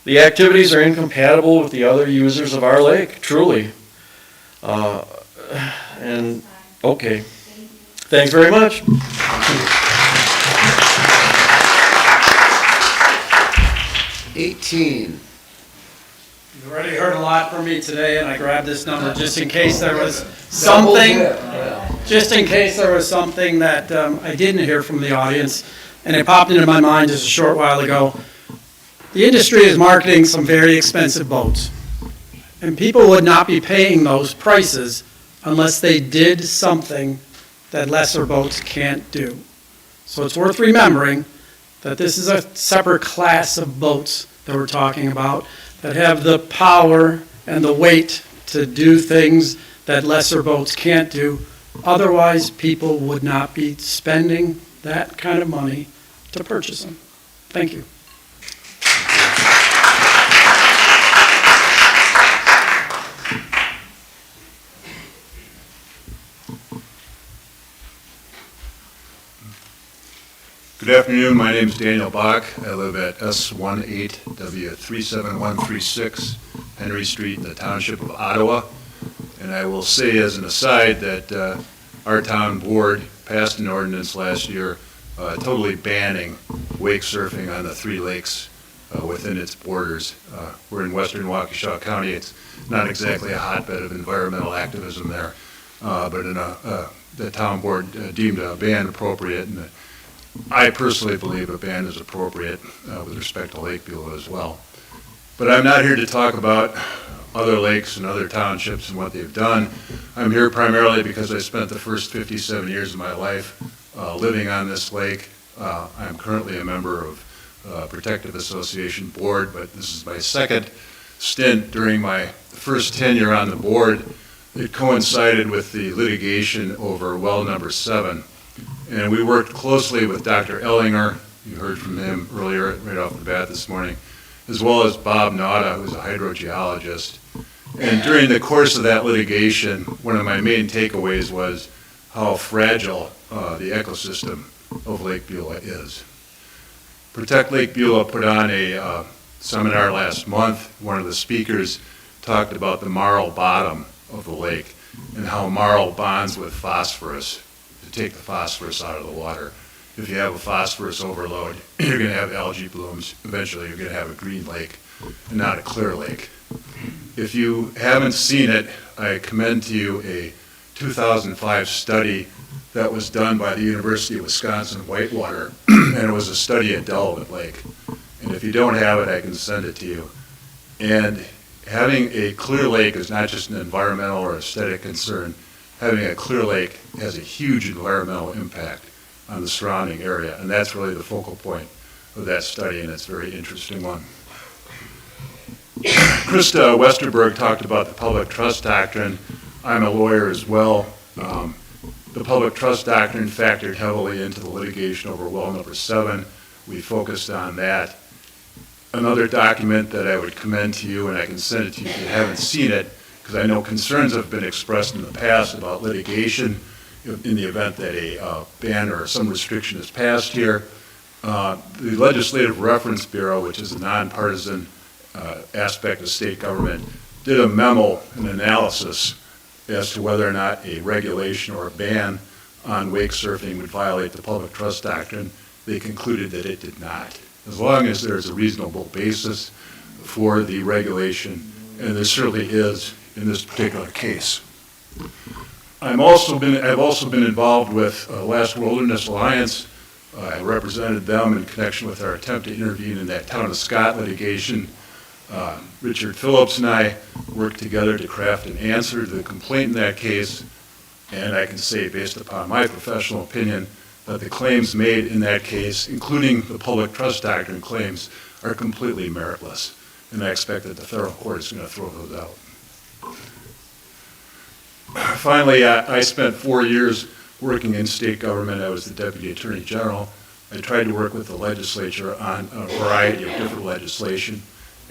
The activities are incompatible with the other users of our lake, truly. Okay. Thanks very much. 18. You've already heard a lot from me today, and I grabbed this number just in case there was something, that I didn't hear from the audience, and it popped into my mind just a short while ago. The industry is marketing some very expensive boats, and people would not be paying those prices unless they did something that lesser boats can't do. So it's worth remembering that this is a separate class of boats that we're talking about that have the power and the weight to do things that lesser boats can't do. Otherwise, people would not be spending that kind of money to purchase them. Thank you. Good afternoon, my name is Daniel Bach. I live at S18W37136 Henry Street in the Township of Ottawa. And I will say as an aside that our town board passed an ordinance last year totally banning wake surfing on the 3 lakes within its borders. We're in western Waukesha County. It's not exactly a hotbed of environmental activism there, but the town board deemed a ban appropriate, and I personally believe a ban is appropriate with respect to Lake Beulah as well. But I'm not here to talk about other lakes and other townships and what they've done. I'm here primarily because I spent the first 57 years of my life living on this lake. I'm currently a member of Protective Association board, but this is my second stint. During my first tenure on the board, it coincided with the litigation over well number 7. And we worked closely with Dr. Ellinger, you heard from him earlier right off the bat this morning, as well as Bob Nauta, who's a hydrogeologist. And during the course of that litigation, one of my main takeaways was how fragile the ecosystem of Lake Beulah is. Protect Lake Beulah put on a seminar last month. One of the speakers talked about the marl bottom of the lake and how marl bonds with phosphorus to take the phosphorus out of the water. If you have a phosphorus overload, you're going to have algae blooms. Eventually, you're going to have a green lake and not a clear lake. If you haven't seen it, I commend to you a 2005 study that was done by the University of Wisconsin-Whitewater, and it was a study at Delaware Lake. And if you don't have it, I can send it to you. And having a clear lake is not just an environmental or aesthetic concern. Having a clear lake has a huge environmental impact on the surrounding area, and that's really the focal point of that study, and it's a very interesting one. Krista Westerberg talked about the public trust doctrine. I'm a lawyer as well. The public trust doctrine factored heavily into the litigation over well number 7. We focused on that. Another document that I would commend to you, and I can send it to you if you haven't seen it, because I know concerns have been expressed in the past about litigation in the event that a ban or some restriction is passed here. The Legislative Reference Bureau, which is a nonpartisan aspect of state government, did a memo, an analysis as to whether or not a regulation or a ban on wake surfing would violate the public trust doctrine. They concluded that it did not, as long as there's a reasonable basis for the regulation, and there certainly is in this particular case. I've also been involved with Alaska Wilderness Alliance. I represented them in connection with our attempt to intervene in that Town of Scott litigation. Richard Phillips and I worked together to craft an answer to the complaint in that case, and I can say, based upon my professional opinion, that the claims made in that case, including the public trust doctrine claims, are completely meritless, and I expect that the federal court is going to throw those out. Finally, I spent 4 years working in state government. I was the Deputy Attorney General. I tried to work with the legislature on a variety of different legislation.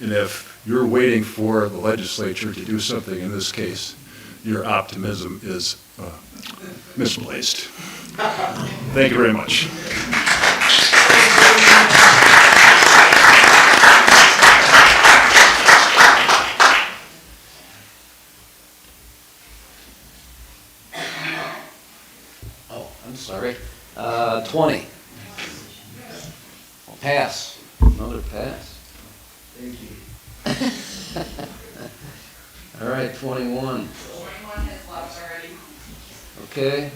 And if you're waiting for the legislature to do something in this case, your optimism is misplaced. Thank you very much. Oh, I'm sorry. 20. Pass. Another pass. Thank you. All right, 21. 21 has left already. Okay.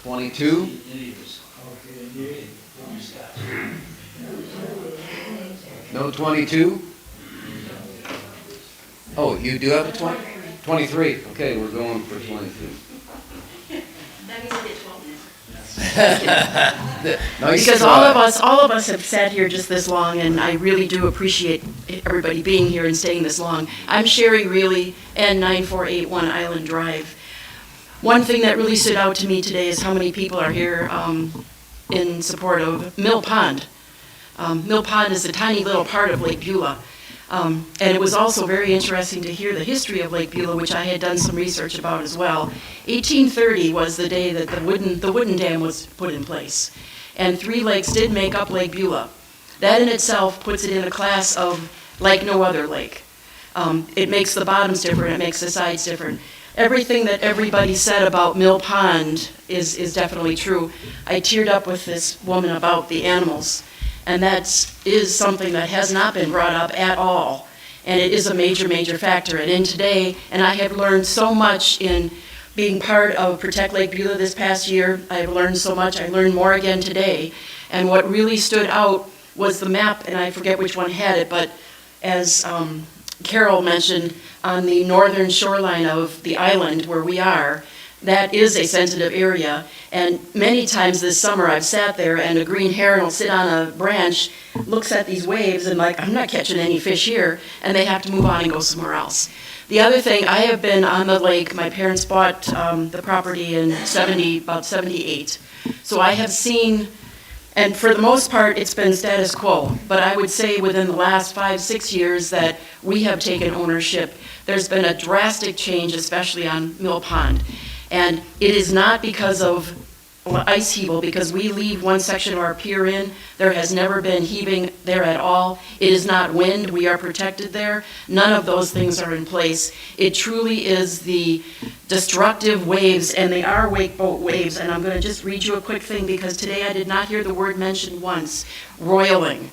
22. No 22? Oh, you do have a 20? 23. Okay, we're going for 22. That means I get 12 Nice Because try. all of us have sat here just this long, and I really do appreciate everybody being here and staying this long. I'm Sherry Reilly, N9481 Island Drive. One thing that really stood out to me today is how many people are here in support of Mill Pond. Mill Pond is a tiny little part of Lake Beulah. And it was also very interesting to hear the history of Lake Beulah, which I had done some research about as well. 1830 was the day that the wooden dam was put in place. and 3 lakes did make up Lake Beulah. That in itself puts it in a class of like no other lake. It makes the bottoms different, it makes the sides different. Everything that everybody said about Mill Pond is definitely true. I teared up with this woman about the animals, and that is something that has not been brought up at all. And it is a major, major factor. And in today, and I have learned so much in being part of Protect Lake Beulah this past year. I've learned so much. I learned more again today. And what really stood out was the map, and I forget which one had it, but as Carol mentioned, on the northern shoreline of the island where we are, that is a sensitive area. And many times this summer I've sat there and a green heron will sit on a branch, looks at these waves and like, I'm not catching any fish here, and they have to move on and go somewhere else. The other thing, I have been on the lake, my parents bought the property in about 78. So I have seen, and for the most part, it's been status quo. But I would say within the last 5-6 years that we have taken ownership, there's been a drastic change, especially on Mill Pond. And it is not because of ice heaval, because we leave one section of our pier in. There has never been heaving there at all. It is not wind. We are protected there. None of those things are in place. It truly is the destructive waves, and they are wake boat waves. And I'm going to just read you a quick thing, because today I did not hear the word mentioned once. Roiling.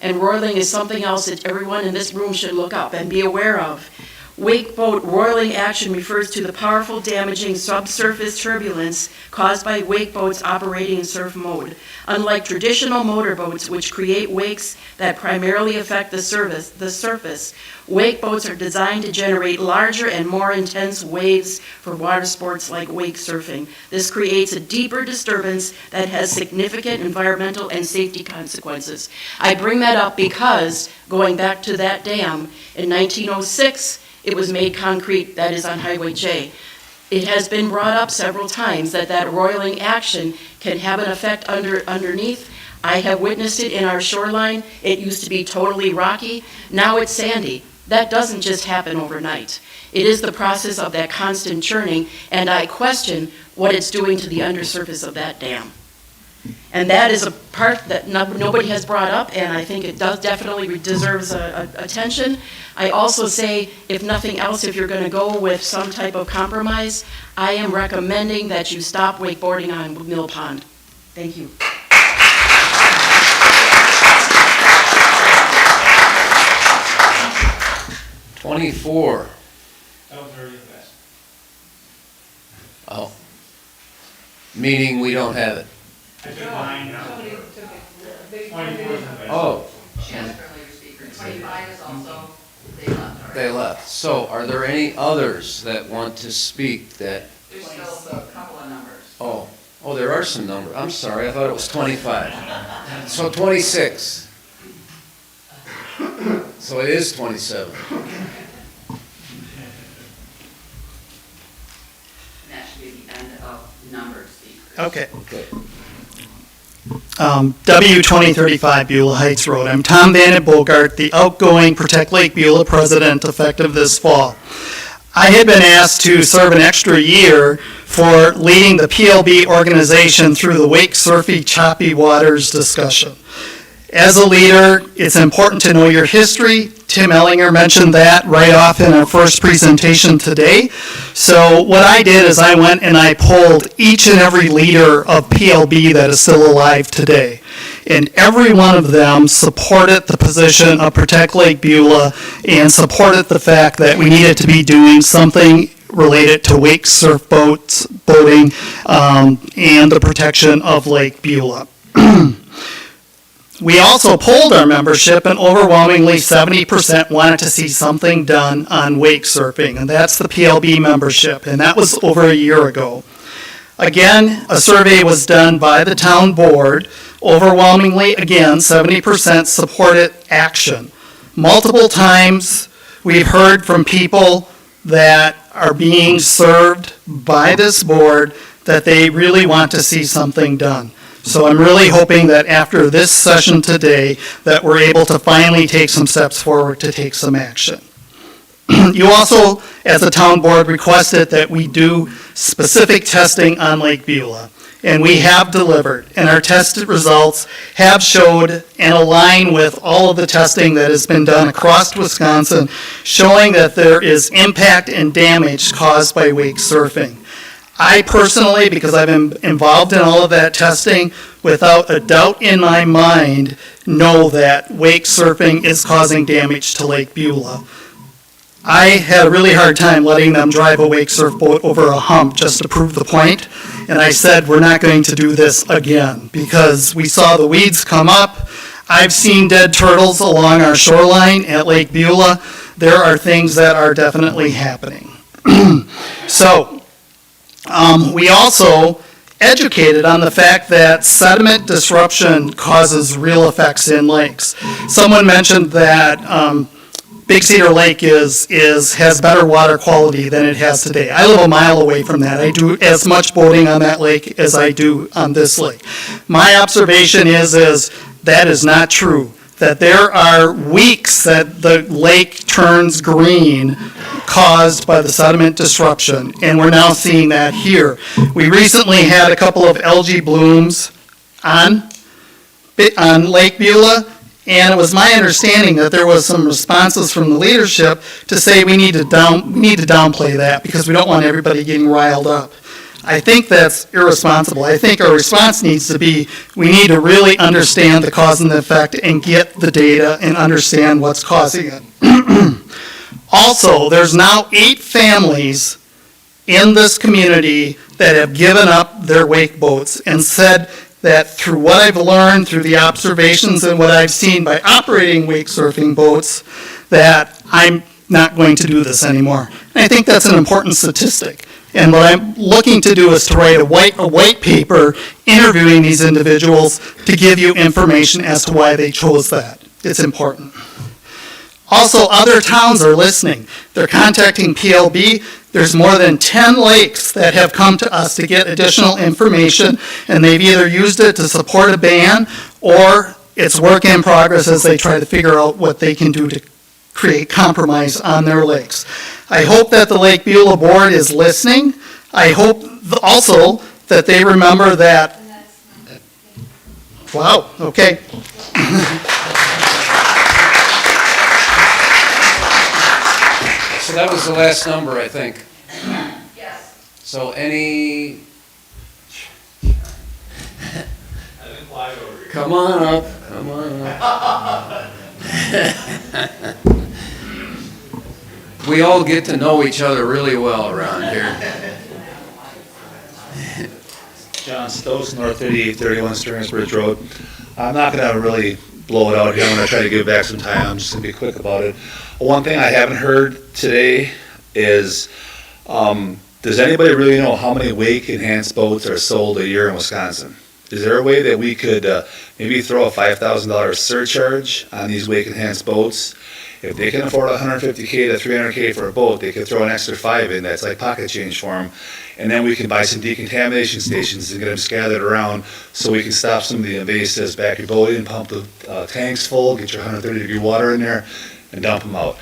And roiling is something else that everyone in this room should look up and be aware of. Wake boat roiling action refers to the powerful, damaging subsurface turbulence caused by wake boats operating in surf mode. Unlike traditional motorboats, which create wakes that primarily affect the surface, wake boats are designed to generate larger and more intense waves for water sports like wake surfing. This creates a deeper disturbance that has significant environmental and safety consequences. I bring that up because, going back to that dam, in 1906, it was made concrete, that is on Highway J. It has been brought up several times that roiling action can have an effect underneath. I have witnessed it in our shoreline. It used to be totally rocky. Now it's sandy. That doesn't just happen overnight. It is the process of that constant churning, and I question what it's doing to the undersurface of that dam. And that is a part that nobody has brought up, and I think it does definitely deserves attention. I also say, if nothing else, if you're going to go with some type of compromise, I am recommending that you stop wakeboarding on Mill Pond. Thank you. '24. That was very fast. Oh. Meaning we don't have it. I took mine now. Oh. She asked for a later speaker. 25 is also, they left already. They left. So are there any others that want to speak that, There's still a couple of numbers. oh, there are some numbers. I'm sorry, I thought it was 25. So 26. So it is 27. And that should be the end of numbered speakers. Okay. Okay. W2035 Beulah Heights Road. I'm Tom Van Bogart, the outgoing Protect Lake Beulah president, effective this fall. I had been asked to serve an extra year for leading the PLB organization through the Wake Surfing Choppy Waters discussion. As a leader, it's important to know your history. Tim Ellinger mentioned that right off in our first presentation today. So what I did is I went and I polled each and every leader of PLB that is still alive today. And every one of them supported the position of Protect Lake Beulah and supported the fact that we needed to be doing something related to wake surf boats, boating, and the protection of Lake Beulah. We also polled our membership, and overwhelmingly 70% wanted to see something done on wake surfing, and that's the PLB membership, and that was over a year ago. Again, a survey was done by the town board. Overwhelmingly, again, 70% supported action. Multiple times, we've heard from people that are being served by this board that they really want to see something done. So I'm really hoping that after this session today, that we're able to finally take some steps forward to take some action. You also, as a town board, requested that we do specific testing on Lake Beulah. and we have delivered, and our tested results have showed and align with all of the testing that has been done across Wisconsin, showing that there is impact and damage caused by wake surfing. I personally, because I've been involved in all of that testing, without a doubt in my mind, know that wake surfing is causing damage to Lake Beulah. I had a really hard time letting them drive a wake surf boat over a hump just to prove the point. And I said, we're not going to do this again because we saw the weeds come up. I've seen dead turtles along our shoreline at Lake Beulah. There are things that are definitely happening. So, we also educated on the fact that sediment disruption causes real effects in lakes. Someone mentioned that Big Cedar Lake has better water quality than it has today. I live a mile away from that. I do as much boating on that lake as I do on this lake. My observation is that is not true. That there are weeks that the lake turns green caused by the sediment disruption, and we're now seeing that here. We recently had a couple of algae blooms on Lake Beulah, and it was my understanding that there was some responses from the leadership to say we need to downplay that because we don't want everybody getting riled up. I think that's irresponsible. I think our response needs to be, we need to really understand the cause and the effect and get the data and understand what's causing it. Also, there's now 8 families in this community that have given up their wake boats and said that through what I've learned, through the observations and what I've seen by operating wake surfing boats, that I'm not going to do this anymore. And I think that's an important statistic. And what I'm looking to do is to write a white paper interviewing these individuals to give you information as to why they chose that. It's important. Also, other towns are listening. They're contacting PLB. There's more than 10 lakes that have come to us to get additional information, and they've either used it to support a ban or it's work in progress as they try to figure out what they can do to create compromise on their lakes. I hope that the Lake Beulah Board is listening. I hope also that they remember that. Wow, okay. So that was the last number, I think. Yes. So any, come on up, come on up. We all get to know each other really well around here. John Stokes, North 3831 Stearns Bridge Road. I'm not going to really blow it out here. I'm going to try to give back some time. I'm just going to be quick about it. One thing I haven't heard today is, does anybody really know how many wake-enhanced boats are sold a year in Wisconsin? Is there a way that we could maybe throw a $5,000 surcharge on these wake-enhanced boats? If they can afford $150K to $300K for a boat, they could throw an extra $5 in. That's like pocket change for them. And then we can buy some decontamination stations and get them scattered around so we can stop some of the invasives, back your boat in, pump the tanks full, get your 130-degree water in there, and dump them out.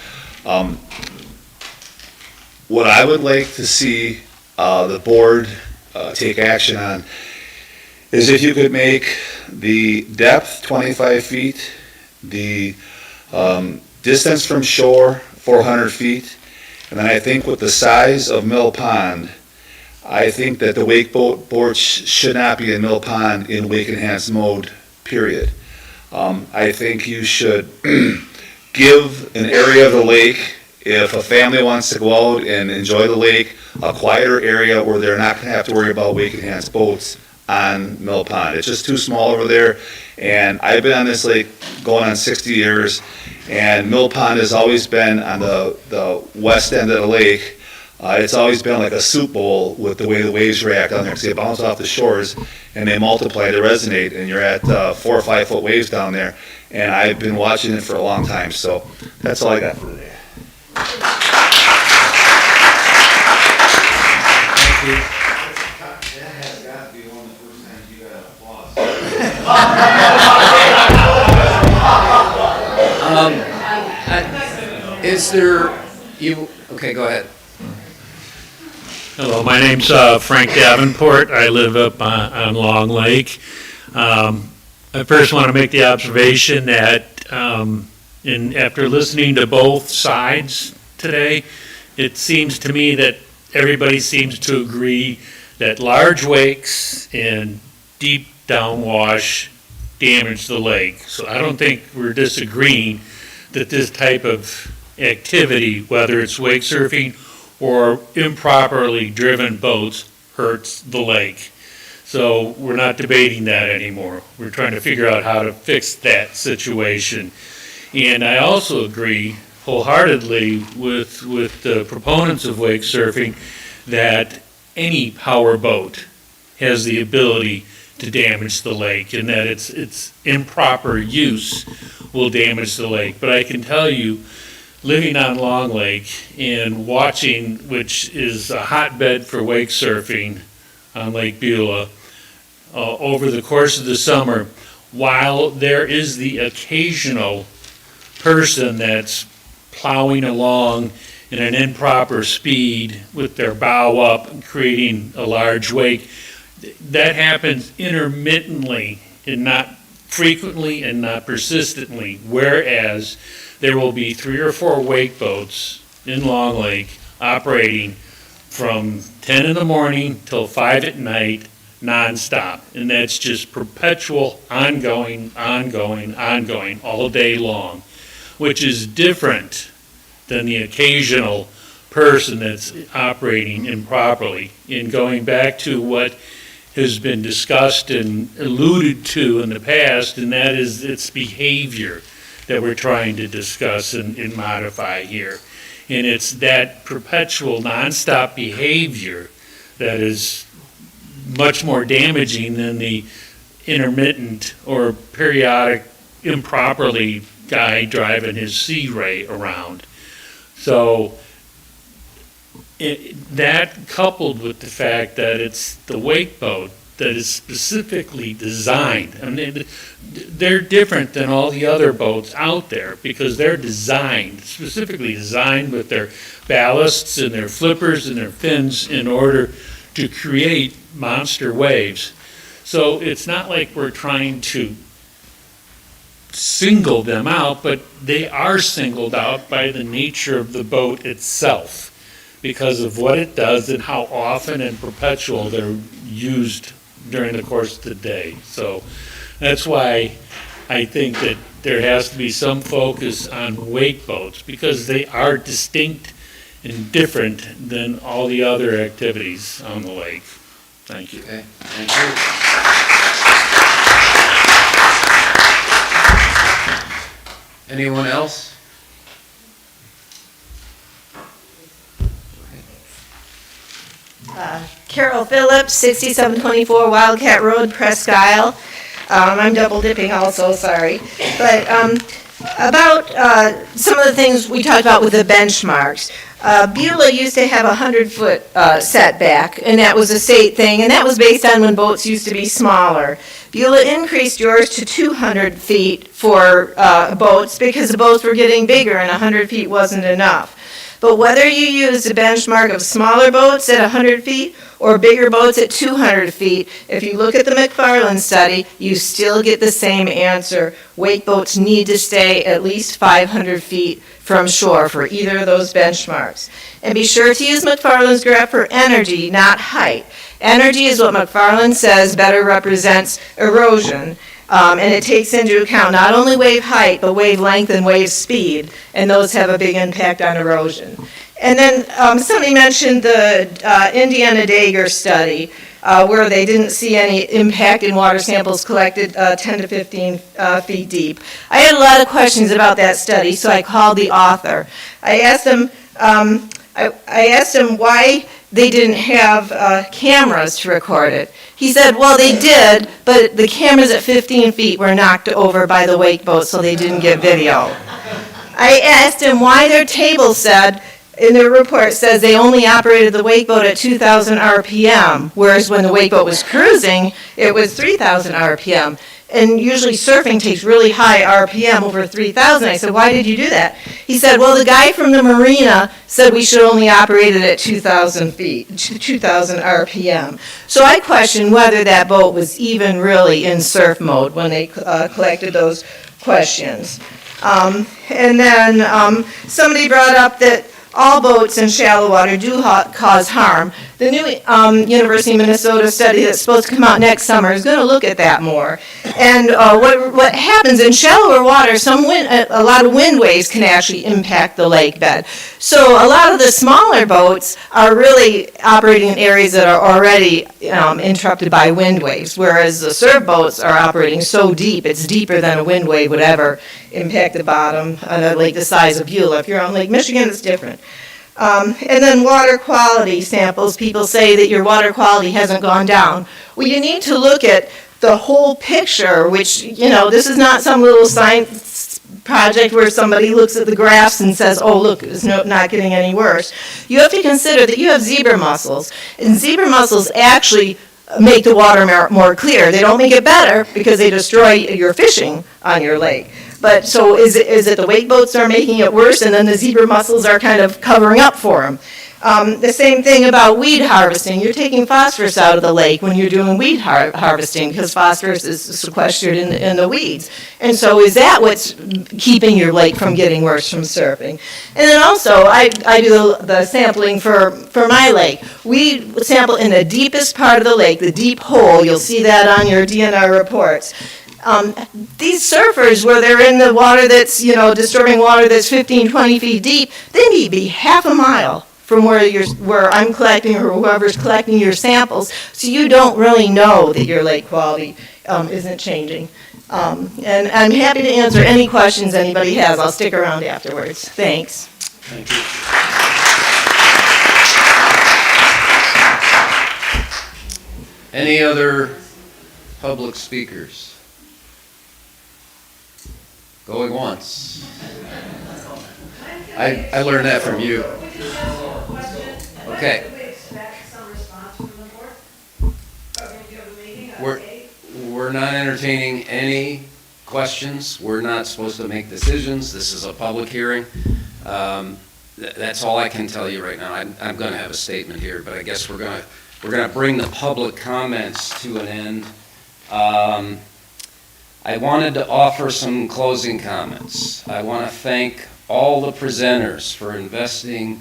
What I would like to see the board take action on is if you could make the depth 25 feet, the distance from shore 400 feet, and then I think with the size of Mill Pond, I think that the wake boards should not be in Mill Pond in wake enhanced mode, period. I think you should give an area of the lake, if a family wants to go out and enjoy the lake, a quieter area where they're not going to have to worry about wake enhanced boats on Mill Pond. It's just too small over there, and I've been on this lake going on 60 years, and Mill Pond has always been on the west end of the lake. It's always been like a soup bowl with the way the waves react down there, because they bounce off the shores and they multiply, they resonate, and you're at 4 or 5 foot waves down there. And I've been watching it for a long time, so that's all I got for today. Thank you. That has got to be one of the first times you got applause. Is there, okay, go ahead. Hello, my name's Frank Davenport. I live up on Long Lake. I first want to make the observation that after listening to both sides today, it seems to me that everybody seems to agree that large wakes and deep downwash damage the lake. So I don't think we're disagreeing that this type of activity, whether it's wake surfing or improperly driven boats, hurts the lake. So we're not debating that anymore. We're trying to figure out how to fix that situation. And I also agree wholeheartedly with the proponents of wake surfing that any power boat has the ability to damage the lake, and that its improper use will damage the lake. But I can tell you, living on Long Lake and watching, which is a hotbed for wake surfing on Lake Beulah, over the course of the summer, while there is the occasional person that's plowing along in an improper speed with their bow up and creating a large wake, that happens intermittently and not frequently and not persistently, whereas there will be 3 or 4 wake boats in Long Lake operating from 10 in the morning till 5 at night nonstop. And that's just perpetual, ongoing, all day long, which is different than the occasional person that's operating improperly. In going back to what has been discussed and alluded to in the past, and that is its behavior that we're trying to discuss and modify here. And it's that perpetual, nonstop behavior that is much more damaging than the intermittent or periodic improperly guy driving his Sea Ray around. So that coupled with the fact that it's the wake boat that is specifically designed. I mean, they're different than all the other boats out there because they're designed, specifically designed with their ballasts and their flippers and their fins in order to create monster waves. So it's not like we're trying to single them out, but they are singled out by the nature of the boat itself because of what it does and how often and perpetual they're used during the course of the day. So that's why I think that there has to be some focus on wake boats because they are distinct and different than all the other activities on the lake. Thank you. Okay, thank you. Anyone else? Carol Phillips, 6724 Wildcat Road, Presque Isle. I'm double dipping also, sorry. But about some of the things we talked about with the benchmarks. Beulah used to have a 100-foot setback, and that was a state thing, and that was based on when boats used to be smaller. Beulah increased yours to 200 feet for boats because the boats were getting bigger and 100 feet wasn't enough. But whether you use a benchmark of smaller boats at 100 feet or bigger boats at 200 feet, if you look at the McFarland study, you still get the same answer. Wake boats need to stay at least 500 feet from shore for either of those benchmarks. And be sure to use McFarland's graph for energy, not height. Energy is what McFarland says better represents erosion. And it takes into account not only wave height, but wave length and wave speed, and those have a big impact on erosion. And then somebody mentioned the Indiana Dager study, where they didn't see any impact in water samples collected 10 to 15 feet deep. I had a lot of questions about that study, so I called the author. I asked him why they didn't have cameras to record it. He said, well, they did, but the cameras at 15 feet were knocked over by the wake boat, so they didn't get video. I asked him why their table said, in their report says they only operated the wake boat at 2,000 RPM, whereas when the wake boat was cruising, it was 3,000 RPM. And usually surfing takes really high RPM, over 3,000. I said, why did you do that? He said, well, the guy from the marina said we should only operate it at 2,000 feet, 2,000 RPM. So I questioned whether that boat was even really in surf mode when they collected those questions. And then somebody brought up that all boats in shallow water do cause harm. The new University of Minnesota study that's supposed to come out next summer is going to look at that more. And what happens in shallower water, a lot of wind waves can actually impact the lake bed. So a lot of the smaller boats are really operating in areas that are already interrupted by wind waves, whereas the surf boats are operating so deep, it's deeper than a wind wave would ever impact the bottom on a lake the size of Beulah. If you're on Lake Michigan, it's different. And then water quality samples, people say that your water quality hasn't gone down. Well, you need to look at the whole picture, which, this is not some little science project where somebody looks at the graphs and says, oh, look, it's not getting any worse. You have to consider that you have zebra mussels, and zebra mussels actually make the water more clear. They don't make it better because they destroy your fishing on your lake. But so is it the wake boats are making it worse, and then the zebra mussels are kind of covering up for them? The same thing about weed harvesting. You're taking phosphorus out of the lake when you're doing weed harvesting because phosphorus is sequestered in the weeds. And so is that what's keeping your lake from getting worse from surfing? And then also, I do the sampling for my lake. We sample in the deepest part of the lake, the deep hole. You'll see that on your DNR reports. These surfers, where they're in the water that's, disturbing water that's 15, 20 feet deep, they need to be half a mile from where I'm collecting or whoever's collecting your samples, so you don't really know that your lake quality isn't changing. And I'm happy to answer any questions anybody has. I'll stick around afterwards. Thanks. Thank you. Any other public speakers? Going once. I learned that from you. Okay. We're not entertaining any questions. We're not supposed to make decisions. This is a public hearing. That's all I can tell you right now. I'm going to have a statement here, but I guess we're going to bring the public comments to an end. I wanted to offer some closing comments. I want to thank all the presenters for investing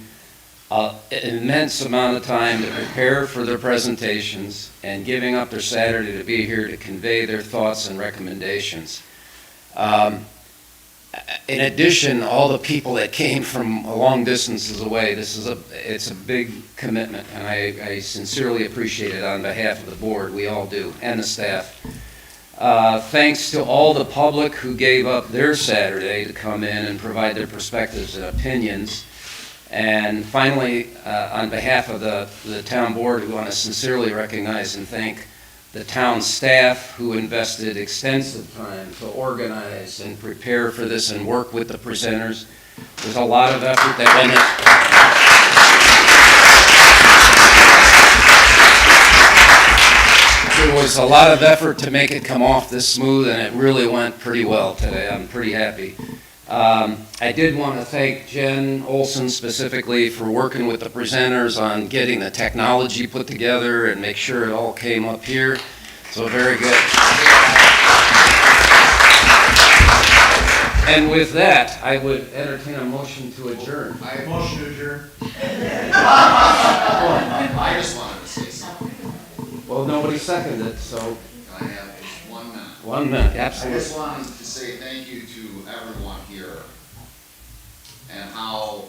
an immense amount of time to prepare for their presentations and giving up their Saturday to be here to convey their thoughts and recommendations. In addition, all the people that came from long distances away, it's a big commitment, and I sincerely appreciate it on behalf of the board. We all do, and the staff. Thanks to all the public who gave up their Saturday to come in and provide their perspectives and opinions. And finally, on behalf of the town board, we want to sincerely recognize and thank the town staff who invested extensive time to organize and prepare for this and work with the presenters. There's a lot of effort that went in. There was a lot of effort to make it come off this smooth, and it really went pretty well today. I'm pretty happy. I did want to thank Jen Olson specifically for working with the presenters on getting the technology put together and make sure it all came up here. So very good. And with that, I would entertain a motion to adjourn. I motion to adjourn. I just wanted to say something. Well, nobody seconded it, so. I have just 1 minute. 1 minute, absolutely. I just wanted to say thank you to everyone here and how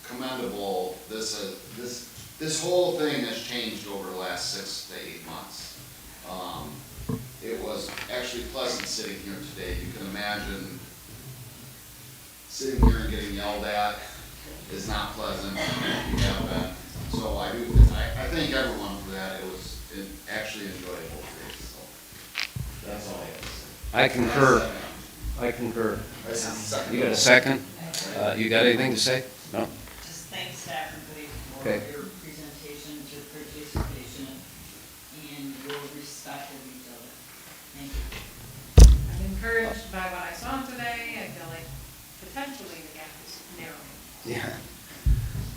commendable this whole thing has changed over the last 6 to 8 months. It was actually pleasant sitting here today. You can imagine sitting here and getting yelled at is not pleasant. You have been. So I thank everyone for that. It was actually enjoyable today. So that's all I have to say. I concur. I concur. You got a second? You got anything to say? No? Just thank staff and for Okay. your presentations, your participation, and your respect of each other. I'm encouraged by what I saw today. I feel like potentially the gap is narrowing. Yeah.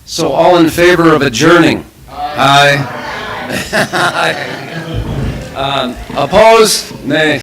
So all in favor of adjourning? Aye. Opposed? Nay.